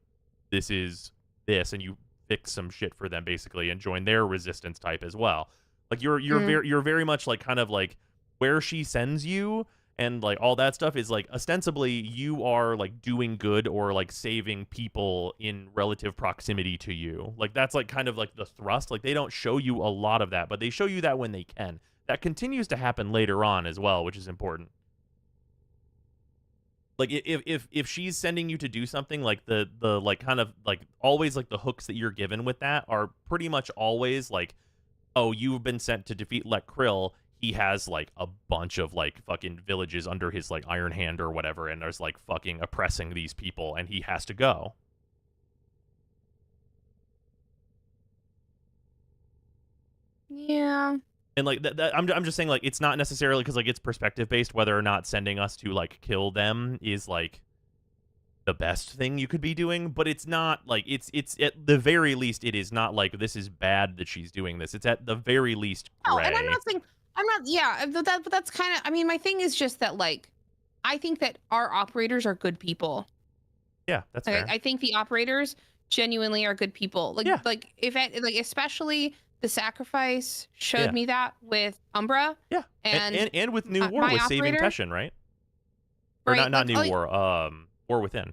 this is this. And you fix some shit for them, basically, and join their resistance type as well. Like, you're very much, like, kind of, like, where she sends you and, like, all that stuff is, like, ostensibly you are, like, doing good or, like, saving people in relative proximity to you. Like, that's, like, kind of, like, the thrust. Like, they don't show you a lot of that, but they show you that when they can. That continues to happen later on as well, which is important. Like, if she's sending you to do something, like, the like, kind of, like, always, like, the hooks that you're given with that are pretty much always, like, oh, you've been sent to defeat Lek Krill. He has, like, a bunch of, like, fucking villages under his, like, iron hand or whatever, and there's, like, fucking oppressing these people, and he has to go. Yeah. And, like, I'm just saying, like, it's not necessarily because, like, it's perspective-based whether or not sending us to, like, kill them is, like, the best thing you could be doing, but it's not, like, it's at the very least, it is not, like, this is bad that she's doing this. It's at the very least gray. Oh, and but that's kind of, I mean, my thing is just that, like, I think that our operators are good people. Yeah, that's like, fair. I think the operators genuinely are good people. Like, yeah. like, especially the sacrifice showed me that with Umbra. Yeah, and with New War with saving Teshin, right? Or right, not New War, War Within.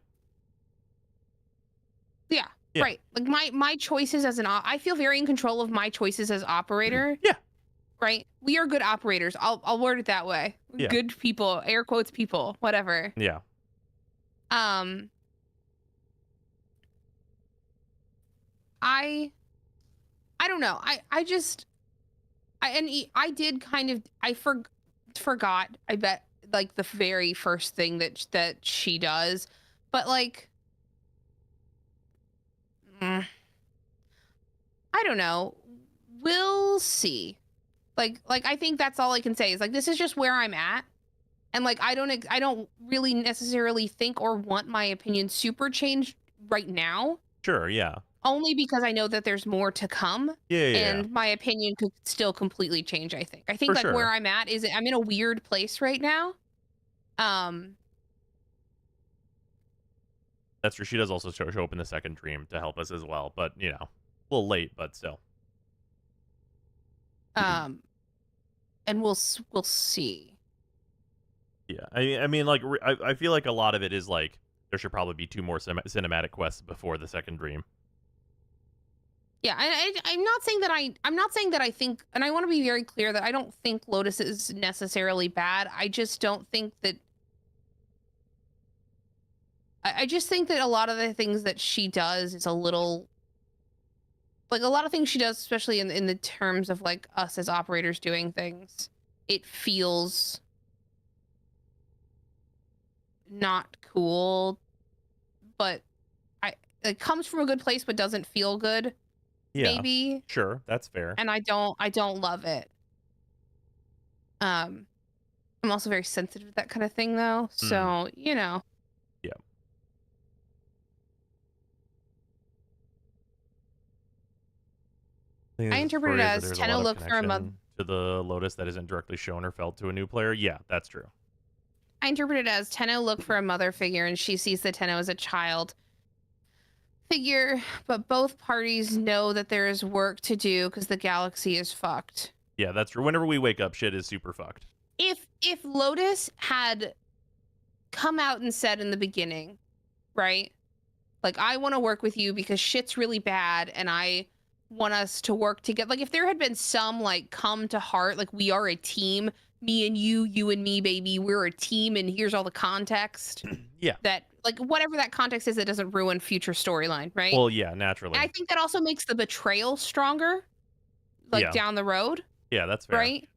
Yeah, right. Like, my choices as I feel very in control of my choices as operator. Yeah. Right? We are good operators. I'll word it that way. Yeah. Good people, air quotes people, whatever. Yeah. I don't know. I did kind of, forgot, I bet, like, the very first thing that she does, but, like, I don't know. We'll see. Like, I think that's all I can say is, like, this is just where I'm at. And, like, I don't really necessarily think or want my opinion super changed right now. Sure, yeah. Only because I know that there's more to come. Yeah. And my opinion could still completely change, I think. I think, like, where I'm at is I'm in a weird place right now. That's true. She does also show up in the second dream to help us as well. But, you know, a little late, but still. And we'll see. Yeah, I mean, like, I feel like a lot of it is, like, there should probably be 2 more cinematic quests before the second dream. Yeah, I'm not saying that I think, and I want to be very clear that I don't think Lotus is necessarily bad. I just don't think that. I just think that a lot of the things that she does is a little, like, a lot of things she does, especially in the terms of, like, us as operators doing things, it feels not cool, but it comes from a good place but doesn't feel good. Yeah, maybe. Sure, that's fair. And I don't love it. I'm also very sensitive to that kind of thing, though, so you know. Yeah. I interpret it as Tenno look for a mother to the Lotus that isn't directly shown or felt to a new player. Yeah, that's true. I interpret it as Tenno look for a mother figure, and she sees the Tenno as a child figure, but both parties know that there is work to do because the galaxy is fucked. Yeah, that's true. Whenever we wake up, shit is super fucked. If Lotus had come out and said in the beginning, right, like, I want to work with you because shit's really bad and I want us to work together, like, if there had been some, like, come to heart, like, we are a team, me and you and me, baby, we're a team, and here's all the context. Yeah. That, like, whatever that context is, that doesn't ruin future storyline, right? Well, yeah, naturally. And I think that also makes the betrayal stronger, like, down the road. Yeah, that's fair. Right?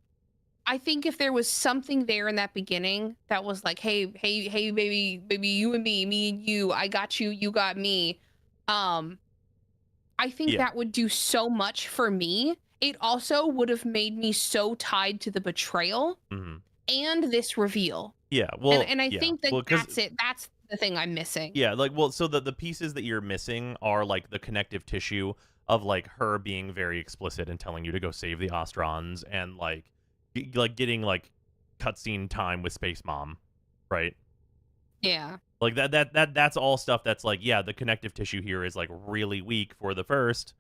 I think if there was something there in that beginning that was like, hey, baby, you and me and you, I got you, you got me. I think that would do so much for me. It also would have made me so tied to the betrayal and this reveal. Yeah, well, and I think that that's it. That's the thing I'm missing. Yeah, like, well, so the pieces that you're missing are like the connective tissue of like her being very explicit and telling you to go save the Ostrons, and like getting like cutscene time with Space Mom, right? Yeah. Like that's all stuff that's like, yeah, the connective tissue here is like really weak for the first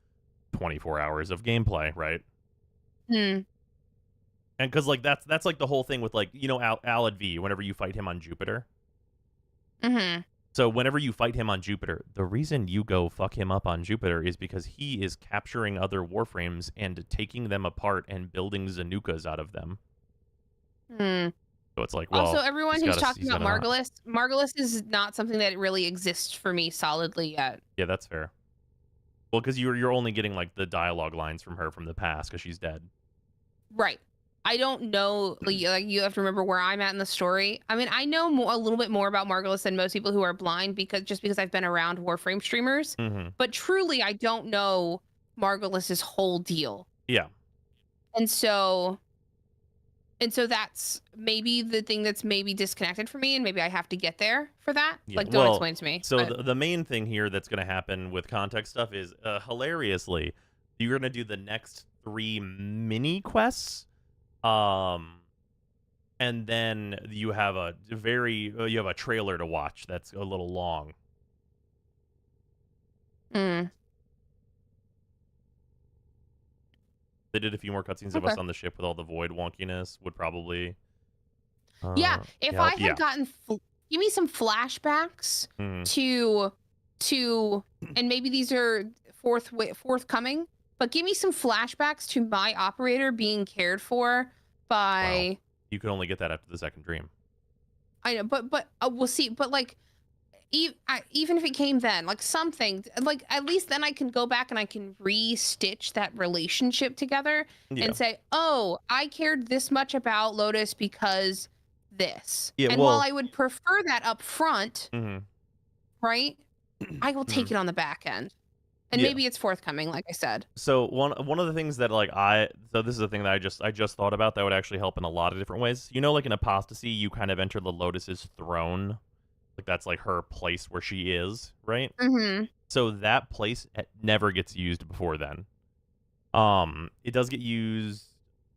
24 hours of gameplay, right? Hmm. And because like that's like the whole thing with like, you know, Alad V, whenever you fight him on Jupiter. Mm-hmm. So whenever you fight him on Jupiter, the reason you go fuck him up on Jupiter is because he is capturing other warframes and taking them apart and building Zanukas out of them. Hmm. So it's like, well, also, everyone who's talking about Margulis is not something that really exists for me solidly yet. Yeah, that's fair. Well, because you're only getting like the dialogue lines from her from the past because she's dead. Right. I don't know, like you have to remember where I'm at in the story. I mean, I know a little bit more about Margulis than most people who are blind because I've been around Warframe streamers. But truly, I don't know Margulis's whole deal. Yeah. And so that's maybe the thing that's maybe disconnected for me, and maybe I have to get there for that. Yeah, like, don't explain to me. So the main thing here that's going to happen with context stuff is, hilariously, you're going to do the next 3 mini quests. And then you have a trailer to watch that's a little long. Mm. They did a few more cutscenes of us on the ship with all the void wonkiness. Would probably. Yeah, if I had gotten, give me some flashbacks to, and maybe these are forthcoming, but give me some flashbacks to my operator being cared for by. Wow. You can only get that after the second dream. I know, but we'll see. But like, even if it came then, like something, like at least then I can go back and I can re-stitch that relationship together and say, oh, I cared this much about Lotus because this. Yeah, and while I would prefer that up front, right, I will take it on the back end. And maybe it's forthcoming, like I said. So one of the things that like so this is the thing that I just thought about that would actually help in a lot of different ways. You know, like in Apostasy, you kind of enter the Lotus's throne. Like that's like her place where she is, right? So that place never gets used before then. It does get used,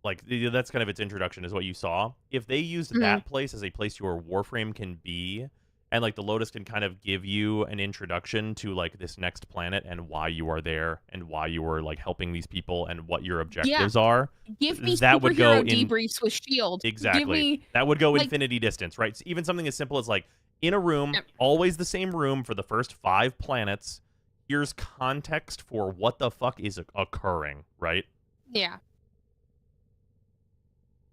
like that's kind of its introduction is what you saw. If they used that place as a place your Warframe can be, and like the Lotus can kind of give you an introduction to like this next planet and why you are there and why you are like helping these people and what your objectives are. Give me that would go debriefs with Shield. Exactly. That would go infinity distance, right? So even something as simple as like in a room, always the same room for the first 5 planets. Here's context for what the fuck is occurring, right? Yeah.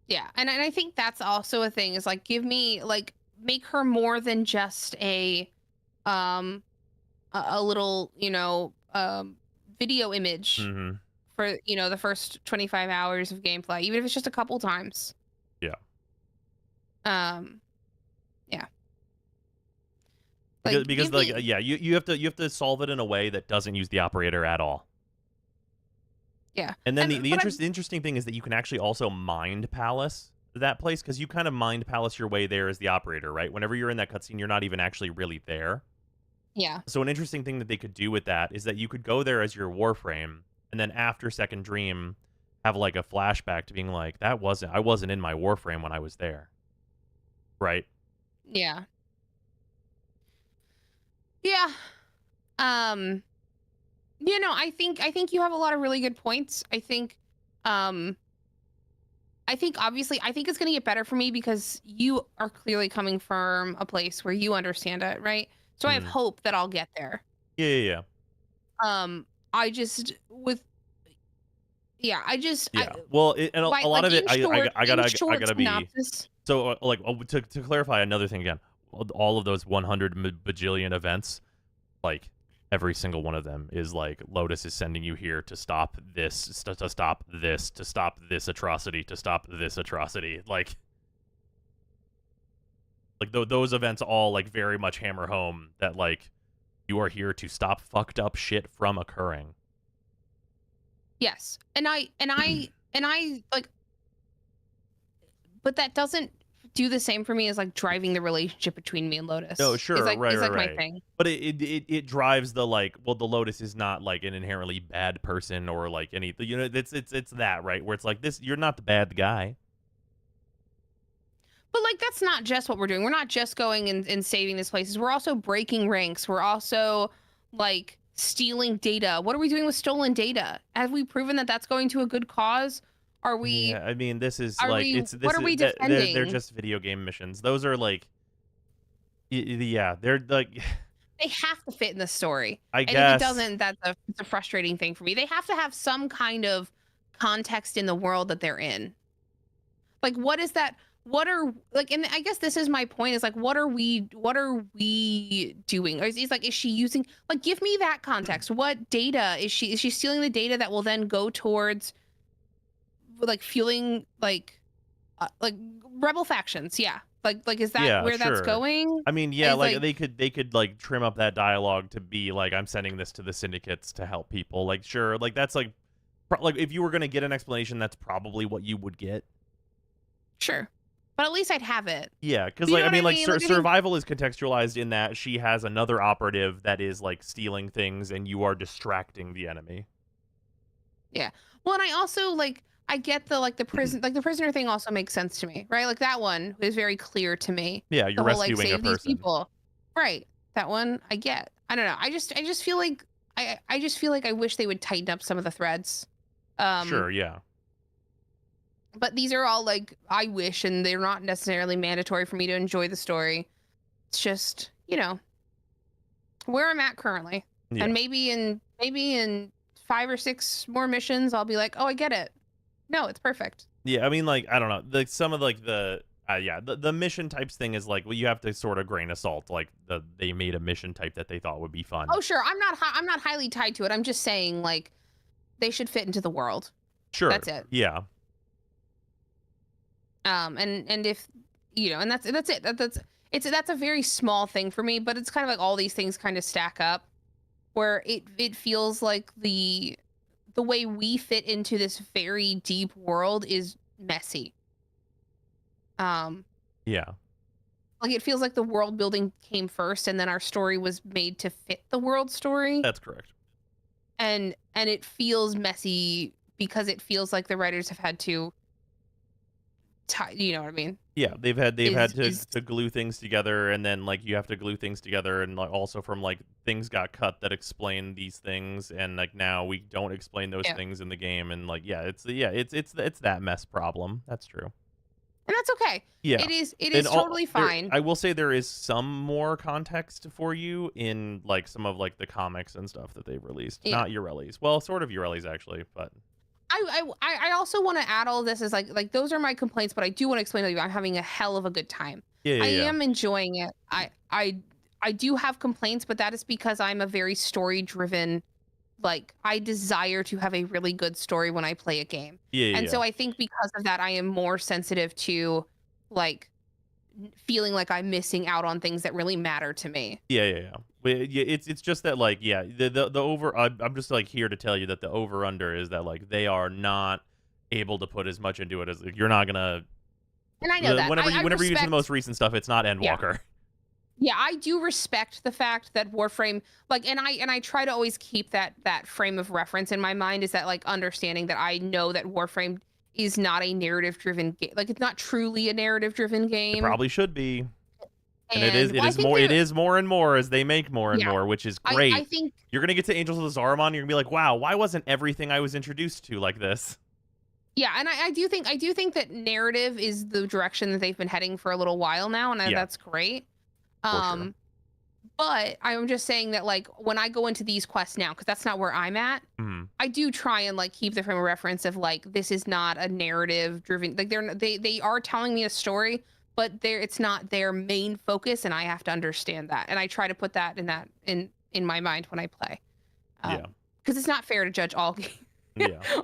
Yeah, and I think that's also a thing is like give me like make her more than just a little, you know, video image for, you know, the first 25 hours of gameplay, even if it's just a couple times. Yeah. Yeah. Because like yeah, you have to solve it in a way that doesn't use the operator at all. Yeah. And then the interesting thing is that you can actually also mind palace that place, because you kind of mind palace your way there as the operator, right? Whenever you're in that cutscene, you're not even actually really there. Yeah. So an interesting thing that they could do with that is that you could go there as your Warframe, and then after Second Dream, have like a flashback to being like, I wasn't in my Warframe when I was there. Right? Yeah. Yeah. You know, I think you have a lot of really good points. I think obviously it's going to get better for me because you are clearly coming from a place where you understand it, right? So I have hope that I'll get there. Yeah. I just Yeah, I just well, and a lot of it, I gotta be. synopsis. So, like, to clarify another thing again, all of those 100 bajillion events, like, every single one of them is like Lotus is sending you here to stop this, to stop this, to stop this atrocity, to stop this atrocity. Like those events all like very much hammer home that like you are here to stop fucked up shit from occurring. Yes, and I like, but that doesn't do the same for me as like driving the relationship between me and Lotus. No, sure, right, right. My thing. But it drives the like, well, the Lotus is not like an inherently bad person or like anything. You know, it's that, right, where it's like this, you're not the bad guy. But like that's not just what we're doing. We're not just going and saving these places. We're also breaking ranks. We're also like stealing data. What are we doing with stolen data? Have we proven that that's going to a good cause? Are we? Yeah, I mean, this is like what are we defending? They're just video game missions. Those are like, yeah, they're like. They have to fit in the story. I guess. And if it doesn't, that's a frustrating thing for me. They have to have some kind of context in the world that they're in. Like, what is that? What are like? And I guess this is my point. Is like, what are we doing? Or is like, is she using? Like, give me that context. What data is she? Is she stealing the data that will then go towards? Like fueling like rebel factions, yeah. Like is that where that's going? I mean, yeah, like they could like trim up that dialogue to be like, I'm sending this to the syndicates to help people. Like, sure, like that's like if you were gonna get an explanation, that's probably what you would get. Sure, but at least I'd have it. Yeah, because like I mean, survival is contextualized in that she has another operative that is like stealing things, and you are distracting the enemy. Yeah. Well, and I also like. I get the prison the prisoner thing also makes sense to me, right? Like that one is very clear to me. Yeah, you're rescuing save a person. These people. Right. That one I get. I don't know. I just feel like I just feel like I wish they would tighten up some of the threads. Sure, yeah. But these are all like I wish, and they're not necessarily mandatory for me to enjoy the story. It's just, you know, where I'm at currently. Yeah. And maybe in 5 or 6 more missions I'll be like, "Oh, I get it." No, it's perfect. Yeah, I mean, like, I don't know. Like, some of, like, the mission types thing is, like, well, you have to sort of grain of salt. Like, they made a mission type that they thought would be fun. Oh, sure. I'm not highly tied to it. I'm just saying, like, they should fit into the world. Sure. That's it. Yeah. And if, you know, and that's it. That's a very small thing for me, but it's kind of like all these things kind of stack up where it feels like the way we fit into this very deep world is messy. Yeah. Like it feels like the world building came first and then our story was made to fit the world story. That's correct. And it feels messy because it feels like the writers have had to you know what I mean? Yeah, they've had to glue things together, and then like you have to glue things together, and like also from like things got cut that explain these things, and like now we don't explain those things in the game, and like it's that mess problem. That's true. And that's okay. Yeah, it is totally fine. I will say there is some more context for you in like some of like the comics and stuff that they've released. Yeah. Not Urelli's. Well, sort of Urelli's actually, but. I also want to add all this as like those are my complaints, but I do want to explain to you I'm having a hell of a good time. Yeah, I am enjoying it. I do have complaints, but that is because I'm a very story driven. Like I desire to have a really good story when I play a game. So I think because of that, I am more sensitive to like feeling like I'm missing out on things that really matter to me. Yeah. It's just that like the over. I'm just like here to tell you that the over under is that like they are not able to put as much into it as like, you're not gonna. And I know that whenever you get to the most recent stuff, it's not Endwalker. Yeah, I do respect the fact that Warframe like and I try to always keep that frame of reference in my mind is that like understanding that I know that Warframe is not a narrative driven game. Like it's not truly a narrative driven game. It probably should be. And it is more and more as they make more and more, which is great. I think you're gonna get to Angels of the Zaramon, you're gonna be like, wow, why wasn't everything I was introduced to like this? Yeah, and I do think that narrative is the direction that they've been heading for a little while now, and that's great. Sure. But I'm just saying that, like, when I go into these quests now, because that's not where I'm at, I do try and like keep the frame of reference of like this is not a narrative driven. Like they are telling me a story, but it's not their main focus, and I have to understand that. And I try to put that in my mind when I play. Yeah. Because it's not fair to judge all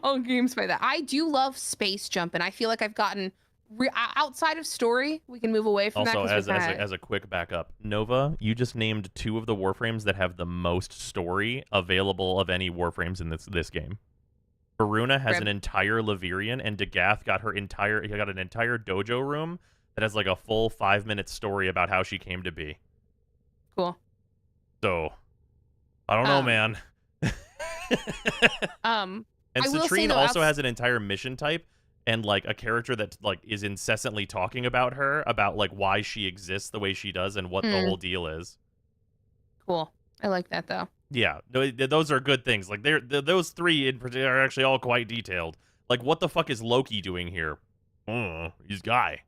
all games by that. I do love space jump, and I feel like I've gotten outside of story. We can move away from also, that. as a quick backup, Nova, you just named 2 of the Warframes that have the most story available of any Warframes in this game. Varuna has an entire Lavirian, and Dagath got an entire dojo room that has like a full 5-minute story about how she came to be. Cool. So, I don't know, man. And Citrine also has an entire mission type and like a character that like is incessantly talking about her, about like why she exists the way she does and what the whole deal is. Cool. I like that though. Yeah, those are good things. Like those 3 in particular are actually all quite detailed. Like, what the fuck is Loki doing here? He's Guy.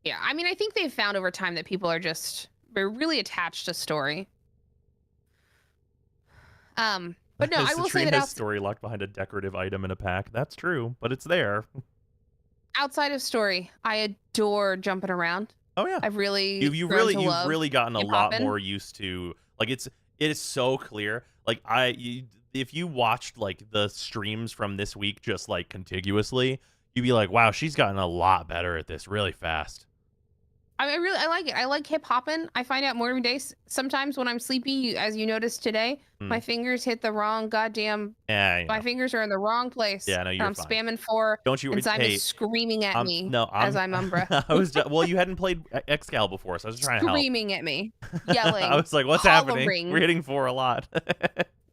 Yeah, I mean, I think they've found over time that people are they're really attached to story. But no, I will say that story locked behind a decorative item in a pack. That's true, but it's there. Outside of story, I adore jumping around. Oh yeah, I've really you've really gotten a lot more used to, like, it is so clear. Like if you watched like the streams from this week just like contiguously, you'd be like, wow, she's gotten a lot better at this really fast. I mean, I like it. I like hip hopping. I find out more every day. Sometimes when I'm sleepy, as you noticed today, my fingers hit the wrong goddamn. Yeah, my fingers are in the wrong place. Yeah, no, you're I'm fine. spamming for. Don't you? And Simon's screaming at me. No, as I'm Umbra. I was well. You hadn't played Excal before, so I was trying to help. Screaming at me, yelling. I was like, "What's happening? We're hitting 4 a lot."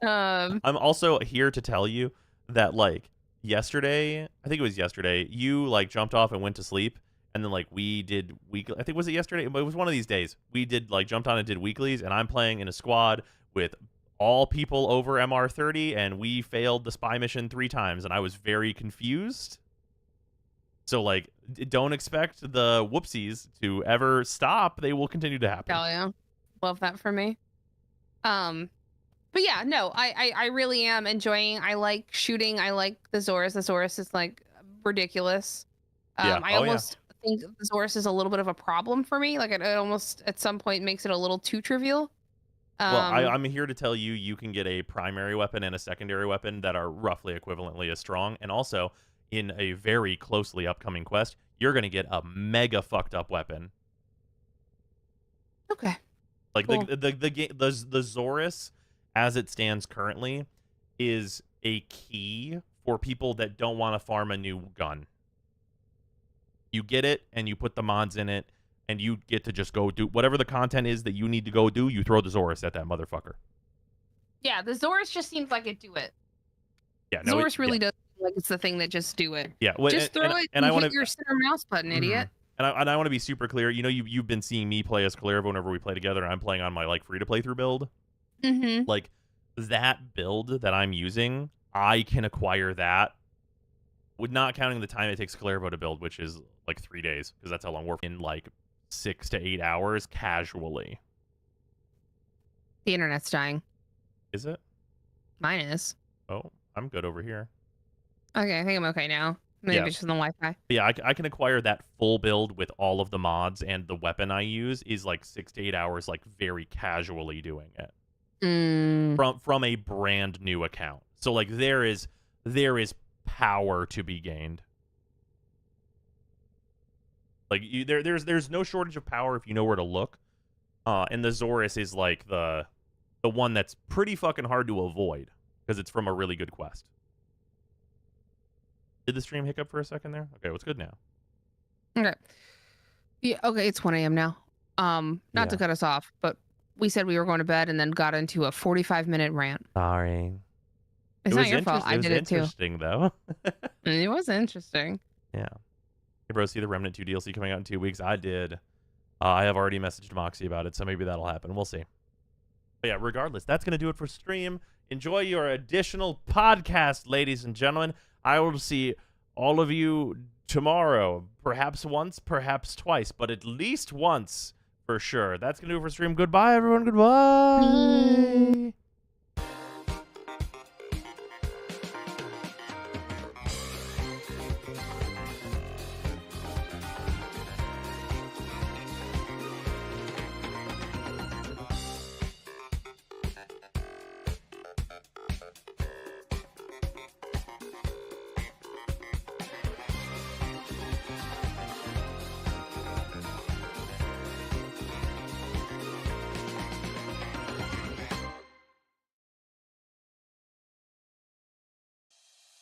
I'm also here to tell you that like yesterday, I think it was yesterday, you like jumped off and went to sleep. And then, like, we did weekly. I think, was it yesterday? But it was one of these days. We did, like, jumped on and did weeklies. And I'm playing in a squad with all people over MR30. And we failed the spy mission 3 times. And I was very confused. So, like, don't expect the whoopsies to ever stop. They will continue to happen. Hell yeah. Love that for me. But yeah, no, I really am enjoying. I like shooting. I like the Zorus. The Zorus is, like, ridiculous. Yeah. I almost... think the Zorus is a little bit of a problem for me. Like it almost at some point makes it a little too trivial. Well, I'm here to tell you, you can get a primary weapon and a secondary weapon that are roughly equivalently as strong. And also, in a very closely upcoming quest, you're going to get a mega fucked up weapon. Okay. Like cool. the Zorus, as it stands currently, is a key for people that don't want to farm a new gun. You get it, and you put the mods in it, and you get to just go do whatever the content is that you need to go do. You throw the Zorus at that motherfucker. Yeah, the Zorus just seems like it do it. Yeah, no, Zorus really does feel like it's the thing that just do it. Yeah, well, just throw it and hit your center mouse button, idiot. And I want to be super clear. You know, you've been seeing me play as Kalerva whenever we play together, and I'm playing on my like free to play through build. Like that build that I'm using, I can acquire that. With not counting the time it takes Kalerva to build, which is like 3 days, because that's how long we're in, like 6 to 8 hours casually. The internet's dying. Is it? Mine is. Oh, I'm good over here. Okay, I think I'm okay now. Maybe it's just on the Wi-Fi. Yeah, I can acquire that full build with all of the mods, and the weapon I use is like 6 to 8 hours, like very casually doing it. From a brand new account. So like there is power to be gained. Like there's no shortage of power if you know where to look. And the Zorus is like the one that's pretty fucking hard to avoid because it's from a really good quest. Did the stream hiccup for a second there? Okay, what's good now? Okay. Yeah, okay, it's 1 a.m. now. Not to cut us off, but we said we were going to bed and then got into a 45-minute rant. Sorry. It's not your fault. I did it too. It was interesting, though. It was interesting. Yeah. Hey, bro, see the Remnant 2 DLC coming out in 2 weeks? I did. I have already messaged Moxie about it, so maybe that'll happen. We'll see. But yeah, regardless, that's going to do it for stream. Enjoy your additional podcast, ladies and gentlemen. I will see all of you tomorrow. Perhaps once, perhaps twice, but at least once For sure. That's going to do it for stream. Goodbye, everyone. Goodbye.